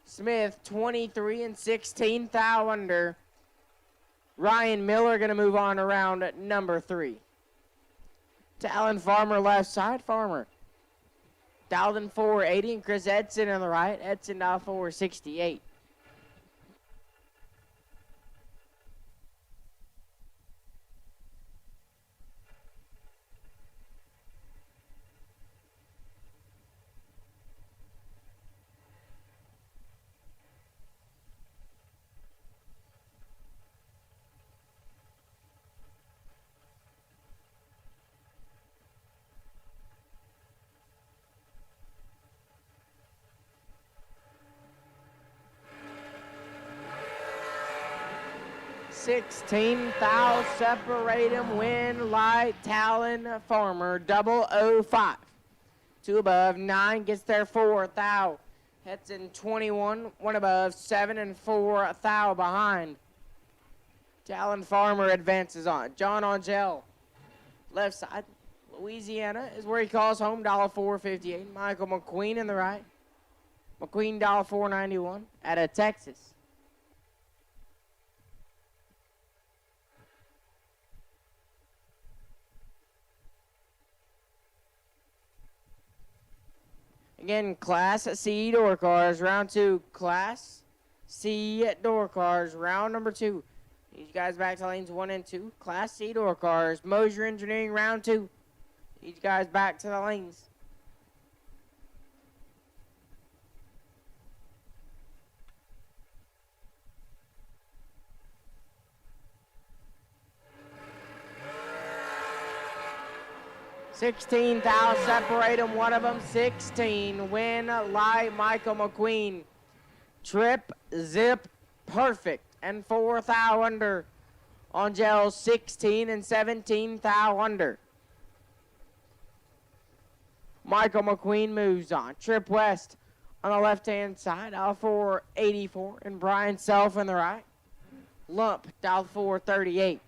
Smith 23 and 16 thou under. Ryan Miller going to move on around number 3. Talon Farmer left side, Farmer. Dialed in 480 and Chris Edson on the right. Edson dial 468. $16 thou, separate him, win light, Talon Farmer, 005. 2 above, 9 gets there, 4 thou. Heads in 21, 1 above, 7 and 4 thou behind. Talon Farmer advances on. John Angel, left side, Louisiana is where he calls home, $458. Michael McQueen in the right. McQueen, $491 out of Texas. Again, Class C door cars, round 2. Class C door cars, round number 2. These guys back to lanes 1 and 2. Class C door cars, Mosier Engineering, round 2. These guys back to the lanes. $16 thou, separate them, one of them 16. Win light, Michael McQueen. Trip, zip, perfect, and 4 thou under. Angel 16 and 17 thou under. Michael McQueen moves on. Trip west on the left-hand side, dial 484, and Brian Self on the right. Lump, dial 438.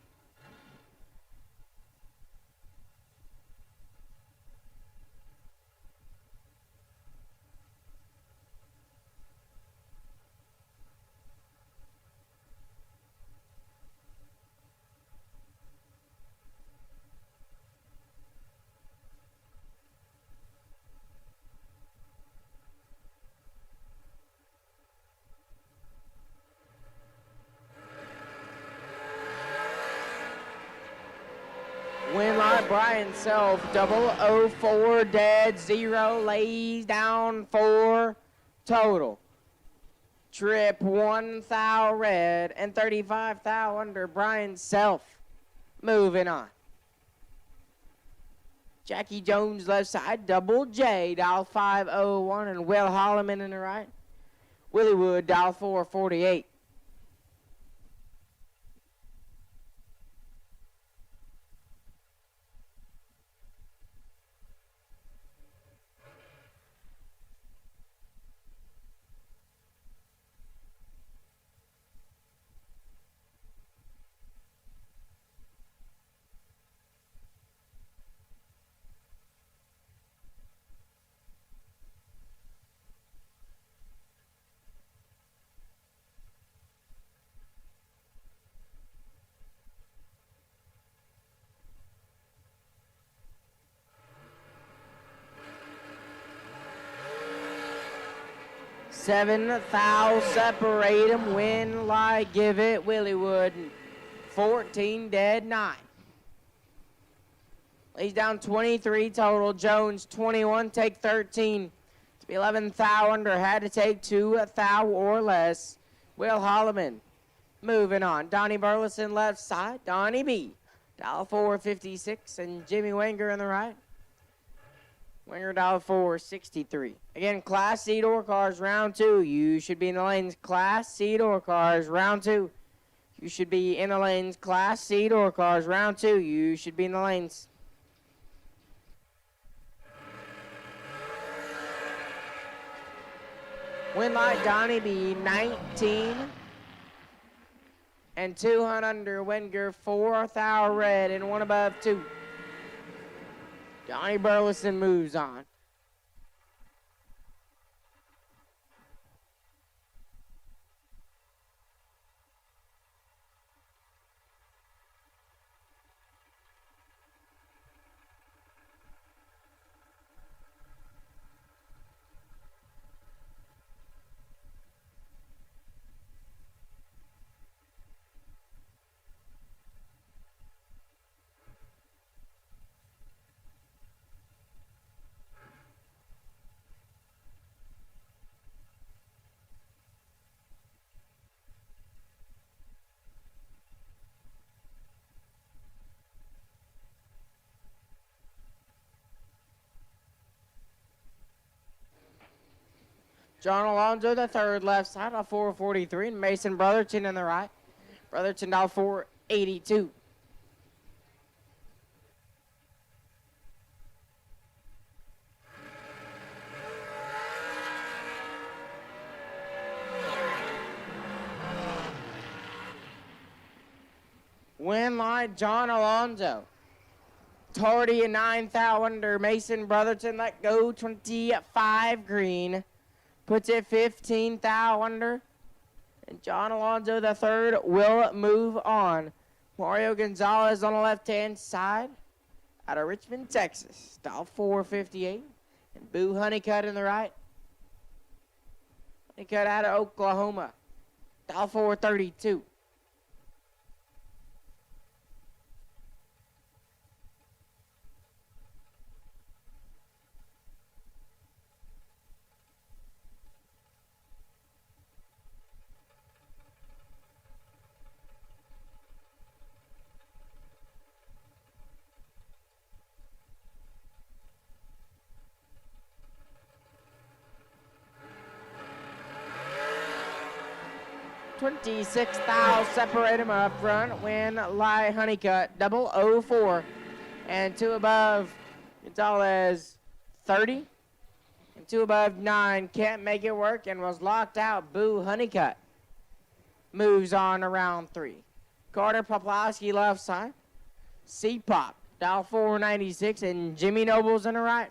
Brian Self, 004, dead 0, lays down 4 total. Trip 1 thou red and 35 thou under. Brian Self moving on. Jackie Jones left side, double J, dial 501, and Will Holloman in the right. Willie Wood, dial 448. 7 thou separate 'em, win, lie, give it, Willywood. 14 dead, 9. Lays down 23 total. Jones, 21, take 13. To be 11 thou under, had to take 2 thou or less. Will Holloman moving on. Donnie Burleson left side. Donnie B. Dial 456 and Jimmy Wenger in the right. Wenger dial 463. Again, Class C door cars, round 2. You should be in the lanes. Class C door cars, round 2. You should be in the lanes. Class C door cars, round 2. You should be in the lanes. Win light Donnie B, 19. And 200 under. Wenger, 4 thou red and 1 above 2. Donnie Burleson moves on. John Alonzo, the third left side, on 443, and Mason Brotherton in the right. Brotherton down 482. Win line, John Alonzo. Tardy and 9 thou under. Mason Brotherton let go 25 green. Puts it 15 thou under. And John Alonzo the third will move on. Mario Gonzalez on the left-hand side out of Richmond, Texas. Dial 458. And Boo Honeycutt in the right. Honeycutt out of Oklahoma. Dial 432. $26 thou separate him up front. Win lie Honeycutt 004 and 2 above Gonzalez 30 and 2 above 9 can't make it work and was locked out. Boo Honeycutt moves on to round 3. Carter Poplowski left side. C-Pop dial 496 and Jimmy Nobles in the right.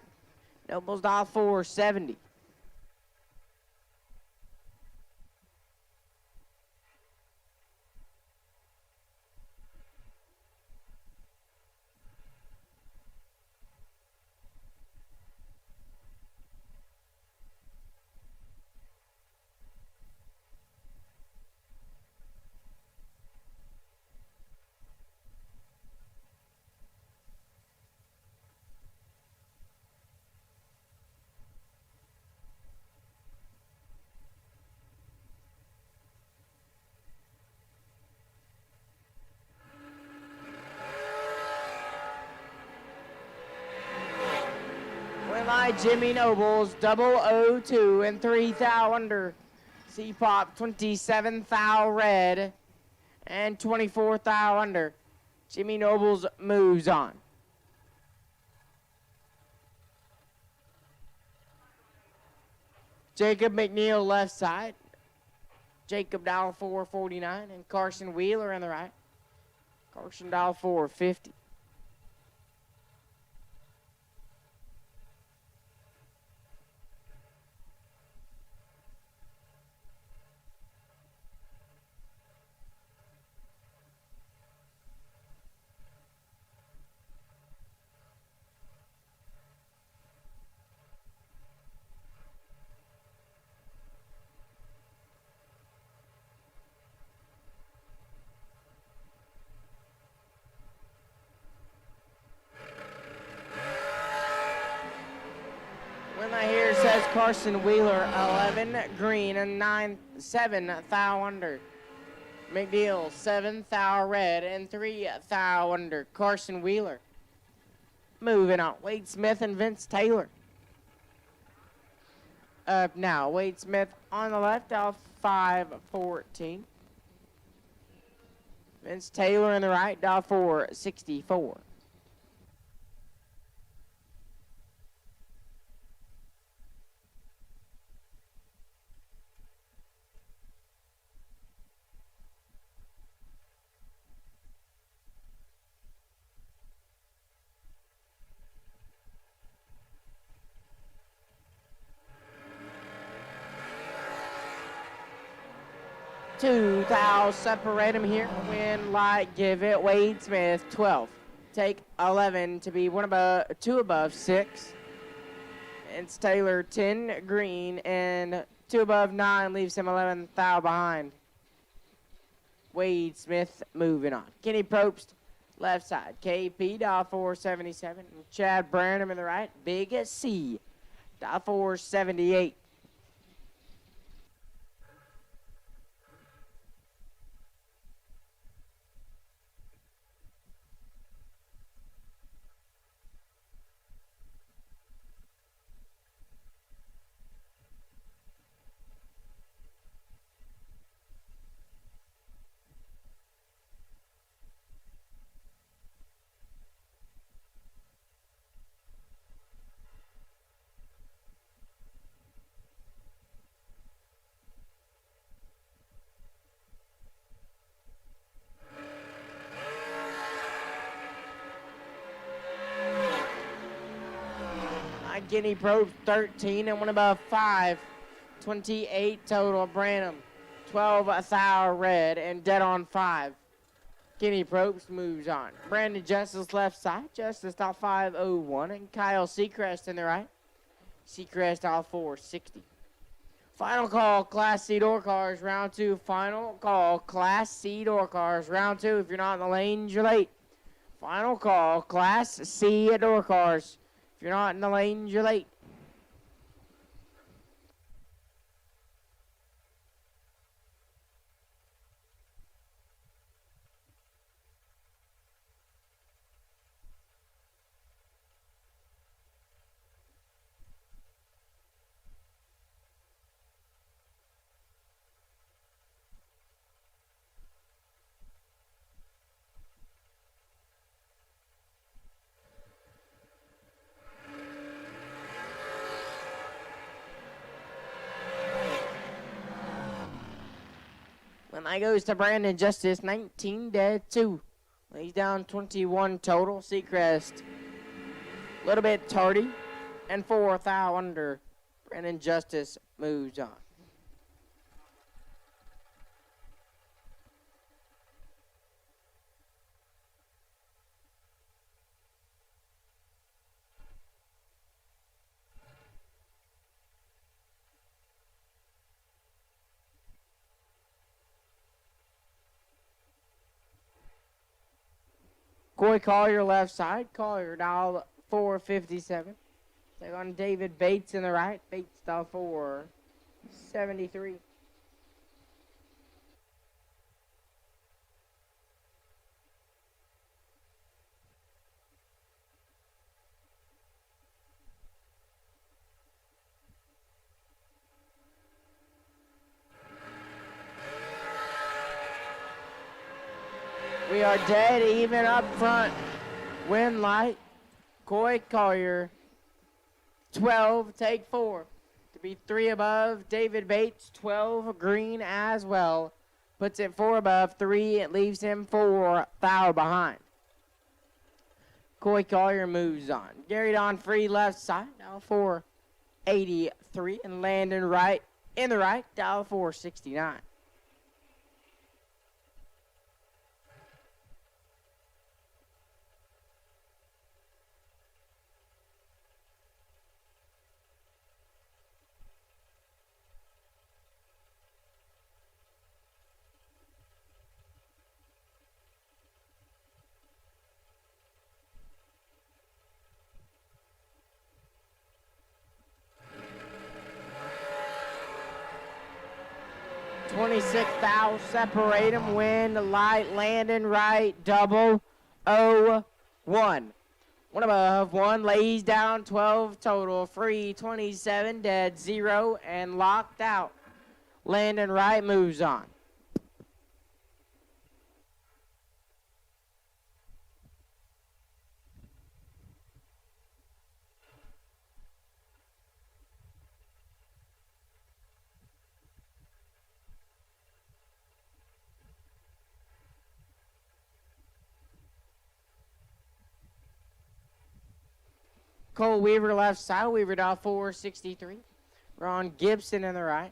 Nobles dial 470. Jimmy Nobles 002 and 3 thou under. C-Pop 27 thou red and 24 thou under. Jimmy Nobles moves on. Jacob McNeil left side. Jacob dial 449 and Carson Wheeler in the right. Carson dial 450. Carson Wheeler, 11, green, and 7 thou under. McNeil, 7 thou red, and 3 thou under. Carson Wheeler. Moving on, Wade Smith and Vince Taylor. Up now, Wade Smith on the left, off 514. Vince Taylor in the right, dial 464. Two thou separate them here. Win light, give it. Wade Smith, 12. Take 11 to be 2 above 6. It's Taylor, 10 green, and 2 above 9 leaves him 11 thou behind. Wade Smith moving on. Kenny Probst, left side. KP, dial 477. Chad Branham in the right. Big C, dial 478. Guinea Probst, 13 and 1 above 5. 28 total. Branham, 12 thou red and dead on 5. Guinea Probst moves on. Brandon Justice left side. Justice top 501 and Kyle Seacrest in the right. Seacrest all 460. Final call, Class C door cars, round 2. Final call, Class C door cars, round 2. If you're not in the lanes, you're late. Final call, Class C door cars. If you're not in the lanes, you're late. When that goes to Brandon Justice, 19 dead, 2. He's down 21 total. Seacrest, a little bit tardy, and 4 thou under. Brandon Justice moves on. Coy Collier left side. Collier dial 457. Take on David Bates in the right. Bates dial 473. We are dead even up front. Win light. Coy Collier, 12, take 4. To be 3 above. David Bates, 12, green as well. Puts it 4 above 3. It leaves him 4 thou behind. Coy Collier moves on. Gary Don Free left side, dial 483. And Landon Wright in the right, dial 469. 26 thou, separate 'em, win, light, landing right, double, 0, 1. One above, 1 lays down, 12 total, free, 27, dead, 0, and locked out. Landing right moves on. Cole Weaver left side, Weaver dial 463. Ron Gibson in the right.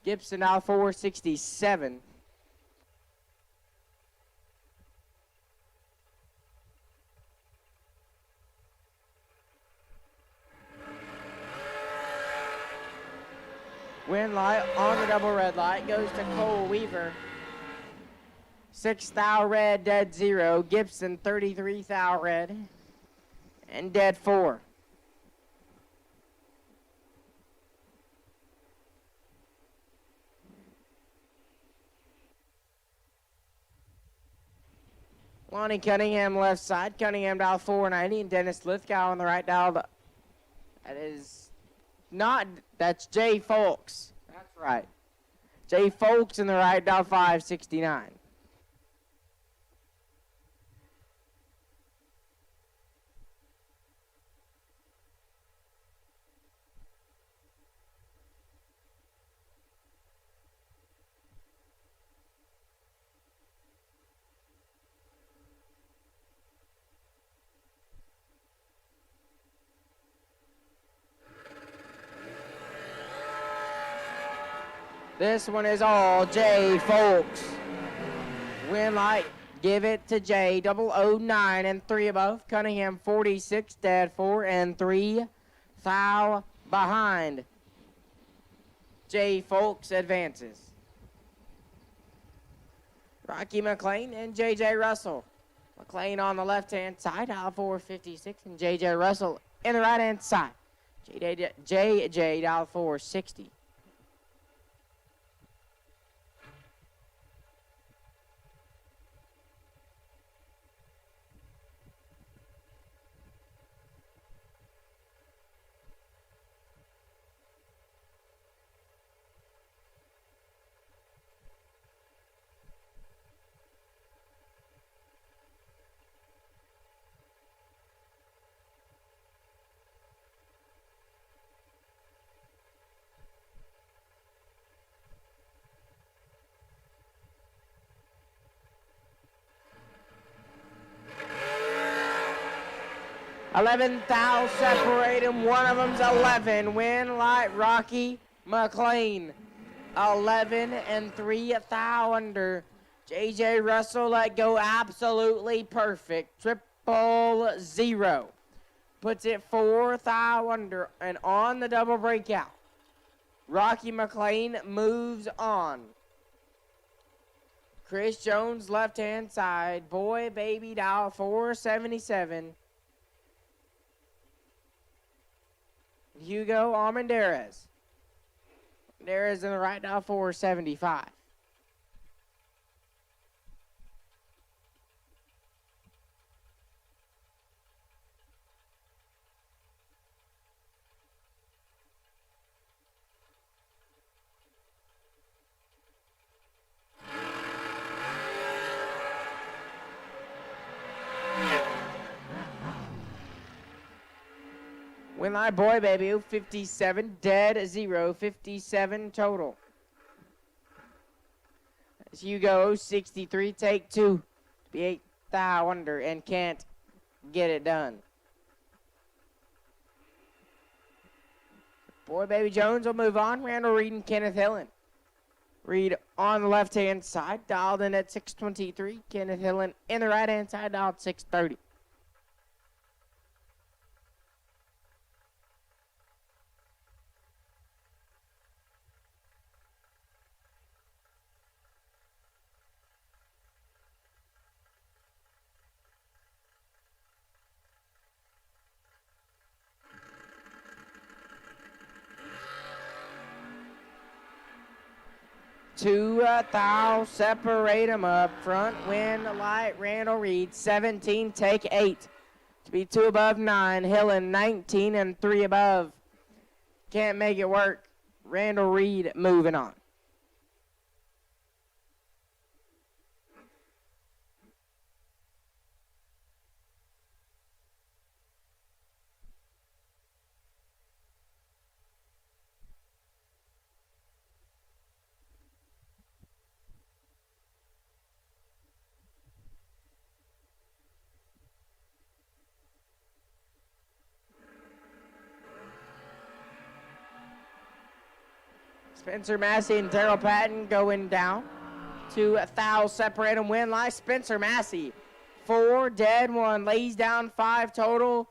Gibson dial 467. Win light on the double red light goes to Cole Weaver. 6 thou red, dead 0. Gibson 33 thou red. And dead 4. Lonnie Cunningham left side. Cunningham dial 490 and Dennis Lithgow on the right dial. That is not, that's Jay Folks. That's right. Jay Folks in the right dial 569. This one is all Jay Folks. Win light, give it to Jay. 009 and 3 above. Cunningham 46, dead 4 and 3. Foul behind. Jay Folks advances. Rocky McLean and J.J. Russell. McLean on the left-hand side, aisle 456, and J.J. Russell in the right-hand side. J.J. dial 460. $11 thou separate 'em. One of them's 11. Win light Rocky McLean. 11 and 3 thou under. J.J. Russell let go absolutely perfect. 000. Puts it 4 thou under and on the double breakout. Rocky McLean moves on. Chris Jones left hand side. Boy baby dial 477. Hugo Armendariz. Armendariz in the right dial 475. Win light boy baby 57, dead 0, 57 total. As Hugo 63, take 2 to be 8 thou under and can't get it done. Boy baby Jones will move on. Randall Reed and Kenneth Hillen. Reed on the left hand side, dialed in at 623. Kenneth Hillen in the right hand side, dialed 630. two thou separate 'em up front. Win light Randall Reed 17, take 8. To be 2 above 9. Hillen 19 and 3 above. Can't make it work. Randall Reed moving on. Spencer Massey and Terrell Patton going down. 2 thou separate 'em. Win life. Spencer Massey 4 dead 1 lays down 5 total.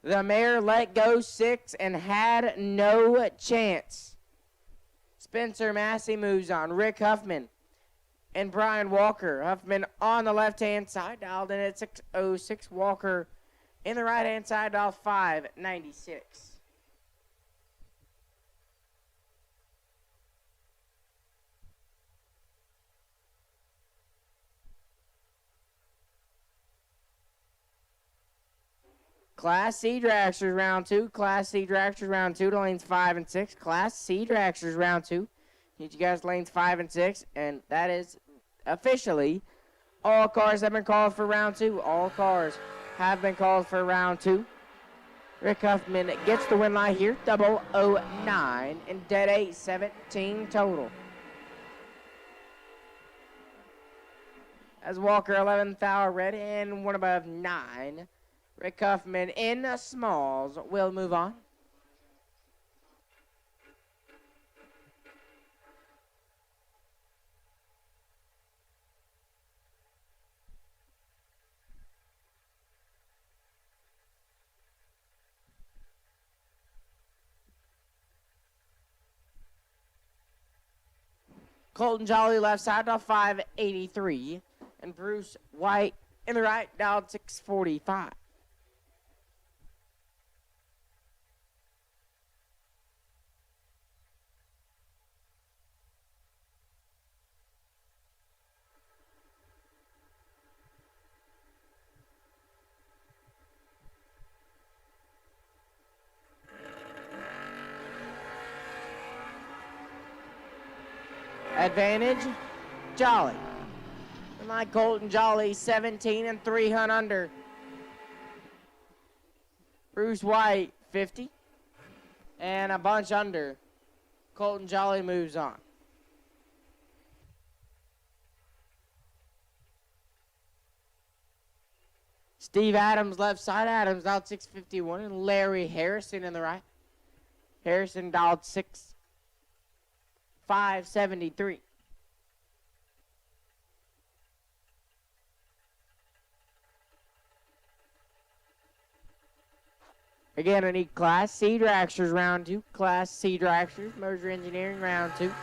The mare let go 6 and had no chance. Spencer Massey moves on. Rick Huffman and Brian Walker. Huffman on the left-hand side, dialed in at 606. Walker in the right-hand side, dialed 596. Class C dragsters round 2. Class C dragsters round 2 to lanes 5 and 6. Class C dragsters round 2. Need you guys lanes 5 and 6. And that is officially all cars have been called for round 2. All cars have been called for round 2. Rick Huffman gets the win line here. 009 and dead 8, 17 total. As Walker 11th hour red and 1 above 9. Rick Huffman in smalls will move on. Colton Jolly left side dialed 583. And Bruce White in the right dialed 645. Advantage, Jolly. And like Colton Jolly, 17 and 3 hunt under. Bruce White, 50. And a bunch under. Colton Jolly moves on. Steve Adams, left side. Adams dialed 651. And Larry Harrison in the right. Harrison dialed 573. Again, I need Class C dragsters round 2. Class C dragsters, Moser Engineering round 2. Need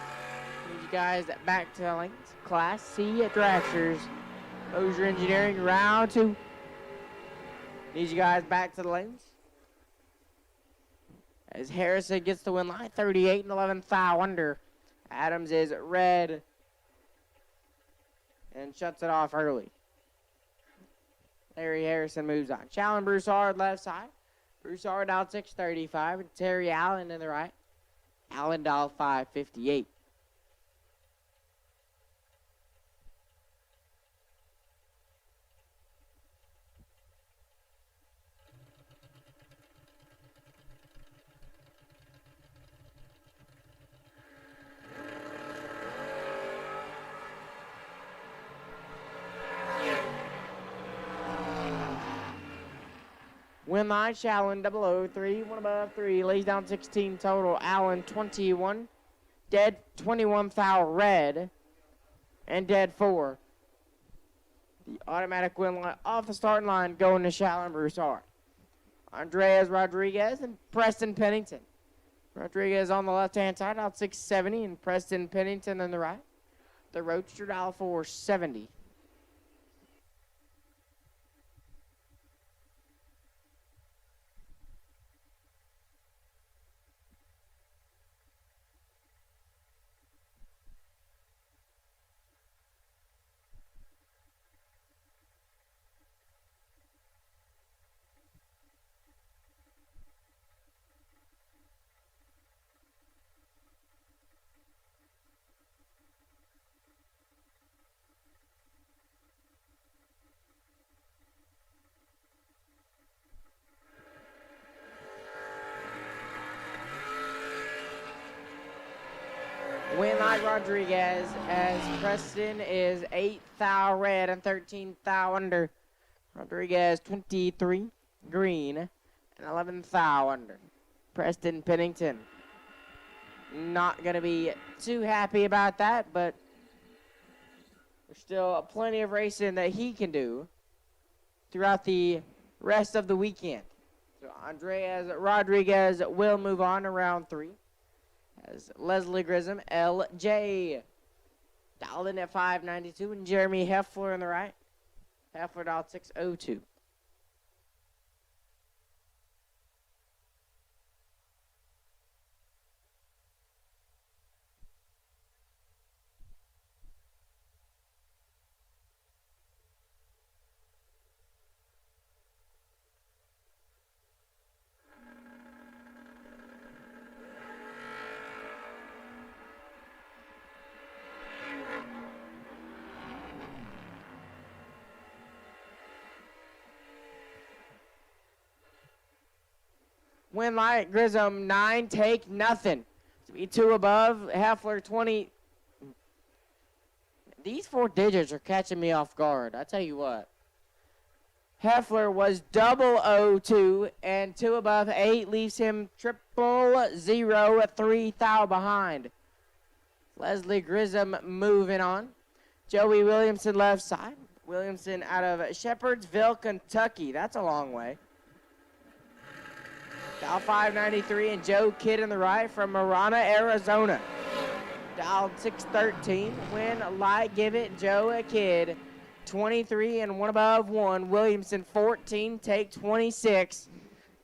you guys back to the lanes. Class C dragsters, Moser Engineering round 2. Need you guys back to the lanes. As Harrison gets the win line, 38 and 11 thou under. Adams is red and shuts it off early. Larry Harrison moves on. Challen Broussard left side. Broussard dialed 635 and Terry Allen in the right. Allen dialed 558. Win line, Challen 003, 1 above 3, lays down 16 total. Allen 21, dead 21 thou red, and dead 4. The automatic win line off the starting line going to Challen Broussard. Andreas Rodriguez and Preston Pennington. Rodriguez on the left-hand side, out 670, and Preston Pennington on the right. The Roadster dial 470. Winlight Rodriguez, as Preston is 8 thou red and 13 thou under. Rodriguez 23 green and 11 thou under. Preston Pennington not going to be too happy about that, but there's still plenty of racing that he can do throughout the rest of the weekend. So Andreas Rodriguez will move on to round 3. As Leslie Grissom, LJ, dialed in at 592, and Jeremy Heffler on the right. Heffler dialed 602. Winlight Grissom 9, take nothing. To be 2 above, Heffler 20. These 4 digits are catching me off guard. I tell you what. Heffler was 002 and 2 above 8 leaves him 000 3 thou behind. Leslie Grissom moving on. Joey Williamson left side. Williamson out of Shepherdsville, Kentucky. That's a long way. Dial 593 and Joe Kidd in the right from Marana, Arizona. Dial 613. Win light, give it Joe Kidd. 23 and 1 above 1. Williamson 14, take 26.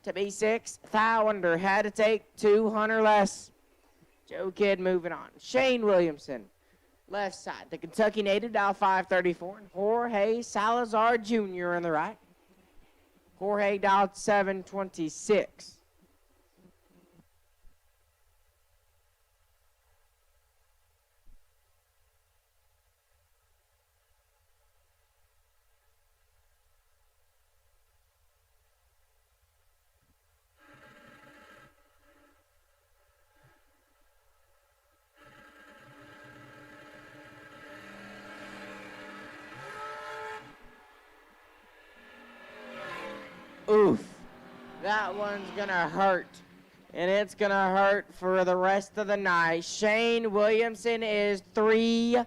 To be 6 thou under. Had to take 200 less. Joe Kidd moving on. Shane Williamson, left side. The Kentucky native, dial 534. And Jorge Salazar Jr. in the right. Jorge dialed 726. Oof. That one's going to hurt. And it's going to hurt for the rest of the night. Shane Williamson is 3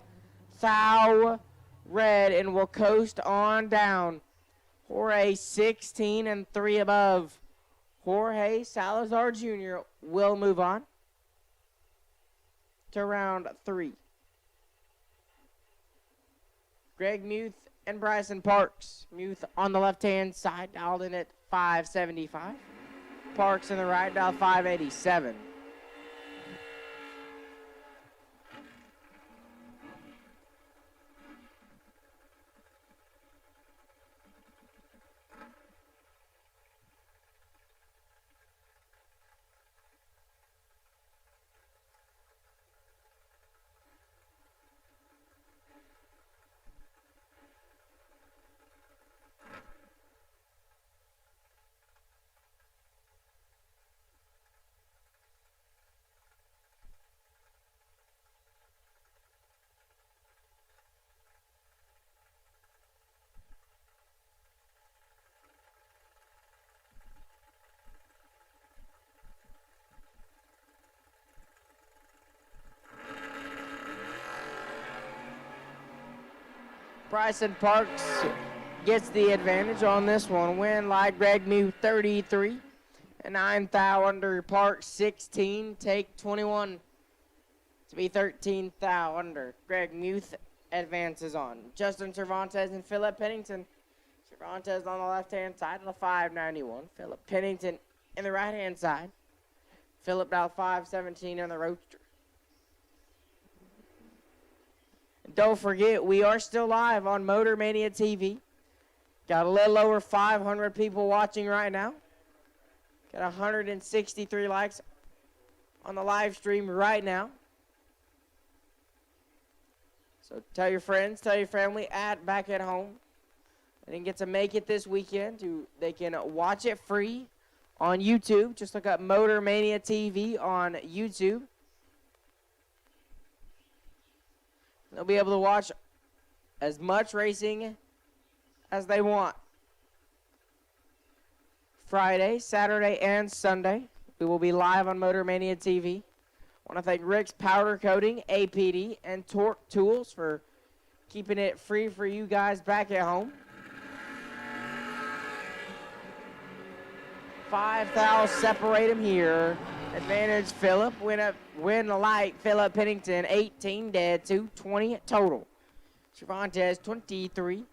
thou red and will coast on down. Jorge 16 and 3 above. Jorge Salazar Jr. will move on to round 3. Greg Muth and Bryson Parks. Muth on the left-hand side, dialed in at 575. Parks in the right, dialed 587. Bryson Parks gets the advantage on this one. Win light Greg Mew 33 and 9 thou under. Parks 16, take 21 to be 13 thou under. Greg Muth advances on. Justin Cervantes and Philip Pennington. Cervantes on the left-hand side of the 591. Philip Pennington in the right-hand side. Philip dial 517 on the roadster. Don't forget, we are still live on Motor Mania TV. Got a little over 500 people watching right now. Got 163 likes on the live stream right now. So tell your friends, tell your family back at home. They didn't get to make it this weekend. They can watch it free on YouTube. Just look up Motor Mania TV on YouTube. They'll be able to watch as much racing as they want. Friday, Saturday, and Sunday, we will be live on Motor Mania TV. I want to thank Rick's Powder Coating, APD, and Torque Tools for keeping it free for you guys back at home. 5 thou separate them here. Advantage Phillip, win light, Phillip Pennington, 18 dead, 220 total. Cervantes, 23,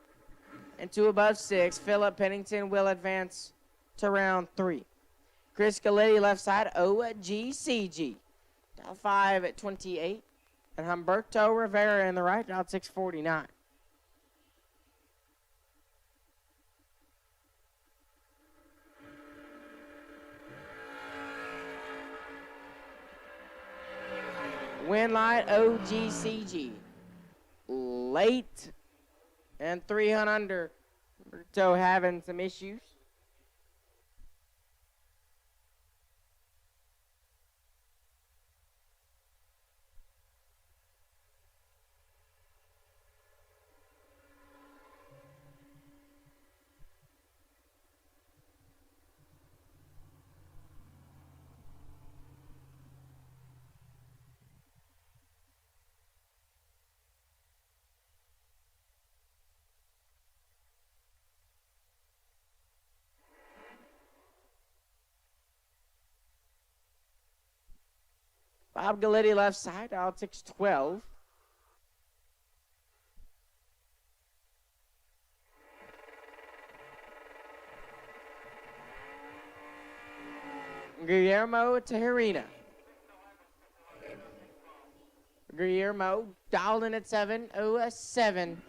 and 2 above 6. Phillip Pennington will advance to round 3. Chris Galetti, left side, OGCG. Dial 5 at 28. And Humberto Rivera in the right, dial 649. Win light, OGCG. Late and 300 under. Humberto having some issues. Bob Galetti, left side, dial 612. Guillermo Tejerina. Guillermo dialed in at 707.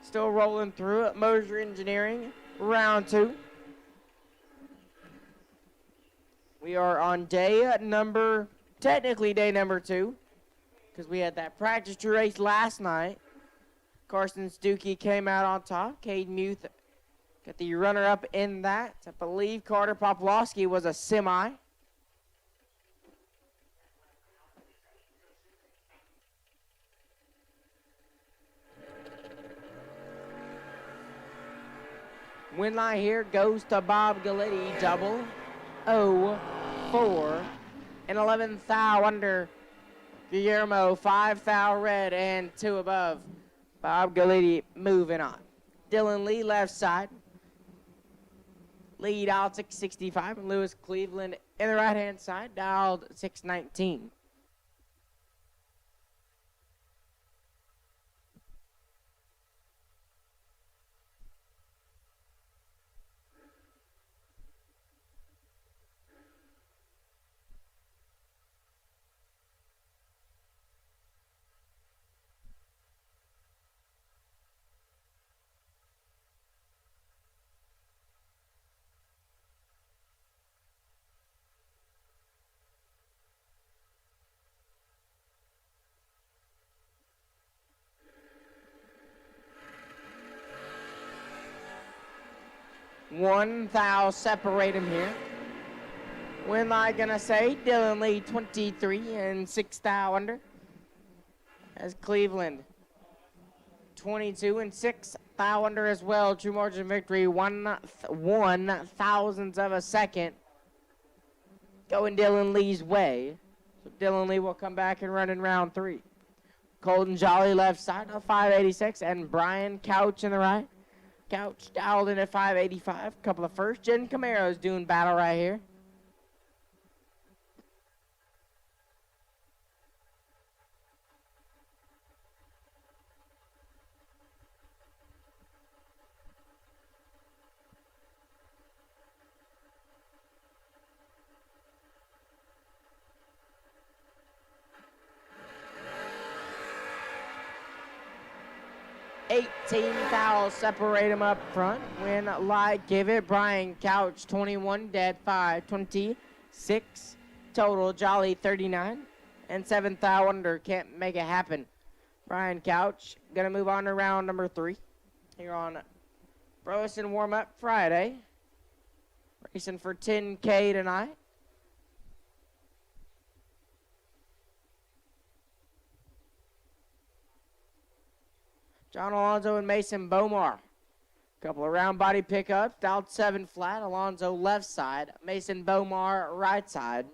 Still rolling through at Moser Engineering, round 2. We are on technically day number 2, because we had that practice race last night. Carson Stuckey came out on top. Cade Muth got the runner-up in that. I believe Carter Popolowski was a semi. Win line here goes to Bob Galetti, 004 and 11 thou under. Guillermo, 5 thou red and 2 above. Bob Galetti moving on. Dylan Lee, left side. Lee dialed 665, and Lewis Cleveland in the right-hand side, dialed 619. One thou separate him here. Win line gonna say Dylan Lee 23 and 6 thou under. As Cleveland 22 and 6 thou under as well. True margin victory, one thousandth of a second going Dylan Lee's way. So Dylan Lee will come back and run in round 3. Colton Jolly, left side of 586, and Brian Couch in the right. Couch dialed in at 585. Couple of first-gen Camaros doing battle right here. Fouls separate them up front. Win light, give it. Brian Couch, 21, dead 5, 26. Total, Jolly, 39. And 7 thou under, can't make it happen. Brian Couch, gonna move on to round number 3. Here on Burleson Warm-Up Friday. Racing for 10K tonight. John Alonzo and Mason Bomar. Couple of round body pickups, dialed 7 flat. Alonzo left side, Mason Bomar right side.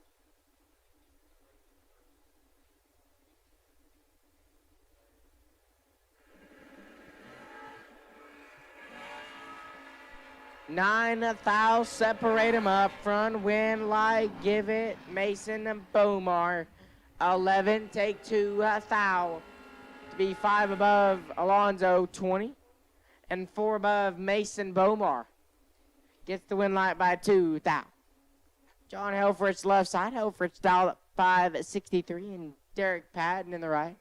Nine thou separate them up front. Win light, give it. Mason and Bomar. 11 take 2 thou. To be 5 above Alonzo 20. And 4 above Mason Bomar. Gets the win light by 2 thou. John Helfrich left side. Helfrich dialed up 563. And Derek Patton in the right.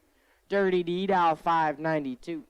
Dirty D dial 592.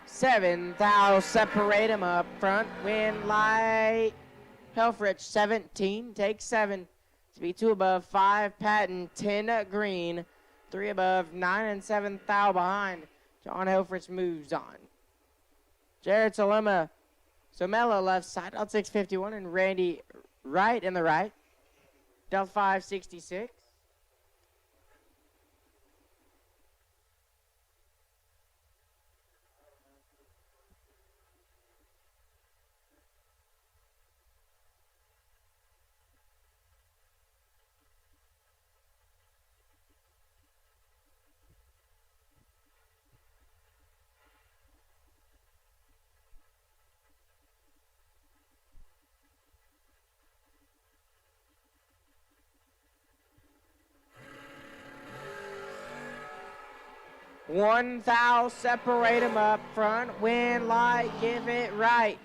Seven thou separate them up front. Win light. Helfrich 17 takes 7. To be 2 above 5. Patton 10 green. 3 above 9 and 7 thou behind. John Helfrich moves on. Jared Solema. Somella left side. Out 651 and Randy right in the right. Del 566. One thou separate them up front. Win light, give it right.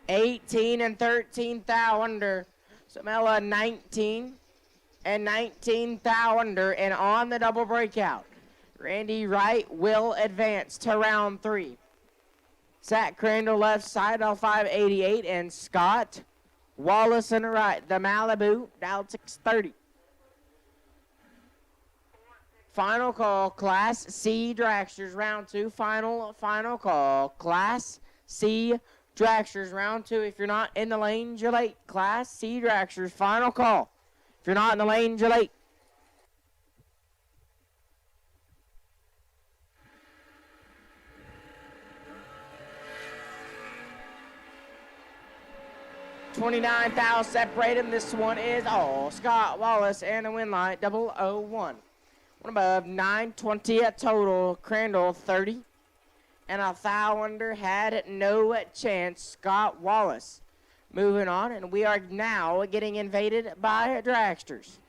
$18 and $13 thou under. Samela 19 and 19 thou under. And on the double breakout, Randy Wright will advance to round 3. Zach Crandall left side, all 588, and Scott Wallace in the right. The Malibu, dialed 630. Final call, Class C Dragsters, round 2. Final call, Class C Dragsters, round 2. If you're not in the lanes, you're late. Class C Dragsters, final call. If you're not in the lanes, you're late. $29,000 separated. This one is all Scott Wallace and the win light 001. One above 920 at total. Crandall 30 and a thou under had no chance. Scott Wallace moving on, and we are now getting invaded by dragsters.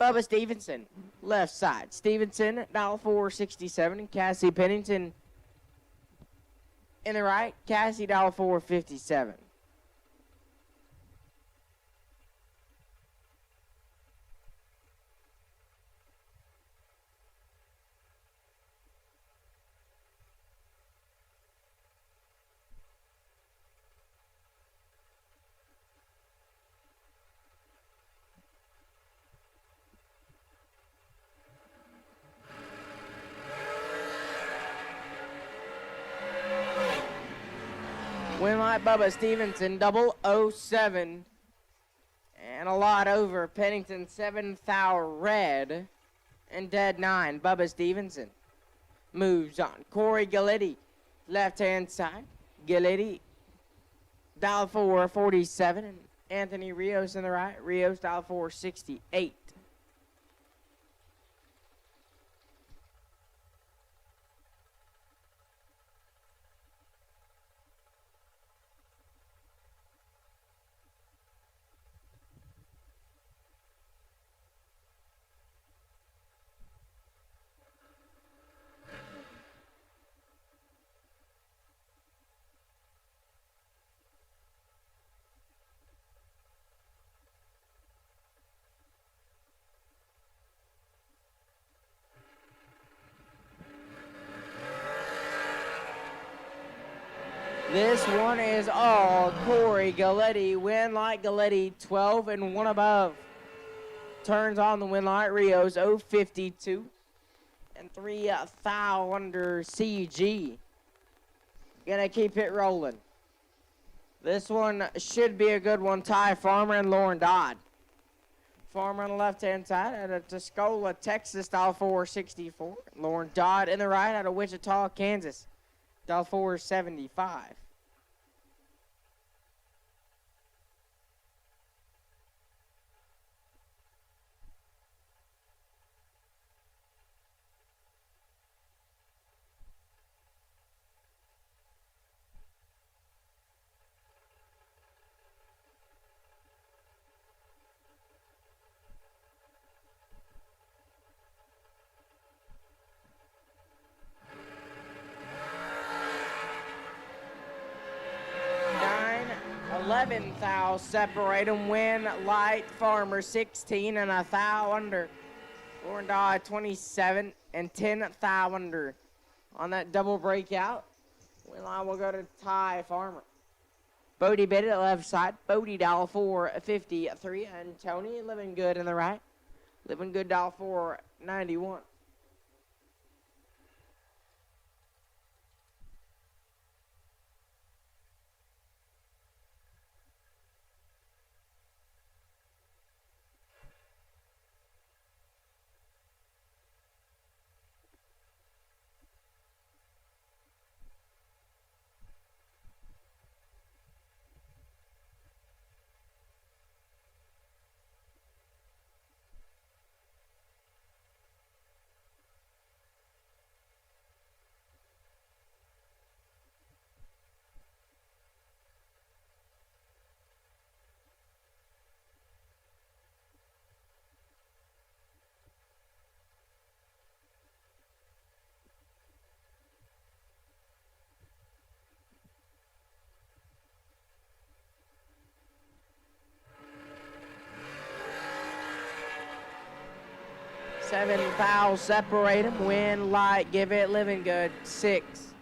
Bubba Stevenson left side. Stevenson dial 467 and Cassie Pennington in the right. Cassie dial 457. Win light Bubba Stevenson 007 and a lot over. Pennington 7 thou red and dead 9. Bubba Stevenson moves on. Corey Galletti left hand side. Galletti dial for 47, and Anthony Rios in the right. Rios dial for 68. This one is all Corey Galletti. Win light Galletti, 12 and 1 above. Turns on the win light Rios, 052. And 3 foul under CG. Gonna keep it rolling. This one should be a good one. Ty Farmer and Lauren Dodd. Farmer on the left-hand side at a Tuscola, Texas, dial 464. Lauren Dodd in the right out of Wichita, Kansas. Dial 475. Thou separate them. Win light Farmer 16 and a thou under. Lauren Dodd 27 and 10 thou under. On that double breakout, win line will go to Ty Farmer. Bodie Bennett at left side. Bodie dial 453 and Tony Living Good in the right. Living Good dial 491. Seven fouls separate them. Win light, give it Living Good 6.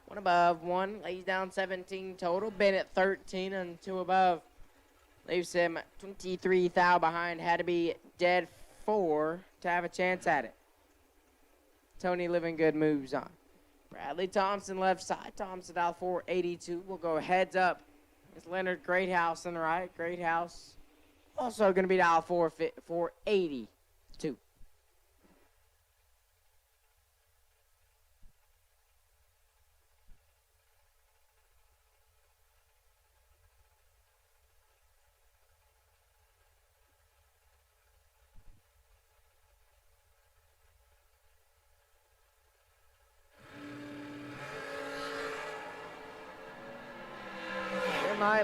One above, one lays down 17 total. Bennett 13 and 2 above. Leaves him 23 thou behind. Had to be dead 4 to have a chance at it. Tony Living Good moves on. Bradley Thompson left side. Thompson dial 482. We'll go heads up. It's Leonard Greathouse on the right. Greathouse also going to be dial 482.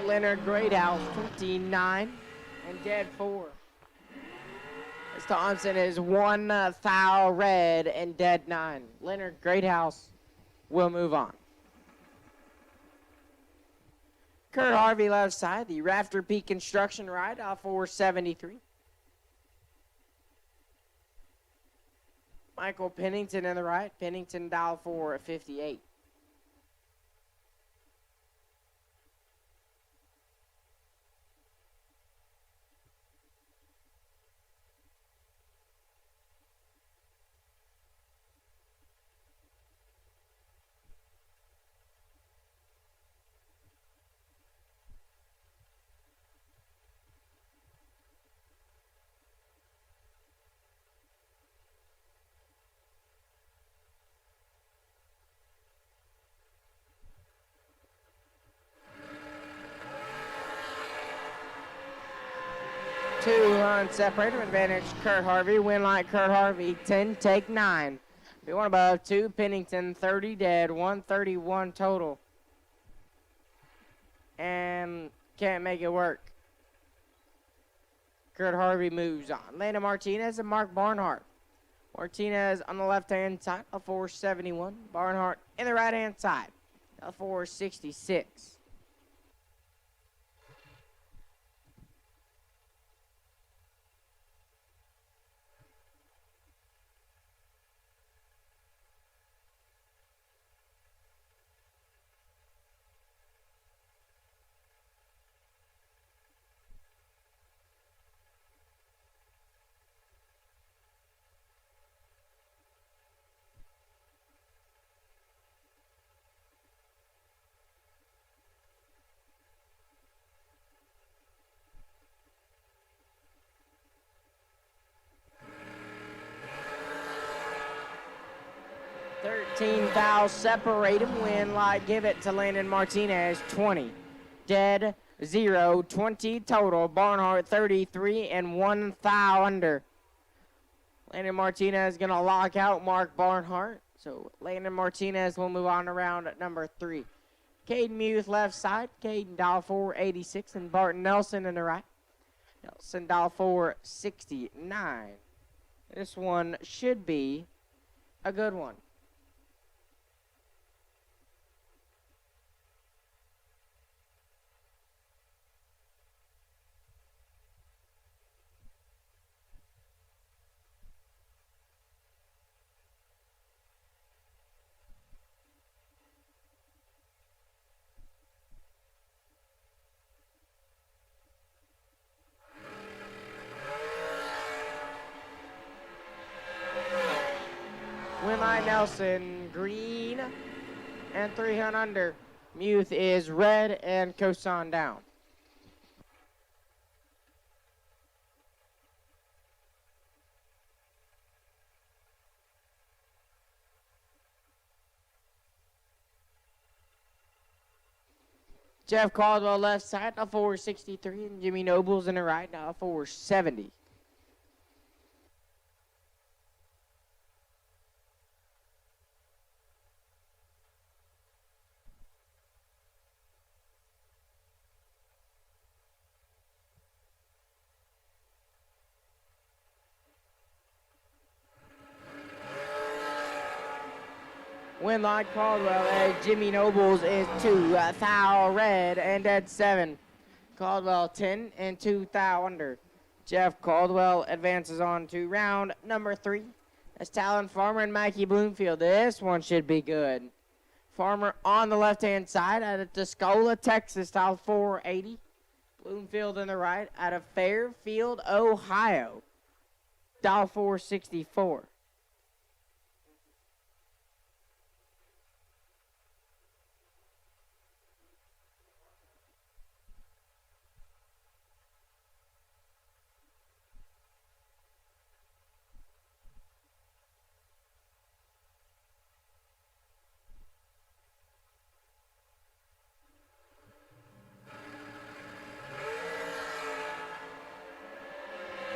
Leonard Greathouse 29 and dead 4. As Thompson is 1 thou red and dead 9. Leonard Greathouse will move on. Kurt Harvey left side, the Rafter Peak Construction ride off 473. Michael Pennington in the right. Pennington dial 458. 2 unseparated. Advantage Kurt Harvey. Win like Kurt Harvey. 10, take 9. Be one above 2. Pennington 30 dead. 131 total. And can't make it work. Kurt Harvey moves on. Landon Martinez and Mark Barnhart. Martinez on the left-hand side, a 471. Barnhart in the right-hand side, a 466. $13,000 separate him. Win like give it to Landon Martinez. 20 dead, 0, 20 total. Barnhart 33 and 1 thou under. Landon Martinez gonna lock out Mark Barnhart. So Landon Martinez will move on to round number 3. Caden Muth left side. Caden dial 486 and Barton Nelson in the right. Nelson dial 469. This one should be a good one. Winline Nelson, green, and 300 under. Muth is red and Kosan down. Jeff Caldwell left side, a 463, and Jimmy Nobles in the right, now a 470. Winline Caldwell as Jimmy Nobles is 2 thou red and dead 7. Caldwell 10 and 2 thou under. Jeff Caldwell advances on to round number 3. That's Talon Farmer and Mikey Bloomfield. This one should be good. Farmer on the left-hand side out of Tuscola, Texas, style 480. Bloomfield in the right out of Fairfield, Ohio, style 464.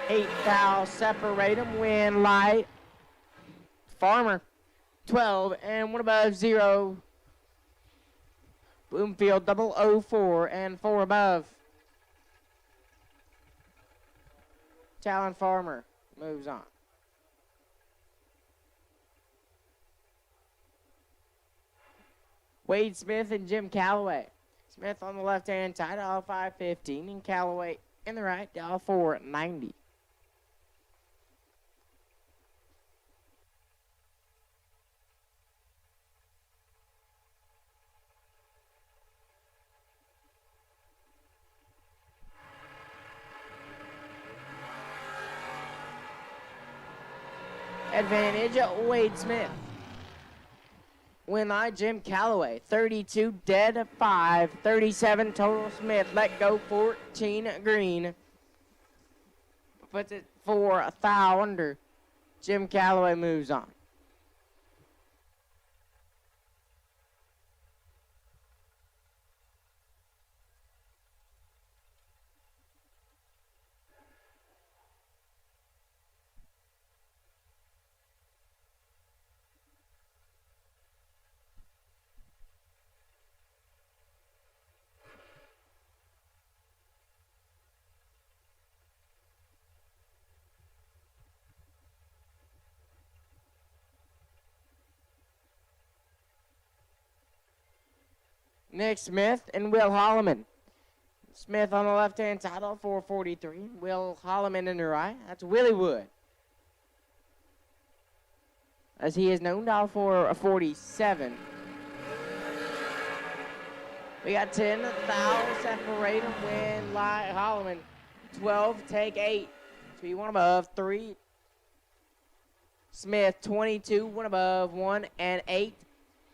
Eight thou separate them. Win light. Farmer 12 and 1 above 0. Bloomfield 004 and 4 above. Talon Farmer moves on. Wade Smith and Jim Calloway. Smith on the left-hand side, all 515, and Calloway in the right, all 490. Advantage, Wade Smith. Win line, Jim Calloway. 32 dead, 5. 37 total, Smith. Let go, 14 green. Puts it 4 thou under. Jim Calloway moves on. Nick Smith and Will Holloman. Smith on the left-hand side, 443. Will Holloman in the right. That's Willie Wood. As he is known, 447. We got 10, Thou, separate him, win, Light, Holloman. 12, take 8. So you one above, 3. Smith, 22, one above, 1 and 8.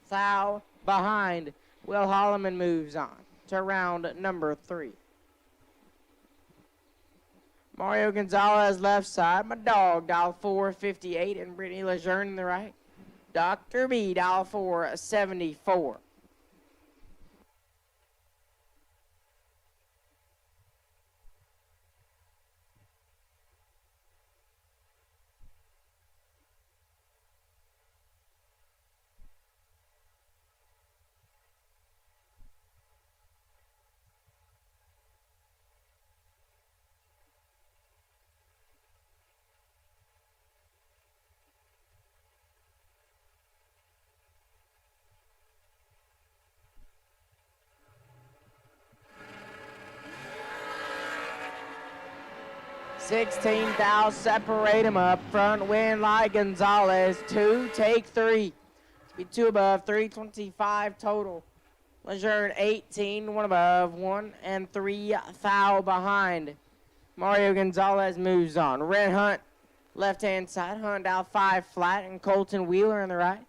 Thou behind. Will Holloman moves on to round number 3. Mario Gonzalez left side. My dog, 458, and Brittany Lejeune in the right. Dr. B, 474. $16,000, separate him up front, win Light Gonzalez, 2, take 3. Be 2 above, 325 total. Lejeune, 18, 1 above, 1 and 3, Thou behind. Mario Gonzalez moves on. Red Hunt, left-hand side, Hunt out 5 flat, and Colton Wheeler in the right.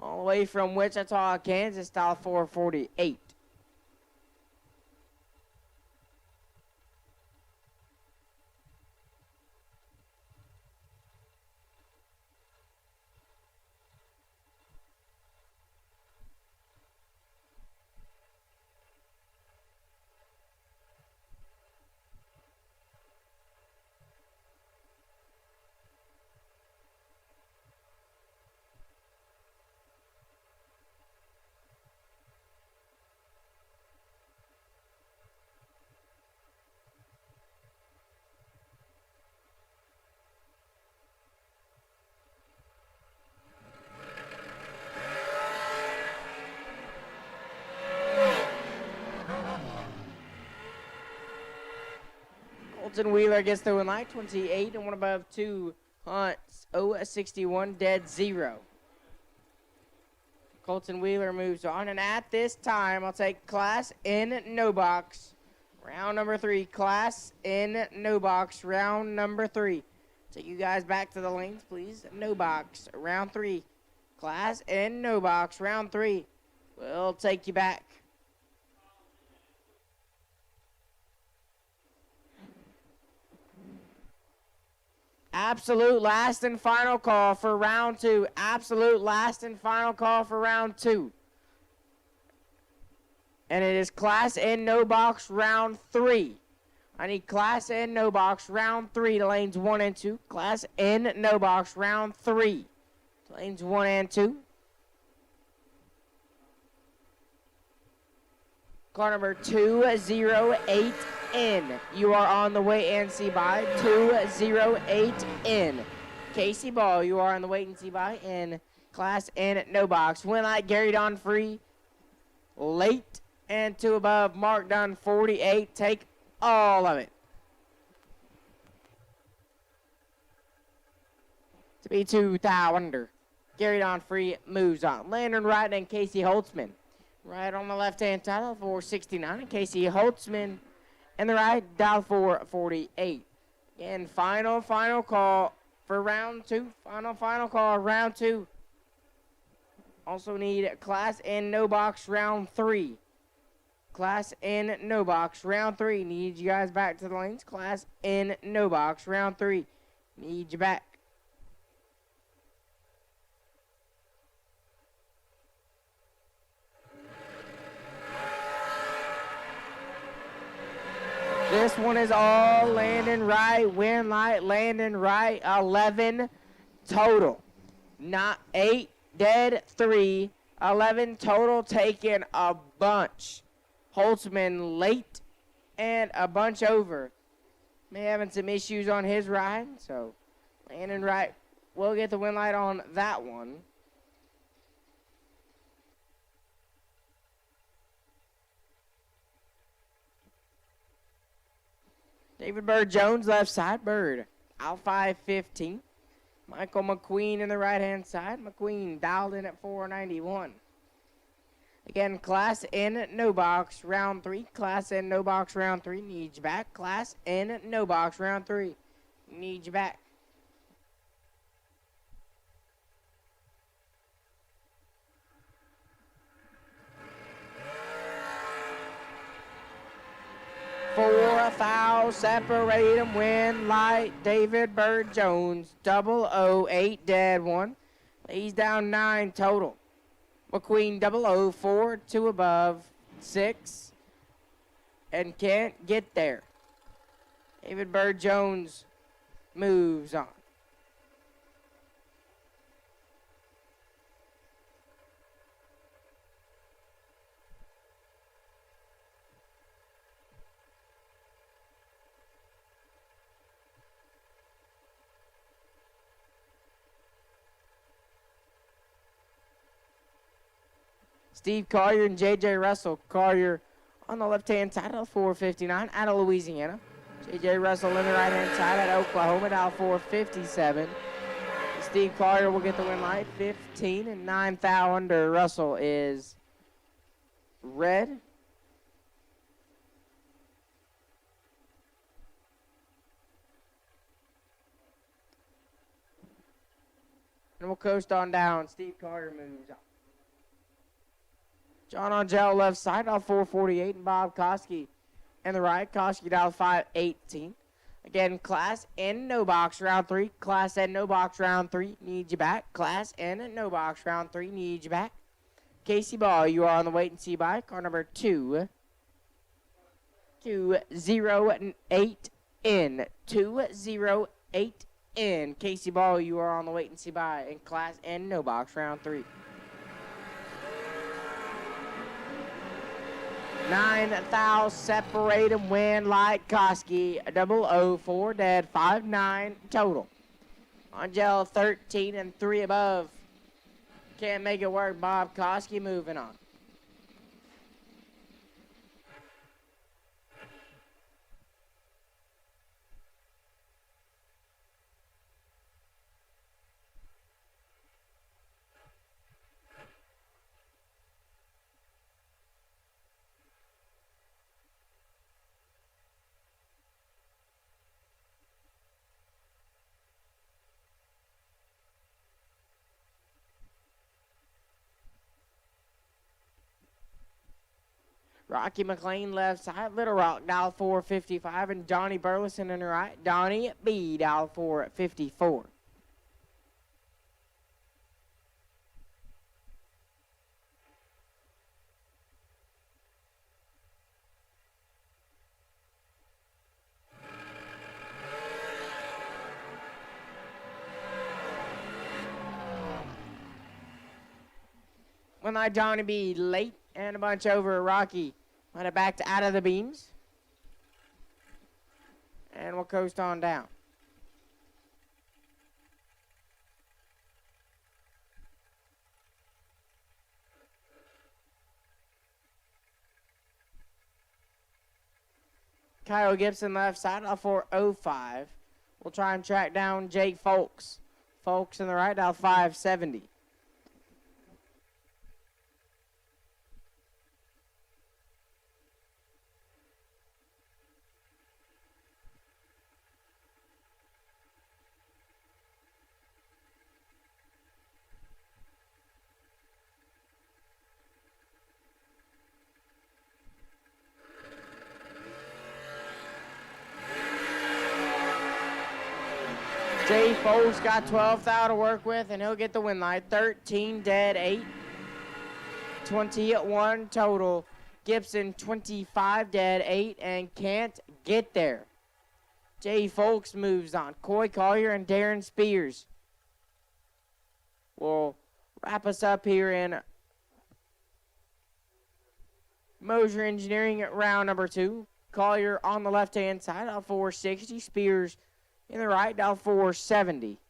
All the way from Wichita, Kansas, 448. Colton Wheeler gets the win light, 28 and 1 above, 2 Hunts, 61, dead 0. Colton Wheeler moves on, and at this time, I'll take class in no box. Round number 3, class in no box, round number 3. Take you guys back to the lanes, please. No box, round 3. Class in no box, round 3. We'll take you back. Absolute last and final call for round 2. Absolute last and final call for round 2. And it is class in no box round 3. I need class in no box round 3 to lanes 1 and 2. Class in no box round 3 to lanes 1 and 2. Car number 208 in. You are on the wait and see by. 208 in. Casey Ball, you are on the wait and see by in class in no box. Win light, Gary Don free. Late and 2 above. Mark Dunn 48. Take all of it. To be 2,000 under. Gary Don free moves on. Landon Wright and Casey Holtzman. Right on the left-hand side, 469. And Casey Holtzman and the right, dial 448. And final call for round 2. Final call, round 2. Also need class in no box, round 3. Class in no box, round 3. Need you guys back to the lanes. Class in no box, round 3. Need you back. This one is all Landon Wright, win light, Landon Wright, 11 total. Not 8, dead 3, 11 total, taking a bunch. Holtzman late and a bunch over. May having some issues on his ride, so Landon Wright will get the win light on that one. David Bird Jones, left side. Bird, out 515. Michael McQueen in the right-hand side. McQueen dialed in at 491. Again, Class N, no box, round 3. Class N, no box, round 3. Needs you back. Class N, no box, round 3. Needs you back. Four fouls separate him. Win light. David Bird Jones, 008 dead 1. He's down 9 total. McQueen 004, 2 above, 6, and can't get there. David Bird Jones moves on. Steve Collier and J.J. Russell. Collier on the left-hand side of 459 out of Louisiana. J.J. Russell in the right-hand side at Oklahoma out 457. Steve Collier will get the win light, 15, and 9 foul under Russell is red. And we'll coast on down. Steve Collier moves on. John Angel left side, out 448, and Bob Koski in the right. Koski down 518. Again, Class N, no box, round 3. Class N, no box, round 3. Need you back. Class N, no box, round 3. Need you back. Casey Ball, you are on the wait and see by. Car number 208 in. 208 in. Casey Ball, you are on the wait and see by in Class N, no box, round 3. 9 fouls separate him. Win light. Koski 004 dead 5-9 total. Angel 13 and 3 above. Can't make it work. Bob Koski moving on. Rocky McLean left side, Little Rock dial 455, and Donnie Burleson in the right. Donnie B dial 454. One night Donnie B late and a bunch over Rocky. Run it back to out of the beams. And we'll coast on down. Kyle Gibson left side off 405. We'll try and track down Jake Folks. Folks in the right dial 570. Jay Foles got 12th out to work with, and he'll get the win light. 13 dead, 8. 21 total. Gibson, 25 dead, 8, and can't get there. Jay Folks moves on. Coy Collier and Darren Spears will wrap us up here in Moser Engineering at round number 2. Collier on the left-hand side, out 460. Spears in the right, dial 470.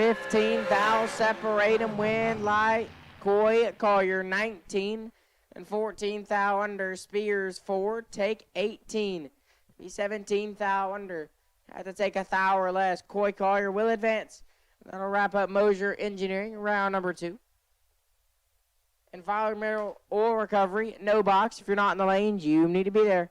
15 thou, separate them, Wind, Light, Coy, Collier, 19, and 14 thou under, Spears, 4, take 18. Be 17 thou under, have to take a thou or less, Coy, Collier will advance. That'll wrap up Mosier Engineering, round number 2. Environmental oil recovery, no box. If you're not in the lanes, you need to be there.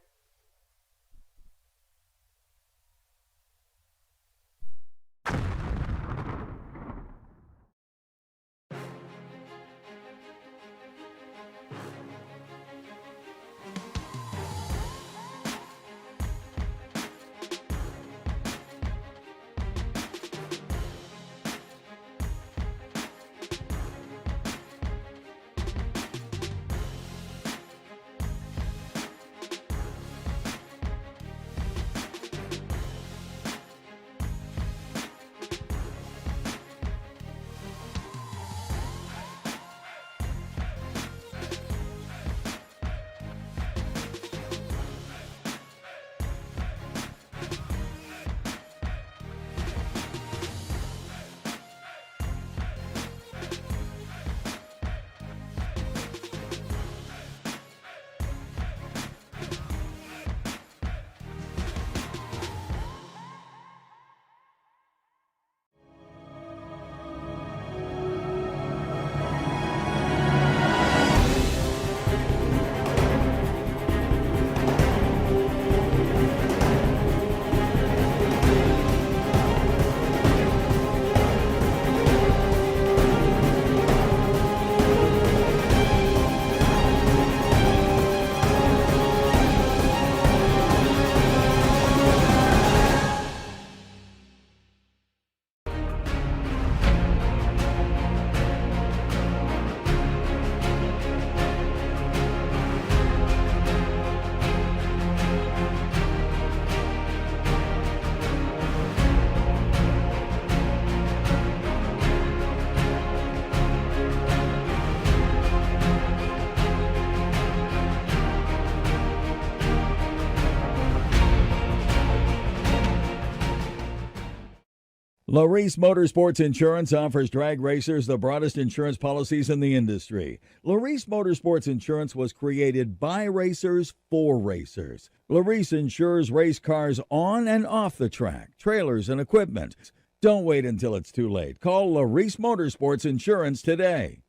Larice Motorsports Insurance offers drag racers the broadest insurance policies in the industry. Larice Motorsports Insurance was created by racers for racers. Larice insures race cars on and off the track, trailers, and equipment. Don't wait until it's too late. Call Larice Motorsports Insurance today.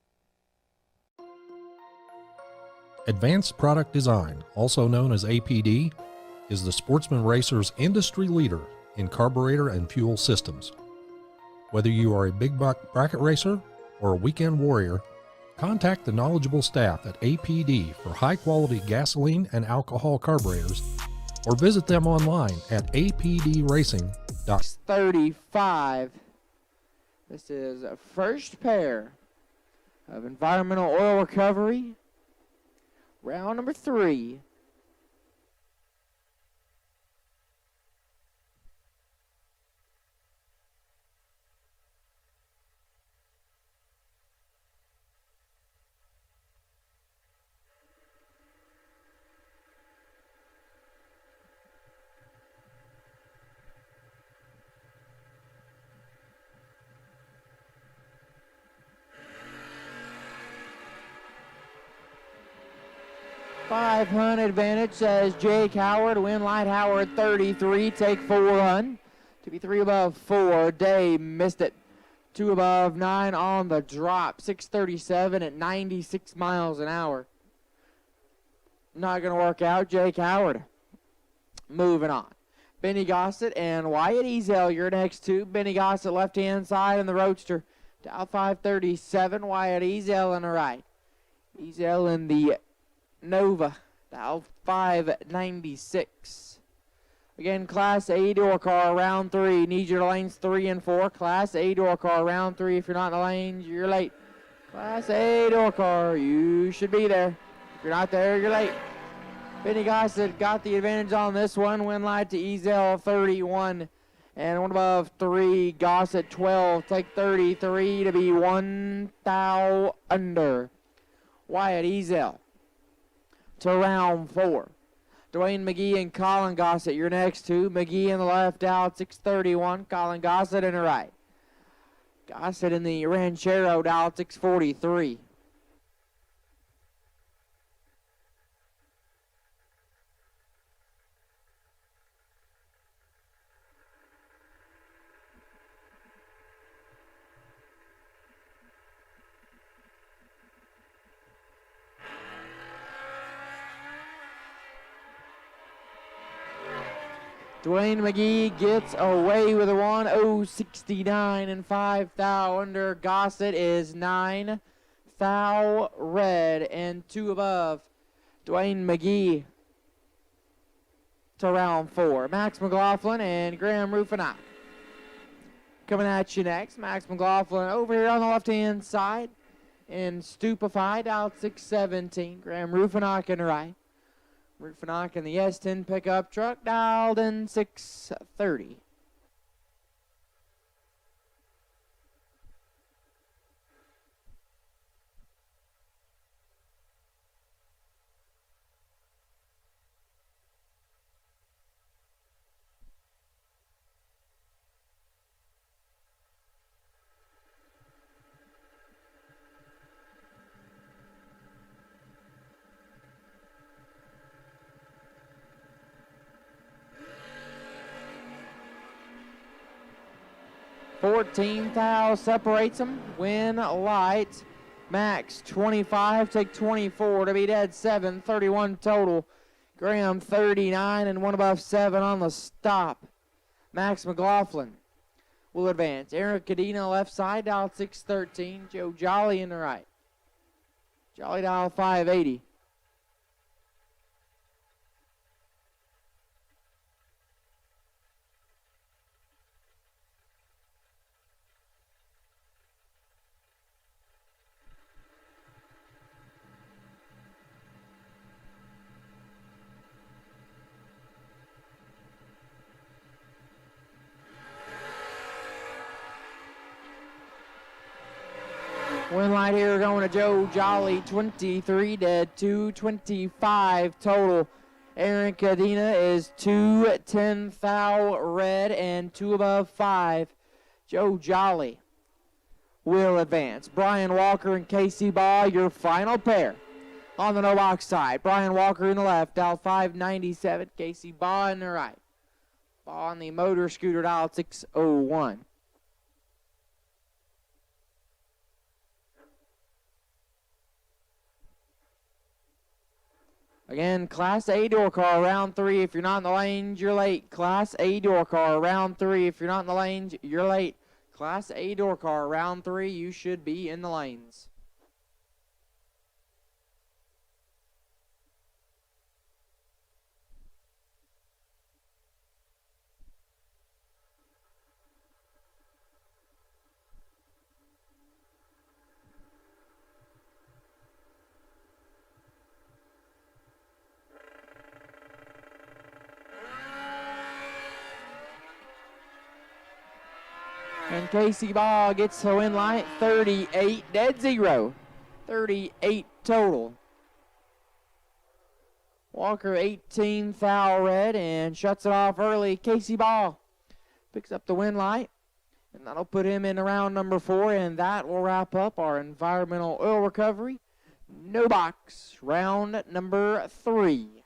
Advanced Product Design, also known as APD, is the Sportsman Racer's industry leader in carburetor and fuel systems. Whether you are a big buck bracket racer or a weekend warrior, contact the knowledgeable staff at APD for high-quality gasoline and alcohol carburetors, or visit them online at apdracing.com. 35. This is a first pair of environmental oil recovery. Round number 3. $500 advantage, says Jake Howard. Win Light Howard 33, take 400. To be 3 above 4. Day missed it. 2 above 9 on the drop. 637 at 96 miles an hour. Not going to work out. Jake Howard. Moving on. Benny Gossett and Wyatt Ezel, your next two. Benny Gossett left-hand side in the Roadster. Dow 537. Wyatt Ezel in the right. Ezel in the Nova, Dow 596. Again, Class A door car, round 3. Need your lanes 3 and 4. Class A door car, round 3. If you're not in the lanes, you're late. Class A door car, you should be there. If you're not there, you're late. Benny Gossett got the advantage on this one. Win Light to Ezel 31. And 1 above 3, Gossett 12. Take 33 to be 1 thou under. Wyatt Ezel to round 4. Dwayne McGee and Colin Gossett, your next two. McGee in the left out, 631. Colin Gossett in the right. Gossett in the Ranchero, dial 643. Dwayne McGee gets away with a 1:069 and 5 thou under. Gossett is 9 thou red and 2 above. Dwayne McGee to round 4. Max McLaughlin and Graham Rufinach coming at you next. Max McLaughlin over here on the left-hand side and Stupefied out 617. Graham Rufinach in right. Rufinach in the S10 pickup truck, dialed in 630. $14,000 separates them. Win light. Max 25, take 24 to be dead 7, 31 total. Graham 39 and 1 above 7 on the stop. Max McLaughlin will advance. Aaron Cadena left side, dial 613. Joe Jolly in the right. Jolly dial 580. Win light here going to Joe Jolly, 23 dead, 225 total. Aaron Cadena is 210 thou red and 2 above 5. Joe Jolly will advance. Brian Walker and Casey Baugh, your final pair on the no box side. Brian Walker in the left, dial 597. Casey Baugh in the right. Baugh on the motor scooter, dial 601. Again, Class A door car, round 3. If you're not in the lanes, you're late. Class A door car, round 3. If you're not in the lanes, you're late. Class A door car, round 3. You should be in the lanes. And Casey Baugh gets the win light, 38 dead 0. 38 total. Walker 18 thou red and shuts it off early. Casey Baugh picks up the win light, and that'll put him in round number 4, and that will wrap up our environmental oil recovery no box round number 3.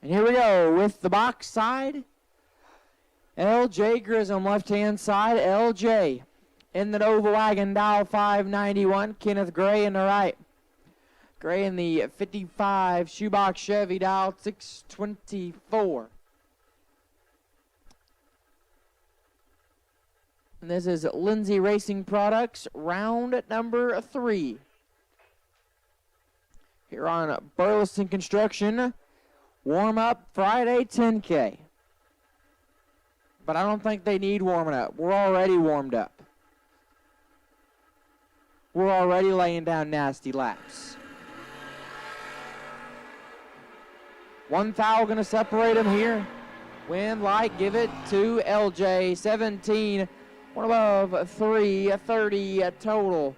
And here we go with the box side. LJ Grissom, left-hand side. LJ in the Nova wagon, dial 591. Kenneth Gray in the right. Gray in the 55 shoebox Chevy, dial 624. And this is Lindsay Racing Products, round number 3. Here on Burleson Construction, warm-up Friday 10K. But I don't think they need warming up. We're already warmed up. We're already laying down nasty laps. One foul going to separate them here. Win, light, give it to LJ. 17, one above 3, 30 total.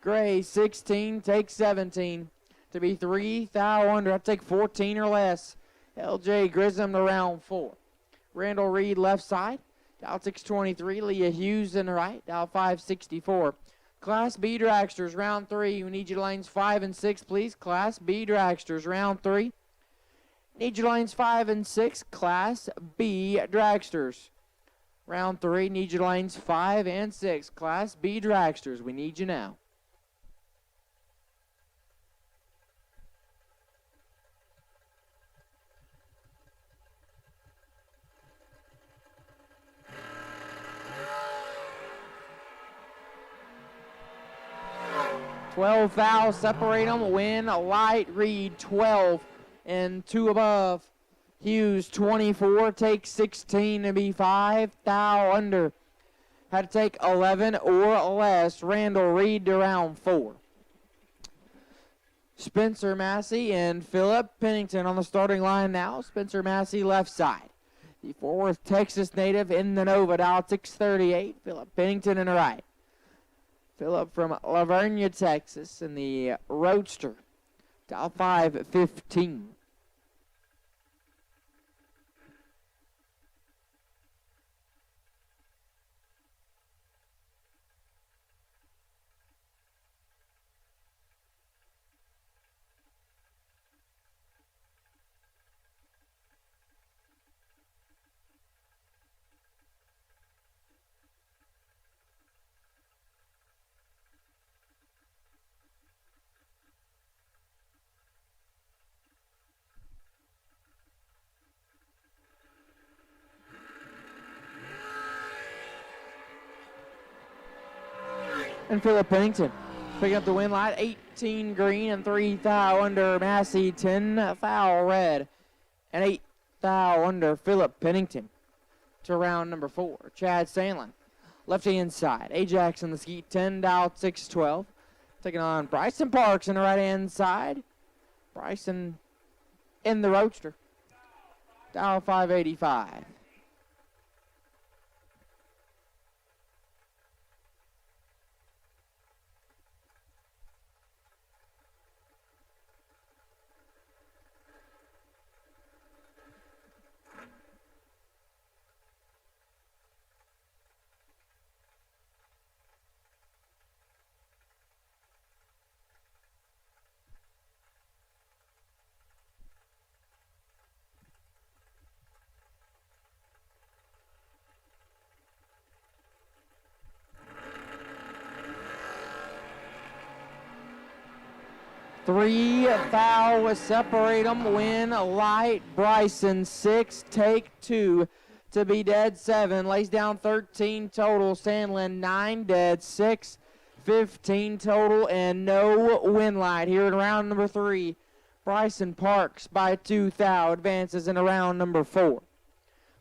Gray, 16, take 17. To be 3 foul under, I'd take 14 or less. LJ Grissom to round 4. Randall Reed left side, dial 623. Leah Hughes in the right, dial 564. Class B dragsters, round 3. We need you to lanes 5 and 6, please. Class B dragsters, round 3. Need you to lanes 5 and 6, Class B dragsters. Round 3, need you to lanes 5 and 6, Class B dragsters. We need you now. $12 fouls, separate them. Win, light, Reed, 12 and 2 above. Hughes, 24, take 16 to be 5 foul under. Had to take 11 or less. Randall Reed to round 4. Spencer Massey and Philip Pennington on the starting line now. Spencer Massey left side. The Fort Worth, Texas native in the Nova, dial 638. Philip Pennington in the right. Philip from Lavernia, Texas, in the Roadster, dial 515. And Philip Pennington picking up the win light. 18 green and 3 foul under Massey. 10 foul red and 8 foul under Philip Pennington. To round number 4, Chad Sandlin. Left hand side. Ajax in the skeet. 10 dial 612. Taking on Bryson Parks on the right hand side. Bryson in the Roadster. Dial 585. Three foul separate them. Win light. Bryson 6, take 2 to be dead 7. Lays down 13 total. Sandlin 9, dead 6. 15 total and no win light here in round number 3. Bryson Parks by 2 thou advances in round number 4.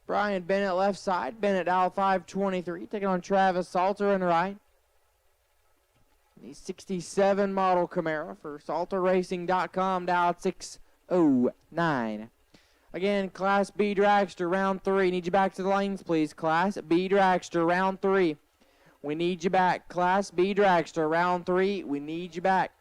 Brian Bennett left side. Bennett dial 523 taking on Travis Salter in the right. The 67 model Camaro for SalterRacing.com, dial 609. Again, Class B dragster, round 3. Need you back to the lanes, please. Class B dragster, round 3. We need you back. Class B dragster, round 3. We need you back.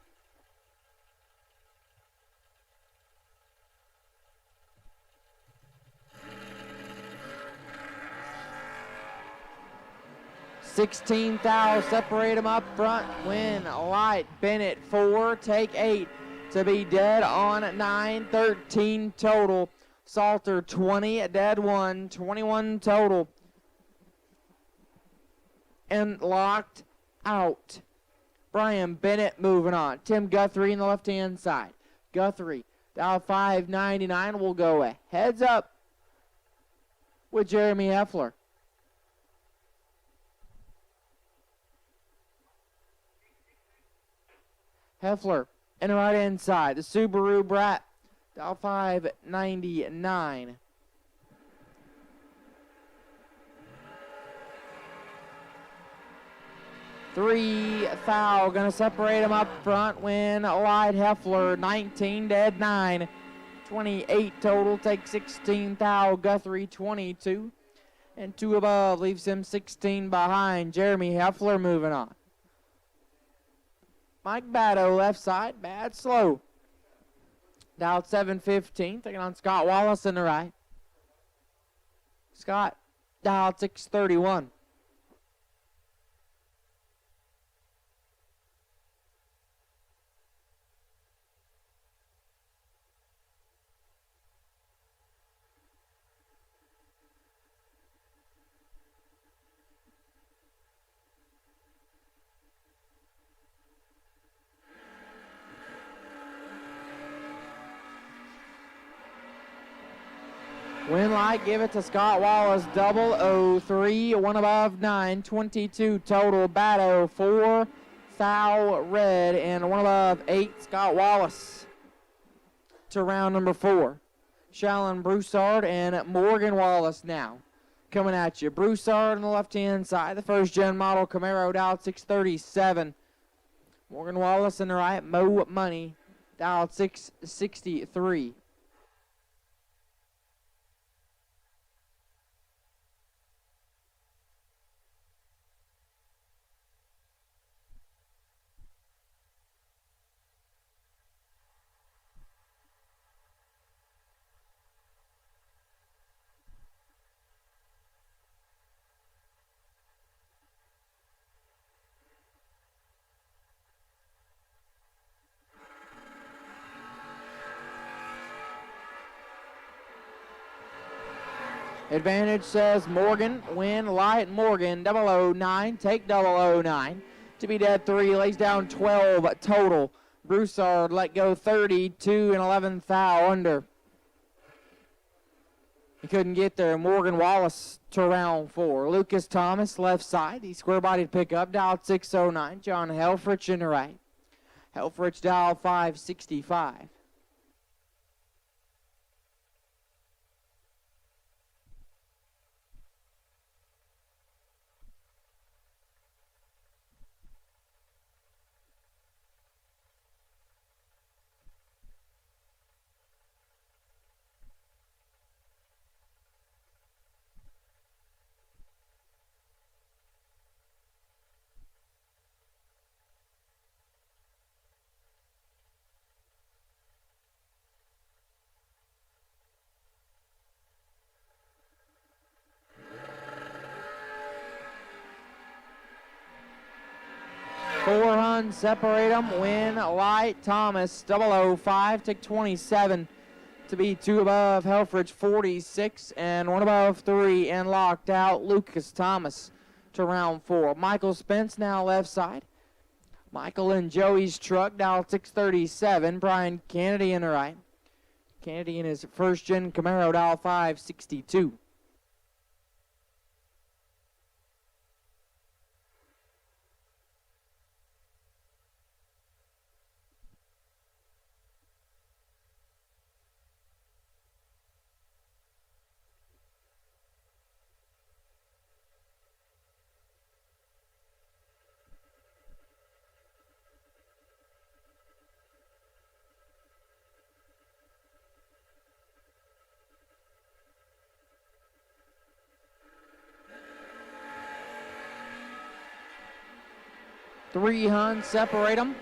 $16,000, separate them up front. Win light. Bennett 4, take 8 to be dead on 9. 13 total. Salter 20, dead 1, 21 total. And locked out. Brian Bennett moving on. Tim Guthrie in the left-hand side. Guthrie, dial 599, will go heads up with Jeremy Heffler. Heffler in the right-hand side. The Subaru Brat, dial 599. Three foul, gonna separate them up front. Win Light Heffler, 19, dead 9. 28 total, take 16 foul. Guthrie 22. And 2 above, leaves him 16 behind. Jeremy Heffler moving on. Mike Batto, left side, bad slow. Dialed 715, taking on Scott Wallace in the right. Scott, dialed 631. Winlight, give it to Scott Wallace, 003, 1 above 9, 22 total. Batto, 4, foul, red, and 1 above 8, Scott Wallace. To round number 4. Shallon Broussard and Morgan Wallace now coming at you. Broussard on the left-hand side, the first-gen model Camaro, dialed 637. Morgan Wallace in the right, Mo Money, dialed 663. Advantage says Morgan, win, Light, Morgan, 009, take 009. To be dead 3, lays down 12 total. Broussard let go 32 and 11 foul under. He couldn't get there. Morgan Wallace to round 4. Lucas Thomas, left side. He square-bodied pickup, dialed 609. John Helfrich in the right. Helfrich dialed 565. Four runs separate them. Win Light Thomas 005, take 27 to be 2 above. Helfrich 46 and 1 above 3 and locked out. Lucas Thomas to round 4. Michael Spence now left side. Michael in Joey's truck, dial 637. Brian Kennedy in the right. Kennedy in his first gen Camaro, dial 562. Three Huns separate them.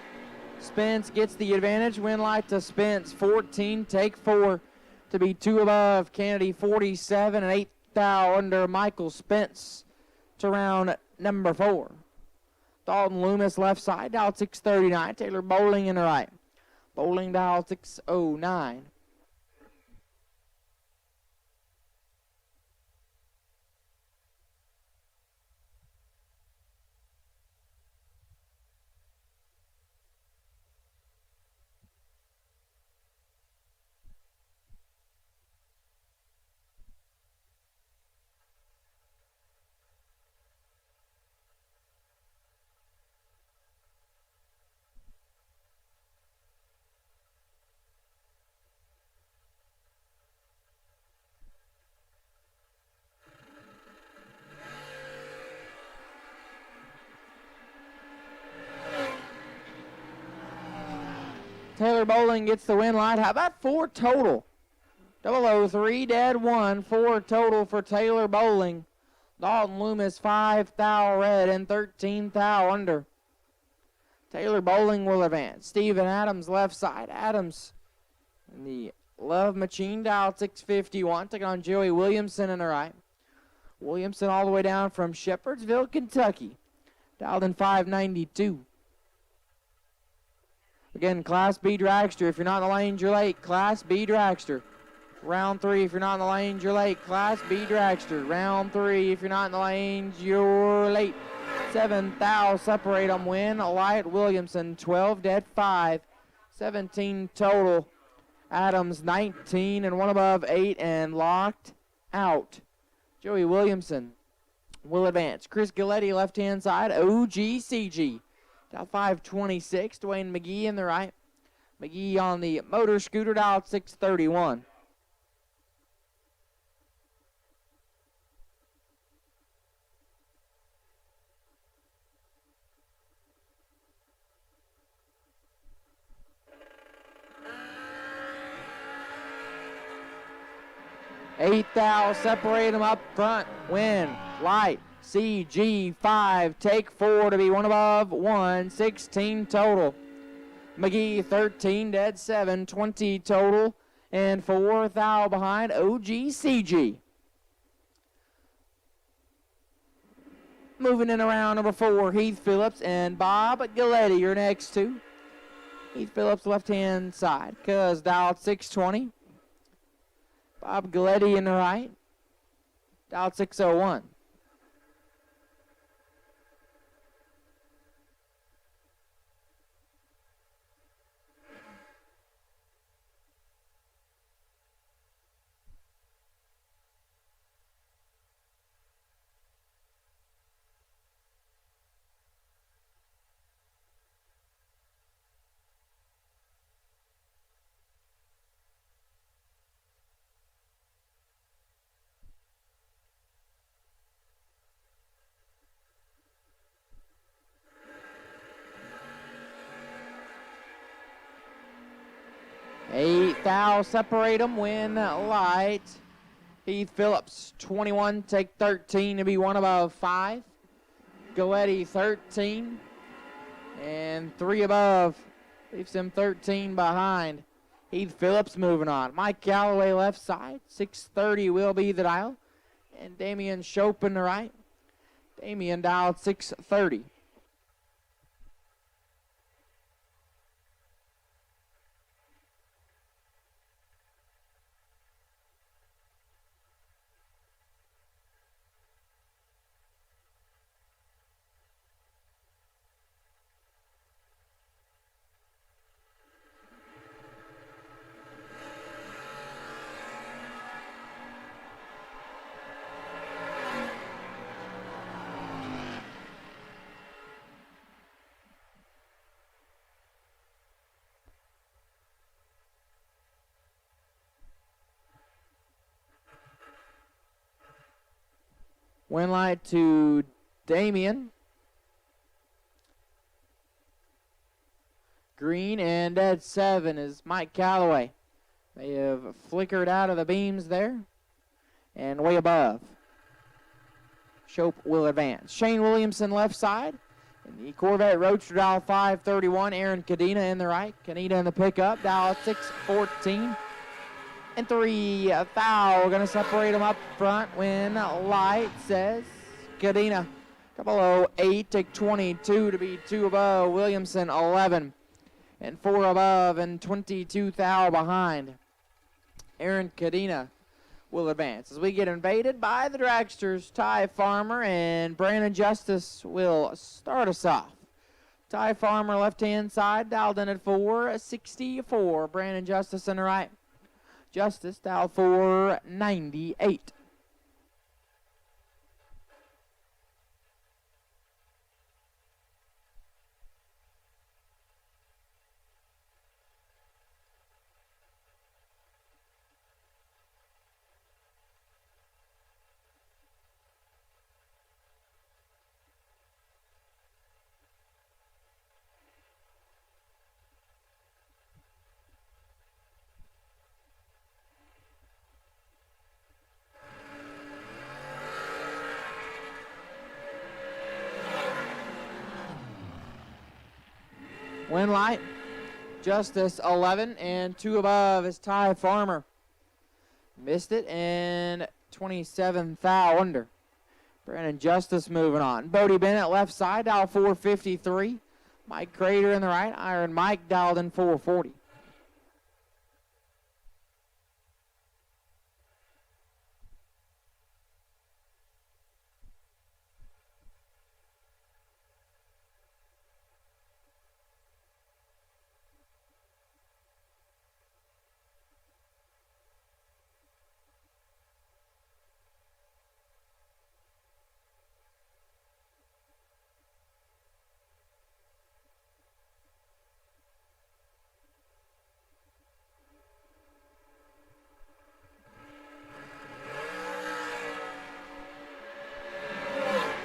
Spence gets the advantage. Win Light to Spence, 14, take 4 to be 2 above. Kennedy 47 and 8 foul under. Michael Spence to round number 4. Dalton Loomis left side, dial 639. Taylor Bowling in the right. Bowling dial 609. Taylor Bowling gets the win light. How about 4 total? 003 dead 1, 4 total for Taylor Bowling. Dalton Loomis 5 thou red and 13 thou under. Taylor Bowling will advance. Steven Adams left side. Adams in the Love Machine dial 651. Taking on Joey Williamson in the right. Williamson all the way down from Shepherdsville, Kentucky. Dialed in 592. Again, Class B dragster. If you're not in the lanes, you're late. Class B dragster. Round 3, if you're not in the lanes, you're late. Class B dragster. Round 3, if you're not in the lanes, you're late. 7 thou separate them. Win light Williamson 12 dead 5. 17 total. Adams 19 and 1 above 8 and locked out. Joey Williamson will advance. Chris Galletti left hand side. OGCG. Dial 526. Dwayne McGee in the right. McGee on the motor scooter dial 631. Eight thou separate them up front. Win light CG5. Take 4 to be 1 above 1. 16 total. McGee 13 dead 7. 20 total and 4 thou behind OGCG. Moving in around number 4, Heath Phillips and Bob Galletti, your next 2. Heath Phillips left hand side. Cuz dialed 620. Bob Galletti in the right. Dialed 601. Eight thou separate them. Win light. Heath Phillips 21. Take 13 to be 1 above 5. Galletti 13 and 3 above. Leaves him 13 behind. Heath Phillips moving on. Mike Calloway left side. 630 will be the dial. And Damian Chopin the right. Damian dialed 630. Win light to Damian. Green and dead 7 is Mike Calloway. They have flickered out of the beams there. And way above. Shope will advance. Shane Williamson left side. And the Corvette Roadster dial 531. Aaron Cadena in the right. Cadena in the pickup. Dial 614. And 3 foul. Going to separate them up front. Win light says Cadena. 008. Take 22 to be 2 above. Williamson 11. And 4 above and 22 thou behind. Aaron Cadena will advance. As we get invaded by the dragsters, Ty Farmer and Brandon Justice will start us off. Ty Farmer left-hand side, dialed in at 464. Brandon Justice in the right. Justice dialed 498. Winlight, Justice 11, and 2 above is Ty Farmer. Missed it, and 27 thou under. Brandon Justice moving on. Bodie Bennett left side, dial 453. Mike Crater in the right. Iron Mike dialed in 440.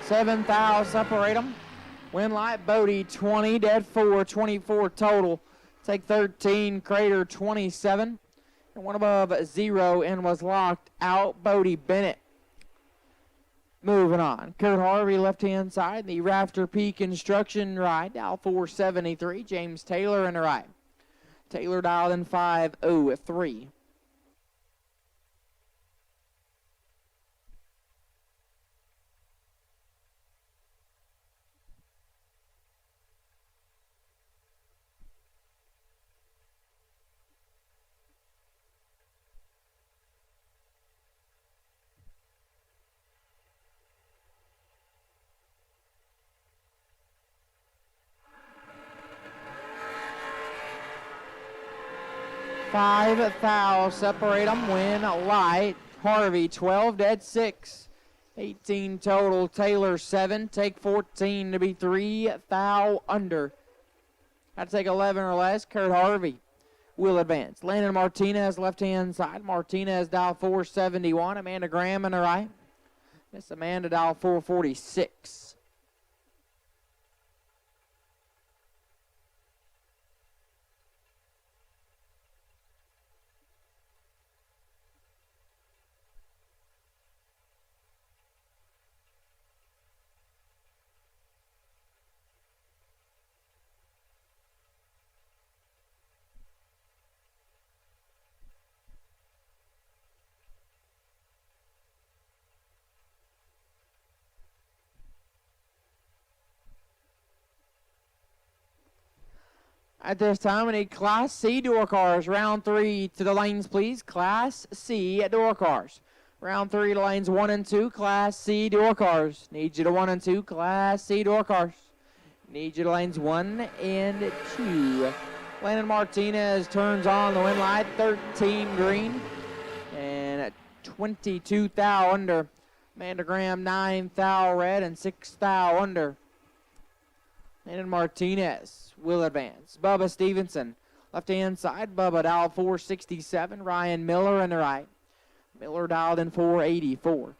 Seven thou separate them. Winlight, Bodie 20, dead 4, 24 total. Take 13, Crater 27. And 1 above 0 and was locked out. Bodie Bennett. Moving on. Kurt Harvey left-hand side. The Rafter P Construction ride. Dial 473. James Taylor in the right. Taylor dialed in 503. Five thou separate them. Winlight, Harvey 12, dead 6. 18 total. Taylor 7. Take 14 to be 3 thou under. I'd take 11 or less. Kurt Harvey will advance. Landon Martinez left-hand side. Martinez dial 471. Amanda Graham in the right. Miss Amanda dial 446. At this time, we need Class C door cars. Round 3 to the lanes, please. Class C door cars. Round 3 to lanes 1 and 2. Class C door cars. Need you to 1 and 2. Class C door cars. Need you to lanes 1 and 2. Landon Martinez turns on the wind light. 13 green and 22 thou under. Amanda Graham 9 thou red and 6 thou under. Landon Martinez will advance. Bubba Stevenson, left-hand side. Bubba dialed 467. Ryan Miller in the right. Miller dialed in 484.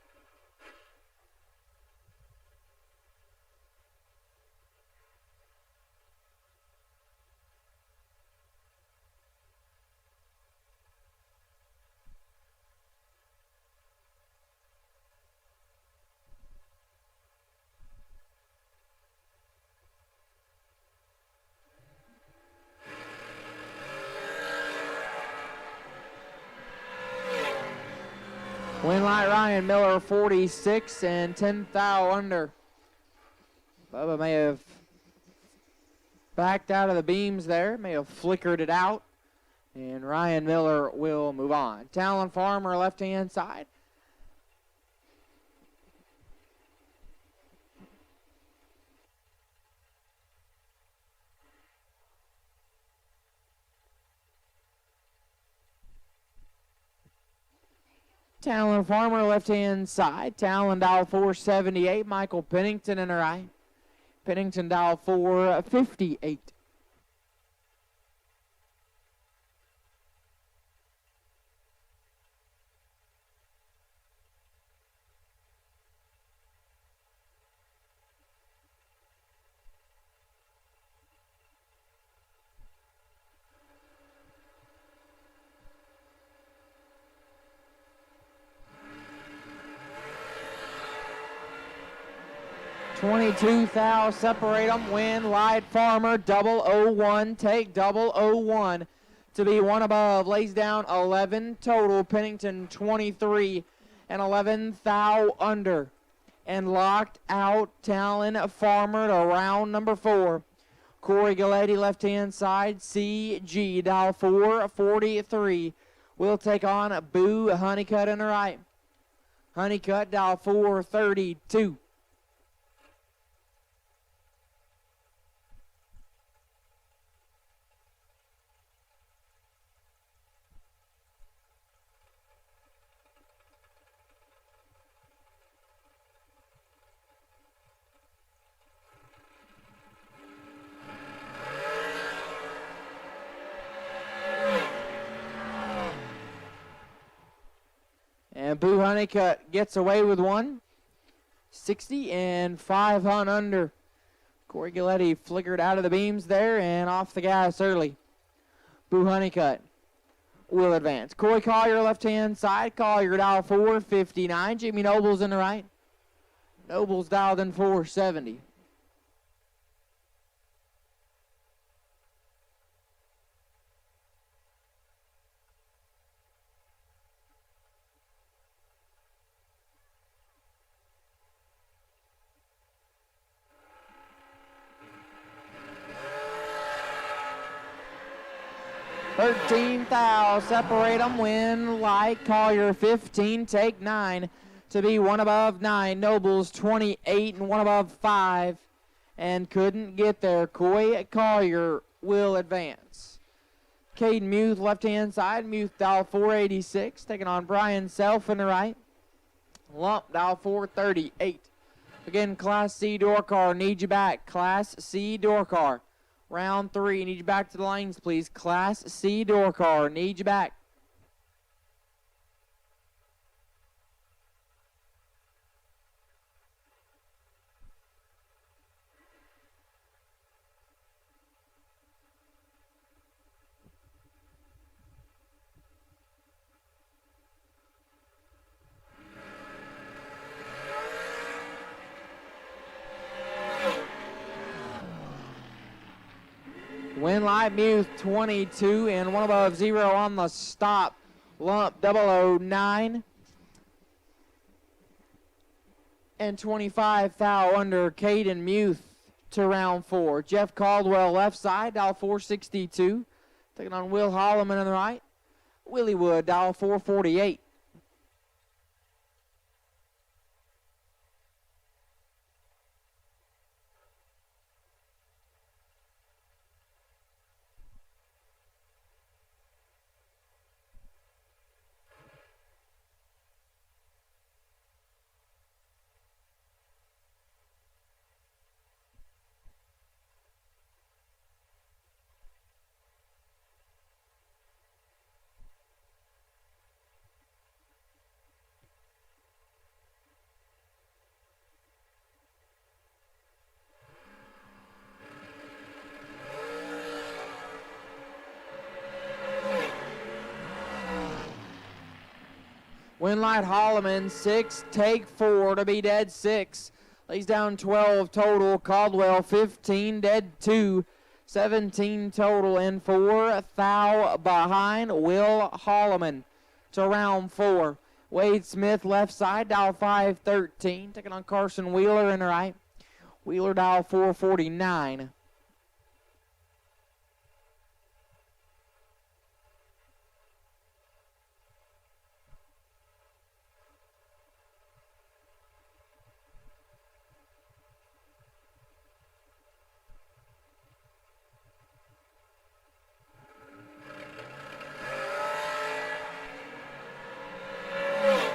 Winlight Ryan Miller 46 and 10 thou under. Bubba may have backed out of the beams there, may have flickered it out, and Ryan Miller will move on. Talon Farmer left-hand side. Talon Farmer left-hand side. Talon dial 478. Michael Pennington in the right. Pennington dial 458. 22 thou separate them. Win Light Farmer 001. Take 001 to be one above. Lays down 11 total. Pennington 23 and 11 thou under. And locked out Talon Farmer to round number 4. Corey Galletti left hand side. CG dial 443. We'll take on Boo Honeycutt in the right. Honeycutt dial 432. And Boo Honeycutt gets away with one. 60 and 5 on under. Corey Galletti flickered out of the beams there and off the gas early. Boo Honeycutt will advance. Corey Collier left hand side. Collier dial 459. Jimmy Nobles in the right. Nobles dialed in 470. $13 thou separate them. Win Light Collier 15. Take 9 to be one above 9. Nobles 28 and one above 5. And couldn't get there. Coy Collier will advance. Caden Muth left hand side. Muth dial 486. Taking on Brian Self in the right. Lump dial 438. Again, Class C door car. Need you back. Class C door car. Round 3, need you back to the lanes, please. Class C door car, need you back. Winlight Muth 22 and one above 0 on the stop. Lump 009 and 25 thou under. Caden Muth to round 4. Jeff Caldwell left side, dial 462. Taking on Will Holloman on the right. Willie Wood, dial 448. Winlight Holloman 6, take 4 to be dead 6. Lays down 12 total. Caldwell 15, dead 2. 17 total and 4 thou behind. Will Holloman to round 4. Wade Smith left side, dial 513. Taking on Carson Wheeler in the right. Wheeler dial 449.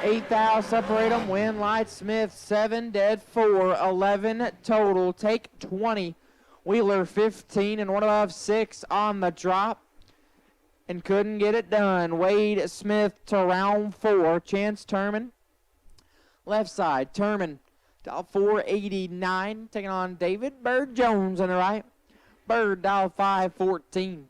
Eight thou separate them. Win Light Smith 7, dead 4, 11 total. Take 20. Wheeler 15 and one above 6 on the drop. And couldn't get it done. Wade Smith to round 4. Chance Turman. Left side. Turman dial 489. Taking on David Bird Jones on the right. Bird dial 514.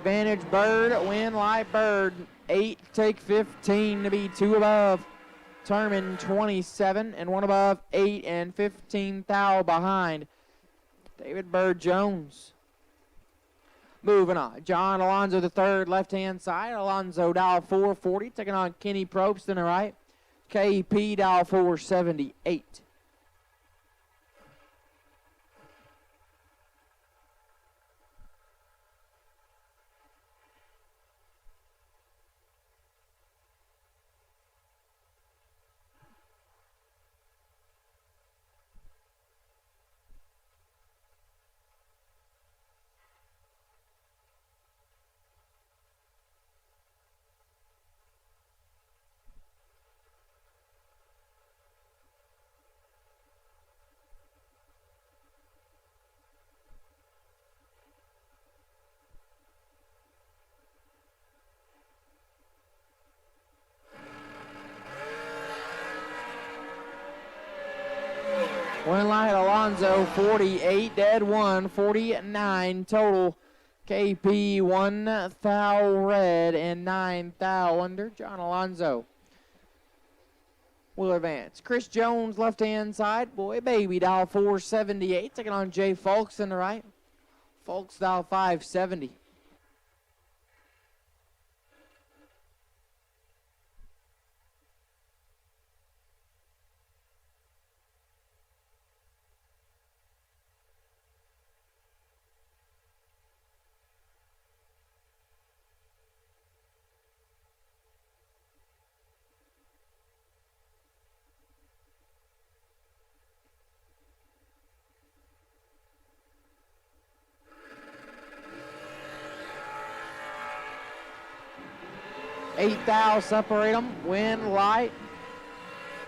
advantage, Bird. Win light, Bird. 8, take 15 to be 2 above. Terman 27 and 1 above. 8 and 15 thou behind. David Bird Jones. Moving on. John Alonzo the third, left-hand side. Alonzo dial 440, taking on Kenny Probst in the right. KP dial 478. Win light, Alonzo 48, dead 1, 49 total. KP 1 thou red and 9 thou under. John Alonzo will advance. Chris Jones, left-hand side. Boy, baby, dial 478. Taking on Jay Folks in the right. Folks dial 570. Eight thou separate them. Win light.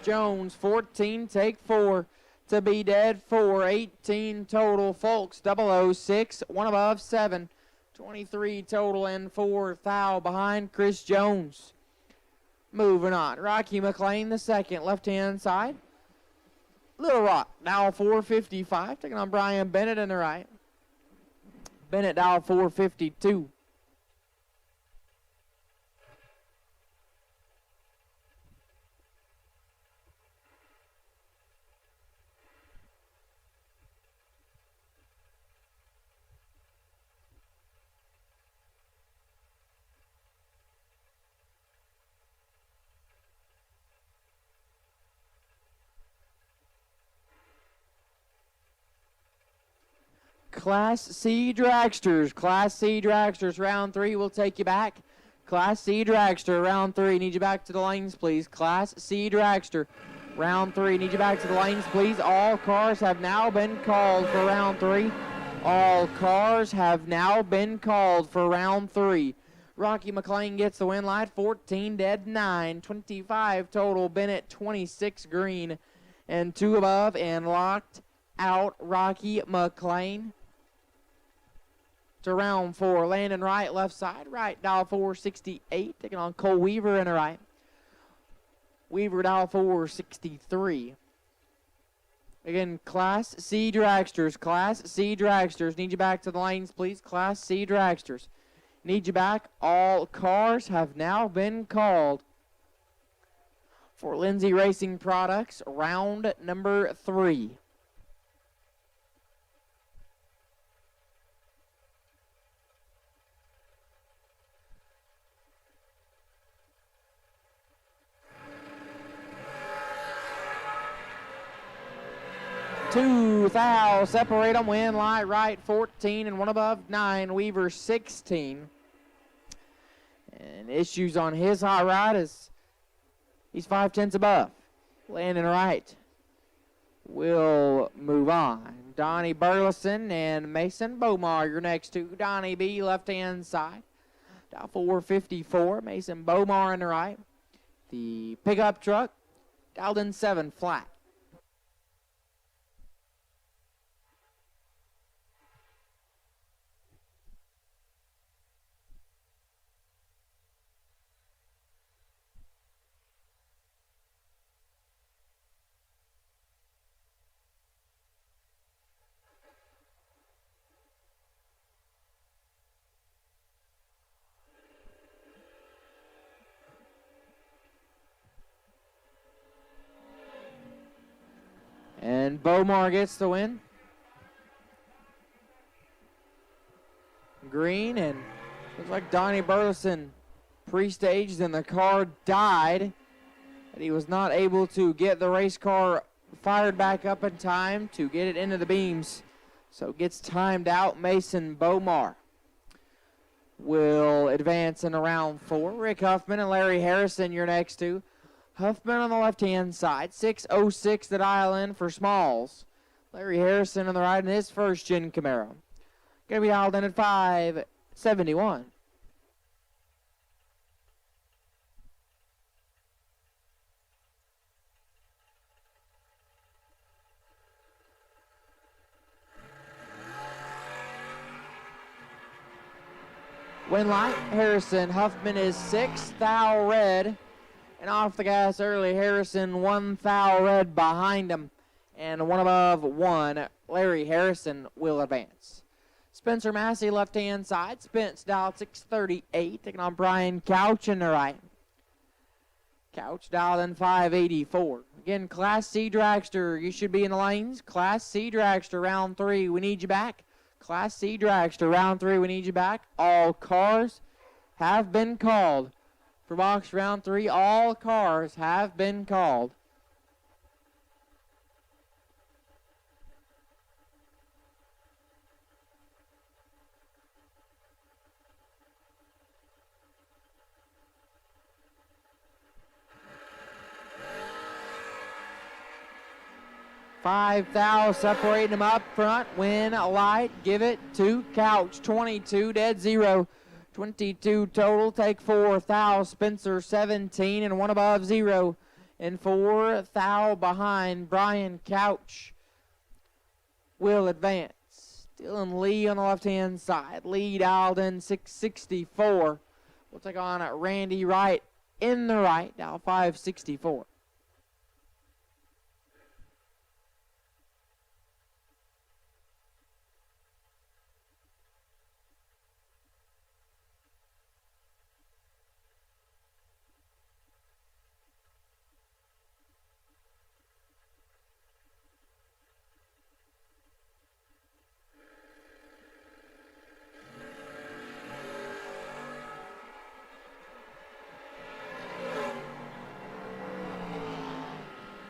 Jones 14, take 4 to be dead 4. 18 total. Folks 006, 1 above 7. 23 total and 4 thou behind Chris Jones. Moving on. Rocky McLean the second, left-hand side. Little Rock now 455, taking on Brian Bennett in the right. Bennett dial 452. Class C dragsters. Class C dragsters. Round 3 will take you back. Class C dragster. Round 3. Need you back to the lanes, please. Class C dragster. Round 3. Need you back to the lanes, please. All cars have now been called for round 3. All cars have now been called for round 3. Rocky McLean gets the win light. 14 dead 9. 25 total. Bennett 26 green. And 2 above and locked out Rocky McLean. To round 4, Landon Wright, left side, right dial 468, taking on Cole Weaver in the right. Weaver dial 463. Again, Class C dragsters, Class C dragsters. Need you back to the lanes, please. Class C dragsters. Need you back. All cars have now been called for Lindsay Racing Products, round number 3. Two thou separate them. Win light right 14 and 1 above 9. Weaver 16. And issues on his hot rod is he's 5/10 above. Landon Wright will move on. Donnie Burleson and Mason Bomar, your next two. Donnie B, left-hand side. Dial 454. Mason Bomar on the right. The pickup truck, dialed in 7 flat. And Bomar gets the win. Green, and looks like Donnie Burleson pre-staged and the car died. But he was not able to get the race car fired back up in time to get it into the beams. So gets timed out. Mason Bomar will advance in round 4. Rick Huffman and Larry Harrison, your next two. Huffman on the left-hand side, 6:06 to dial in for Smalls. Larry Harrison on the right in his first-gen Camaro. Going to be dialed in at 5:71. Win light, Harrison. Huffman is 6 thou red. And off the gas early, Harrison 1 thou red behind him. And one above 1, Larry Harrison will advance. Spencer Massey, left-hand side. Spence dialed 638, taking on Brian Couch in the right. Couch dialed in 584. Again, Class C dragster, you should be in the lanes. Class C dragster, round 3, we need you back. Class C dragster, round 3, we need you back. All cars have been called. For box round 3, all cars have been called. Five thou separating them up front. Win a light. Give it to Couch. 22 dead 0. 22 total. Take 4 thou. Spencer 17 and 1 above 0. And 4 thou behind. Brian Couch will advance. Dylan Lee on the left-hand side. Lee dialed in 664. We'll take on Randy Wright in the right. Dial 564.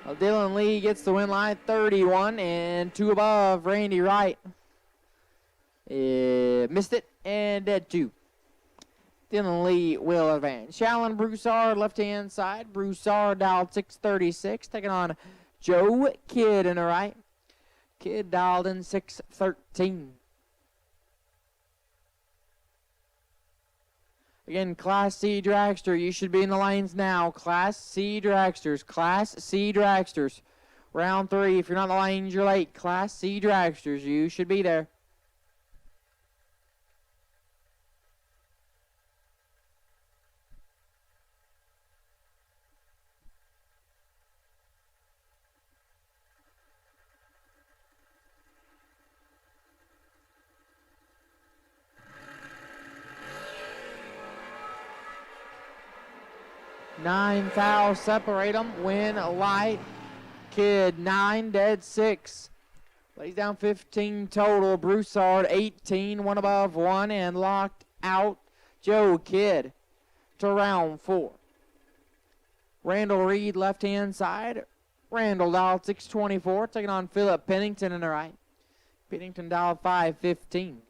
Well, Dylan Lee gets the win line, 31 and 2 above. Randy Wright missed it and dead 2. Dylan Lee will advance. Shalon Broussard, left-hand side. Broussard dialed 636, taking on Joe Kidd in the right. Kidd dialed in 613. Again, Class C dragster, you should be in the lanes now. Class C dragsters, Class C dragsters. Round 3, if you're not in the lanes, you're late. Class C dragsters, you should be there. Nine thou separate them. Win a light. Kidd 9 dead 6. Lays down 15 total. Broussard 18, 1 above 1, and locked out Joe Kidd to round 4. Randall Reed, left-hand side. Randall dialed 624, taking on Philip Pennington in the right. Pennington dialed 515.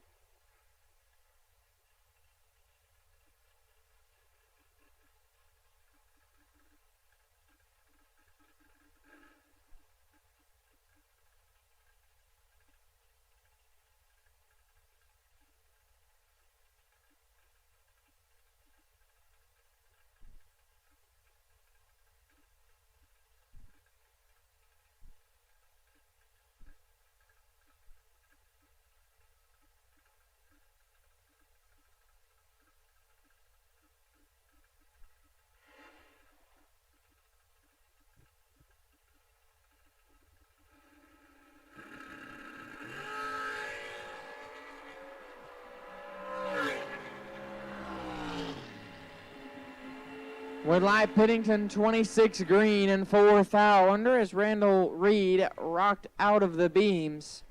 Woodlight Pennington 26 green and 4 thou under as Randall Reed rocked out of the beams.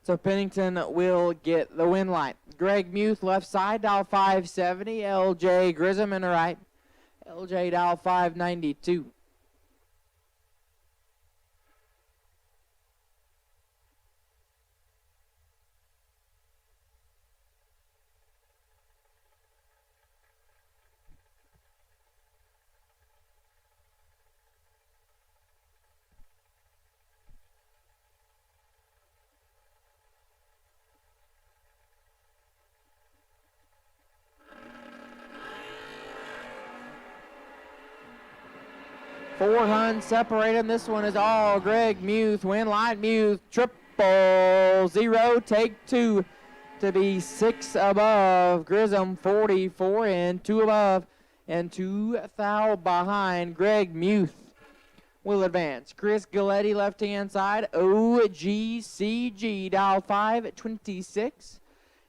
So Pennington will get the win light. Greg Muth left side, dial 570. LJ Grissom in the right. LJ dial 592. Four Huns separating. This one is all Greg Muth. Win light Muth. 000. Take 2 to be 6 above. Grissom 44 and 2 above. And 2 thou behind. Greg Muth will advance. Chris Galletti left hand side. OGCG dial 526.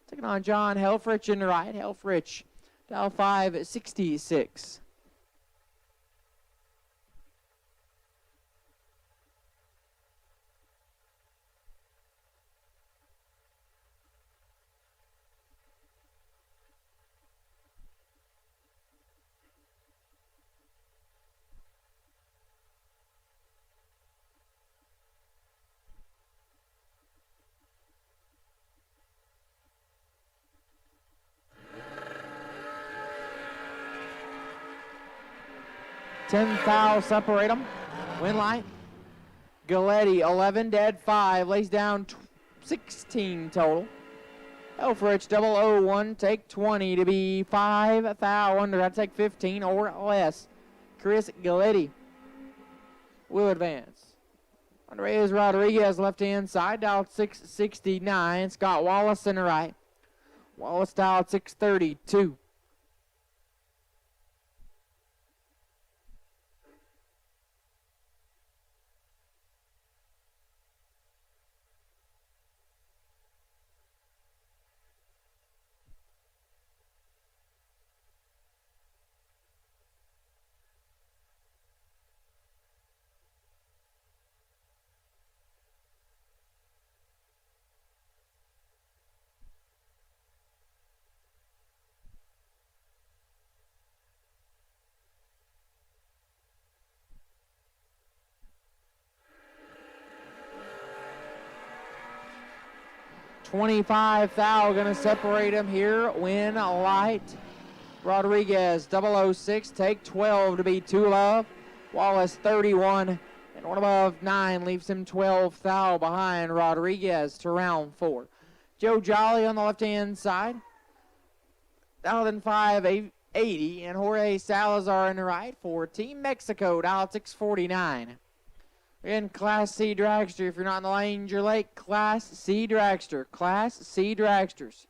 Taking on John Helfrich in the right. Helfrich dial 566. Ten thou separate them. Win light. Galletti 11 dead 5 lays down 16 total. Elfrich 001 take 20 to be 5 thou under. I'd take 15 or less. Chris Galletti will advance. Andres Rodriguez left hand side dialed 669. Scott Wallace in the right. Wallace dialed 632. $25 thou gonna separate him here. Win light. Rodriguez 006 take 12 to be 2 above. Wallace 31 and 1 above 9 leaves him 12 thou behind Rodriguez to round 4. Joe Jolly on the left hand side. 580 and Jorge Salazar in the right for Team Mexico. Dial 649. In Class C dragster, if you're not in the lanes, you're late. Class C dragster. Class C dragsters.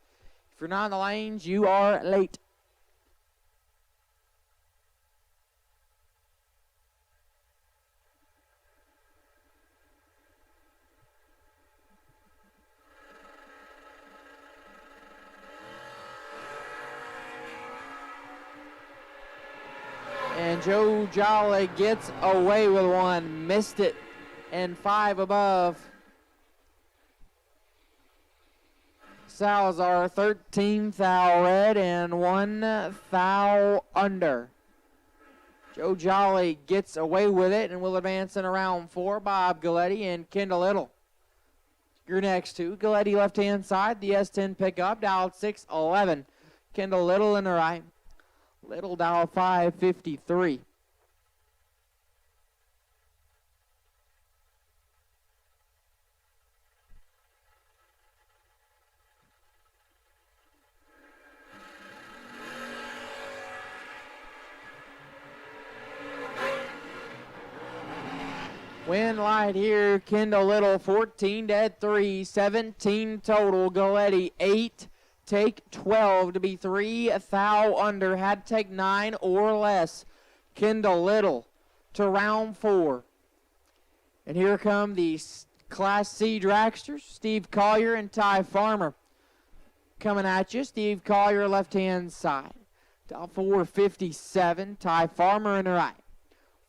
If you're not in the lanes, you are late. And Joe Jolly gets away with one. Missed it. And 5 above. Salazar 13 thou red and 1 thou under. Joe Jolly gets away with it and will advance in round 4. Bob Galletti and Kendall Little. Your next two. Galletti left hand side. The S10 pickup dialed 611. Kendall Little in the right. Little dial 553. Win light here, Kendall Little, 14 dead 3, 17 total. Galletti 8, take 12 to be 3 thou under. Had to take 9 or less. Kendall Little to round 4. And here come the Class C dragsters, Steve Collier and Ty Farmer coming at you. Steve Collier left hand side. Dial 457. Ty Farmer in the right.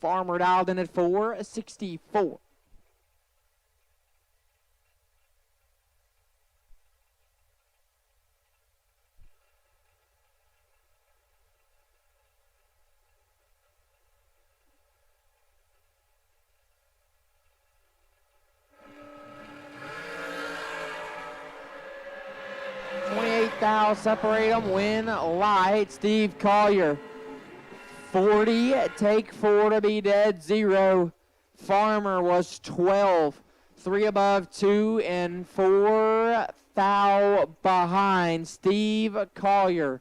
Farmer dialed in at 464. Thou separate them, win light. Steve Collier, 40, take 4 to be dead, 0. Farmer was 12, 3 above, 2, and 4 thou behind. Steve Collier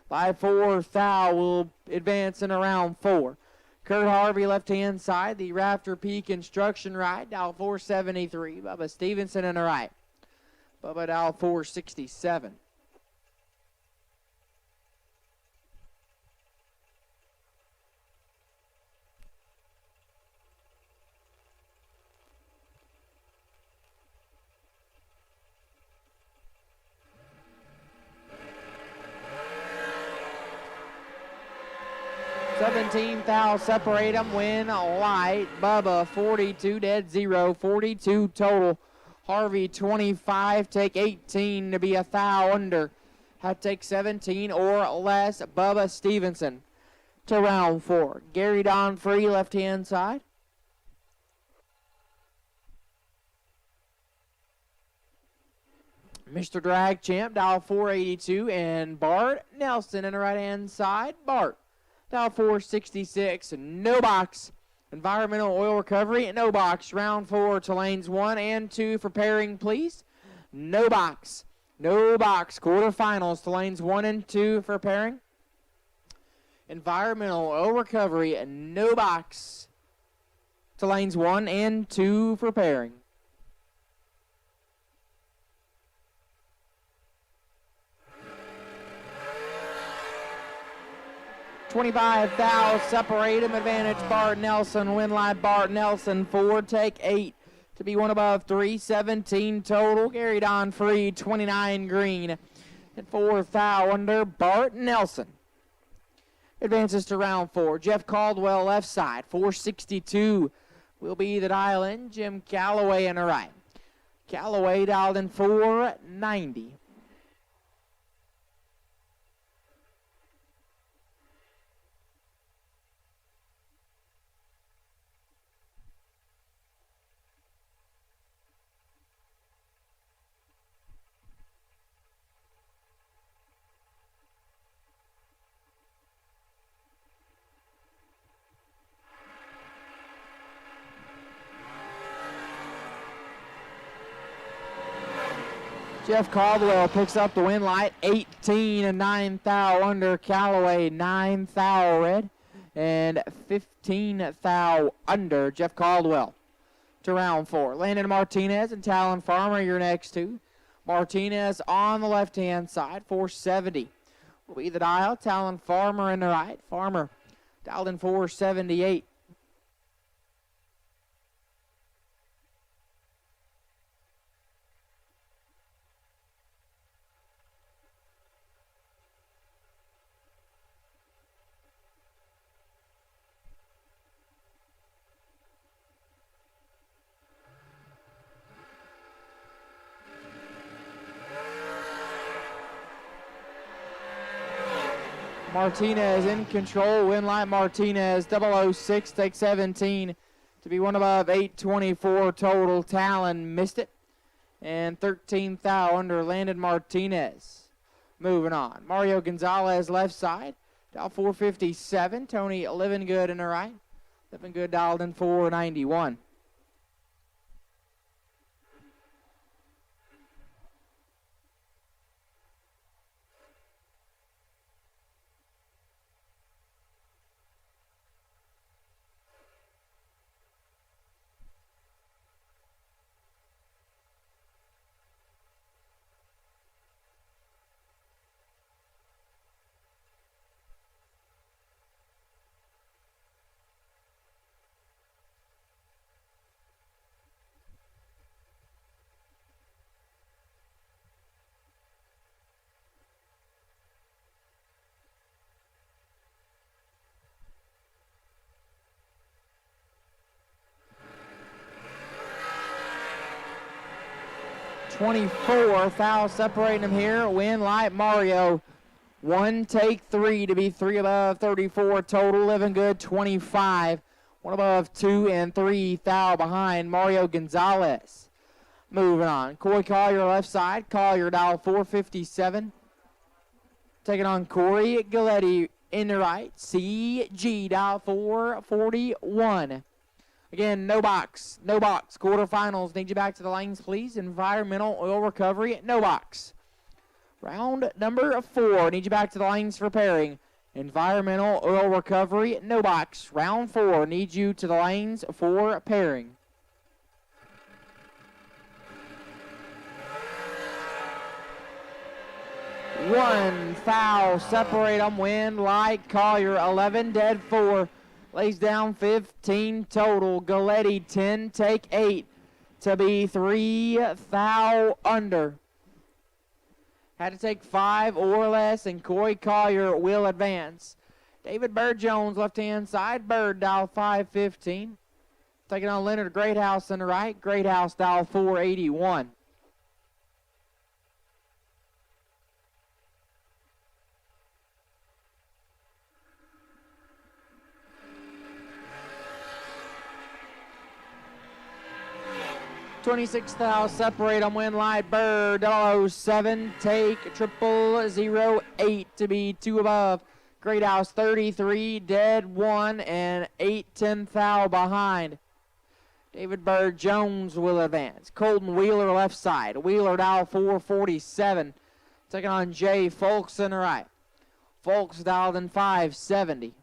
by 4 thou will advance in around 4. Kurt Harvey left-hand side, the Rafter P construction right, dial 473. Bubba Stevenson in the right. Bubba dial 467. Thou separate them, win light. Bubba 42 dead, 0, 42 total. Harvey 25, take 18 to be a thou under. Have to take 17 or less. Bubba Stevenson to round 4. Gary Don Free left hand side. Mr. Drag Champ dial 482 and Bart Nelson in the right hand side. Bart dial 466, no box. Environmental oil recovery, no box. Round 4 to lanes 1 and 2 for pairing, please. No box. No box. Quarterfinals to lanes 1 and 2 for pairing. Environmental oil recovery, no box to lanes 1 and 2 for pairing. 25 thou separate him, advantage Bart Nelson, win line Bart Nelson, 4, take 8 to be 1 above, 3, 17 total. Gary Don Free, 29 green, and 4 thou under Bart Nelson. Advances to round 4. Jeff Caldwell left side, 462 will be the dial in. Jim Calloway in the right. Calloway dialed in 490. Jeff Caldwell picks up the win light, 18 and 9 thou under. Callaway 9 thou red and 15 thou under. Jeff Caldwell to round 4. Landon Martinez and Talon Farmer, your next two. Martinez on the left-hand side, 470 will be the dial. Talon Farmer in the right. Farmer dialed in 478. Martinez in control, win line Martinez, 006, take 17 to be 1 above, 824 total. Talon missed it, and 13 thou under. Landon Martinez. Moving on. Mario Gonzalez left side, dial 457. Tony Livingood in the right. Livingood dialed in 491. 24. Foul separating them here. Win light Mario. 1 take 3 to be 3 above 34 total. Living good 25. 1 above 2 and 3. Foul behind Mario Gonzalez. Moving on. Corey Collier left side. Collier dial 457. Taking on Corey Galletti in the right. CG dial 441. Again, no box. No box. Quarterfinals. Need you back to the lanes, please. Environmental oil recovery. No box. Round number 4. Need you back to the lanes for pairing. Environmental oil recovery. No box. Round 4. Need you to the lanes for pairing. One foul. Separate them. Win light Collier. 11 dead 4. Lays down 15 total. Galletti 10, take 8 to be 3 foul under. Had to take 5 or less, and Corey Collier will advance. David Bird Jones, left-hand side. Bird, dial 515. Taking on Leonard Greathouse on the right. Greathouse, dial 481. $26 separate them. Win light Bird 007 take 0008 to be 2 above. Greathouse 33 dead 1 and 8-10 foul behind. David Bird Jones will advance. Colton Wheeler left side. Wheeler dial 447. Taking on Jay Folks in the right. Folks dialed in 570.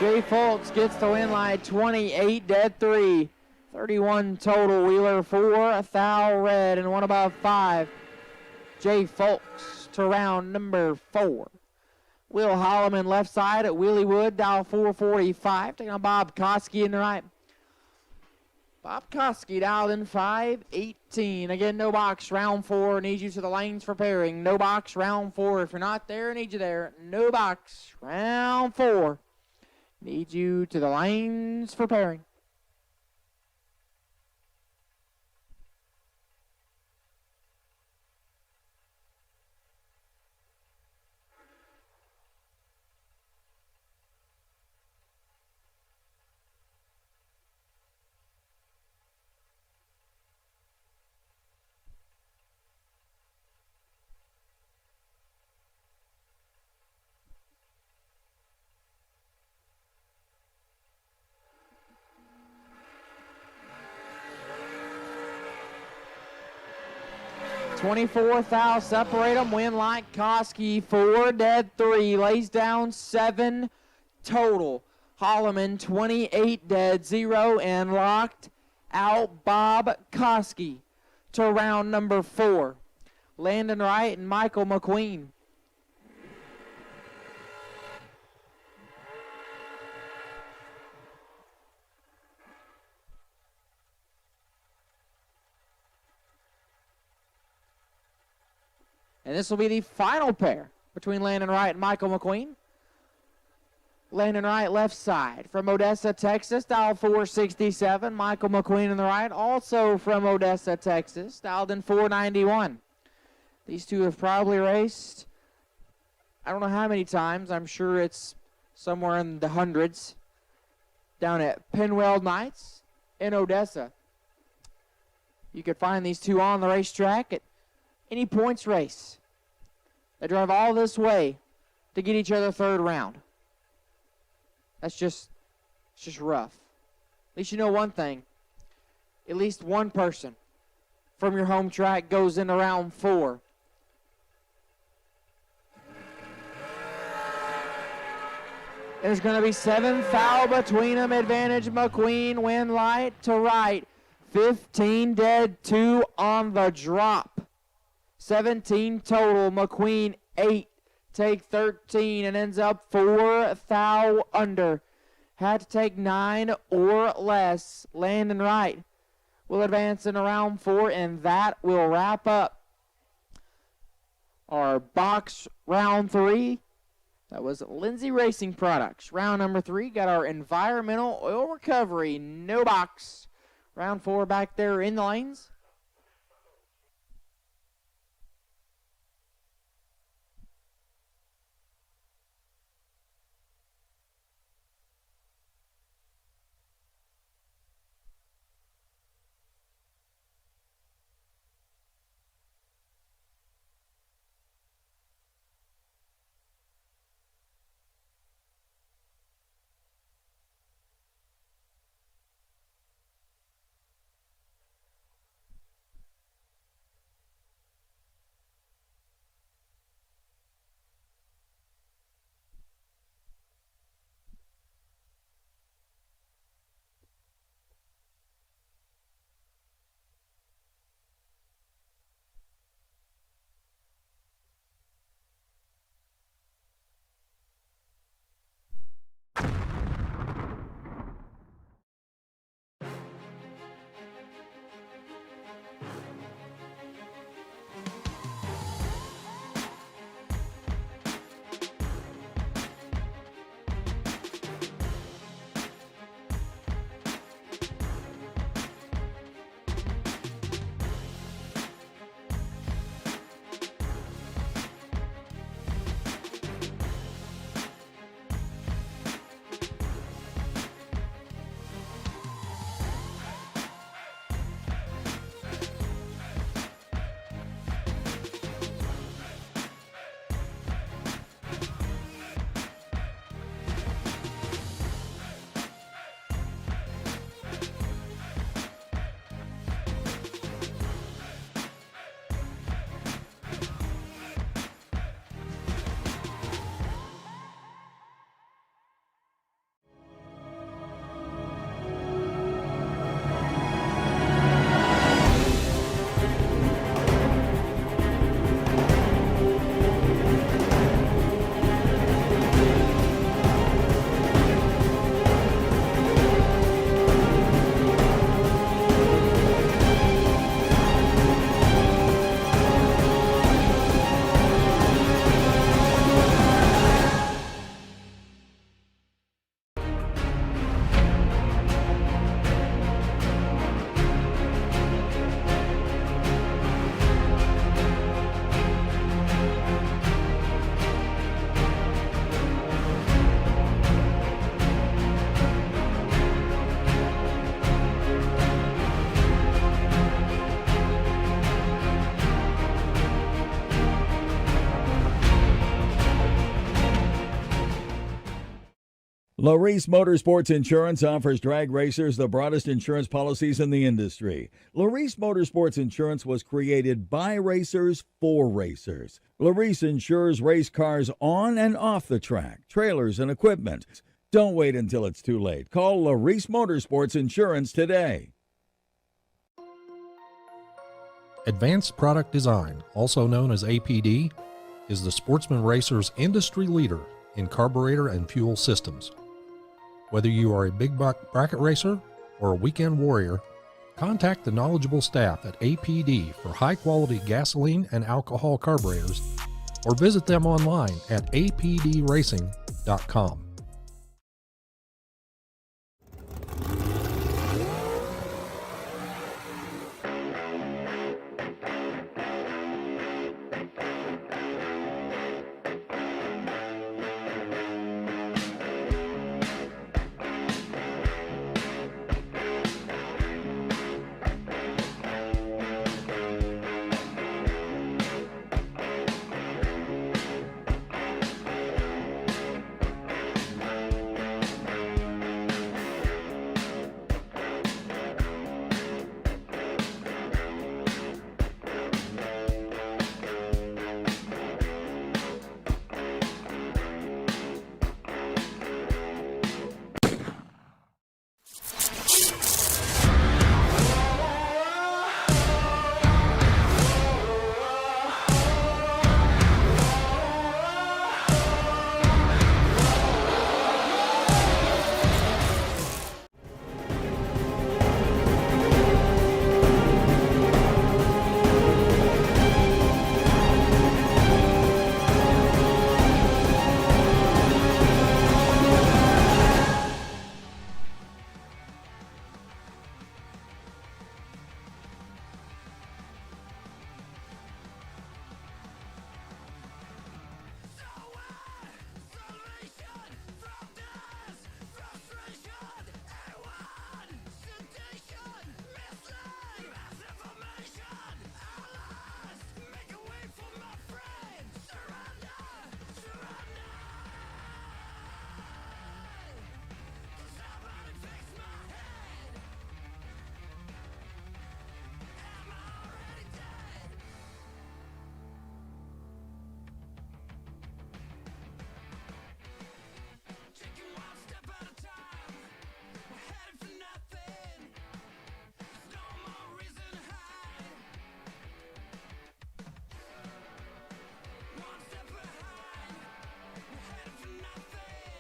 Jay Folks gets the win line, 28 dead 3. 31 total. Wheeler 4, foul red, and 1 above 5. Jay Folks to round number 4. Will Holloman left side at Willie Wood, dial 445. Taking on Bob Koski in the right. Bob Koski dialed in 518. Again, no box, round 4. Need you to the lanes for pairing. No box, round 4. If you're not there, I need you there. No box, round 4. Need you to the lanes for pairing. $24 foul, separate them. Win like Koski, 4 dead 3. Lays down 7 total. Holloman 28 dead 0 and locked out Bob Koski to round number 4. Landon Wright and Michael McQueen. And this will be the final pair between Landon Wright and Michael McQueen. Landon Wright left side from Odessa, Texas, dialed 467. Michael McQueen on the right, also from Odessa, Texas, dialed in 491. These two have probably raced, I don't know how many times. I'm sure it's somewhere in the hundreds down at Pinweld Nights in Odessa. You could find these two on the racetrack at any points race. They drive all this way to get each other third round. It's just rough. At least you know one thing. At least one person from your home track goes into round 4. There's going to be 7 foul between them. Advantage McQueen, win light to right. 15 dead, 2 on the drop. 17 total. McQueen 8, take 13 and ends up 4 foul under. Had to take 9 or less. Landon Wright will advance in round 4, and that will wrap up our box round 3. That was Lindsay Racing Products. Round number 3 got our environmental oil recovery, no box. Round 4 back there in the lanes. Larice Motorsports Insurance offers drag racers the broadest insurance policies in the industry. Larice Motorsports Insurance was created by racers for racers. Larice insures race cars on and off the track, trailers, and equipment. Don't wait until it's too late. Call Larice Motorsports Insurance today. Advanced Product Design, also known as APD, is the Sportsman Racer's industry leader in carburetor and fuel systems. Whether you are a big buck bracket racer or a weekend warrior, contact the knowledgeable staff at APD for high-quality gasoline and alcohol carburetors, or visit them online at apdracing.com.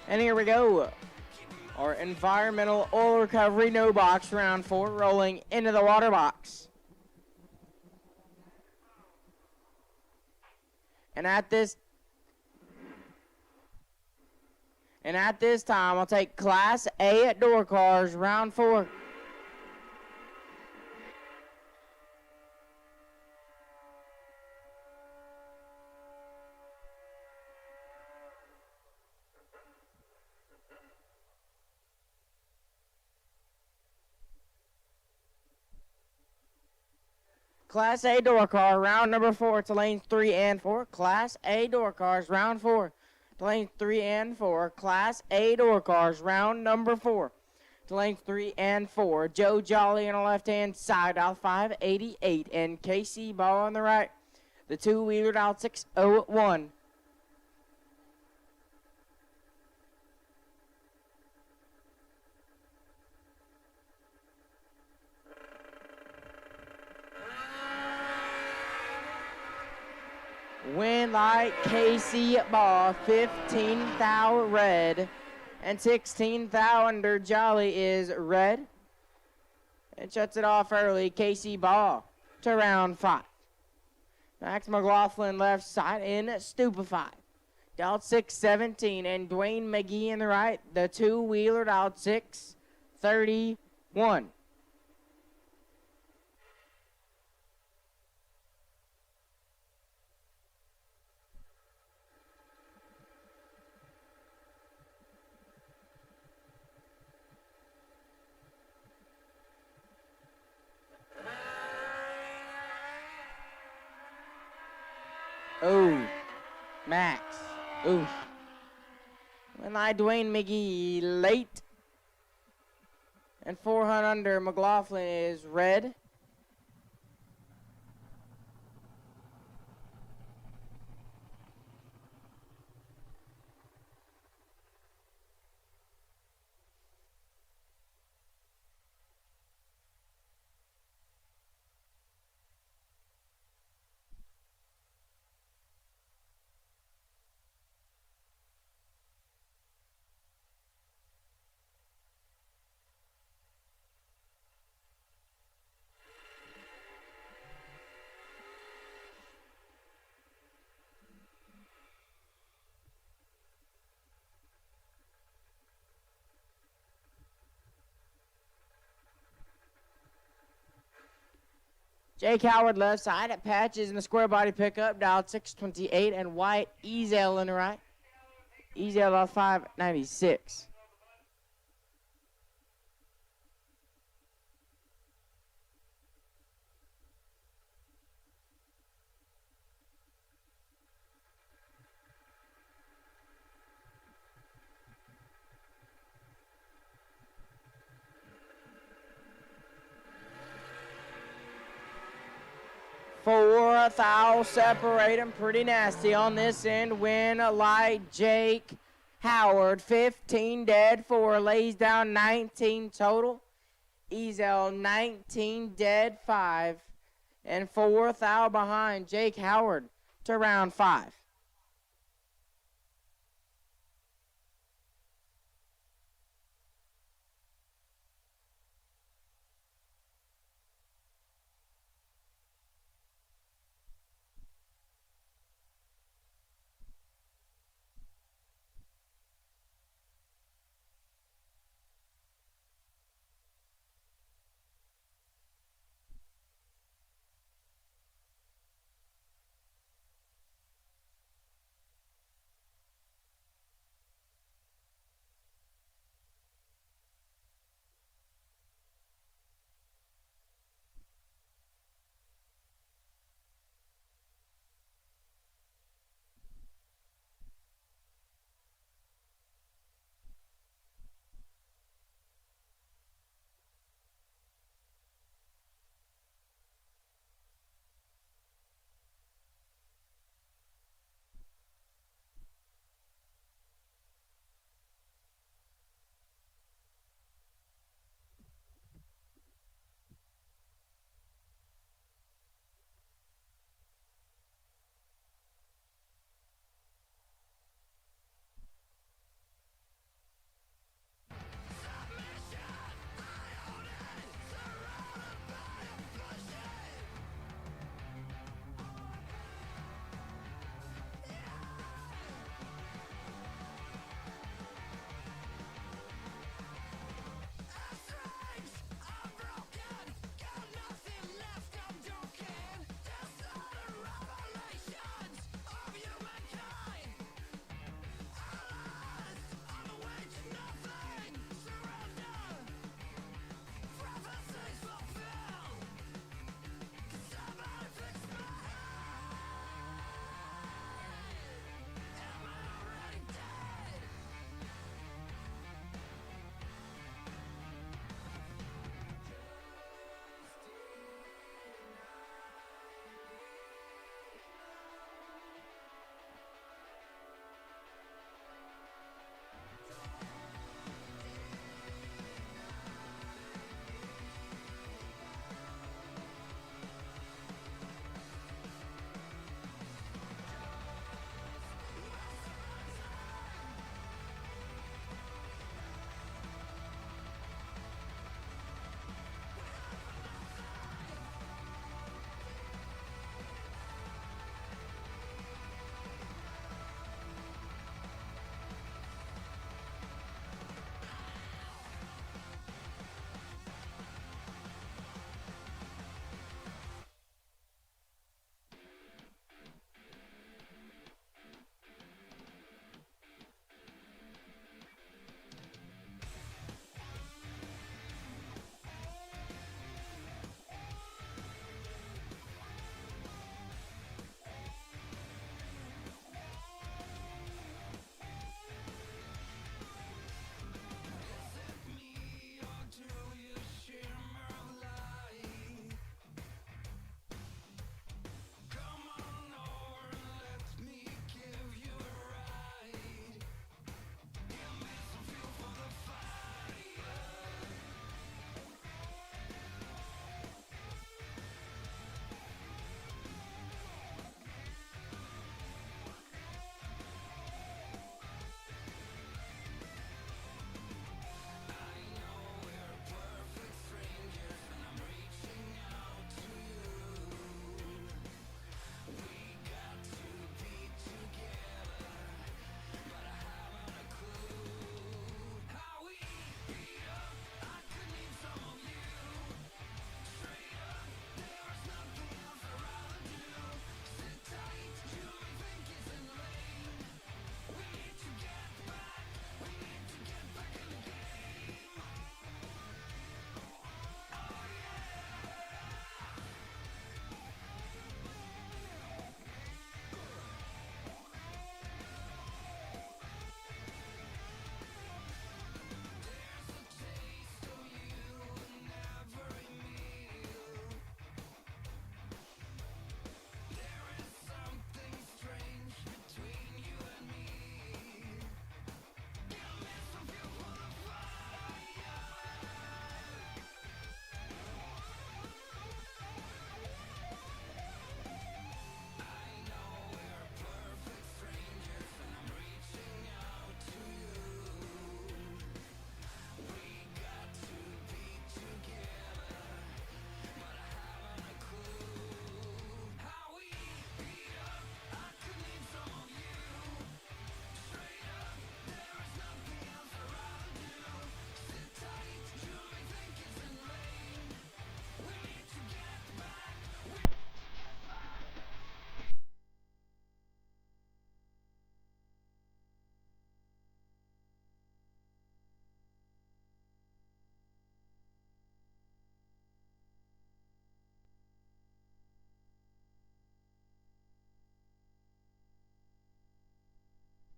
And here we go. Our environmental oil recovery no box round 4 rolling into the water box. And at this time, I'll take Class A at door cars round 4. Class A door car, round number 4 to lanes 3 and 4. Class A door cars, round 4 to lanes 3 and 4. Class A door cars, round number 4 to lanes 3 and 4. Joe Jolly on the left-hand side, aisle 588, and Casey Ball on the right. The two-wheeler, aisle 601. Win light, Casey Ball, 15 thou red, and 16 thou under Jolly is red. And shuts it off early, Casey Ball to round 5. Max McLaughlin left side in stupefied. Dialed 617, and Dwayne McGee in the right, the two-wheeler dialed 631. Oh, Max. Ooh. When I Dwayne McGee late. And 400 under McLaughlin is red. Jake Howard left side at Patches in the square body pickup, dialed 628, and White Ezel in the right. Ezel off 596. Four thou separating pretty nasty on this end. Win light Jake Howard, 15 dead, 4 lays down 19 total. Ezel 19 dead, 5, and 4 thou behind Jake Howard to round 5.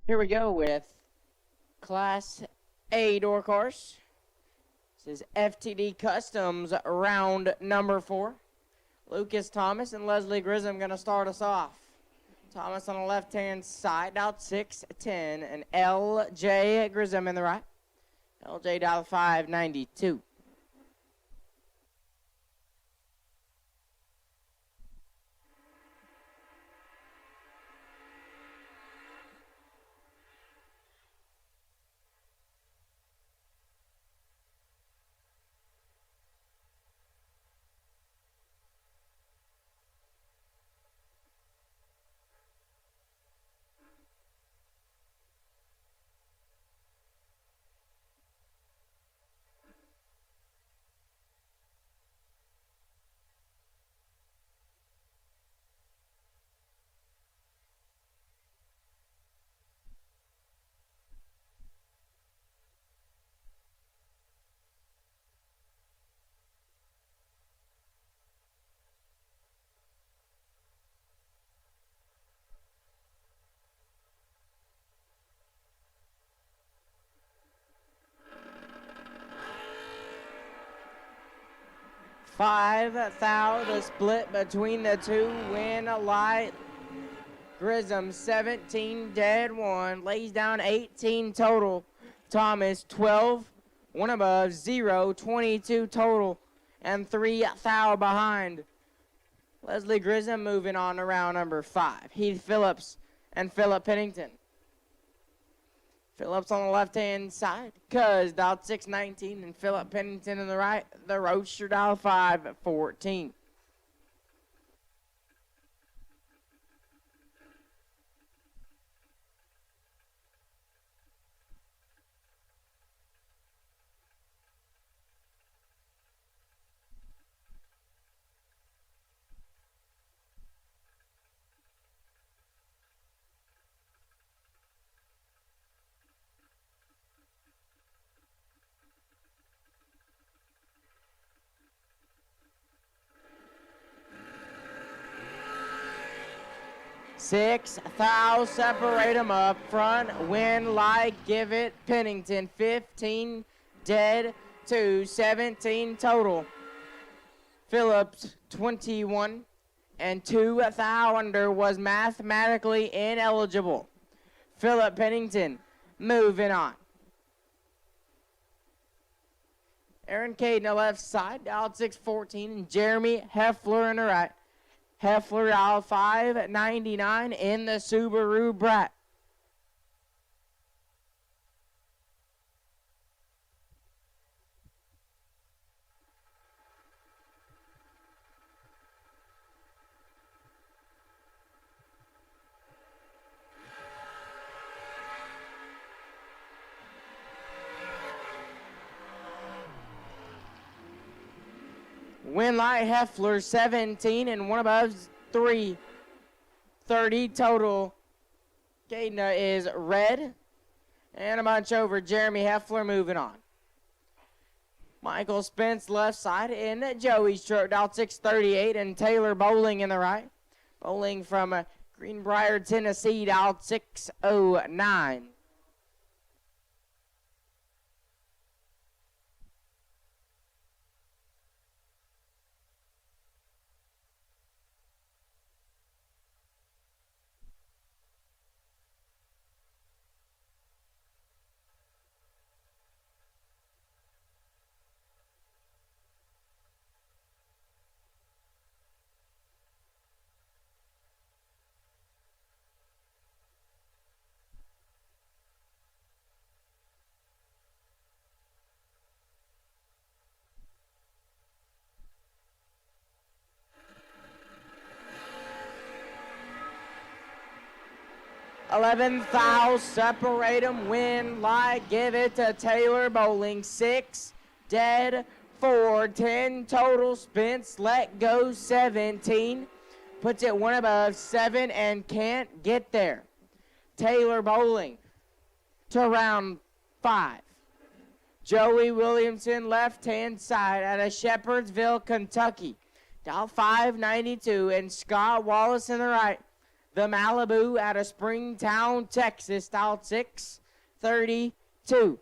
Here we go with Class A door course. This is FTD Customs round number 4. Lucas Thomas and Leslie Grissom going to start us off. Thomas on the left-hand side, out 6'10", and LJ Grissom in the right. LJ dial 592. $5,000 split between the two. Win light. Grissom 17 dead 1. Lays down 18 total. Thomas 12. 1 above 0. 22 total. And 3,000 behind. Leslie Grissom moving on to round number 5. Heath Phillips and Philip Pennington. Phillips on the left-hand side. Cuz dialed 619 and Philip Pennington in the right. The Roadster dialed 514. $6,000 separate them up front. Win light, give it Pennington 15 dead to 17 total. Phillips 21 and 2,000 under was mathematically ineligible. Philip Pennington moving on. Aaron Cade on the left side, dialed 614, and Jeremy Heffler on the right. Heffler dialed 599 in the Subaru Brat. Winlight Heffler 17 and 1 above 330 total. Caden is red. And a bunch over Jeremy Heffler moving on. Michael Spence left side in Joey's truck, dialed 638, and Taylor Bowling in the right. Bowling from Greenbrier, Tennessee, dialed 609. $11,000 separate them. Win light, give it to Taylor Bowling. 6 dead, 4, 10 total. Spence let go 17. Puts it 1 above 7 and can't get there. Taylor Bowling to round 5. Joey Williamson left-hand side out of Shepherdsville, Kentucky. Dial 592 and Scott Wallace in the right. the Malibu out of Springtown, Texas, dialed 632.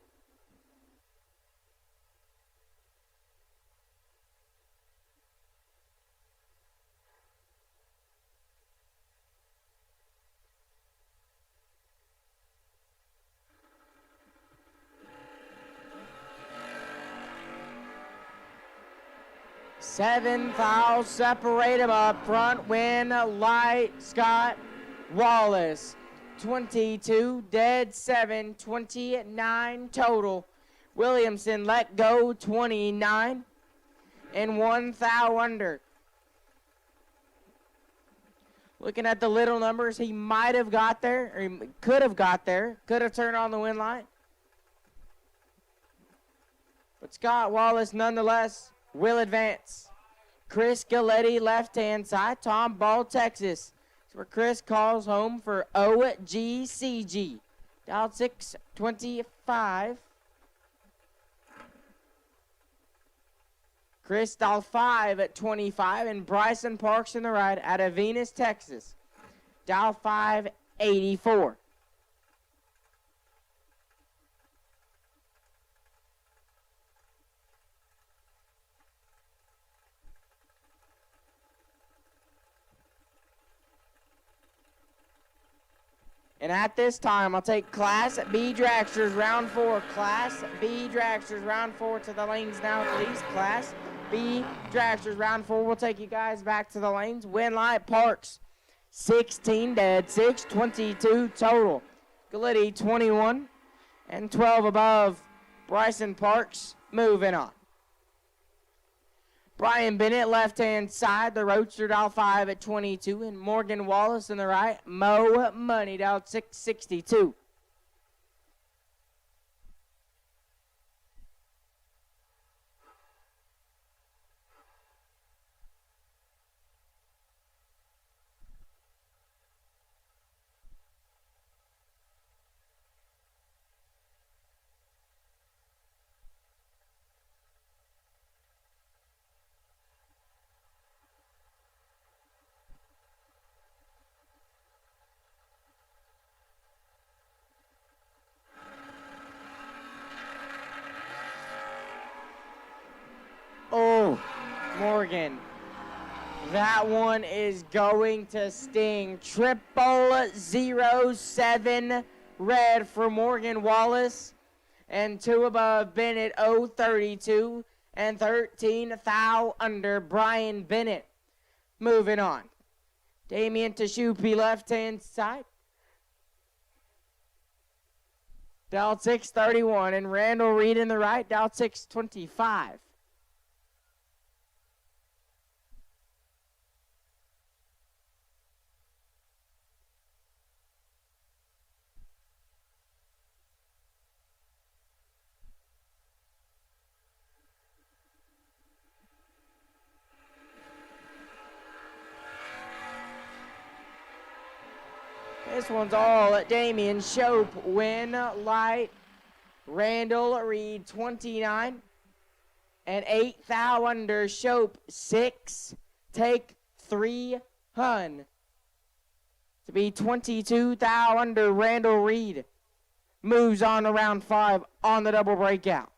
Seventh, I'll separate him up front. Win light, Scott Wallace. 22, dead 7, 29 total. Williamson let go 29 and 1 thou under. Looking at the little numbers, he might have got there, or he could have got there, could have turned on the win light. But Scott Wallace, nonetheless, will advance. Chris Galletti, left-hand side. Tom Ball, Texas. That's where Chris calls home for OGCG. Dialed 625. Chris dialed 5 at 25. And Bryson Parks in the right out of Venus, Texas. Dial 584. And at this time, I'll take Class B dragsters, round 4. Class B dragsters, round 4 to the lanes now, please. Class B dragsters, round 4. We'll take you guys back to the lanes. Win light, Parks, 16 dead, 6, 22 total. Galletti, 21 and 12 above. Bryson Parks, moving on. Brian Bennett, left-hand side, the Roadster, dial 5 at 22, and Morgan Wallace in the right. Mo Money, dial 662. Oh, Morgan. That one is going to sting. 0007 red for Morgan Wallace. And 2 above Bennett, 032 and 13 thou under Brian Bennett. Moving on. Damian Teshupi, left-hand side. Dialed 631 and Randall Reed in the right, dialed 625. This one's all at Damian Shope. Win light. Randall Reed, 29 and 8 thou under. Shope, 6. Take 3 hun. To be 22 thou under. Randall Reed moves on to round 5 on the double breakout.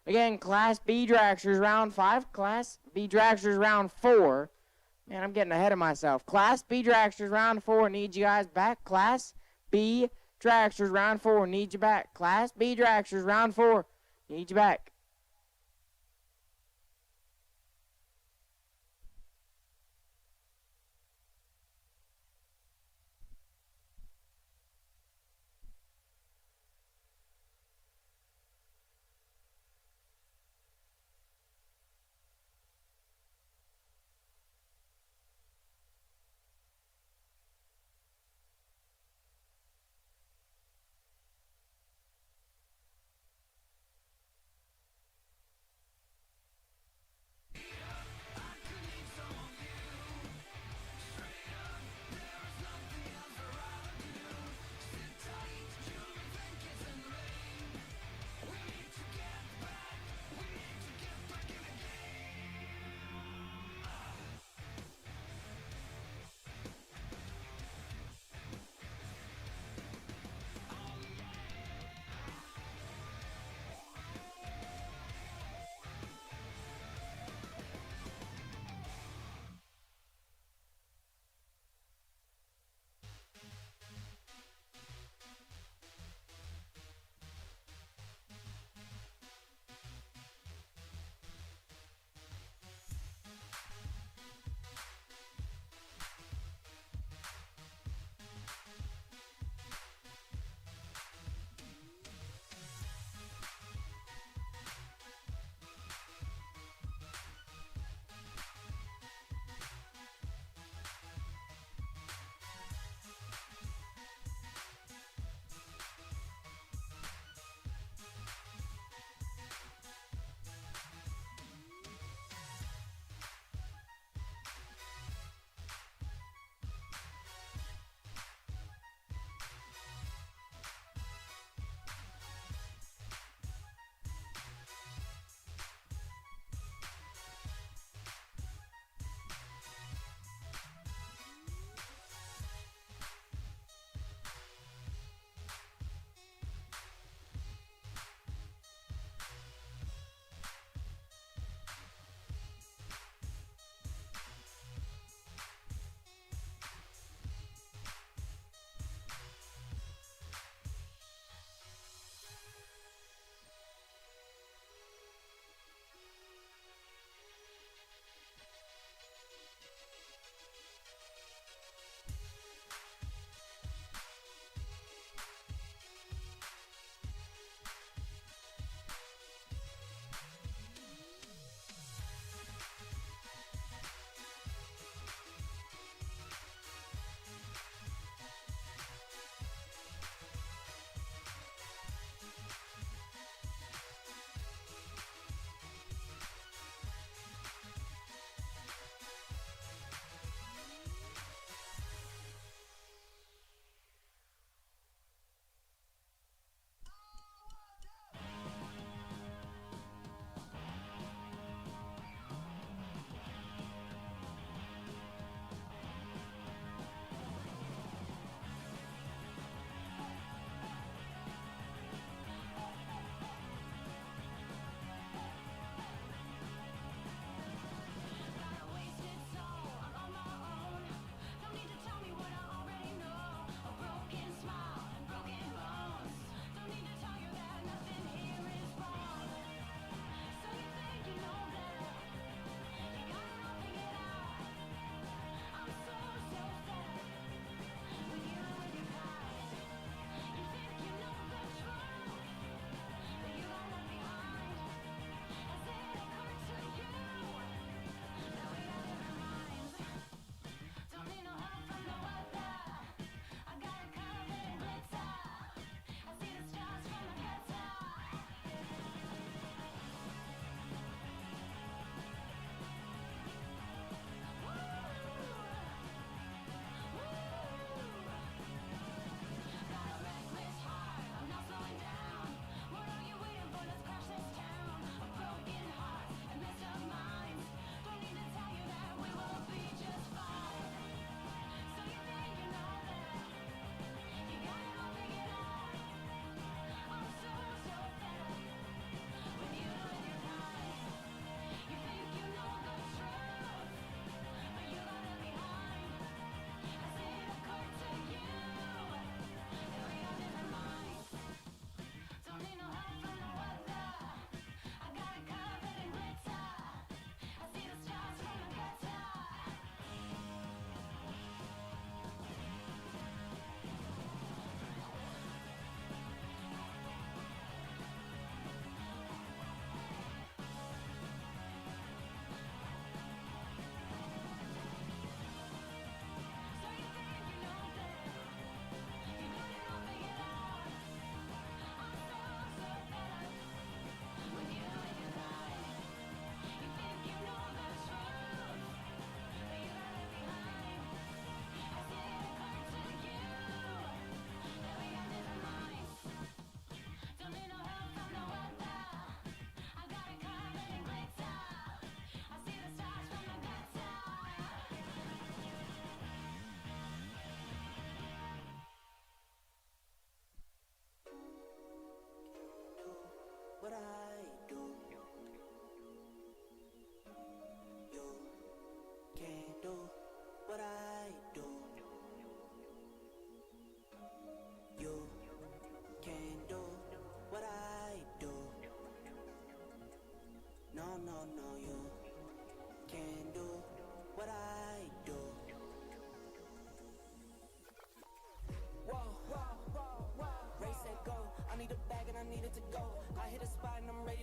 Again, Class B dragsters round 5. Class B dragsters round 4. Man, I'm getting ahead of myself. Class B dragsters round 4, need you guys back. Class B dragsters round 4, need you back. Class B dragsters round 4, need you back.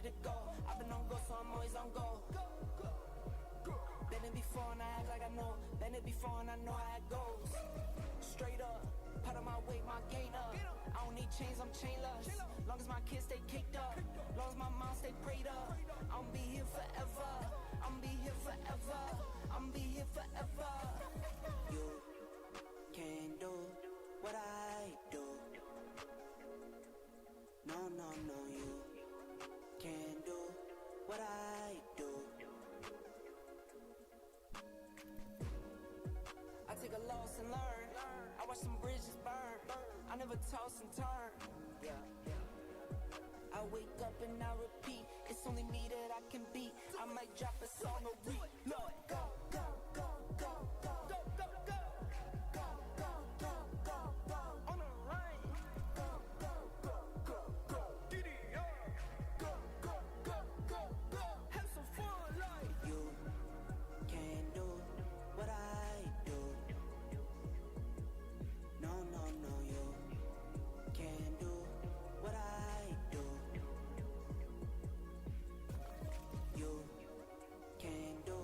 ready to go. I've been on go, so I'm always on go. Been it before and I act like I know. Been it before and I know how it goes. Straight up, part of my weight, my gain up. I don't need chains, I'm chainless. Long as my kids stay caked up, long as my mom stay prayed up. I'm be here forever. I'm be here forever. I'm be here forever. You can't do what I do. No, no, no, you can't do what I do. I take a loss and learn. I watch some bridges burn. I never toss and turn. I wake up and I repeat. It's only me that I can beat. I might drop a song or read. Look, go, go, go, go, go, go, go, go, go, go, go, go, go, on the line. Go, go, go, go, go, giddy up. Go, go, go, go, go, have some fun, like you can't do what I do. No, no, no, you can't do what I do. You can't do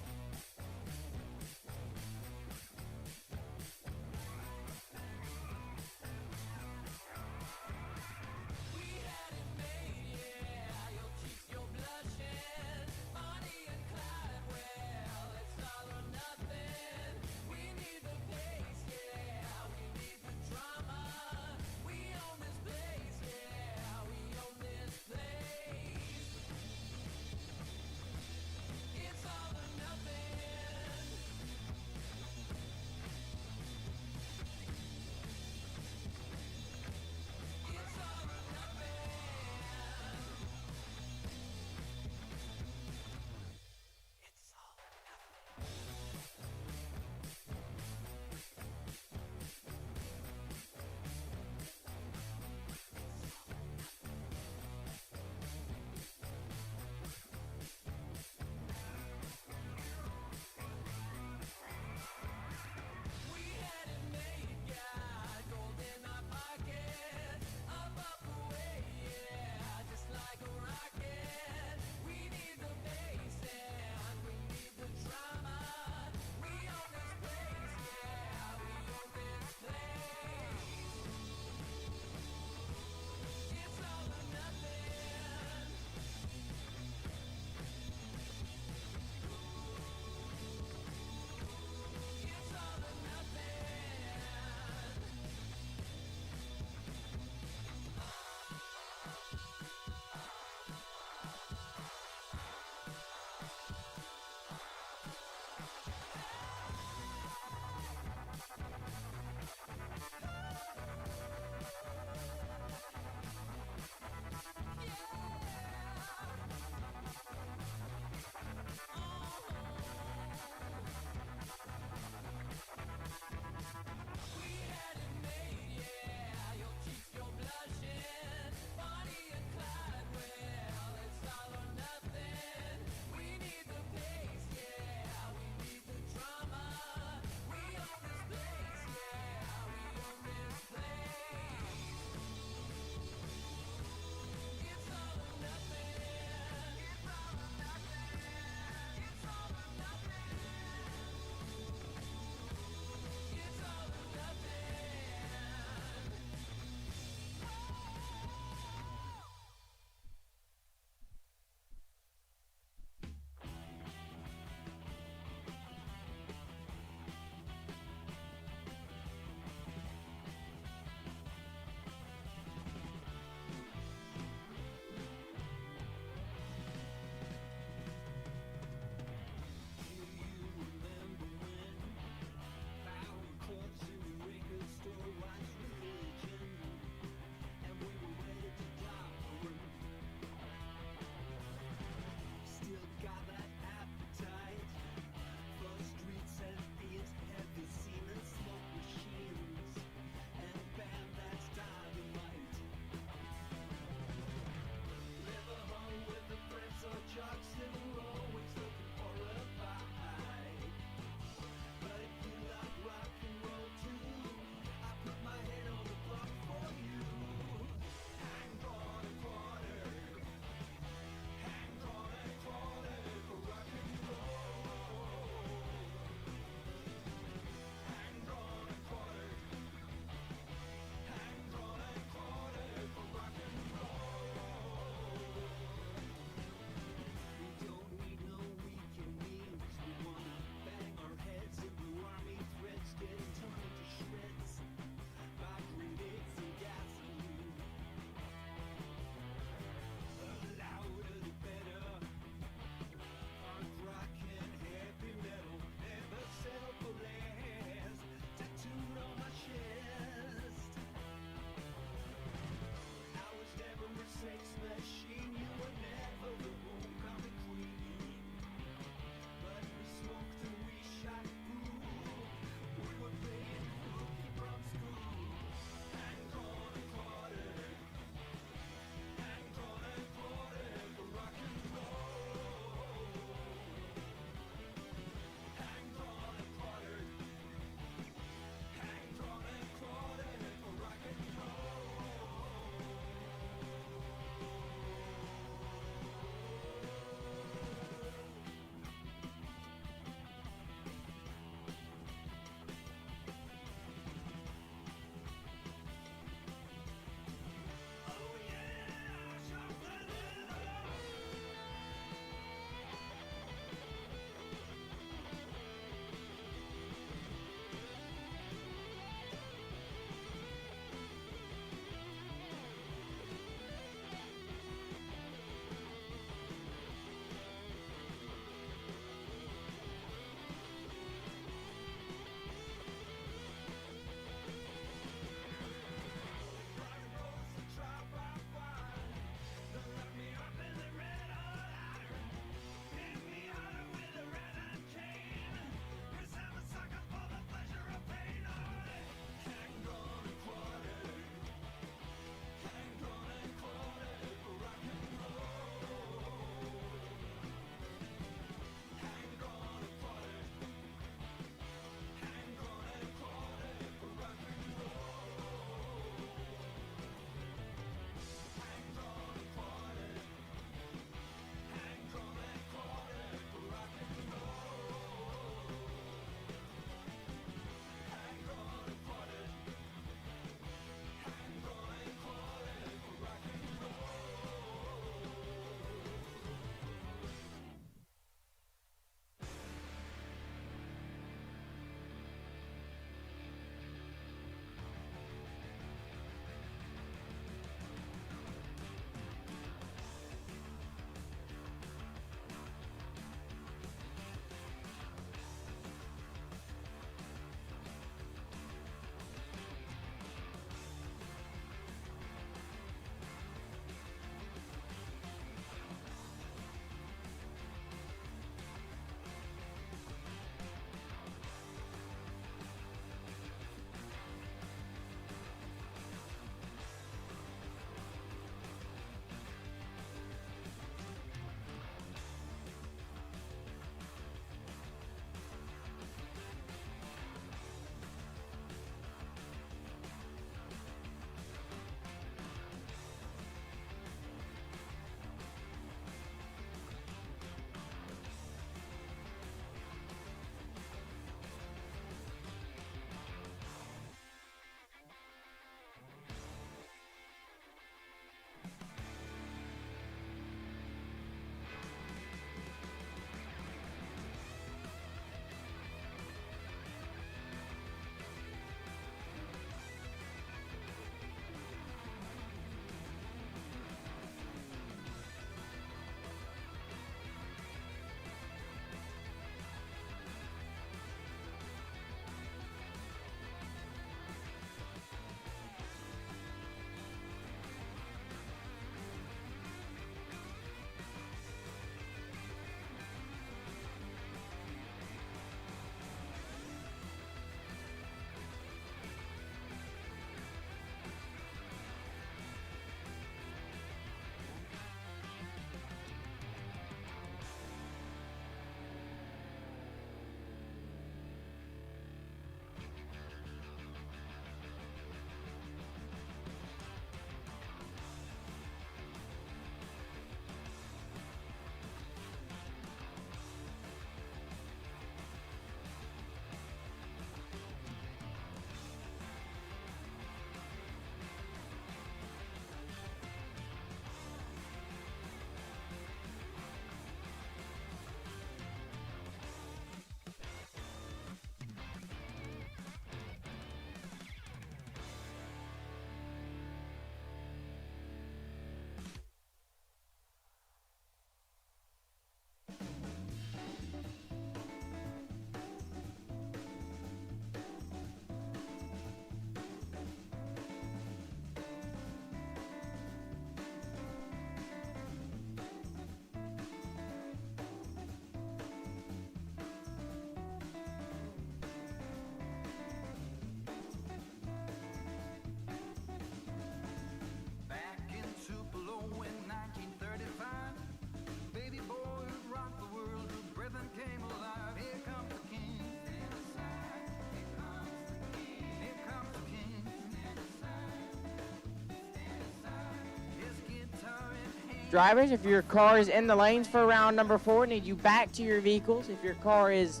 Drivers, if your car is in the lanes for round number 4, need you back to your vehicles. If your car is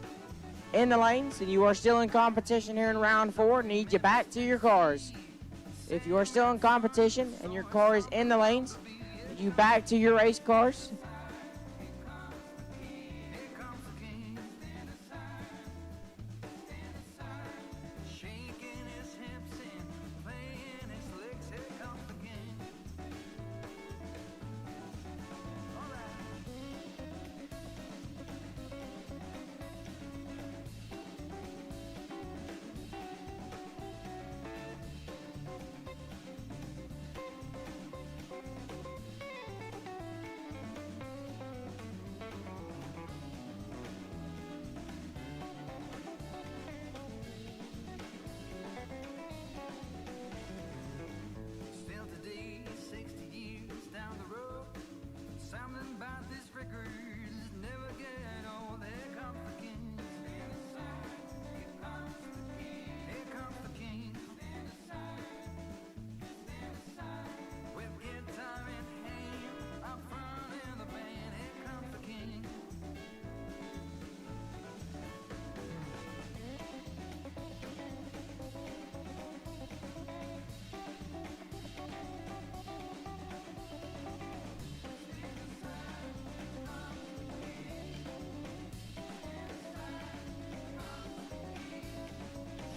in the lanes and you are still in competition here in round 4, need you back to your cars. If you are still in competition and your car is in the lanes, need you back to your race cars. Still today, 60 years down the road, something about this record is never get old. Here comes the king. Here comes the king. Here comes the king. With guitar in hand, up front in the band. Here comes the king.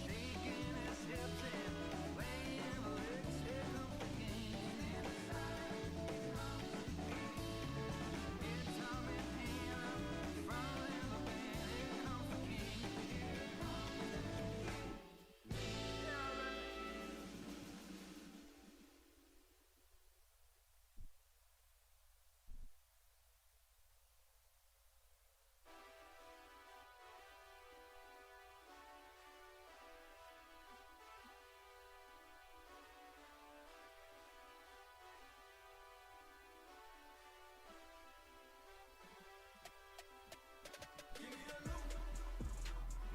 Shaking his hips and playing the licks. Here comes the king. Guitar in hand, up front in the band. Here comes the king.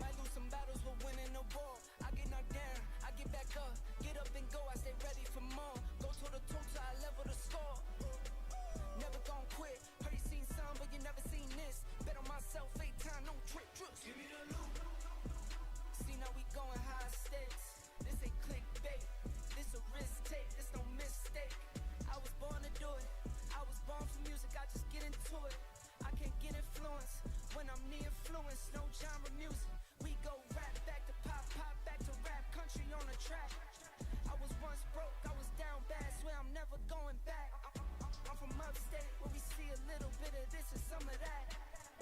Might lose some battles, but winning the war. I get knocked down, I get back up, get up and go. I stay ready for more. Go toe to toe till I level the score. Never gon' quit. Heard you seen some, but you never seen this. Bet on myself, 8 times, no trick. Trust. Give me the loot. See now we going high stakes. This ain't clickbait. This a risk take. This no mistake. I was born to do it. I was born for music. I just get into it. I can't get influence when I'm near influence. No genre music. We go rap back to pop, pop back to rap. Country on the track. I was once broke. I was down bad. Swear I'm never going back. I'm from upstate where we see a little bit of this and some of that.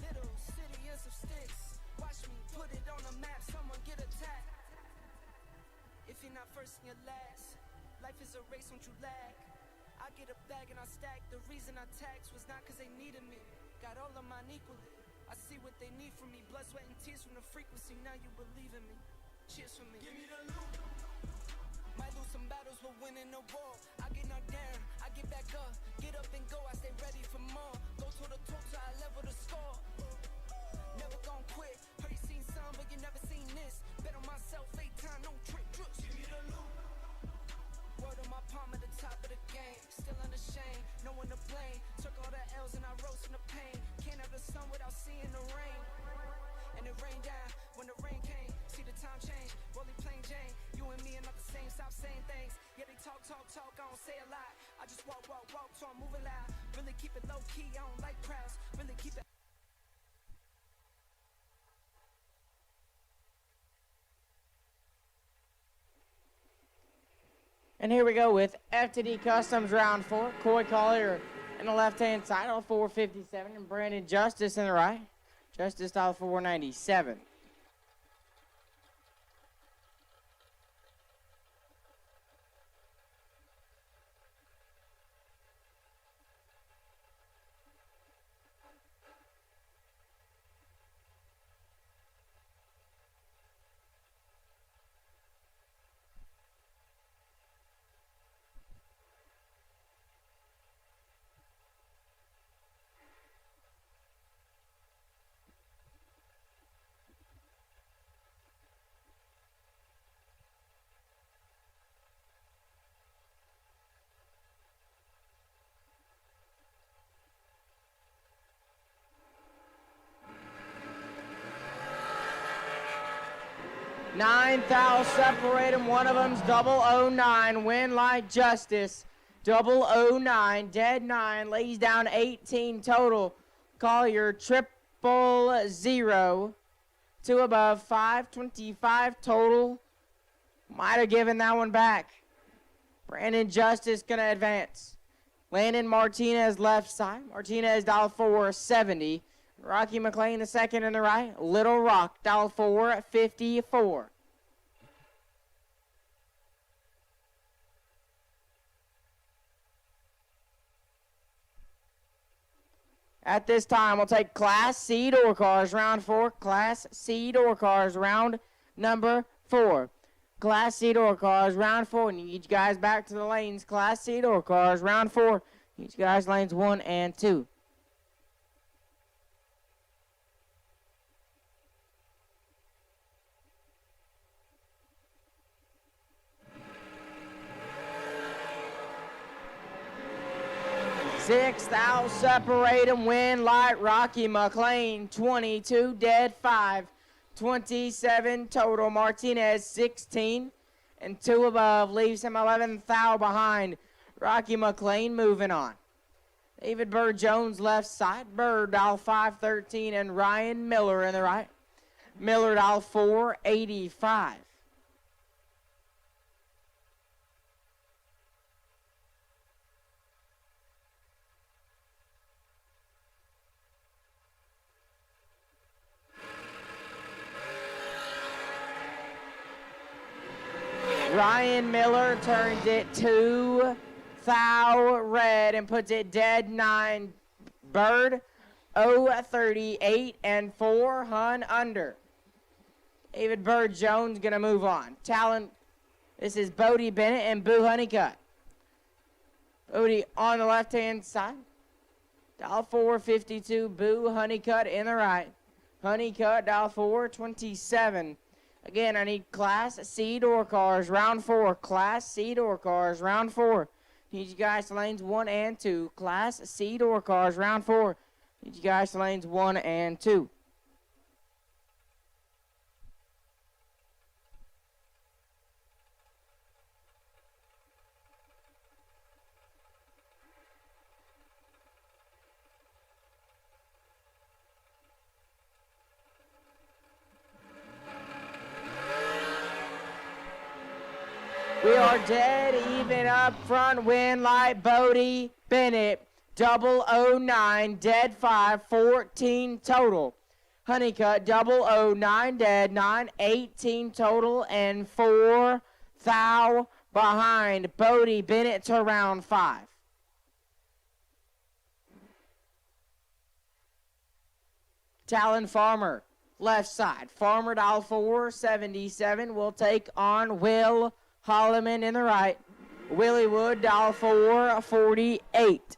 Little city and some sticks. Watch me put it on the map. Someone get attacked. If you're not first, you're last. Life is a race, don't you lag. I get a bag and I stack. The reason I tax was not cause they needed me. Got all of mine equally. I see what they need from me. Blood, sweat, and tears from the frequency. Now you believe in me. Cheers for me. Give me the loot. Might lose some battles, but winning the war. I get knocked down, I get back up, get up and go. I stay ready for more. Go toe to toe till I level the score. Never gon' quit. Heard you seen some, but you never seen this. Bet on myself, 8 times, no trick. Trust. Give me the loot. Word on my palm at the top of the game. Still unashamed, no one to blame. Took all the L's and I rose from the pain. Can't have the sun without seeing the rain. And it rained down when the rain came. See the time change, rolling plain Jane. You and me are not the same, stop saying things. Yeah, they talk, I don't say a lot. I just walk, so I'm moving loud. Really keep it low key, I don't like crowds. Really keep it. And here we go with FTD Customs round 4. Coy Collier in the left-hand side, all 457, and Brandon Justice in the right. Justice style 497. 9 thou separate them. One of them's 009. Win like justice. 009. Dead 9. Lays down 18 total. Call your 000. 2 above. 525 total. Might have given that one back. Brandon Justice gonna advance. Landon Martinez left side. Martinez dial 470. Rocky McLean the second in the right. Little Rock dial 454. At this time, we'll take Class C door cars, round 4. Class C door cars, round number 4. Class C door cars, round 4. Need you guys back to the lanes. Class C door cars, round 4. Need you guys lanes 1 and 2. Six thou separate 'em. Win light Rocky McLean 22 dead 5. 27 total. Martinez 16 and 2 above leaves him 11 thou behind. Rocky McLean moving on. David Bird Jones left side. Bird dial 513 and Ryan Miller in the right. Miller dial 485. Ryan Miller turns it 2 thou red and puts it dead 9. Bird 038 and 4 hun under. David Bird Jones gonna move on. Talent, this is Bodie Bennett and Boo Honeycutt. Bodie on the left hand side. Dial 452. Boo Honeycutt in the right. Honeycutt dial 427. Again, I need Class C door cars, round 4. Class C door cars, round 4. Need you guys to lanes 1 and 2. Class C door cars, round 4. Need you guys to lanes 1 and 2. We are dead even up front. Win light Bodie Bennett 009 dead 5 14 total. Honeycutt 009 dead 9 18 total and 4 thou behind. Bodie Bennett to round 5. Talon Farmer left side. Farmer dial 477 will take on Will Holloman in the right. Willie Wood dial 448.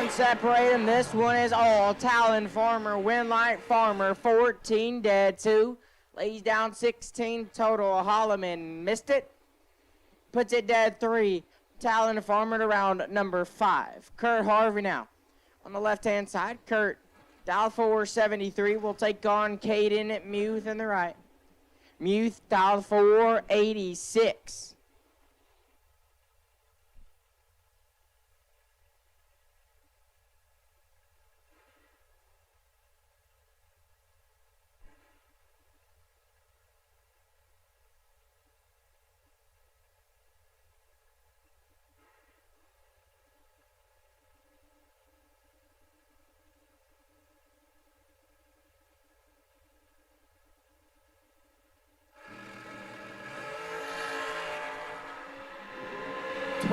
Separate them. This one is all Talon Farmer. Win light Farmer 14 dead 2. Lays down 16 total. Holloman missed it. Puts it dead 3. Talon Farmer to round number 5. Kurt Harvey now on the left hand side. Kurt dial 473 will take on Caden Muth in the right. Muth dial 486.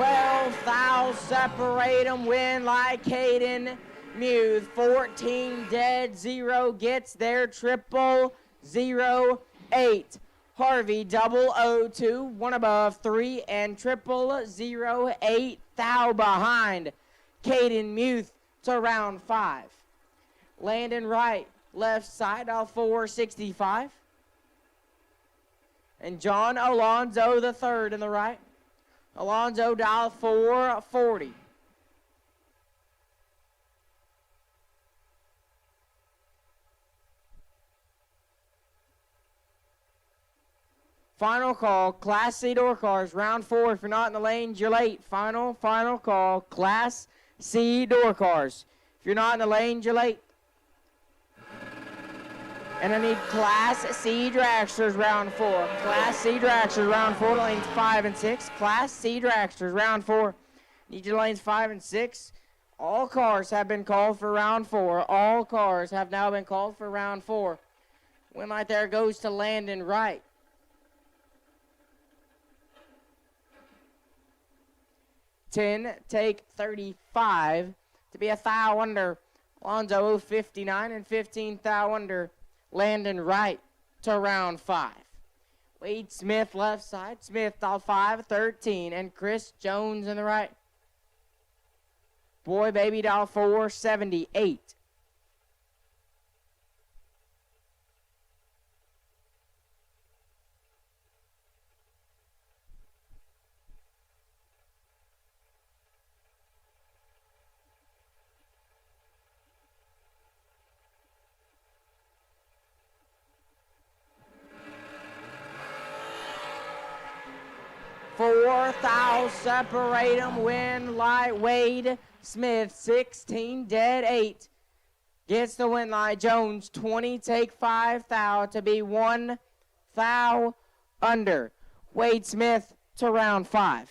12 thou separate 'em, win like Caden Muth. 14 dead, 0 gets there, 008. Harvey 002, 1 above 3, and 008 thou behind. Caden Muth to round 5. Landon Wright, left side, dial 465. And John Alonzo the third in the right. Alonzo dial 440. Final call, Class C door cars, round 4. If you're not in the lanes, you're late. Final call, Class C door cars. If you're not in the lanes, you're late. And I need Class C dragsters, round 4. Class C dragsters, round 4, lanes 5 and 6. Class C dragsters, round 4. Need your lanes 5 and 6. All cars have been called for round 4. All cars have now been called for round 4. Win light there goes to Landon Wright. 10, take 35 to be a thou under. Alonzo 59 and 15 thou under. Landon Wright to round 5. Wade Smith left side. Smith dial 513 and Chris Jones in the right. Boy Baby dial 478. Fourth, thou separate 'em, win light. Wade Smith, 16 dead, 8. Gets the win light. Jones, 20, take 5 thou to be 1 thou under. Wade Smith to round 5.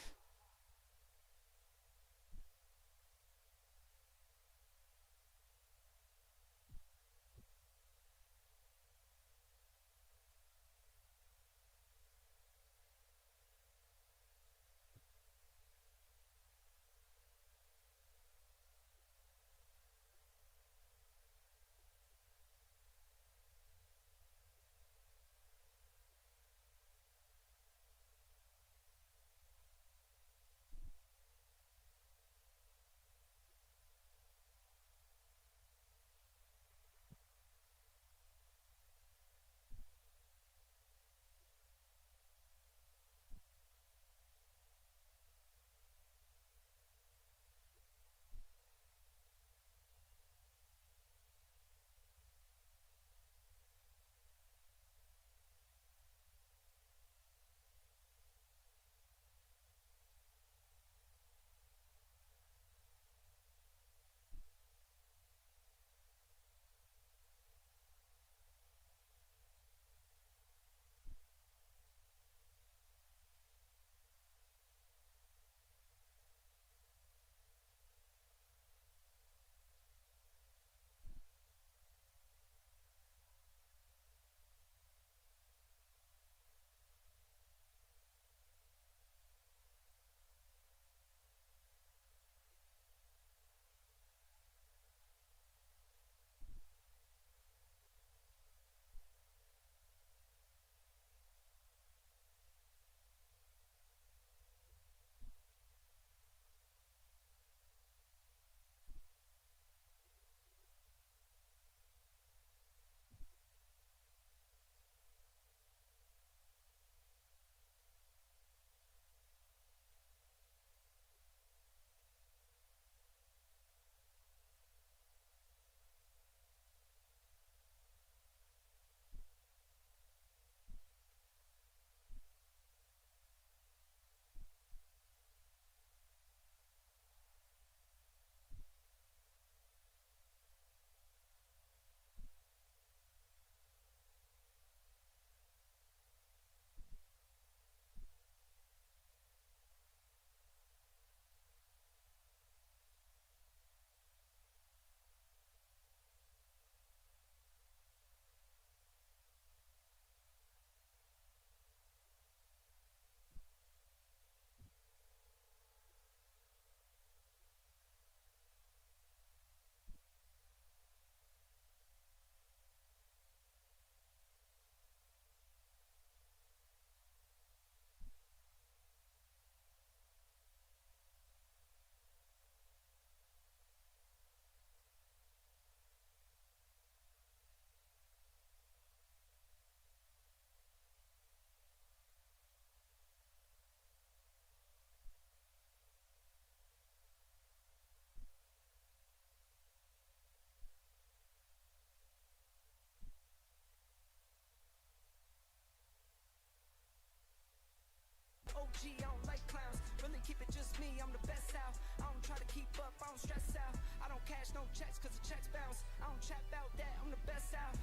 G, I don't like clowns. Really keep it just me, I'm the best out. I don't try to keep up, I don't stress out. I don't cash no checks cause the checks bounce. I don't chap out that, I'm the best out.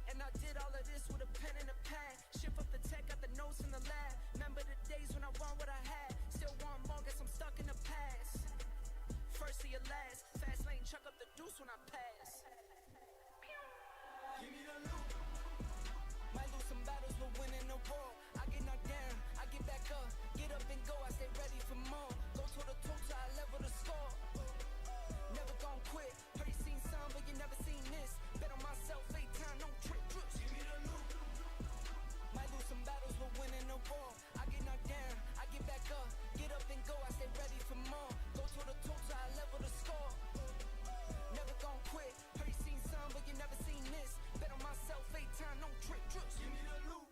And I did all of this with a pen and a pad. Shift up the tech, got the notes in the lab. Remember the days when I want what I had. Still want more, guess I'm stuck in the past. First to your last, fast lane, chuck up the deuce when I pass. Give me the loot. Might lose some battles, but winning the war. I get knocked down, I get back up. Get up and go, I stay ready for more. Go toe to toe till I level the score. Never gon' quit. Heard you seen some, but you never seen this. Bet on myself, 8 times, no trick. Give me the loot. Might lose some battles, but winning the war. I get knocked down, I get back up. Get up and go, I stay ready for more. Go toe to toe till I level the score. Never gon' quit. Heard you seen some, but you never seen this. Bet on myself, 8 times, no trick. Give me the loot.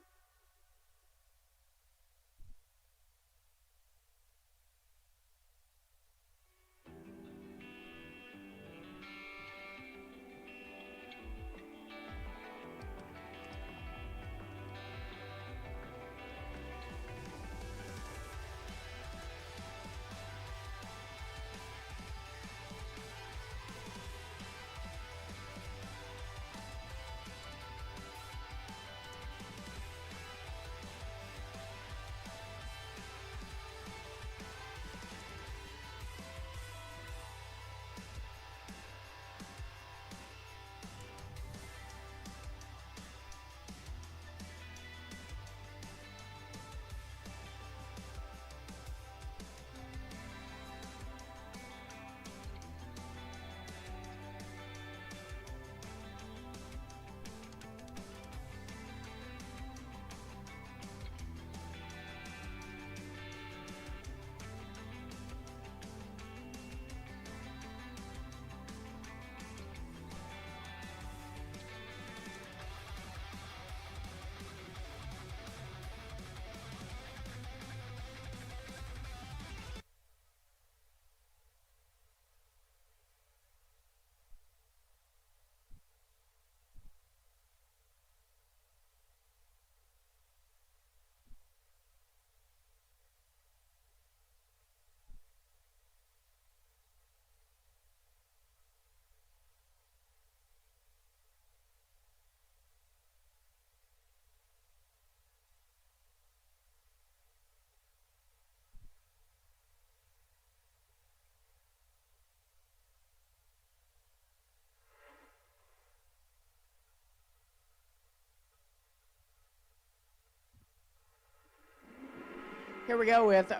Here we go with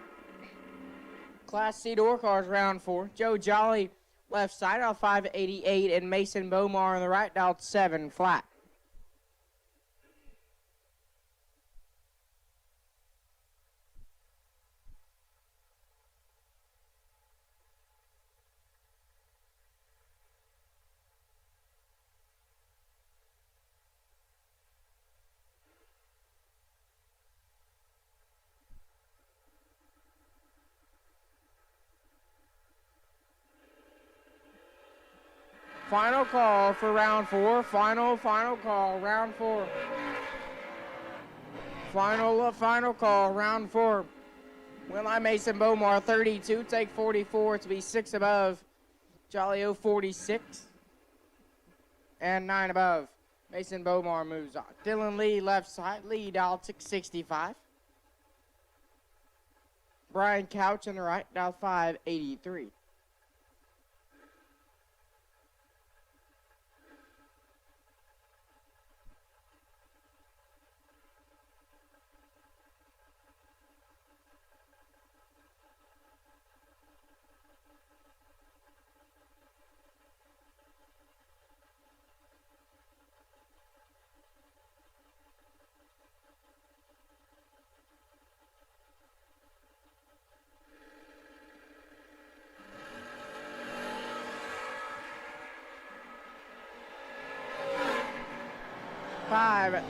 Class C door cars round 4. Joe Jolly left side out 588 and Mason Bomar on the right out 7 flat. Final call for round 4. Final call, round 4. Final call, round 4. Willie Mason Bomar, 32, take 44 to be 6 above. Jolly O, 46. And 9 above. Mason Bomar moves on. Dylan Lee, left side, lead out 665. Brian Couch on the right, now 583.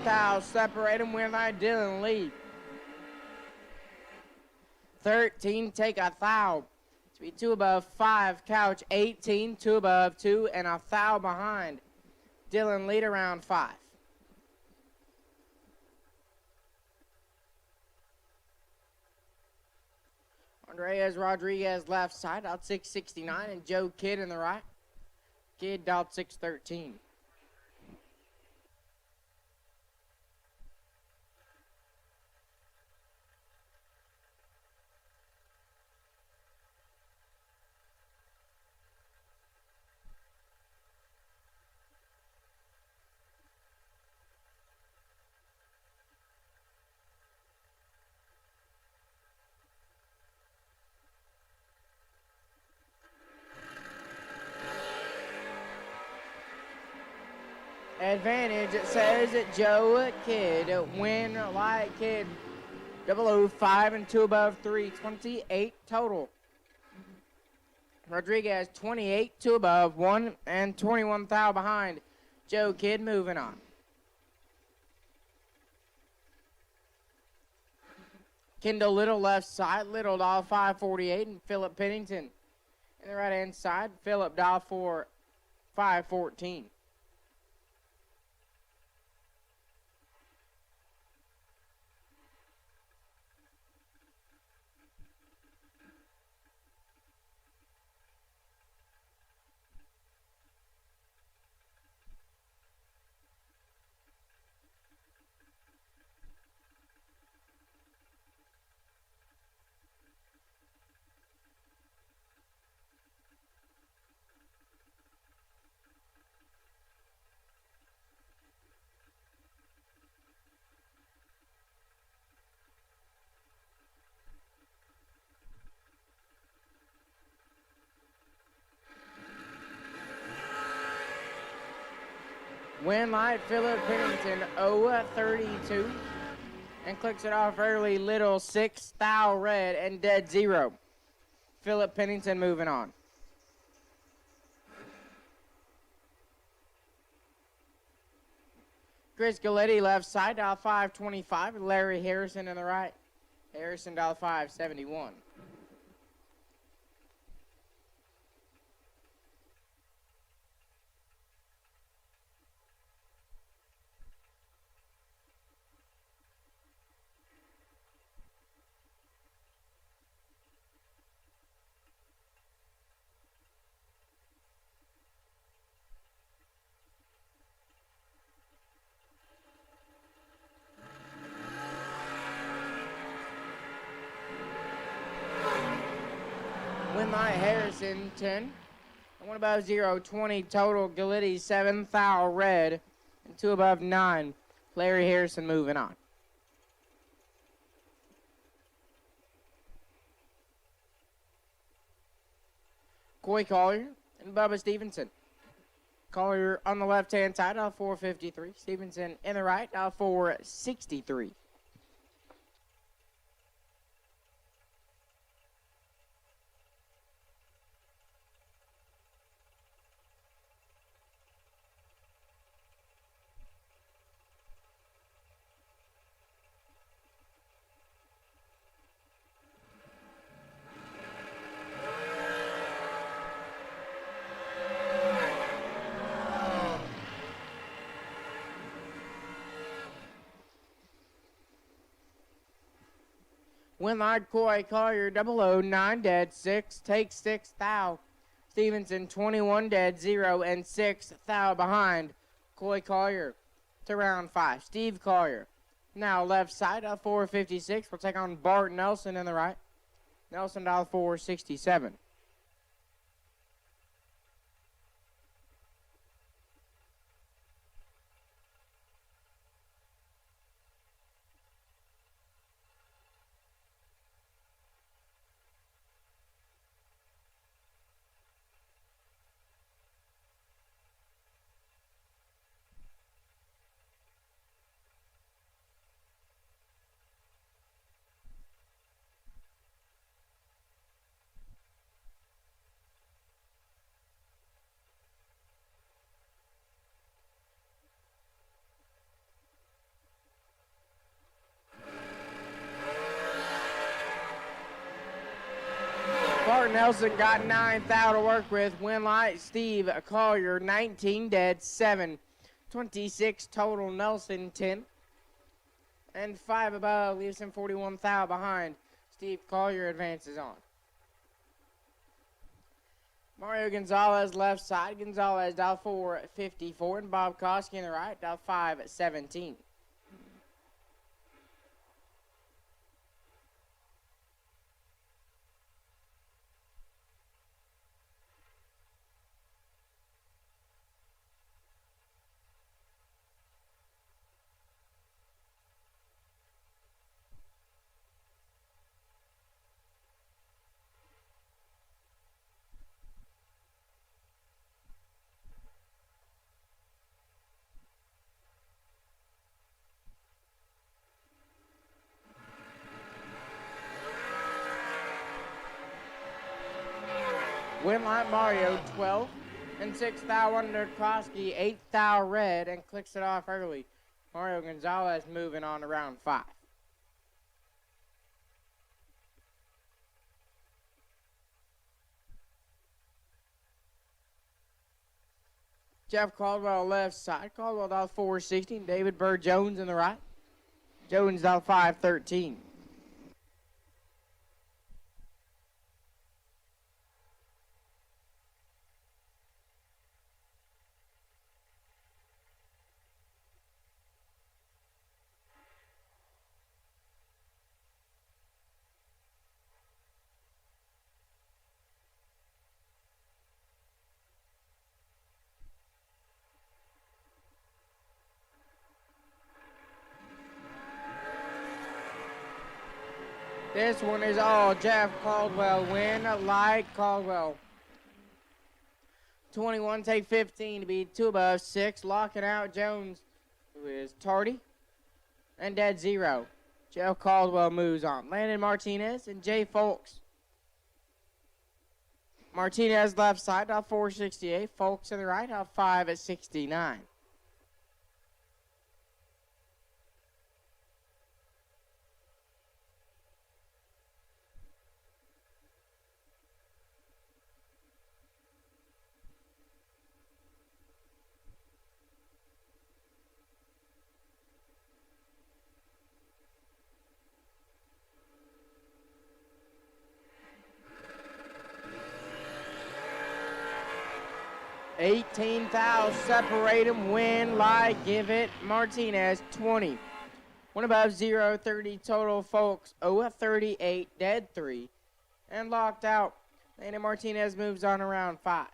Thou separate him with I Dylan Lee. 13, take a thou. To be 2 above 5, Couch 18, 2 above 2, and a thou behind. Dylan Lee to round 5. Andreas Rodriguez left side, out 669, and Joe Kidd in the right. Kidd out 613. Advantage, it says Joe Kidd. Win light Kidd. 005 and 2 above 3. 28 total. Rodriguez 28, 2 above 1 and 21 thou behind. Joe Kidd moving on. Kendall Little left side. Little dial 548 and Philip Pennington. In the right hand side, Philip dial 514. Win light Philip Pennington 0-32 and clicks it off early. Little 6 thou red and dead 0. Philip Pennington moving on. Chris Galletti left side dial 525 and Larry Harrison in the right. Harrison dial 571. Winlight Harrison 10. And 1 above 0, 20 total. Galletti 7 thou red and 2 above 9. Larry Harrison moving on. Coy Collier and Bubba Stevenson. Collier on the left-hand side, dial 453. Stevenson in the right, dial 463. Winlight Coy Collier 009 dead 6, takes 6 thou. Stevenson 21 dead 0 and 6 thou behind. Coy Collier to round 5. Steve Collier now left side of 456. We'll take on Bart Nelson in the right. Nelson dial 467. Bart Nelson got 9 thou to work with. Winlight Steve Collier 19 dead 7. 26 total. Nelson 10. And 5 above leaves him 41 thou behind. Steve Collier advances on. Mario Gonzalez left side. Gonzalez dial 454 and Bob Koski in the right dial 517. Win like Mario, 12 and 6 thou under Koski, 8 thou red, and clicks it off early. Mario Gonzalez moving on to round 5. Jeff Caldwell left side. Caldwell dial 460. David Burr Jones in the right. Jones dial 513. This one is all Jeff Caldwell. Win like Caldwell. 21, take 15 to be 2 above 6. Locking out Jones, who is tardy. And dead 0. Jeff Caldwell moves on. Landon Martinez and Jay Folks. Martinez left side, off 468. Folks in the right, off 5 at 69. $18,000 separate him, win, like, give it, Martinez, 20. 1 above 0, 30 total, Folks, 0 at 38, dead 3, and locked out. Landon Martinez moves on to round 5.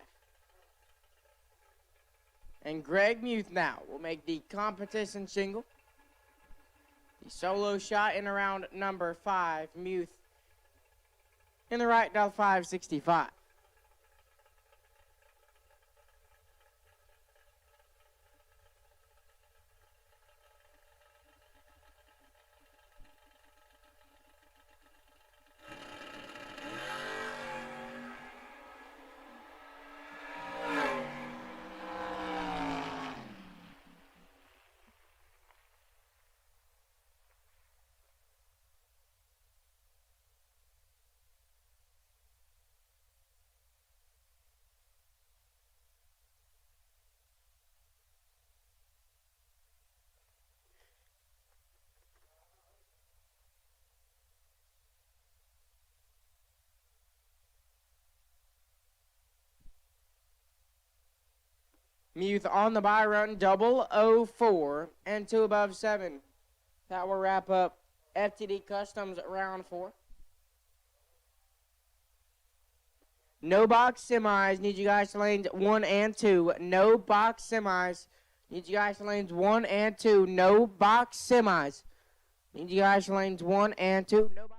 And Greg Muth now will make the competition shingle. The solo shot in around number 5, Muth in the right, dial 565. Muth on the buy run, 004 and 2 above 7. That will wrap up FTD Customs round 4. No box semis. Need you guys to lanes 1 and 2. No box semis. Need you guys to lanes 1 and 2. No box semis. Need you guys to lanes 1 and 2. No box.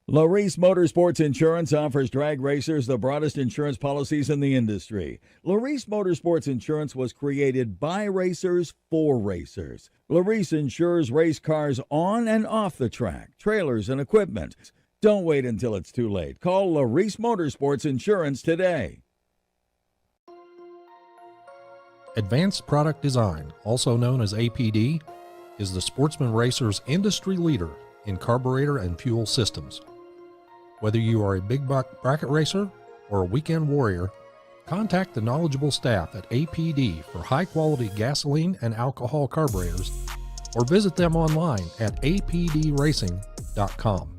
Larice Motorsports Insurance offers drag racers the broadest insurance policies in the industry. Larice Motorsports Insurance was created by racers for racers. Larice insures race cars on and off the track, trailers, and equipment. Don't wait until it's too late. Call Larice Motorsports Insurance today. Advanced Product Design, also known as APD, is the Sportsman Racer's industry leader in carburetor and fuel systems. Whether you are a big buck bracket racer or a weekend warrior, contact the knowledgeable staff at APD for high-quality gasoline and alcohol carburetors, or visit them online at apdracing.com.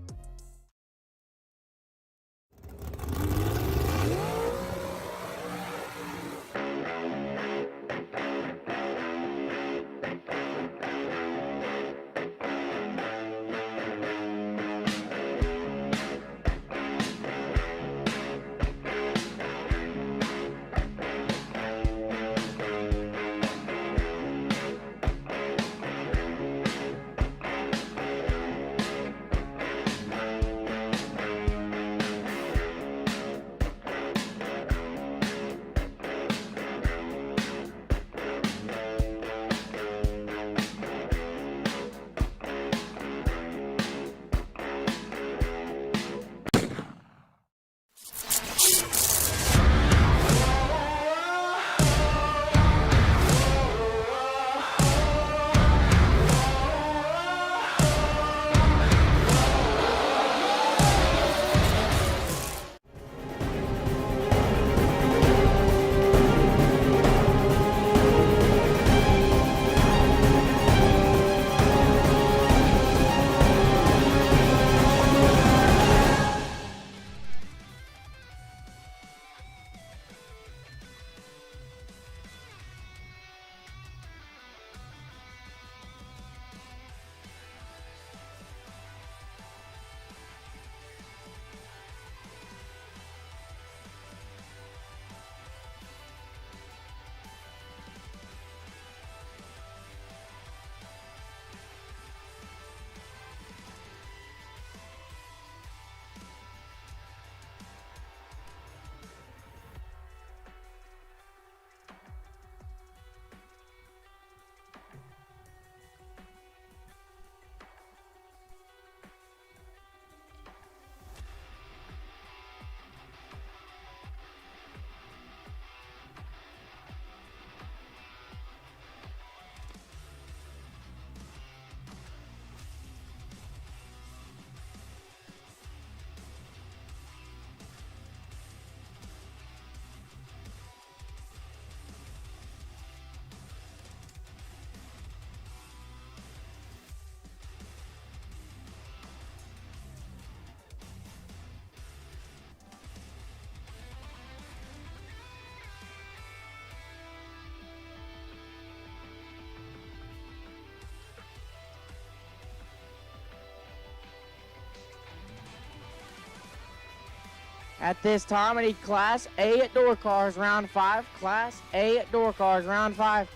At this time, I need Class A at door cars, round 5. Class A at door cars, round 5.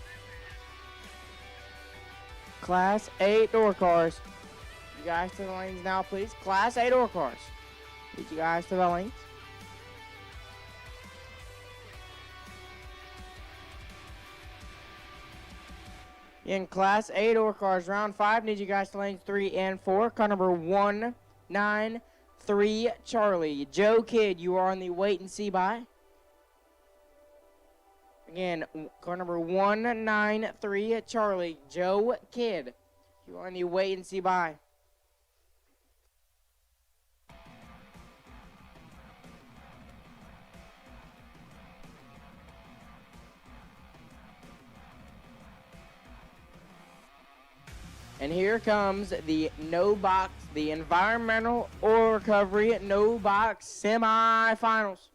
Class A at door cars. You guys to the lanes now, please. Class A door cars. Need you guys to the lanes. In Class A door cars, round 5, need you guys to lanes 3 and 4. Car number 193, Charlie. Joe Kidd, you are on the wait and see by. Again, car number 193, Charlie. Joe Kidd, you are on the wait and see by. And here comes the no box, the environmental oil recovery no box semifinals.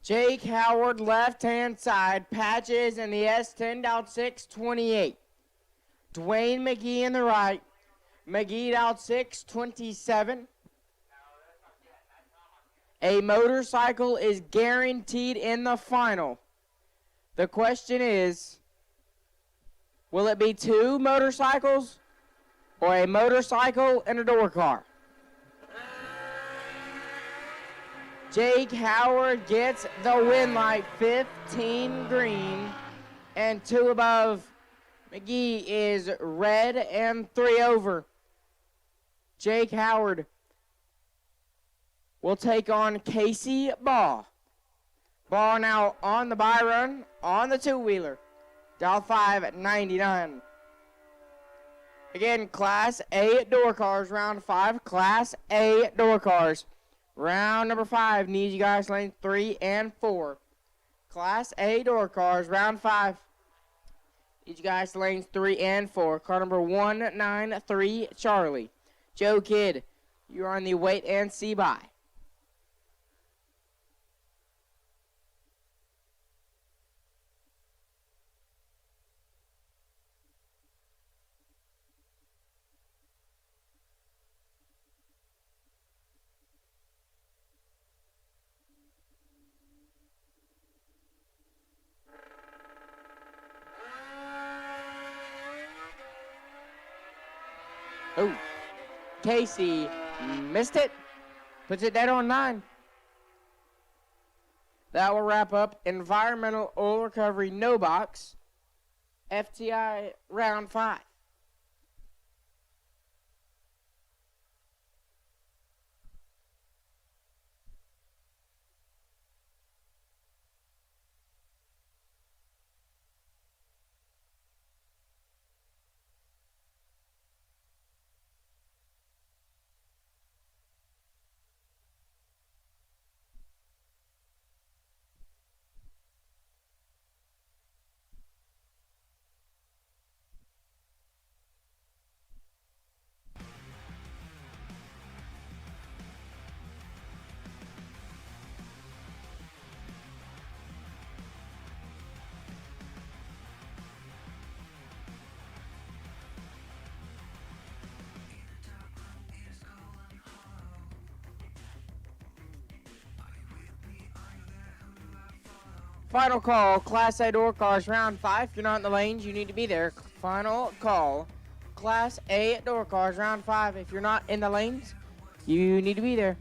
Jake Howard, left-hand side, patches in the S10.6, 28. Dwayne McGee in the right, McGee out 6, 27. A motorcycle is guaranteed in the final. The question is, will it be 2 motorcycles or a motorcycle and a door car? Jake Howard gets the win light, 15 green and 2 above. McGee is red and 3 over. Jake Howard will take on Casey Baugh. Baugh now on the buy run on the two-wheeler. Dial 599. Again, Class A door cars, round 5. Class A door cars. Round number 5 needs you guys lanes 3 and 4. Class A door cars, round 5. Need you guys lanes 3 and 4. Car number 193, Charlie. Joe Kidd, you're on the wait and see by. Oh, Casey missed it. Puts it dead on 9. That will wrap up Environmental Oil Recovery No Box FTI round 5. Final call, Class A door cars, round 5. If you're not in the lanes, you need to be there. Final call, Class A door cars, round 5. If you're not in the lanes, you need to be there.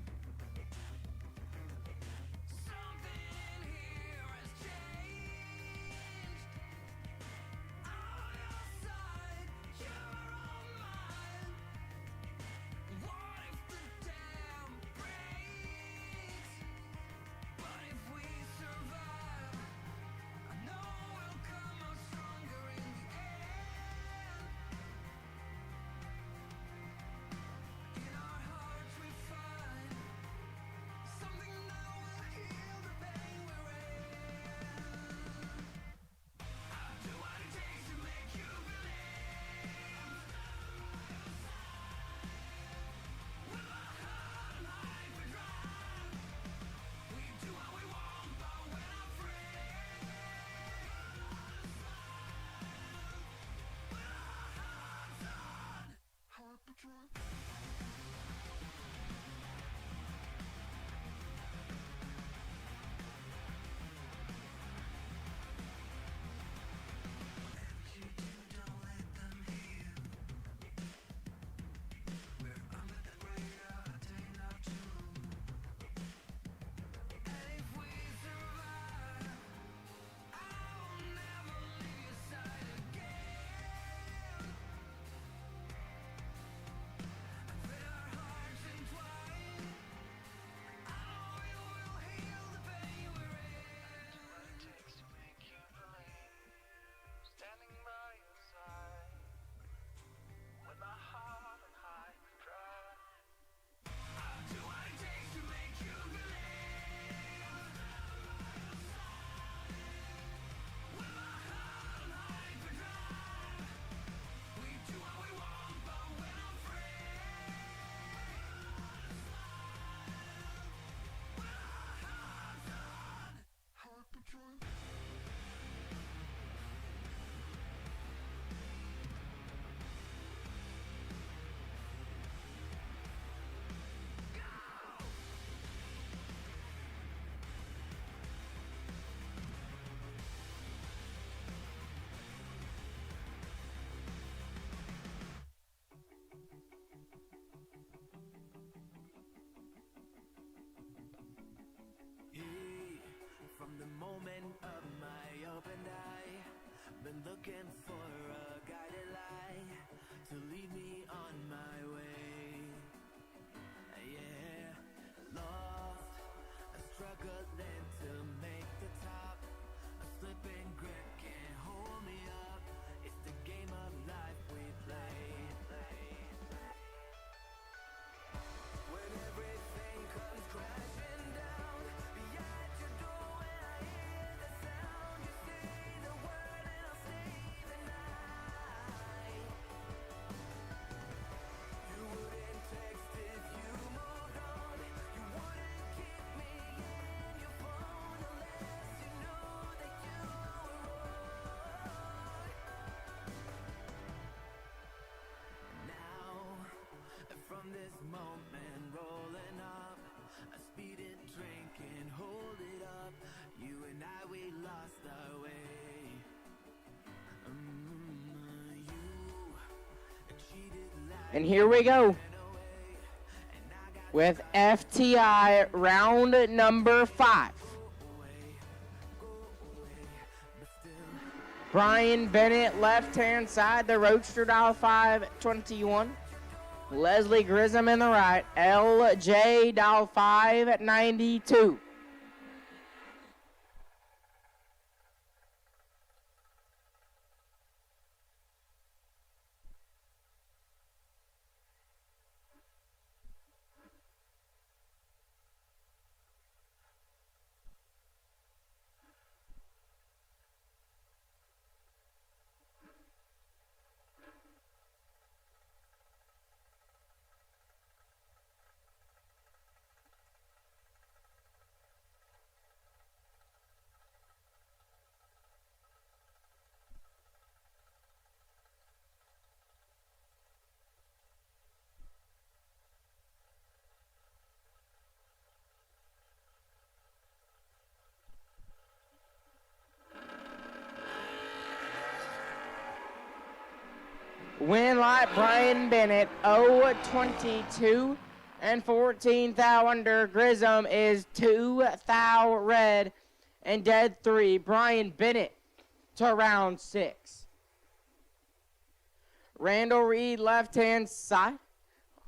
looking for a guided light to lead me on my way. Yeah, lost, struggling to make the top. A slipping grip can't hold me up. It's the game of life we play. When everything comes crashing down behind your door, when I hear the sound, you say the word and I'll stay the night. You wouldn't text if you moved on. You wouldn't keep me in your phone unless you knew that you were wrong. Now, from this moment rolling up, a speeding train can hold it up. You and I, we lost our way. You cheated like And here we go with FTI round number 5. Brian Bennett, left-hand side, the Roadster dial 521. Leslie Grissom in the right, LJ dial 592. Win light Brian Bennett, 0-22 and 14 thou under. Grissom is 2 thou red and dead 3. Brian Bennett to round 6. Randall Reed, left-hand side,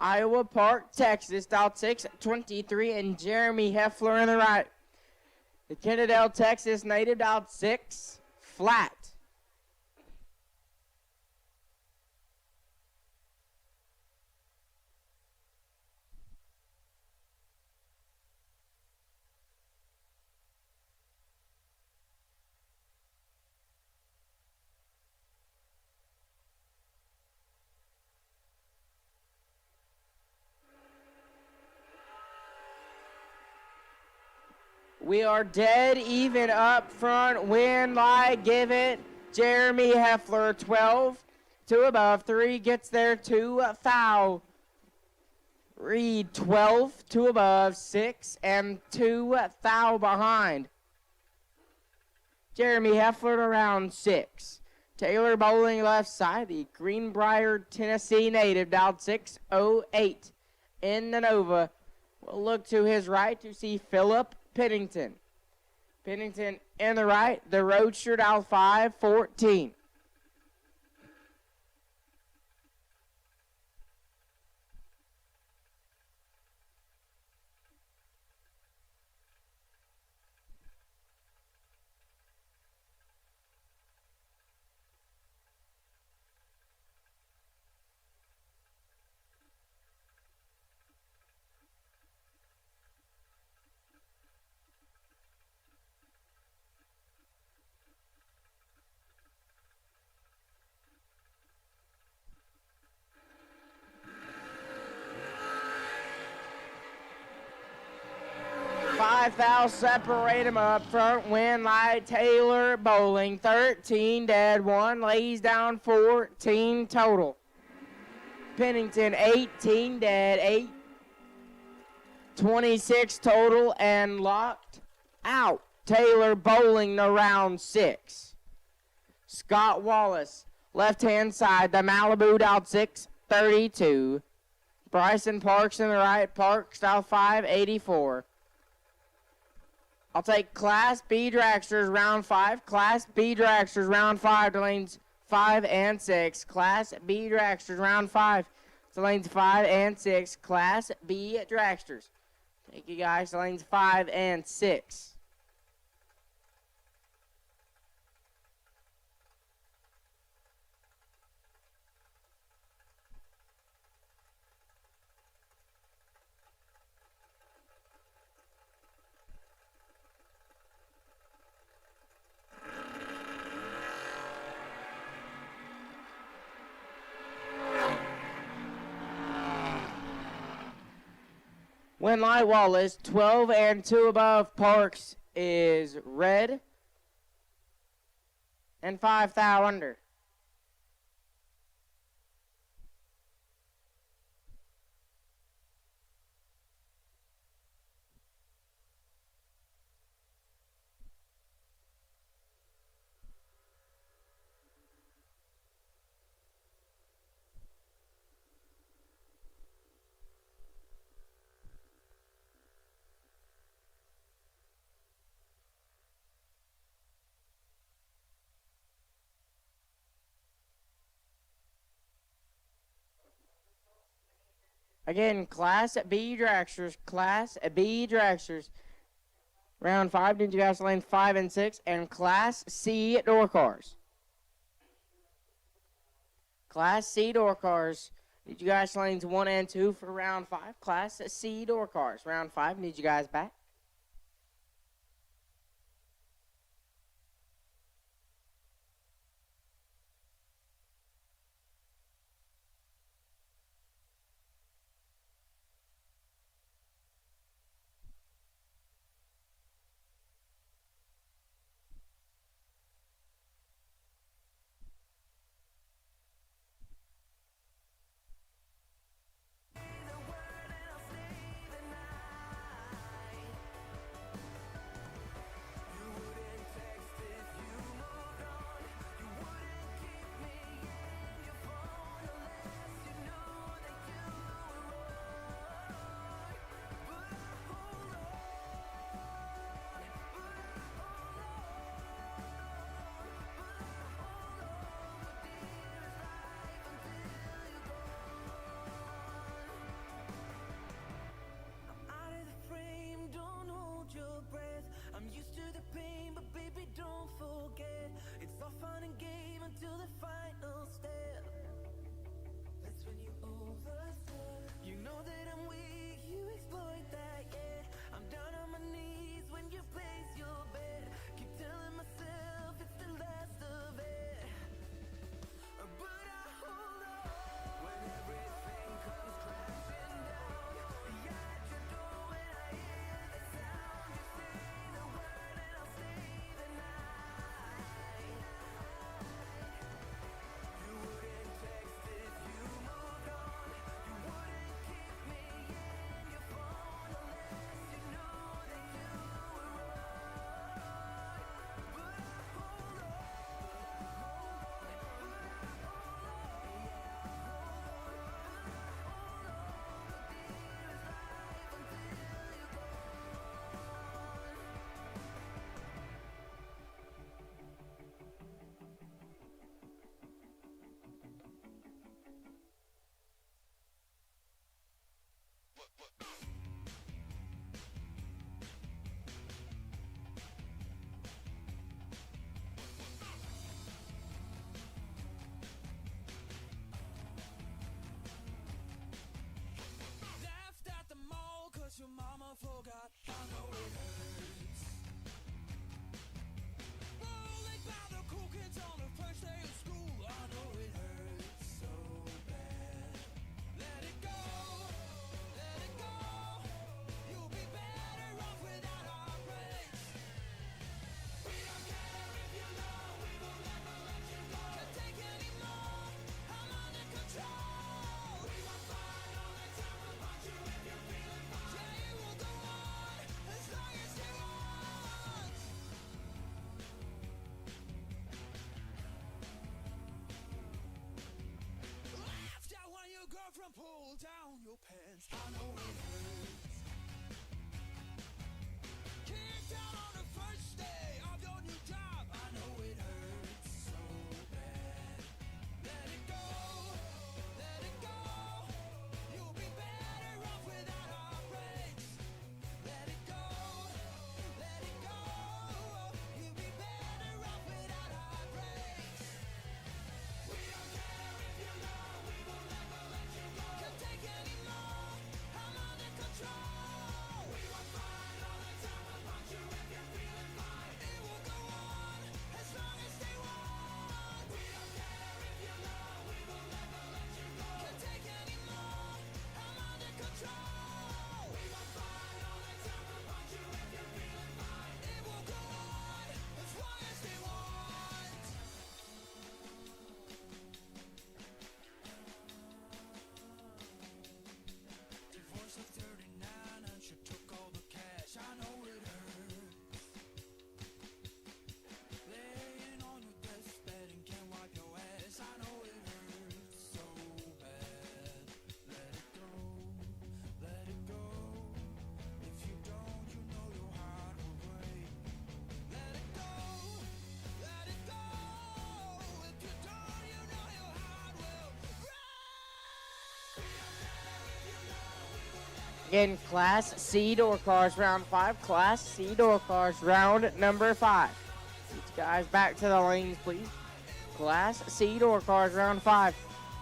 Iowa Park, Texas, dial 623, and Jeremy Heffler in the right. The Kennedale, Texas native, dial 6 flat. We are dead even up front. Win, lie, give it. Jeremy Heffler, 12. 2 above. 3 gets there. 2 foul. Reed, 12. 2 above. 6 and 2 foul behind. Jeremy Heffler to round 6. Taylor Bowling, left side. The Greenbrier, Tennessee native, dialed 608 in the Nova. We'll look to his right to see Philip Pennington. Pennington in the right, the Roadster, dial 514. Thou separate him up front. Win light Taylor Bowling, 13 dead, 1 lays down, 14 total. Pennington, 18 dead, 8, 26 total, and locked out. Taylor Bowling to round 6. Scott Wallace, left hand side, the Malibu, dialed 632. Bryson Parks in the right, Parks dialed 584. I'll take Class B dragsters round 5. Class B dragsters round 5 to lanes 5 and 6. Class B dragsters round 5 to lanes 5 and 6. Class B dragsters. Thank you guys to lanes 5 and 6. Winlight Wallace, 12 and 2 above Parks is red. And 5 thou under. Again, Class B dragsters. Class B dragsters. Round 5, did you guys lane 5 and 6? And Class C door cars. Class C door cars. Need you guys lanes 1 and 2 for round 5. Class C door cars. Round 5, need you guys back. Your mama forgot, I know it hurts. Rolling by the cool kids on the first day of school, I know it hurts so bad. Let it go, you'll be better off without our breaks. We don't care if you know, we will never let you go. Can't take anymore, I'm under control. We will fight all the time, we'll punch you if you're feeling fine. Yeah, it will go on as long as you want. Laughed at when your girlfriend pulled down your pants. I know it hurts. Kicked out on In Class C door cars, round 5. Class C door cars, round number 5. Get you guys back to the lanes, please. Class C door cars, round 5.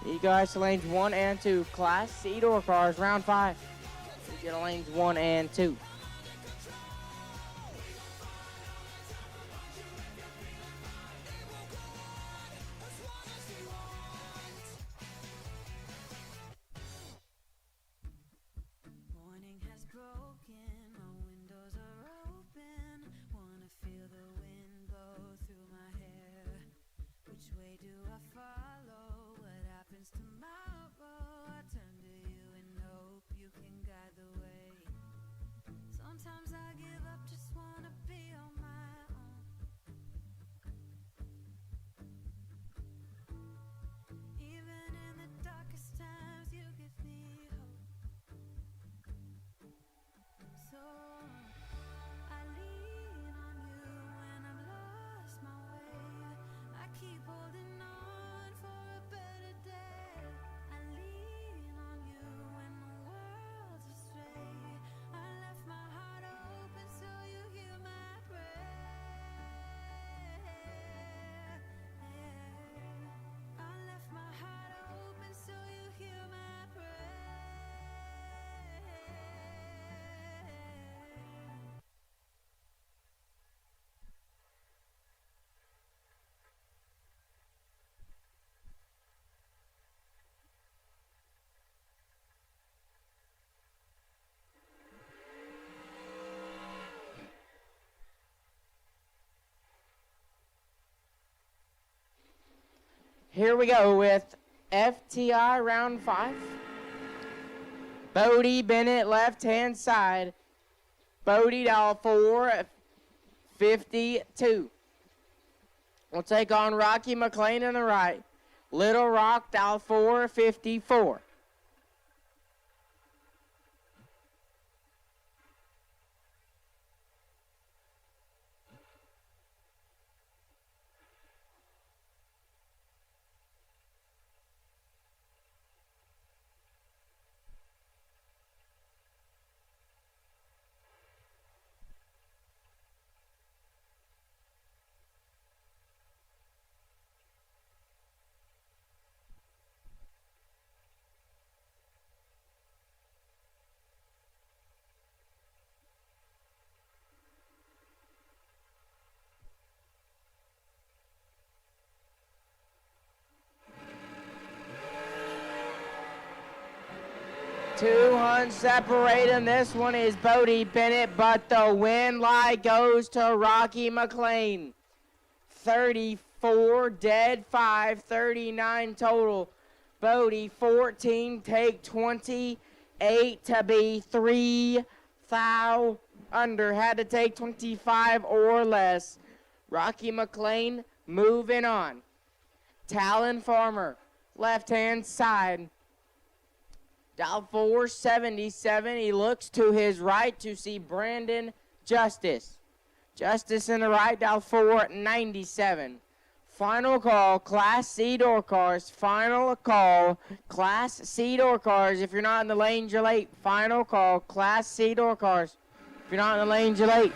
Get you guys to lanes 1 and 2. Class C door cars, round 5. Get you to lanes 1 and 2. Morning has broken, my windows are open. Wanna feel the wind blow through my hair. Which way do I follow? What happens tomorrow? I turn to you and hope you can guide the way. Sometimes I give up, just wanna be on my own. Even in the darkest times, you give me hope. So I lean on you when I've lost my way. I keep holding on for a better day. I lean on you when the world's astray. I left my heart open so you hear my prayer. I left my heart open so you hear my prayer. Here we go with FTI round 5. Bodie Bennett, left-hand side. Bodie dial 452. We'll take on Rocky McLean on the right. Little Rock dial 454. Two Huns separating. This one is Bodie Bennett, but the win light goes to Rocky McLean. 34 dead, 5, 39 total. Bodie 14, take 28 to be 3 thou under. Had to take 25 or less. Rocky McLean moving on. Talon Farmer, left-hand side. Dial 477. He looks to his right to see Brandon Justice. Justice in the right, dial 497. Final call, Class C door cars. Final call, Class C door cars. If you're not in the lanes, you're late. Final call, Class C door cars. If you're not in the lanes, you're late.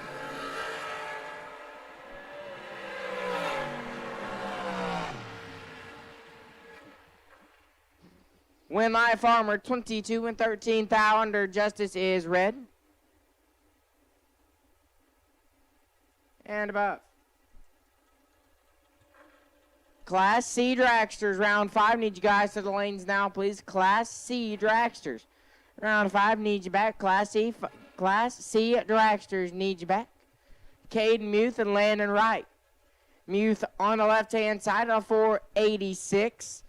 Win Live Farmer 22 and 13 thou under. Justice is red. And above. Class C dragsters, round 5. Need you guys to the lanes now, please. Class C dragsters. Round 5, need you back. Class C dragsters, need you back. Caden Muth and Landon Wright. Muth on the left-hand side of 486.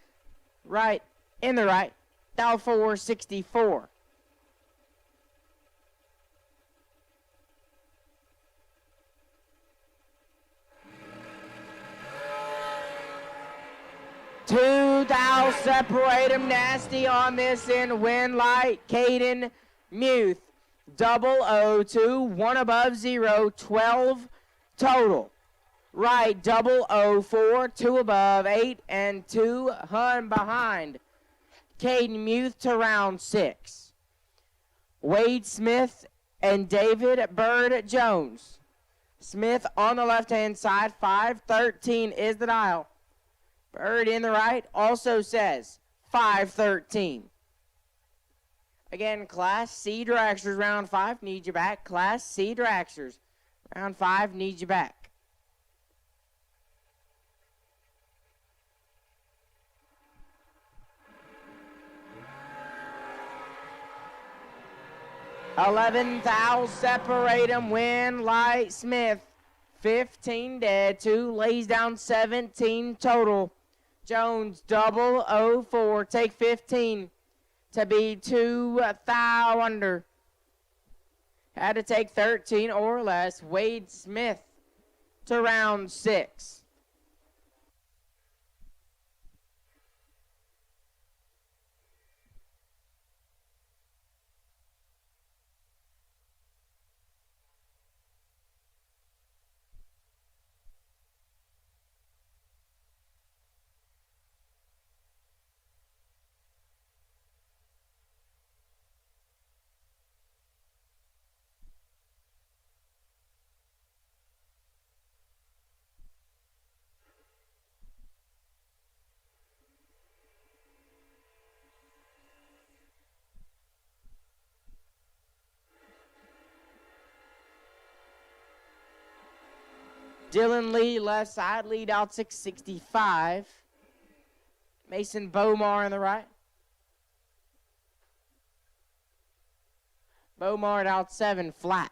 Right in the right, dial 464. Two thou separate him nasty on this in win light. Caden Muth, 002, 1 above 0, 12 total. Right, 004, 2 above 8, and 2 Hun behind. Caden Muth to round 6. Wade Smith and David Bird Jones. Smith on the left-hand side, 513 is the dial. Bird in the right also says 513. Again, Class C dragsters, round 5, need you back. Class C dragsters, round 5, need you back. $11,000 separate them. Win Light Smith, 15 dead. 2 lays down 17 total. Jones, 004, take 15 to be 2,000 under. Had to take 13 or less. Wade Smith to round 6. Dylan Lee, left side, lead out 665. Mason Bomar on the right. Bomar out 7 flat.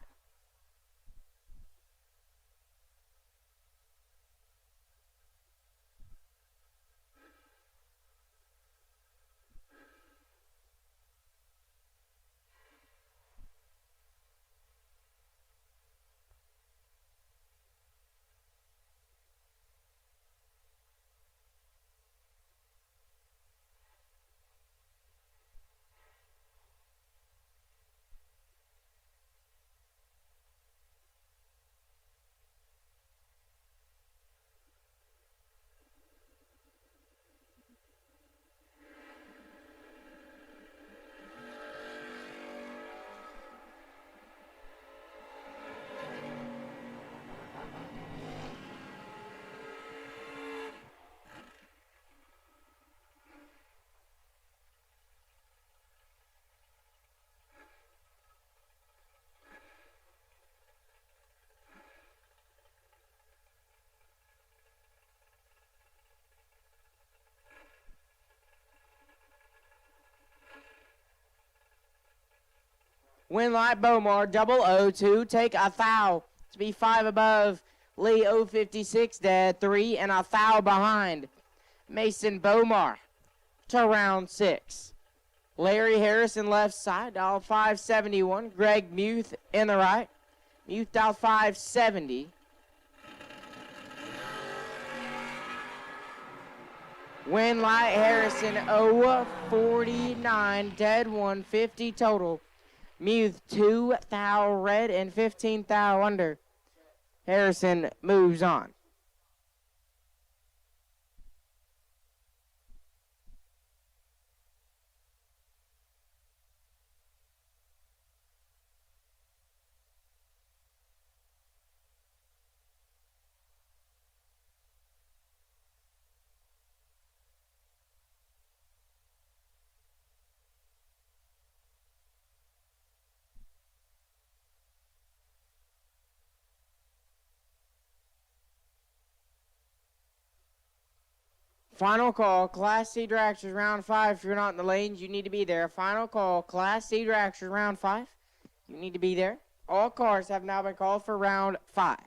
Winlight Bomar, 002, take a thou to be 5 above. Lee 056 dead, 3 and a thou behind. Mason Bomar to round 6. Larry Harrison left side, dial 571. Greg Muth in the right. Muth dial 570. Winlight Harrison 049, dead 150 total. Muth 2 thou red and 15 thou under. Harrison moves on. Final call, Class C dragsters, round 5. If you're not in the lanes, you need to be there. Final call, Class C dragsters, round 5. You need to be there. All cars have now been called for round 5.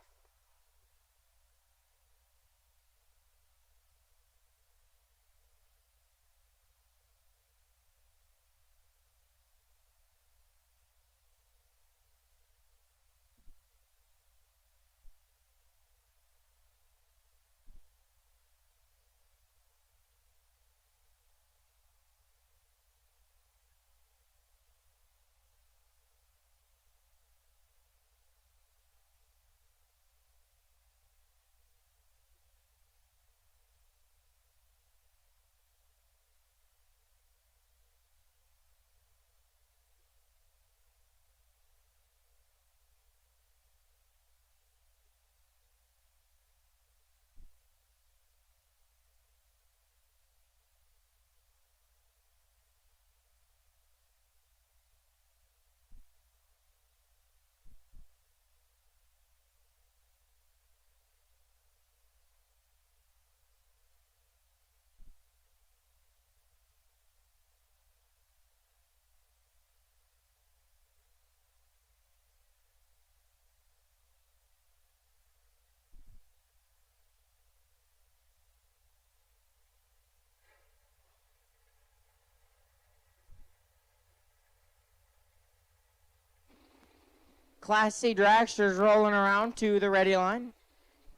Class C dragsters rolling around to the ready line.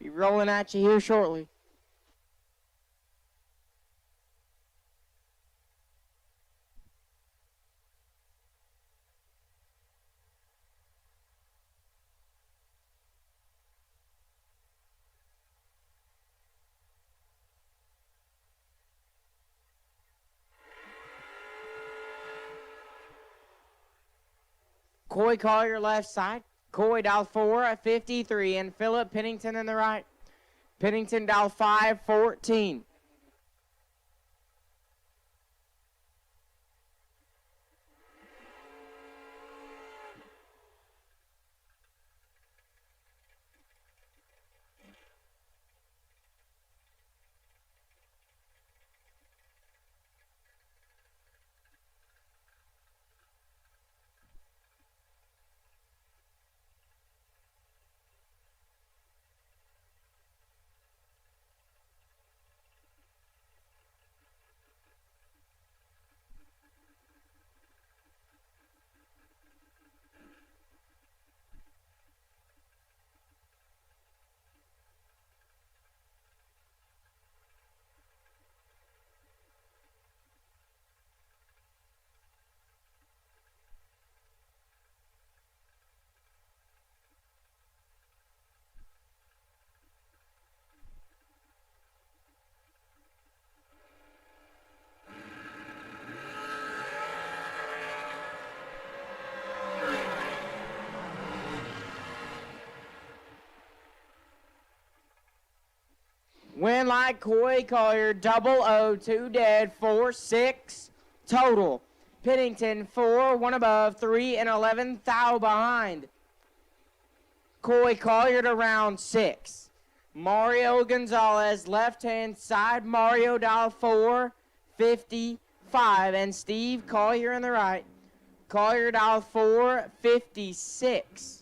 Be rolling at you here shortly. Coy Collier left side. Coy dial 453 and Philip Pennington in the right. Pennington dial 514. Win like Coy Collier, 002 dead, 4-6 total. Pennington 4, 1 above, 3 and 11 thou behind. Coy Collier to round 6. Mario Gonzalez, left-hand side. Mario dial 455 and Steve Collier in the right. Collier dial 456.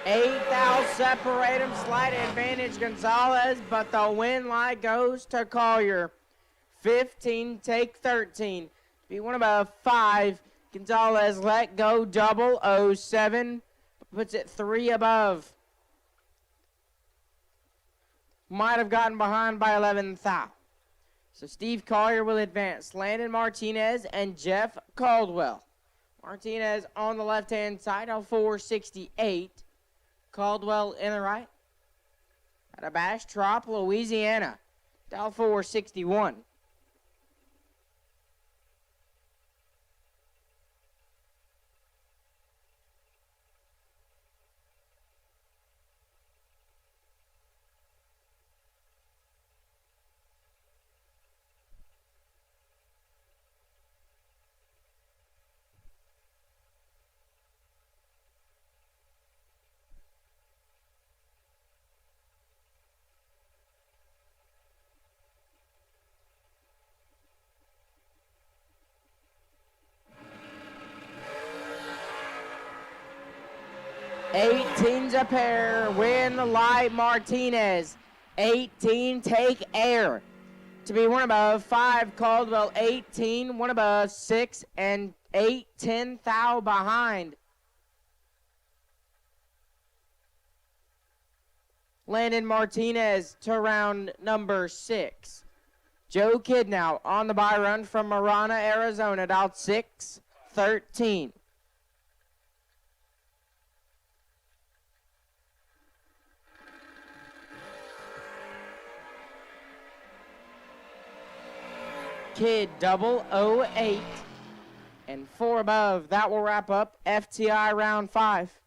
Eight thou separate them, slight advantage Gonzalez, but the win light goes to Collier. 15, take 13. Be 1 above 5. Gonzalez let go, 007, puts it 3 above. Might have gotten behind by 11 thou. So Steve Collier will advance. Landon Martinez and Jeff Caldwell. Martinez on the left-hand side, 468. Caldwell in the right. At a Bastrop, Louisiana. Dial 461. Eighteen's a pair, win light Martinez. 18, take air. To be 1 above 5, Caldwell 18, 1 above 6, and 8, 10 thou behind. Landon Martinez to round number 6. Joe Kidnow on the bye run from Marana, Arizona, dialed 613. Kid 008 and 4 above. That will wrap up FTI round 5.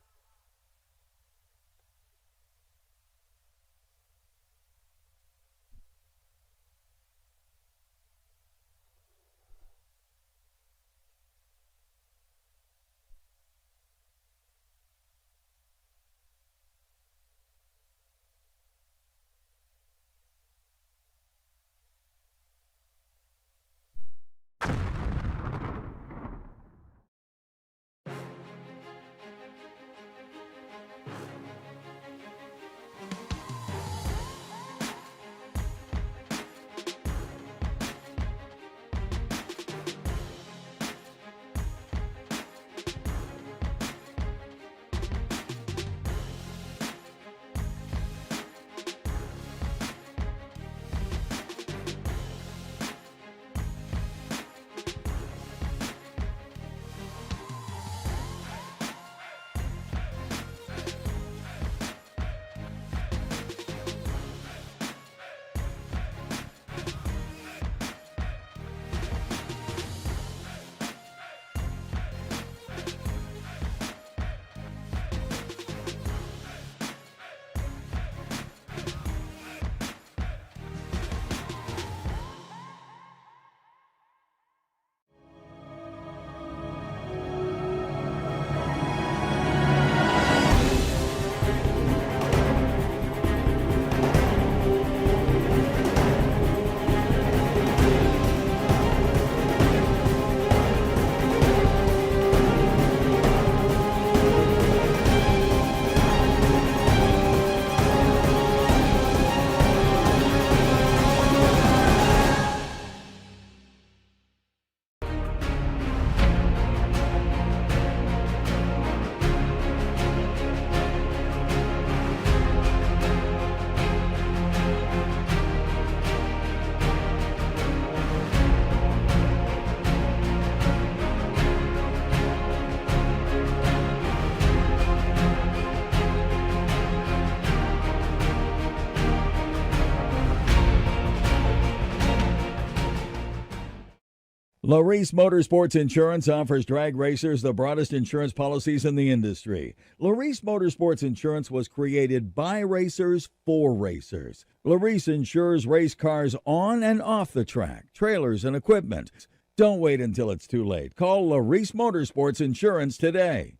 Larice Motorsports Insurance offers drag racers the broadest insurance policies in the industry. Larice Motorsports Insurance was created by racers for racers. Larice insures race cars on and off the track, trailers, and equipment. Don't wait until it's too late. Call Larice Motorsports Insurance today.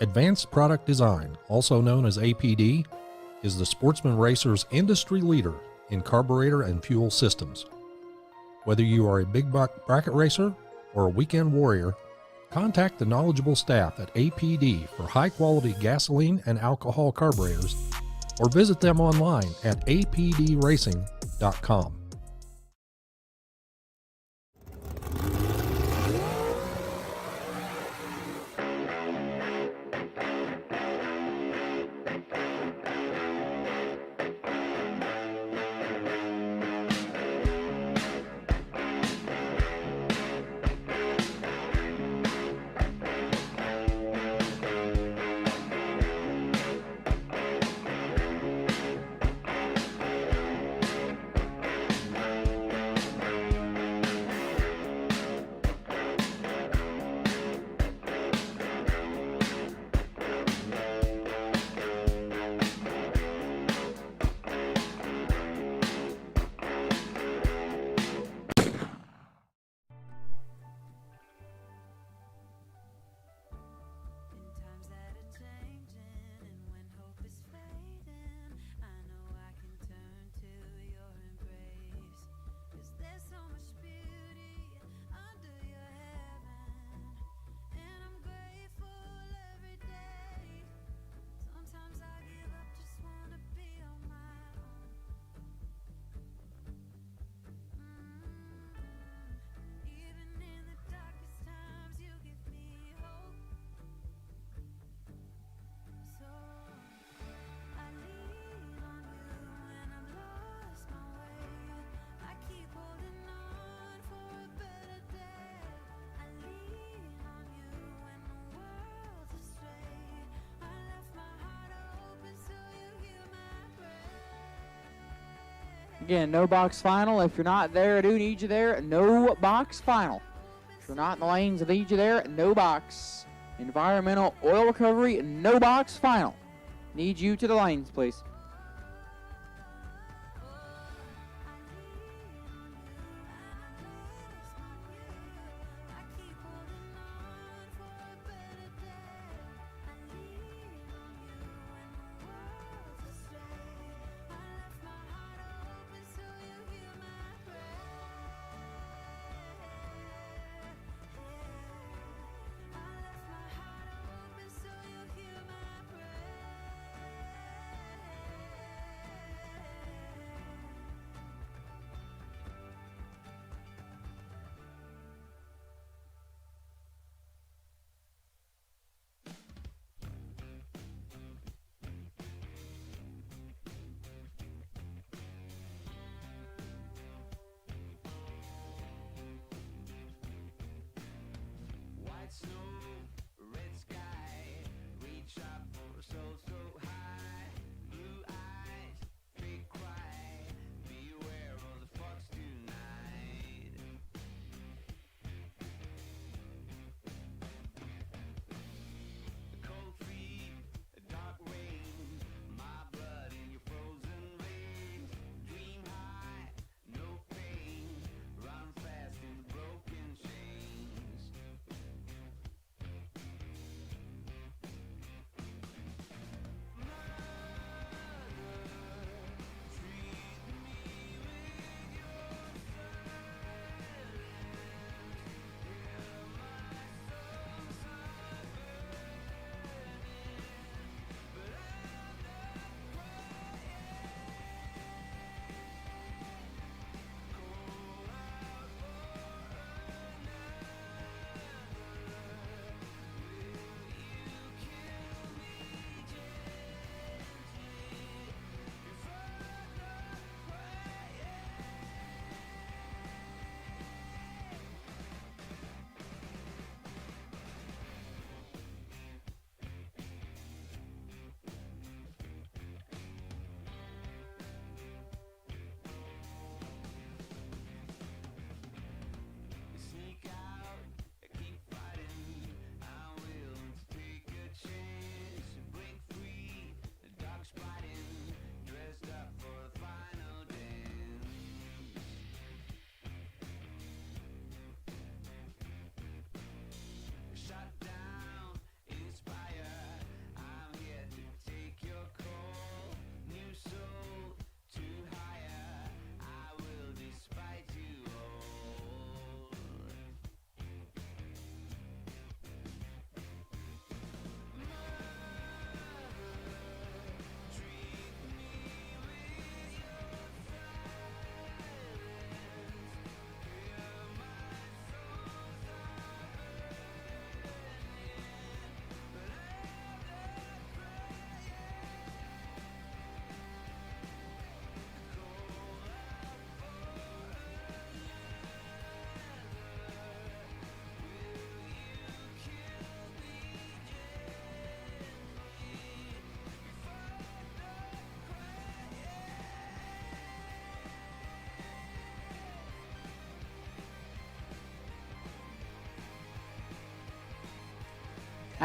Advanced Product Design, also known as APD, is the Sportsman Racer's industry leader in carburetor and fuel systems. Whether you are a big buck bracket racer or a weekend warrior, contact the knowledgeable staff at APD for high-quality gasoline and alcohol carburetors, or visit them online at apdracing.com. Times that are changing, and when hope is fading, I know I can turn to your embrace. 'Cause there's so much beauty under your heaven, and I'm grateful every day. Sometimes I give up, just wanna be on my own. Even in the darkest times, you give me hope. So I lean on you when I've lost my way. I keep holding on for a better day. I lean on you when the world's astray. I left my heart open so you hear my prayer. Again, no box final. If you're not there, I do need you there. No box final. If you're not in the lanes, I need you there. No box. Environmental oil recovery, no box final. Need you to the lanes, please. White snow, red sky, reach up for so high. Blue eyes, fake cry, beware of the fox tonight. Cold feet, dark rain, my blood in your frozen veins. Dream high, no pain, run fast in broken chains.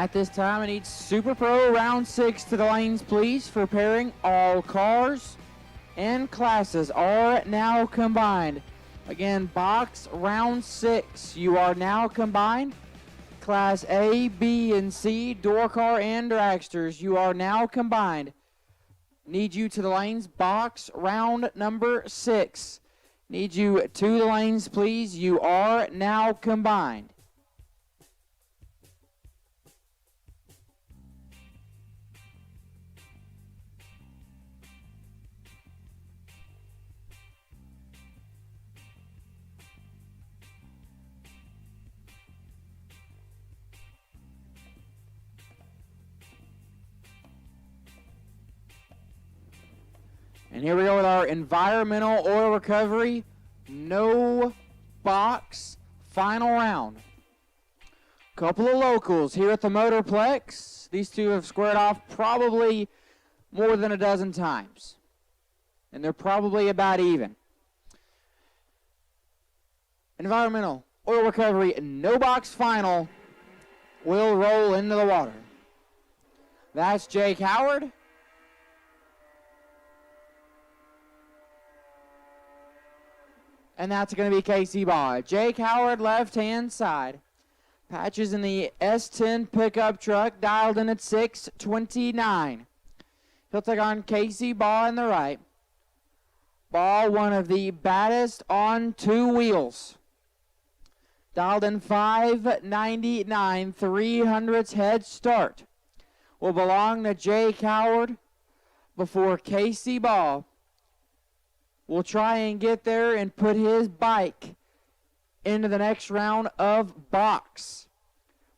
At this time, I need Super Pro Round 6 to the lanes, please, for pairing. All cars and classes are now combined. Again, box Round 6, you are now combined. Class A, B, and C, door car and dragsters, you are now combined. Need you to the lanes, box round number 6. Need you to the lanes, please. You are now combined. And here we go with our environmental oil recovery, no box, final round. Couple of locals here at the Motorplex. These two have squared off probably more than a dozen times. And they're probably about even. Environmental oil recovery, no box final, will roll into the water. That's Jake Howard. And that's going to be Casey Baugh. Jake Howard, left-hand side. Patches in the S10 pickup truck, dialed in at 629. He'll take on Casey Baugh in the right. Baugh, one of the baddest on two wheels. Dialed in 599, 300th head start. Will belong to Jake Howard before Casey Baugh will try and get there and put his bike into the next round of box.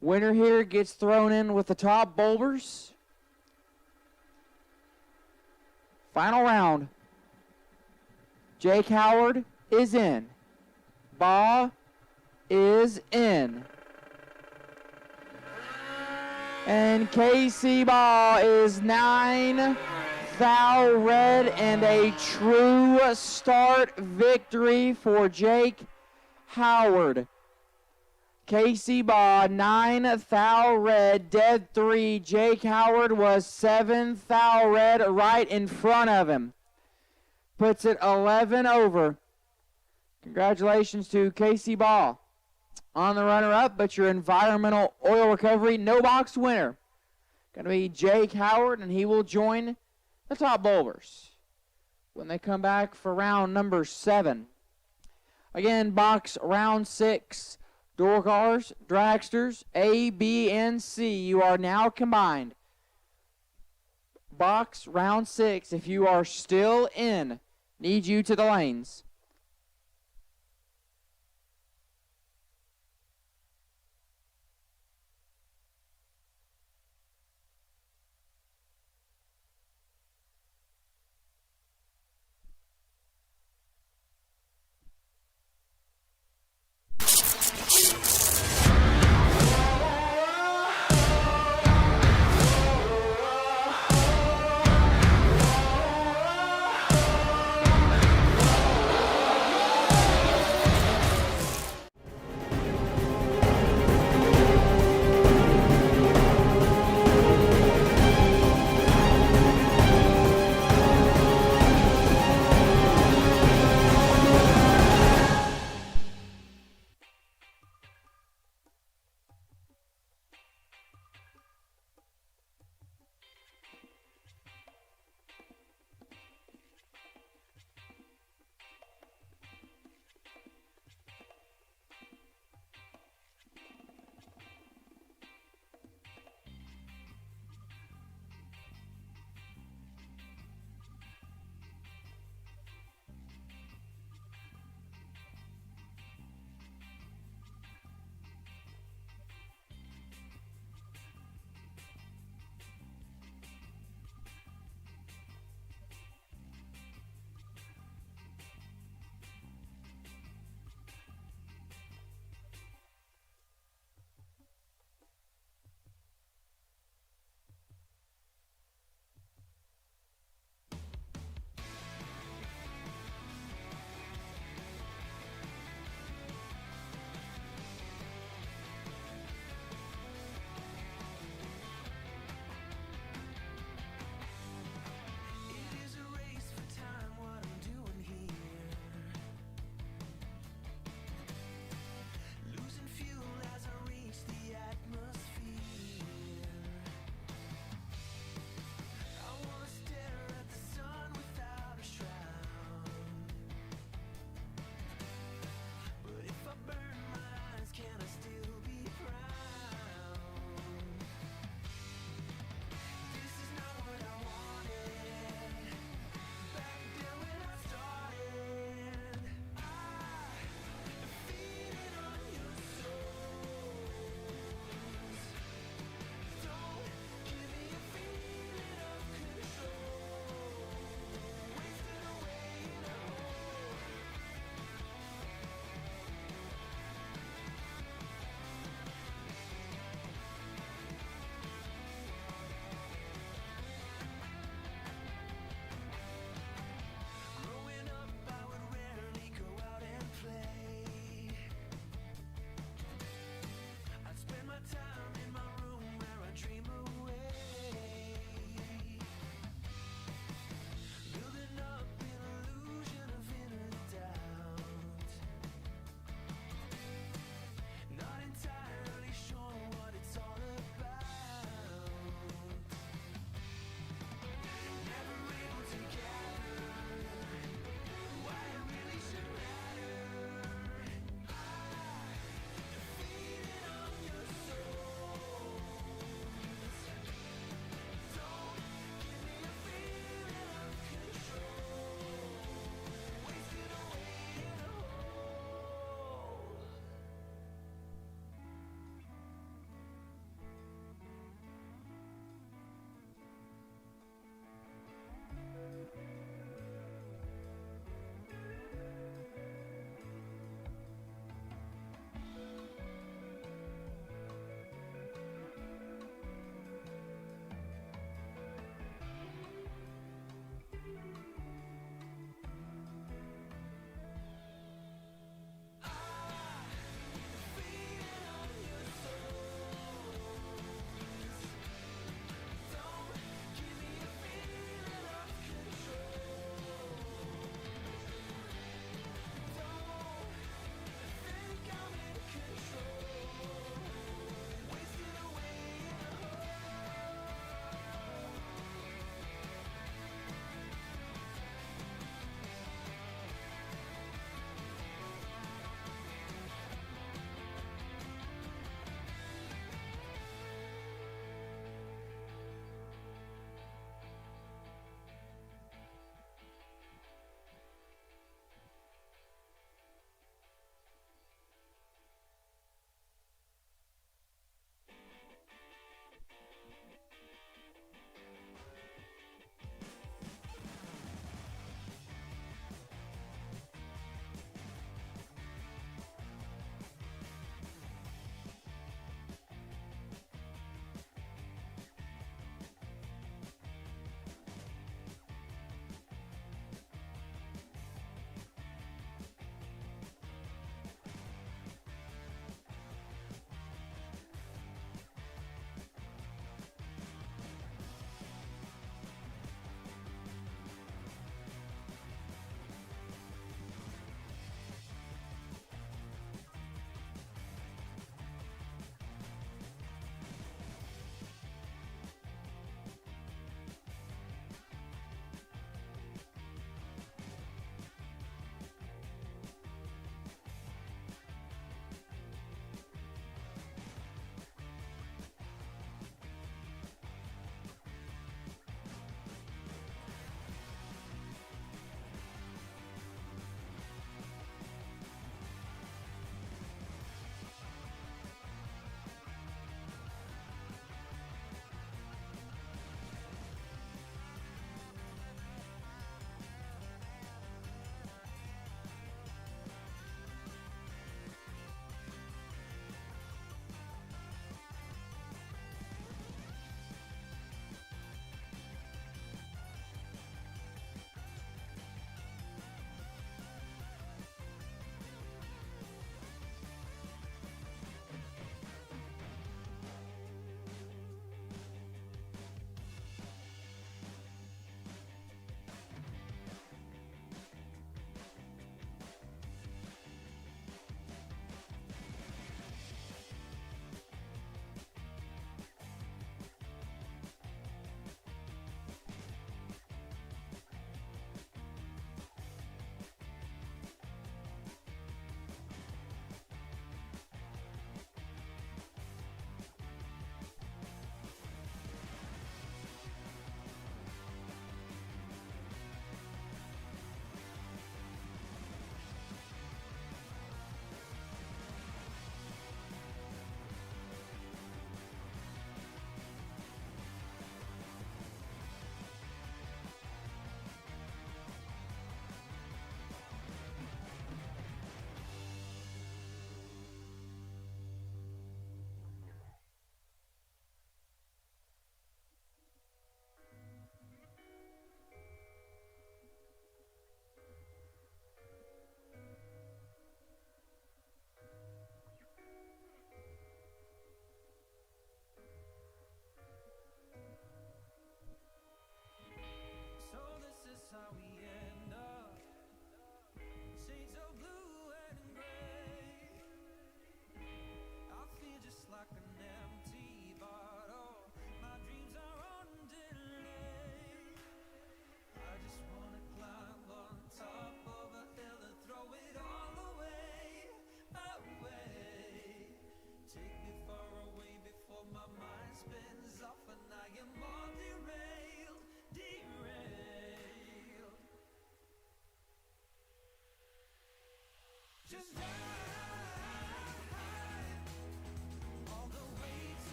Winner here gets thrown in with the top bulbers. Final round. Jake Howard is in. Baugh is in. And Casey Baugh is 9 thou red, and a true start victory for Jake Howard. Casey Baugh, 9 thou red, dead 3. Jake Howard was 7 thou red right in front of him. Puts it 11 over. Congratulations to Casey Baugh on the runner-up, but your environmental oil recovery no box winner going to be Jake Howard, and he will join the top bowlers when they come back for round number 7. Again, box round 6, door cars, dragsters, A, B, and C. You are now combined. Box round 6, if you are still in, need you to the lanes.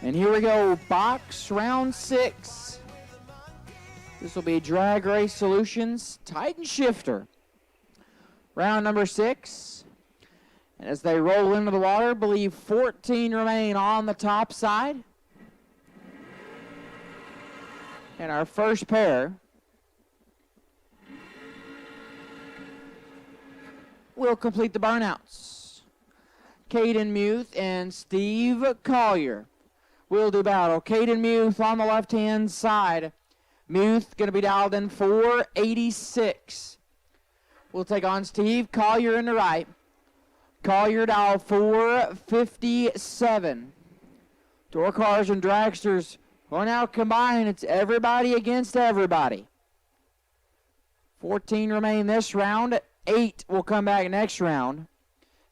And here we go, box round 6. This will be Drag Race Solutions Titan Shifter. Round number 6. And as they roll into the water, believe 14 remain on the top side. And our first pair will complete the burnouts. Caden Muth and Steve Collier will do battle. Caden Muth on the left-hand side. Muth going to be dialed in 486. We'll take on Steve Collier in the right. Collier dial 457. Door cars and dragsters are now combined. It's everybody against everybody. 14 remain this round. 8 will come back next round.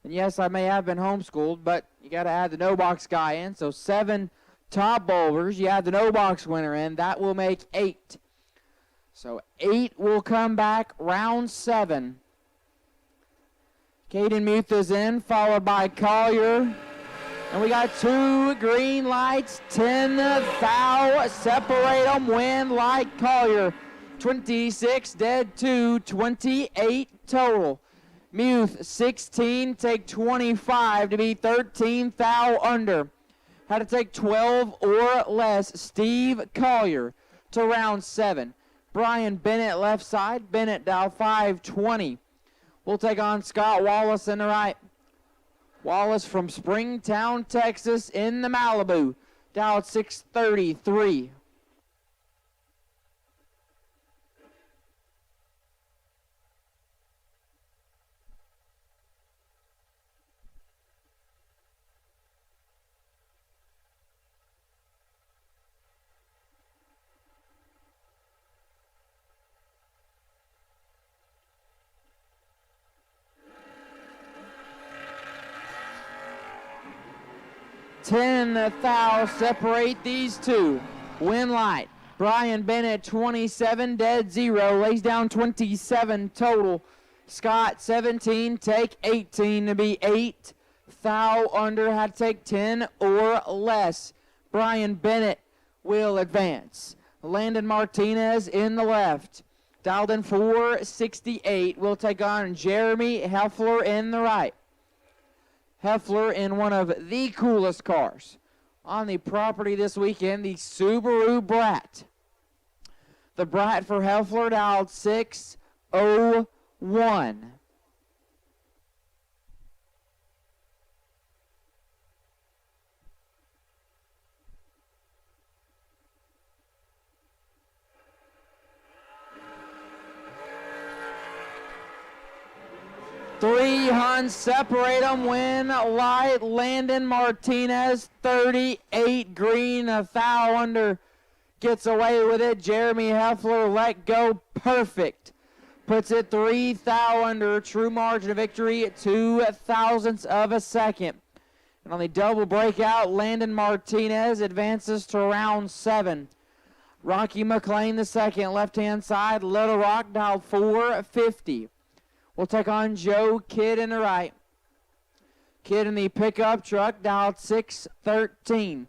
And yes, I may have been homeschooled, but you got to add the no-box guy in. So 7 top bowlers. You add the no-box winner in. That will make 8. So 8 will come back round 7. Caden Muth is in, followed by Collier. And we got 2 green lights, 10 foul, separate them, win light Collier. 26, dead 2, 28 total. Muth, 16, take 25 to be 13 foul under. Had to take 12 or less. Steve Collier to round 7. Brian Bennett left side. Bennett dial 520. We'll take on Scott Wallace in the right. Wallace from Springtown, Texas in the Malibu. Dial 633. Ten foul separate these two. Win light. Brian Bennett 27, dead 0, lays down 27 total. Scott 17, take 18 to be 8 foul under. Had to take 10 or less. Brian Bennett will advance. Landon Martinez in the left. Dialed in 468. Will take on Jeremy Heffler in the right. Heffler in one of the coolest cars on the property this weekend, the Subaru Brat. The Brat for Heffler dialed 601. Three Huns separate them, win light. Landon Martinez, 38 green, a foul under, gets away with it. Jeremy Heffler let go, perfect. Puts it 3 foul under, true margin of victory, 2 thousandths of a second. And on the double breakout, Landon Martinez advances to round 7. Rocky McLean the second, left-hand side, Little Rock dialed 450. We'll take on Joe Kidd in the right. Kidd in the pickup truck, dialed 613.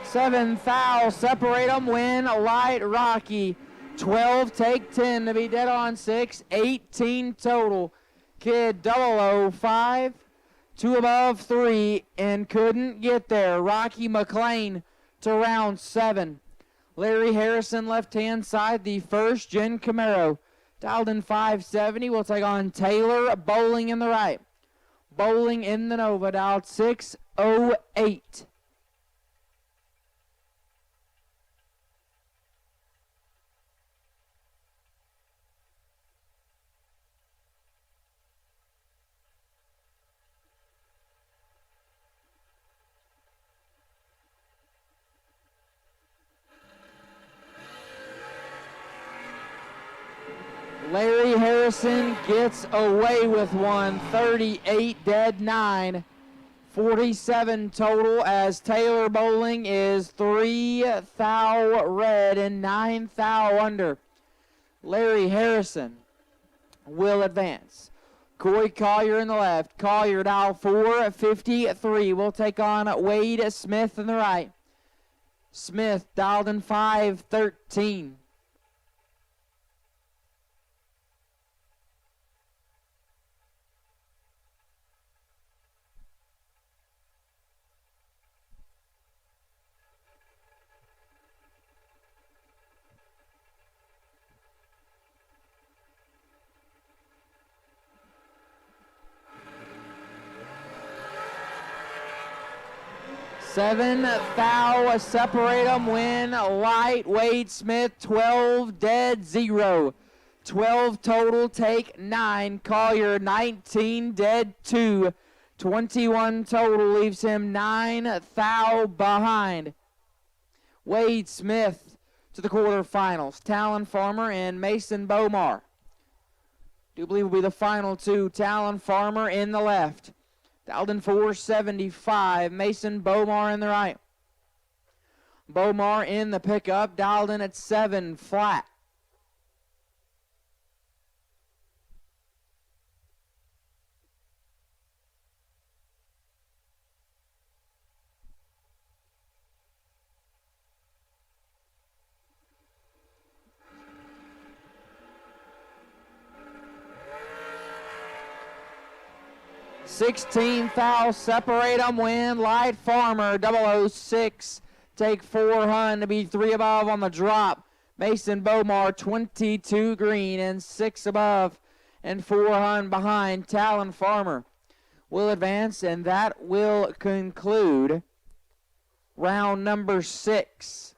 Seven foul, separate them, win light Rocky. 12, take 10 to be dead on 6, 18 total. Kid 005, 2 above 3, and couldn't get there. Rocky McLean to round 7. Larry Harrison left-hand side, the first gen Camaro. Dialed in 570, we'll take on Taylor Bowling in the right. Bowling in the Nova, dialed 608. Larry Harrison gets away with one, 38 dead 9, 47 total, as Taylor Bowling is 3 thou red and 9 thou under. Larry Harrison will advance. Corey Collier in the left. Collier dial 453 will take on Wade Smith in the right. Smith dialed in 513. Seven thou separate them, win light. Wade Smith 12 dead 0. 12 total, take 9. Collier 19 dead 2. 21 total leaves him 9 thou behind. Wade Smith to the quarterfinals. Talon Farmer and Mason Bomar. Do believe will be the final two. Talon Farmer in the left. Dialed in 475. Mason Bomar in the right. Bomar in the pickup. Dialed in at 7 flat. $16 thou separate them, win light. Farmer 006 take 400 to be 3 above on the drop. Mason Bomar 22 green and 6 above and 400 behind. Talon Farmer will advance, and that will conclude round number 6.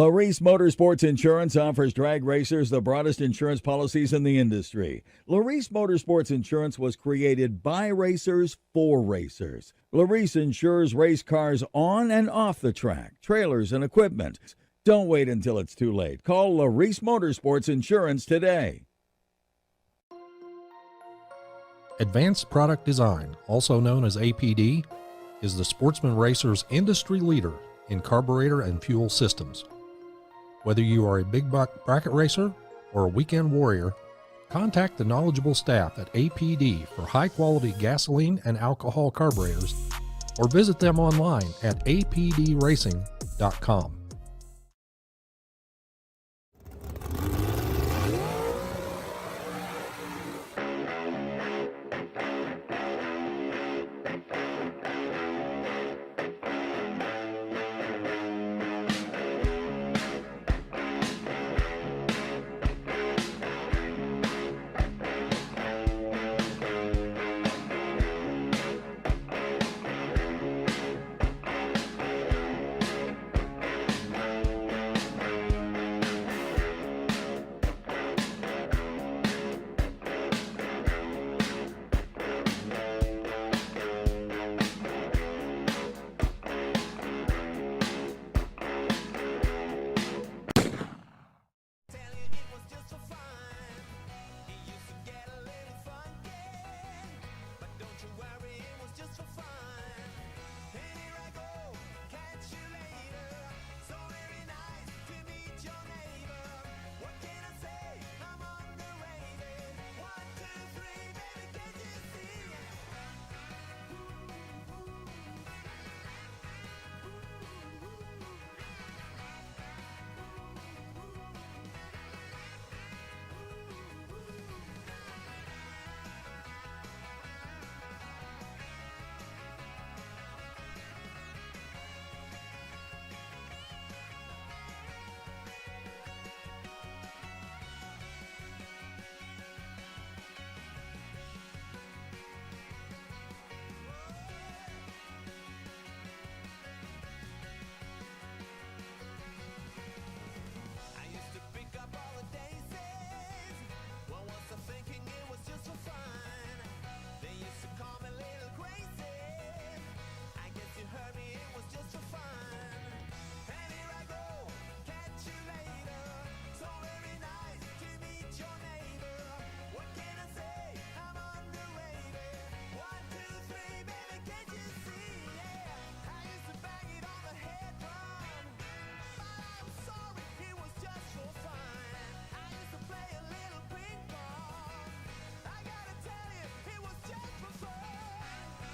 Larice Motorsports Insurance offers drag racers the broadest insurance policies in the industry. Larice Motorsports Insurance was created by racers for racers. Larice insures race cars on and off the track, trailers, and equipment. Don't wait until it's too late. Call Larice Motorsports Insurance today. Advanced Product Design, also known as APD, is the Sportsman Racer's industry leader in carburetor and fuel systems. Whether you are a big bracket racer or a weekend warrior, contact the knowledgeable staff at APD for high-quality gasoline and alcohol carburetors, or visit them online at apdracing.com.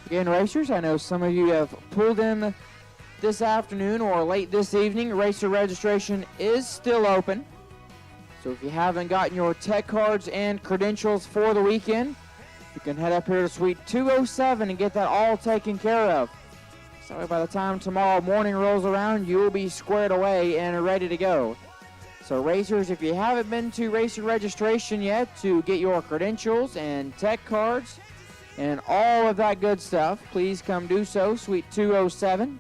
Again, racers, I know some of you have pulled in this afternoon or late this evening. Racer registration is still open. So if you haven't gotten your tech cards and credentials for the weekend, you can head up here to Suite 207 and get that all taken care of. So by the time tomorrow morning rolls around, you will be squared away and ready to go. So racers, if you haven't been to racer registration yet to get your credentials and tech cards and all of that good stuff, please come do so, Suite 207,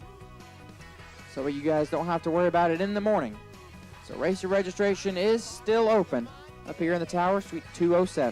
so you guys don't have to worry about it in the morning. So racer registration is still open up here in the tower, Suite 207.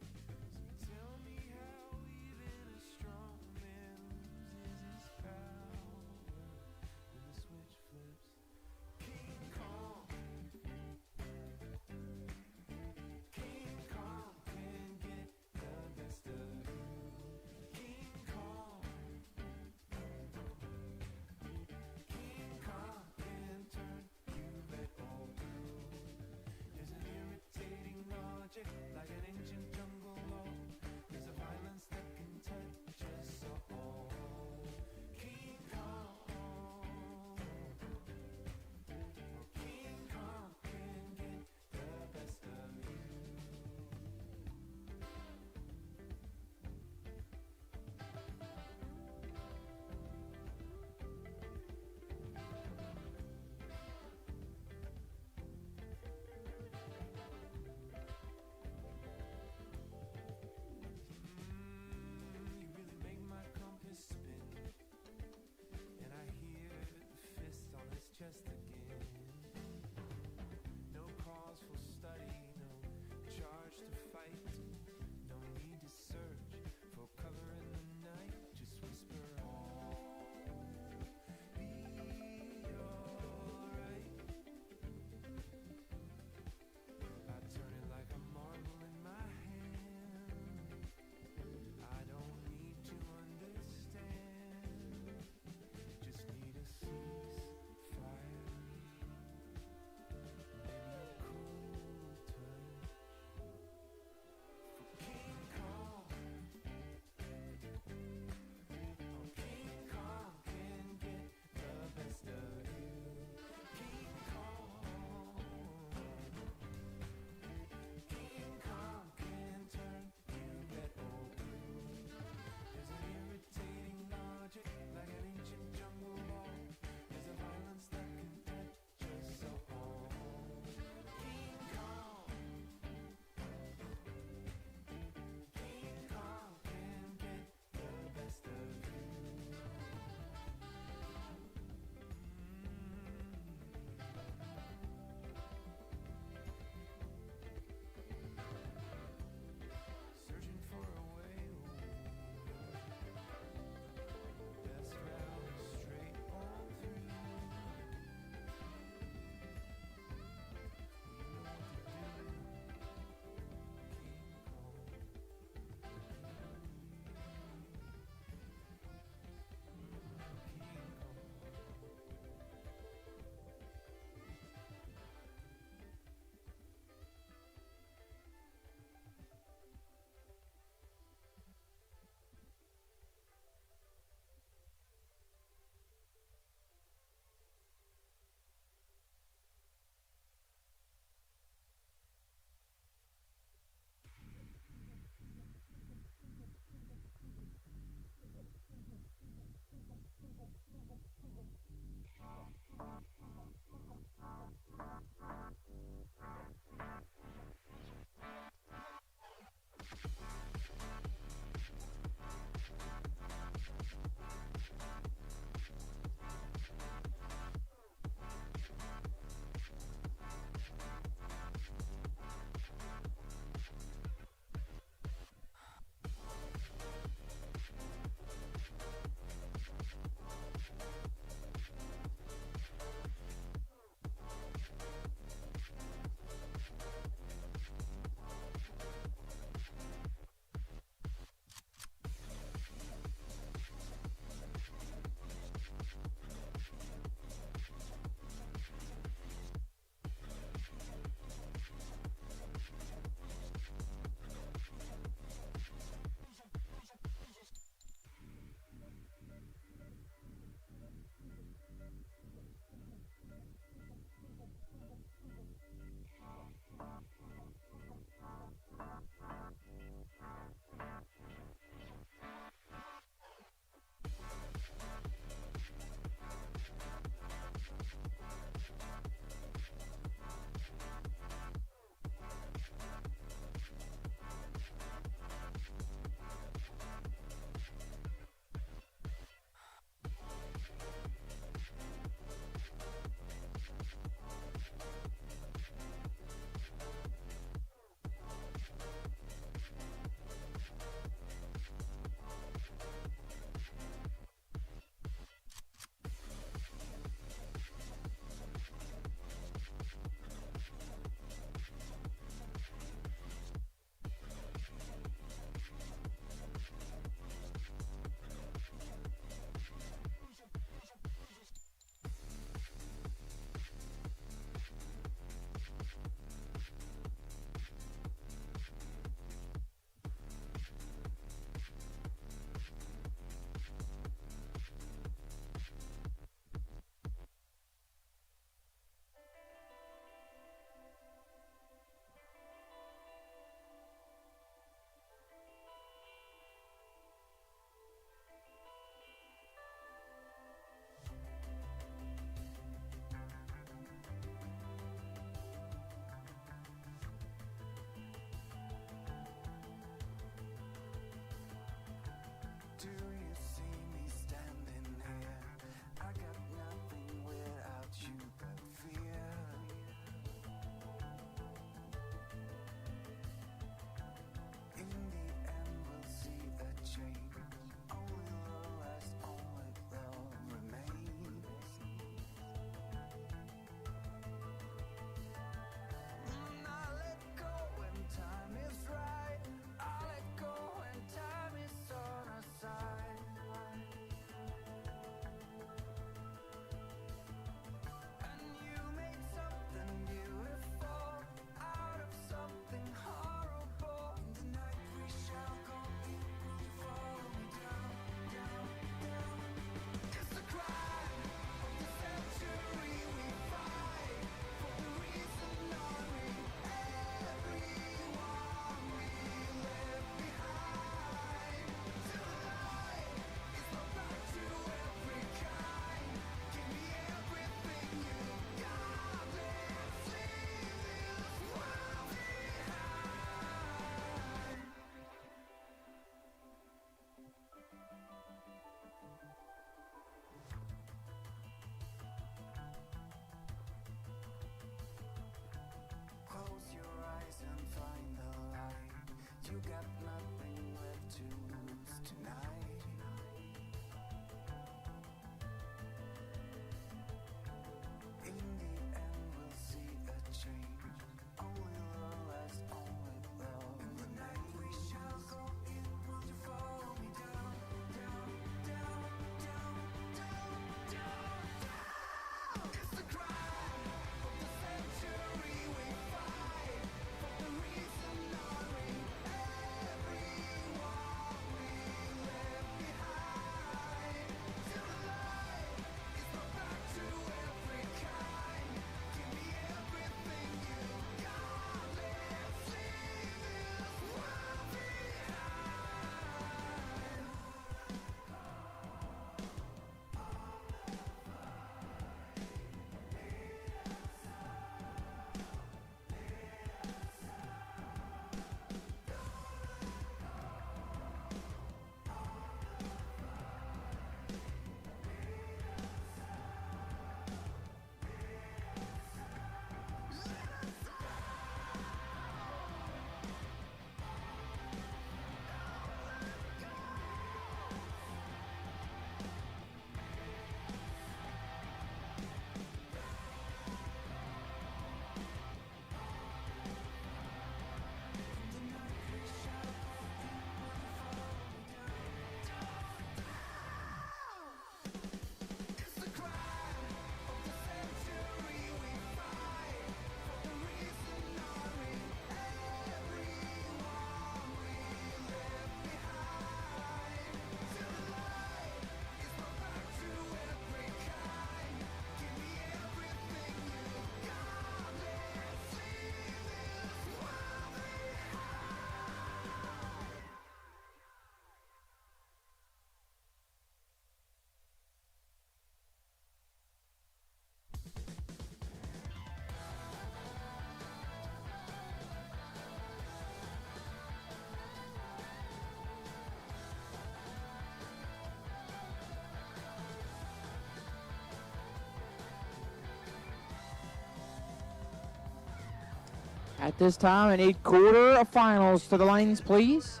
At this time, I need quarterfinals to the lanes, please.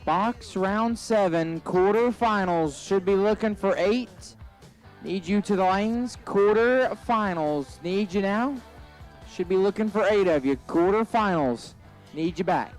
Box round 7, quarterfinals. Should be looking for 8. Need you to the lanes, quarterfinals. Need you now. Should be looking for 8 of you. Quarterfinals. Need you back.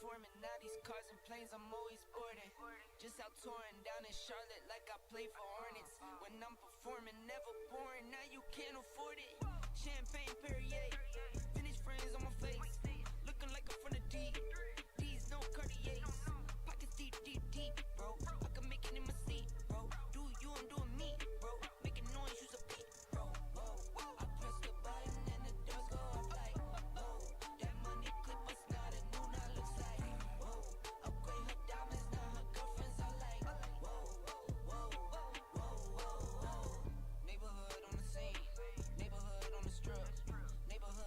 performing. Now these cars and planes I'm always boarding. Just out touring down in Charlotte like I play for Hornets. When I'm performing, never boring, now you can't afford it. Champagne Perrier, vintage frames on my face. Looking like I'm from the deep. These no Cartiers. Pockets deep, deep, deep, bro. I can make it in my seat, bro. Do you, I'm doing me, bro. Making noise, use a beat, bro. I press the button and the doors go off like, whoa. That money clip us now, the new now looks like, whoa. Upgrade her diamonds, now her girlfriends are like, whoa, whoa, whoa, whoa, whoa. Neighborhood on the scene, neighborhood on the strip, neighborhood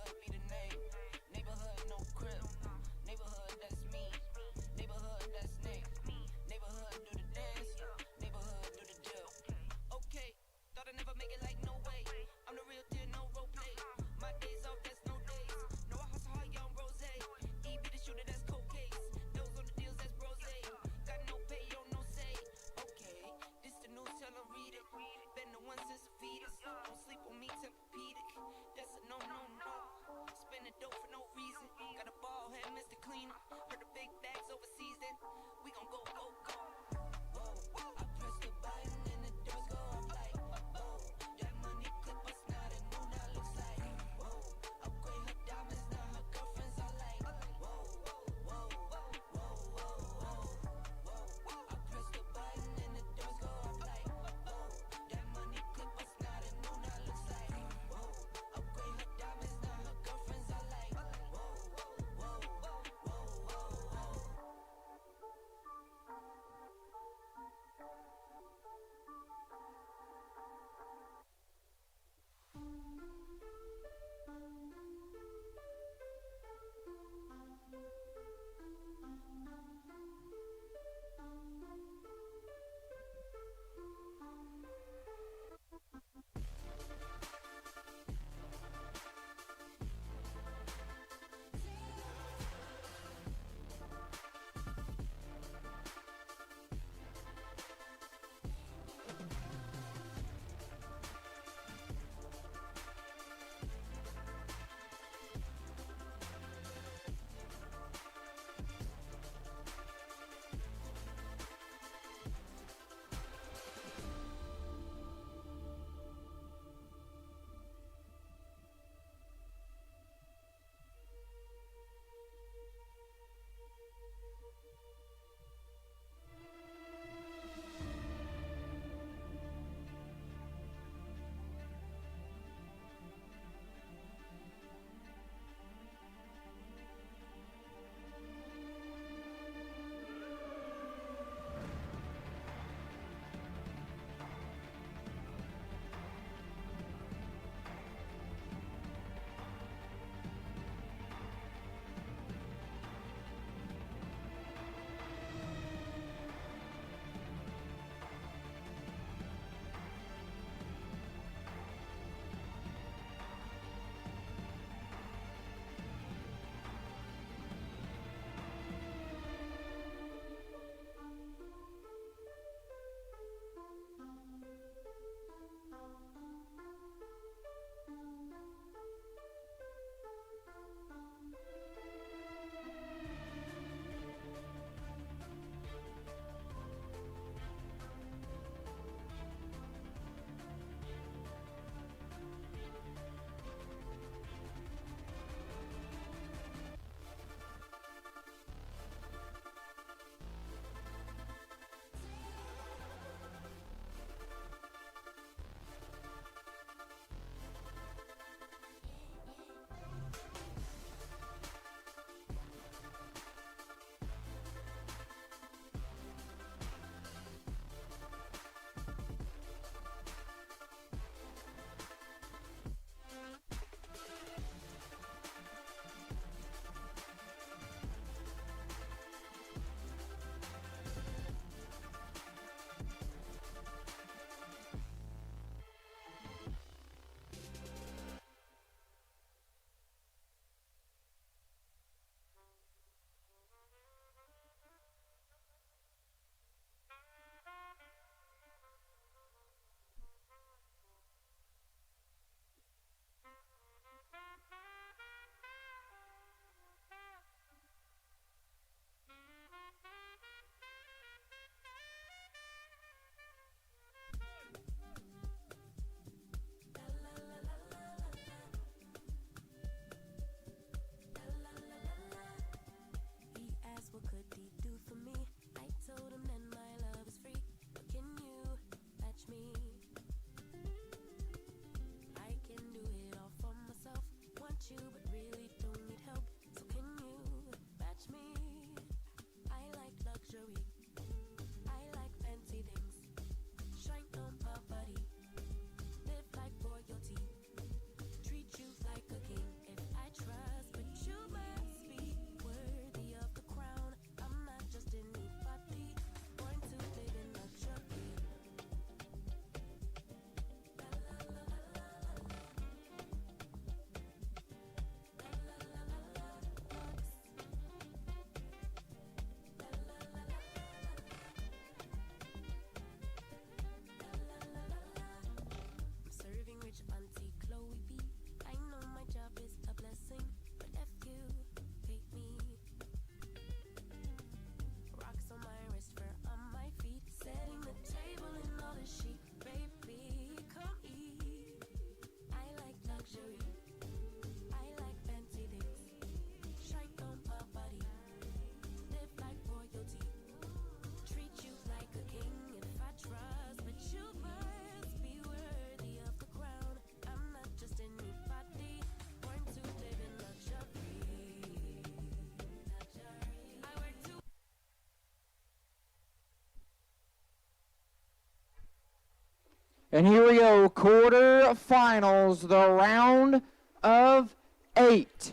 And here we go, quarterfinals, the round of 8.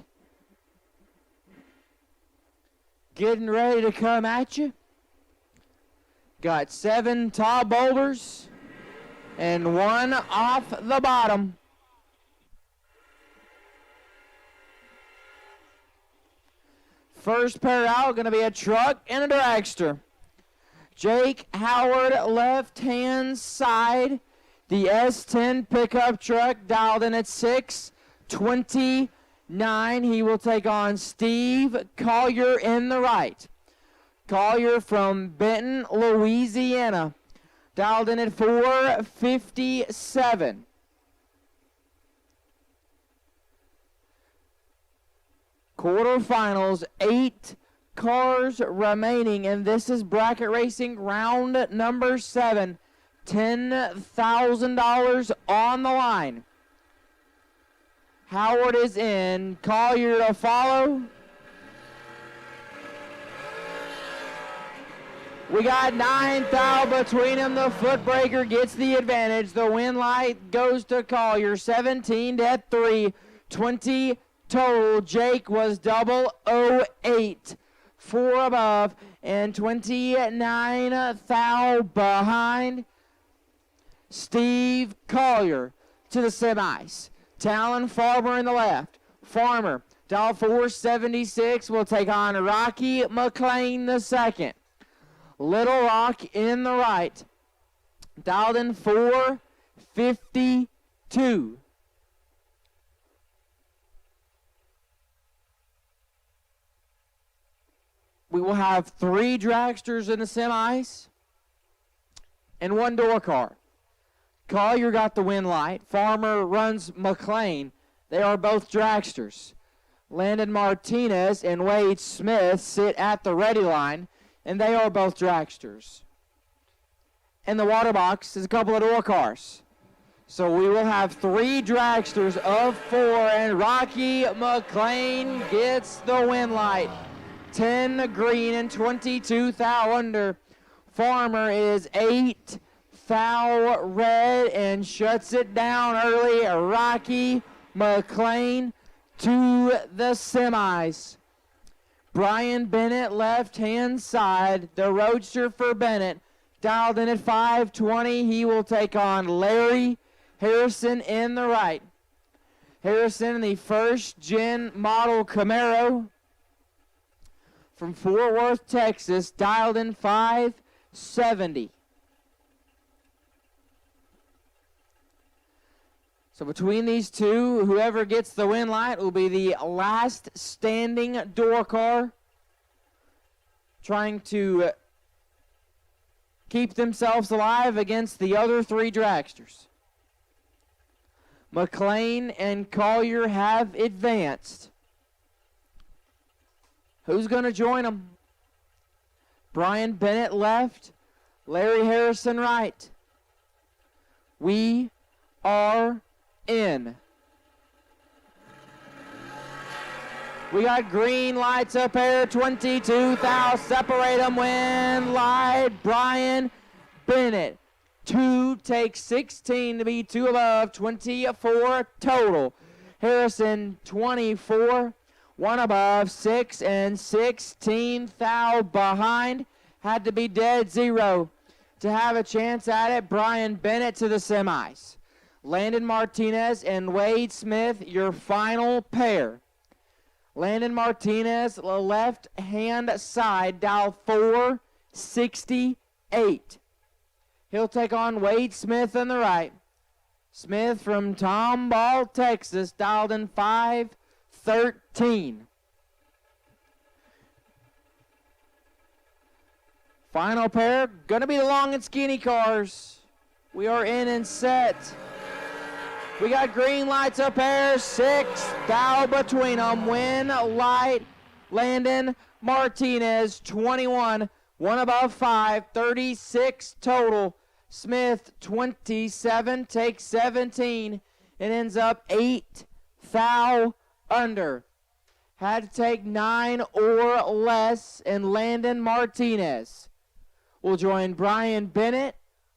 Getting ready to come at you. Got 7 top boulders and 1 off the bottom. First pair out going to be a truck and a dragster. Jake Howard, left-hand side. The S10 pickup truck dialed in at 629. He will take on Steve Collier in the right. Collier from Benton, Louisiana. Dialed in at 457. Quarterfinals, 8 cars remaining, and this is bracket racing round number 7. $10,000 on the line. Howard is in. Collier to follow. We got 9 thou between them. The footbreaker gets the advantage. The win light goes to Collier. 17 to 3. 20 total. Jake was 008. 4 above and 29 thou behind. Steve Collier to the semis. Talon Farmer in the left. Farmer, dial 476, will take on Rocky McLean the second. Little Rock in the right. Dialed in 452. We will have 3 dragsters in the semis and 1 door car. Collier got the win light. Farmer runs McLean. They are both dragsters. Landon Martinez and Wade Smith sit at the ready line, and they are both dragsters. And the water box is a couple of door cars. So we will have 3 dragsters of 4, and Rocky McLean gets the win light. 10 green and 22 thou under. Farmer is 8 thou red and shuts it down early. Rocky McLean to the semis. Brian Bennett, left-hand side, the roadster for Bennett, dialed in at 520. He will take on Larry Harrison in the right. Harrison in the first-gen model Camaro from Fort Worth, Texas, dialed in 570. So between these two, whoever gets the win light will be the last standing door car, trying to keep themselves alive against the other 3 dragsters. McLean and Collier have advanced. Who's going to join them? Brian Bennett left, Larry Harrison right. We are in. We got green lights up here, 22 thou, separate them, win light, Brian Bennett. 2 takes 16 to be 2 above, 24 total. Harrison 24, 1 above, 6 and 16 thou behind. Had to be dead 0 to have a chance at it. Brian Bennett to the semis. Landon Martinez and Wade Smith, your final pair. Landon Martinez, left-hand side, dial 468. He'll take on Wade Smith on the right. Smith from Tomball, Texas, dialed in 513. Final pair, gonna be the long and skinny cars. We are in and set. We got green lights up here, 6 thou between them. Win light, Landon Martinez, 21, 1 above 5, 36 total. Smith, 27, takes 17, and ends up 8 thou under. Had to take 9 or less, and Landon Martinez will join Brian Bennett,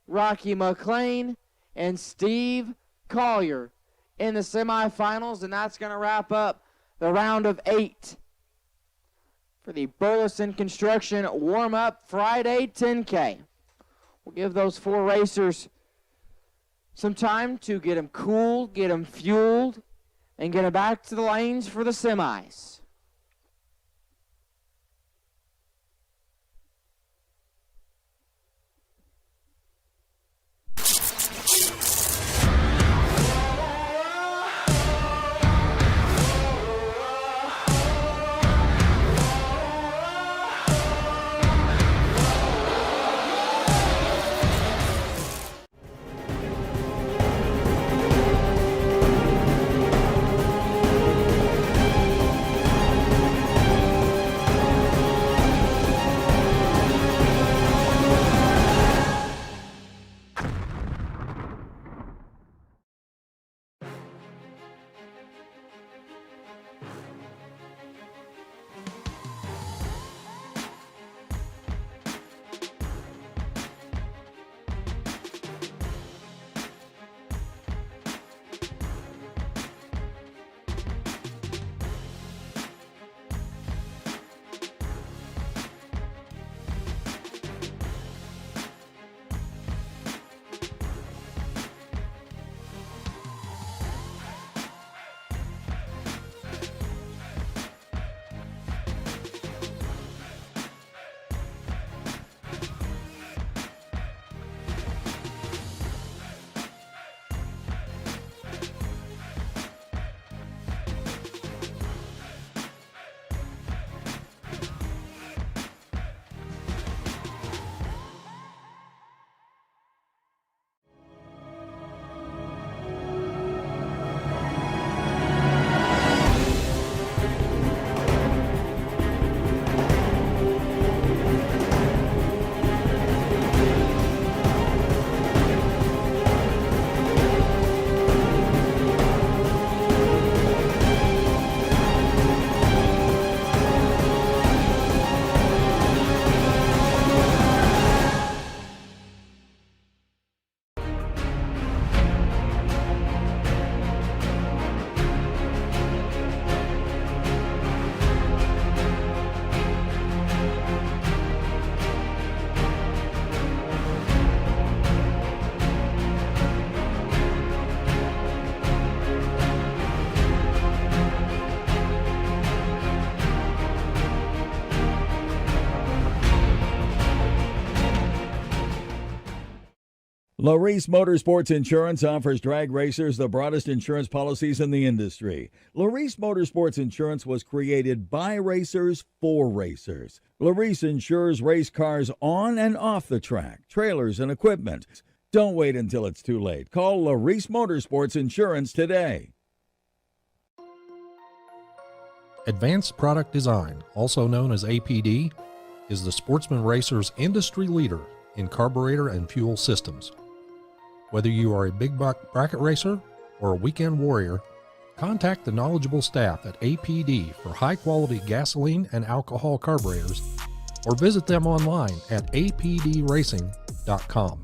Rocky McLean, and Steve Collier in the semifinals, and that's going to wrap up the round of 8 for the Burleson Construction warm-up Friday 10K. We'll give those 4 racers some time to get them cooled, get them fueled, and get them back to the lanes for the semis. Larice Motorsports Insurance offers drag racers the broadest insurance policies in the industry. Larice Motorsports Insurance was created by racers for racers. Larice insures race cars on and off the track, trailers, and equipment. Don't wait until it's too late. Call Larice Motorsports Insurance today. Advanced Product Design, also known as APD, is the Sportsman Racer's industry leader in carburetor and fuel systems. Whether you are a big buck bracket racer or a weekend warrior, contact the knowledgeable staff at APD for high-quality gasoline and alcohol carburetors, or visit them online at apdracing.com.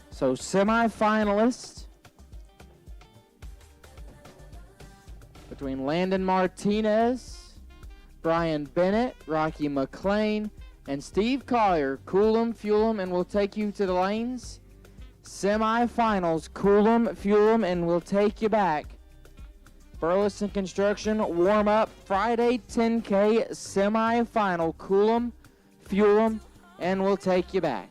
So semifinalists between Landon Martinez, Brian Bennett, Rocky McLean, and Steve Collier. Cool 'em, fuel 'em, and we'll take you to the lanes. Semifinals, cool 'em, fuel 'em, and we'll take you back. Burleson Construction warm-up Friday 10K semifinal. Cool 'em, fuel 'em, and we'll take you back.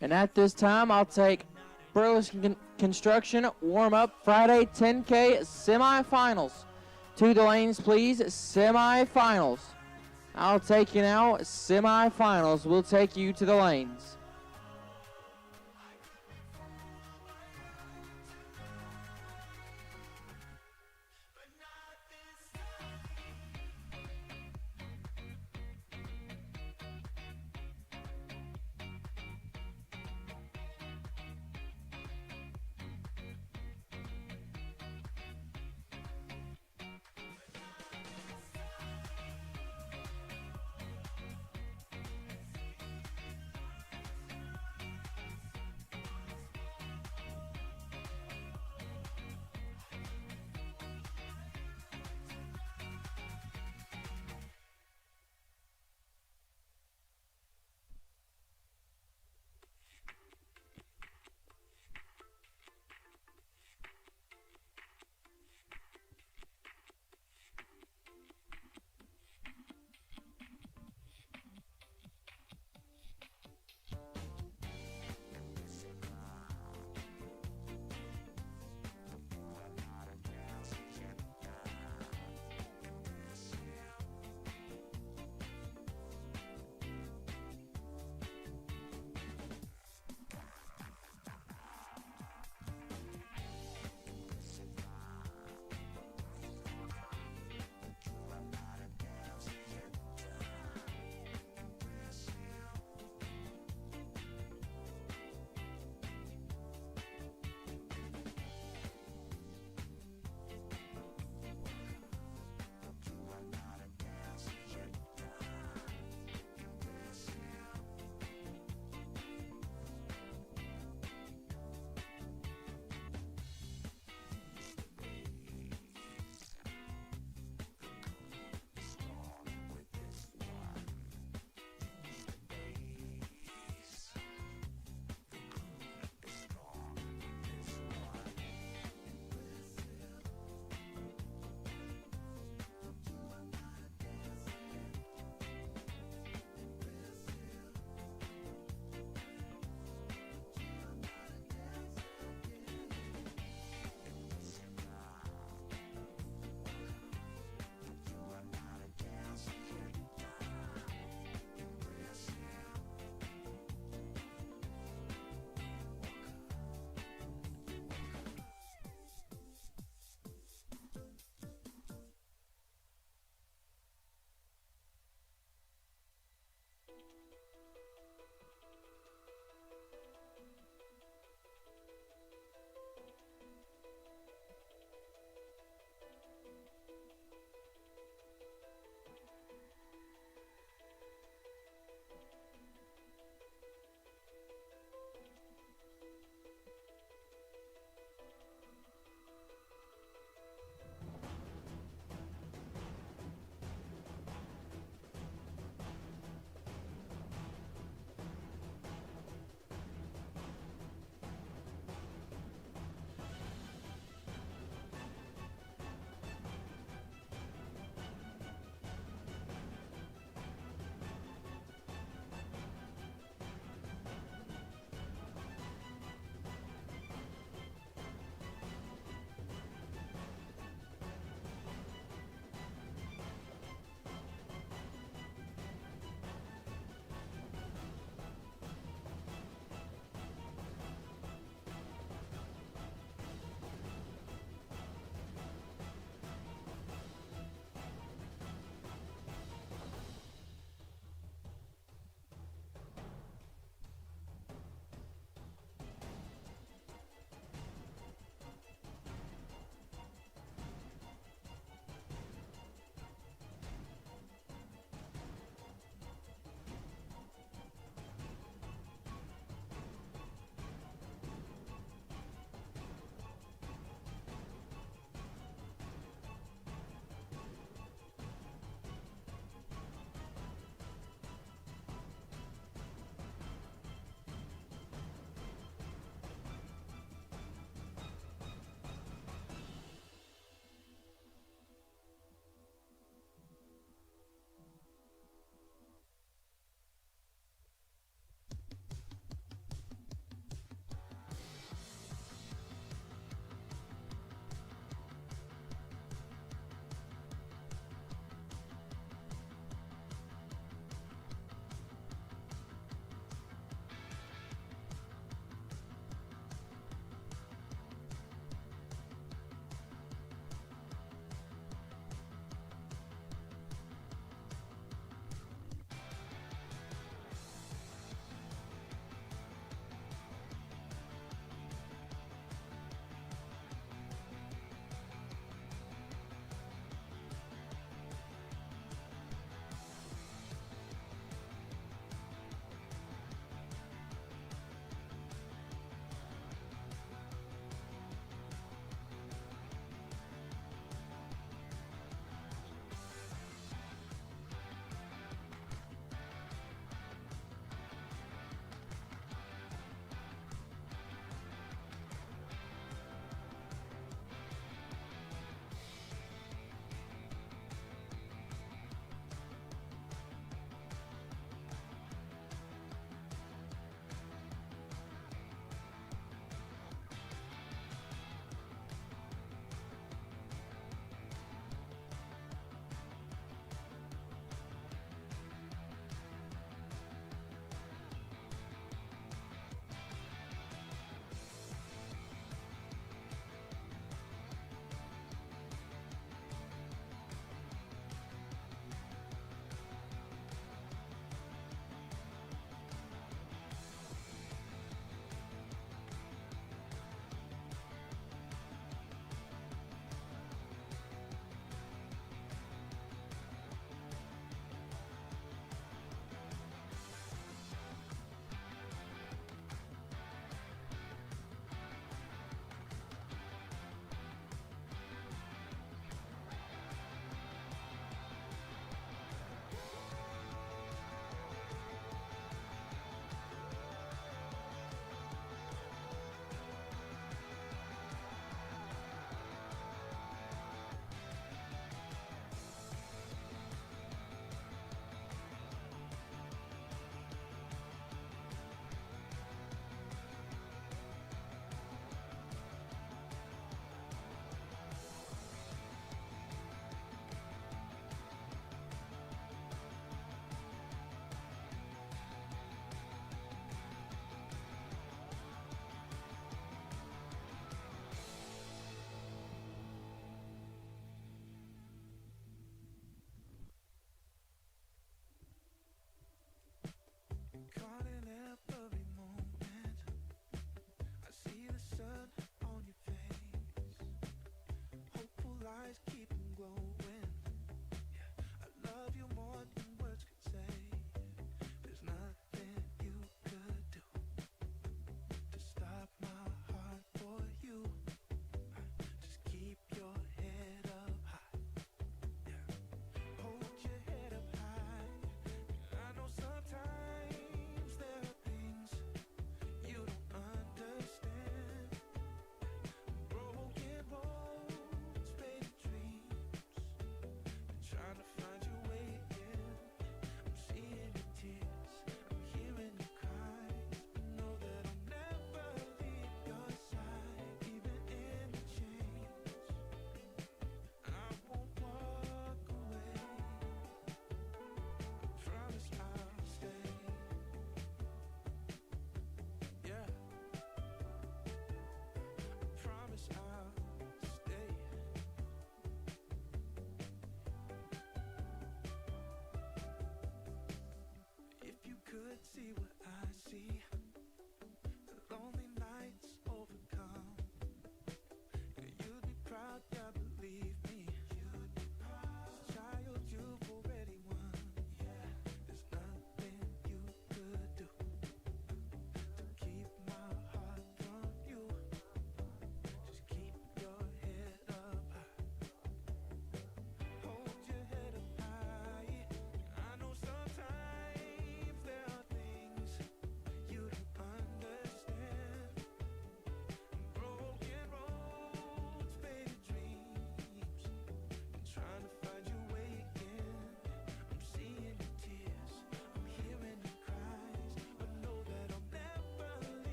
And at this time, I'll take Burleson Construction warm-up Friday 10K semifinals. To the lanes, please. Semifinals. I'll take you now. Semifinals. We'll take you to the lanes.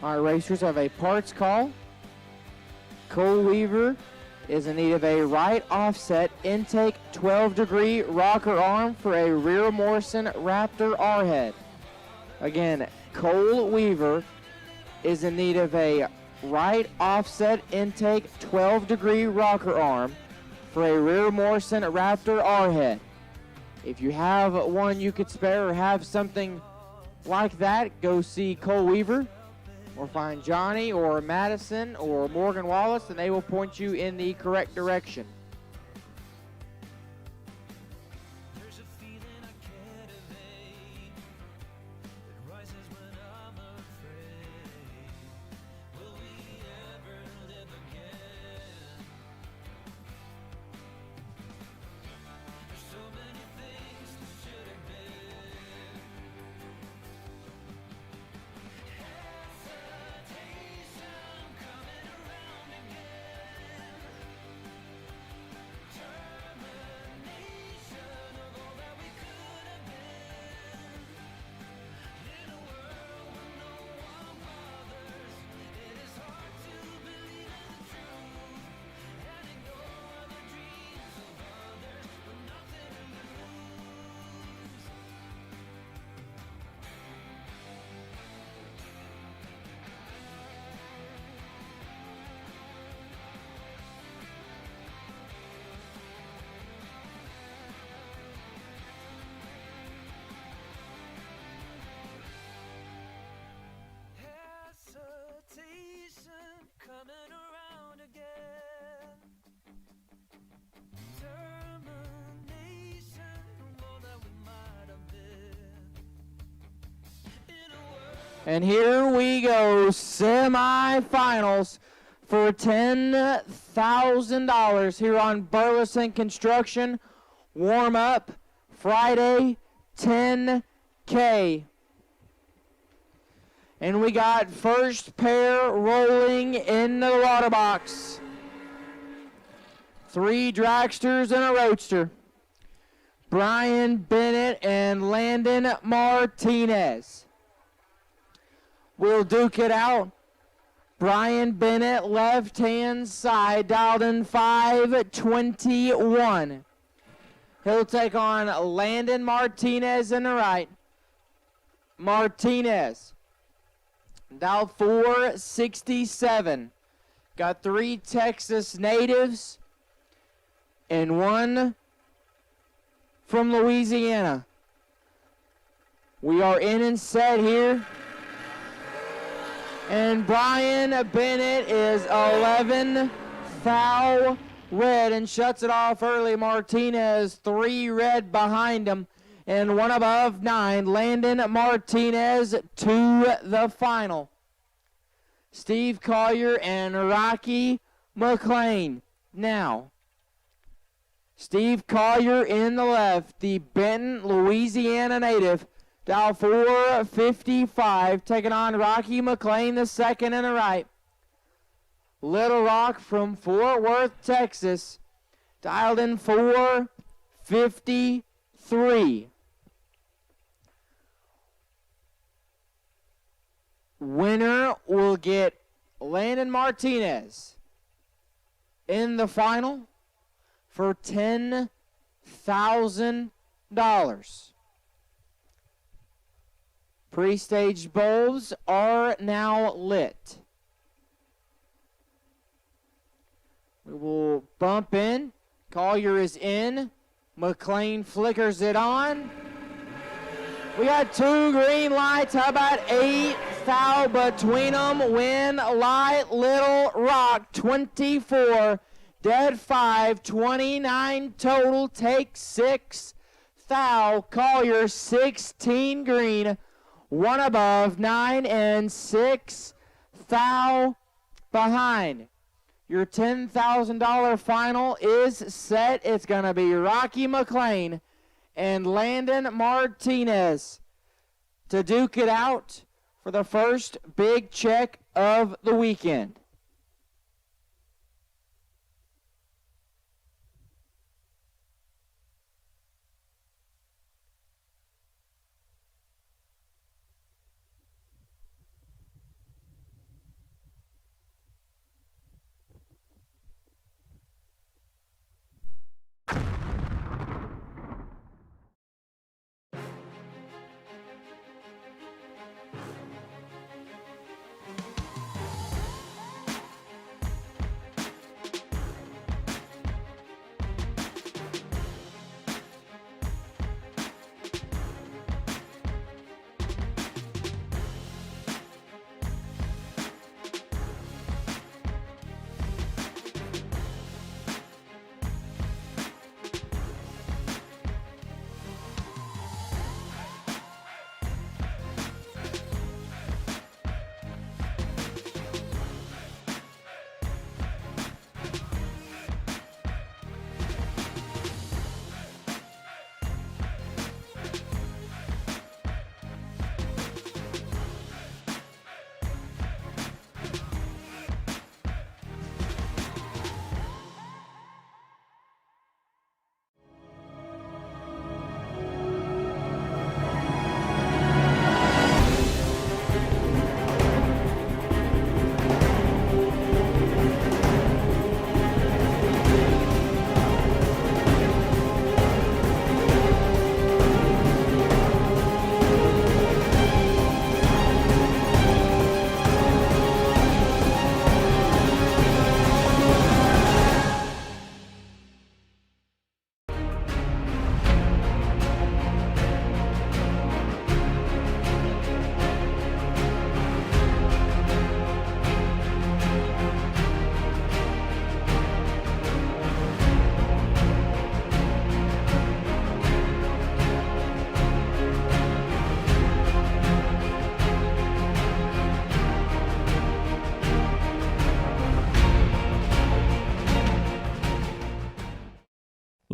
Our racers have a parts call. Cole Weaver is in need of a right offset intake 12-degree rocker arm for a rear Morrison Raptor R head. Again, Cole Weaver is in need of a right offset intake 12-degree rocker arm for a rear Morrison Raptor R head. If you have one you could spare or have something like that, go see Cole Weaver or find Johnny or Madison or Morgan Wallace, and they will point you in the correct direction. There's a feeling I can't evade. It rises when I'm afraid. Will we ever live again? There's so many things that should have been. Hesitation coming around again. Termination of all that we could have been. In a world where no one bothers, it is hard to believe in the truth and ignore the dreams of others with nothing to lose. Hesitation coming around again. Termination of all that we might have been. In a world And here we go, semifinals for $10,000 here on Burleson Construction. Warm up Friday, 10K. And we got first pair rolling into the water box. 3 dragsters and a roadster. Brian Bennett and Landon Martinez. We'll duke it out. Brian Bennett, left-hand side, dialed in 521. He'll take on Landon Martinez in the right. Martinez, dialed 467. Got 3 Texas natives and 1 from Louisiana. We are in and set here. And Brian Bennett is 11 foul red and shuts it off early. Martinez 3 red behind him and 1 above 9. Landon Martinez to the final. Steve Collier and Rocky McLean. Now, Steve Collier in the left, the Benton, Louisiana native. Dial 455, taking on Rocky McLean, the second in the right. Little Rock from Fort Worth, Texas, dialed in 453. Winner will get Landon Martinez in the final for $10,000. Pre-stage bulbs are now lit. We will bump in. Collier is in. McLean flickers it on. We got 2 green lights. How about 8 foul between them? Win light, Little Rock, 24. Dead 5, 29 total. Take 6 foul. Collier, 16 green. 1 above, 9 and 6 foul behind. Your $10,000 final is set. It's going to be Rocky McLean and Landon Martinez to duke it out for the first big check of the weekend.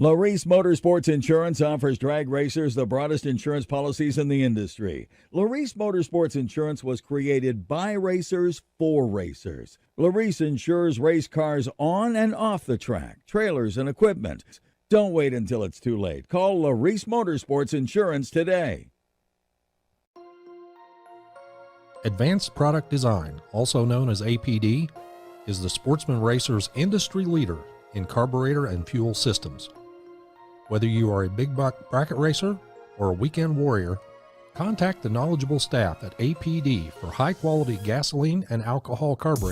Larice Motorsports Insurance offers drag racers the broadest insurance policies in the industry. Larice Motorsports Insurance was created by racers for racers. Larice insures race cars on and off the track, trailers, and equipment. Don't wait until it's too late. Call Larice Motorsports Insurance today. Advanced Product Design, also known as APD, is the Sportsman Racer's industry leader in carburetor and fuel systems. Whether you are a big buck bracket racer or a weekend warrior, contact the knowledgeable staff at APD for high-quality gasoline and alcohol carburetors.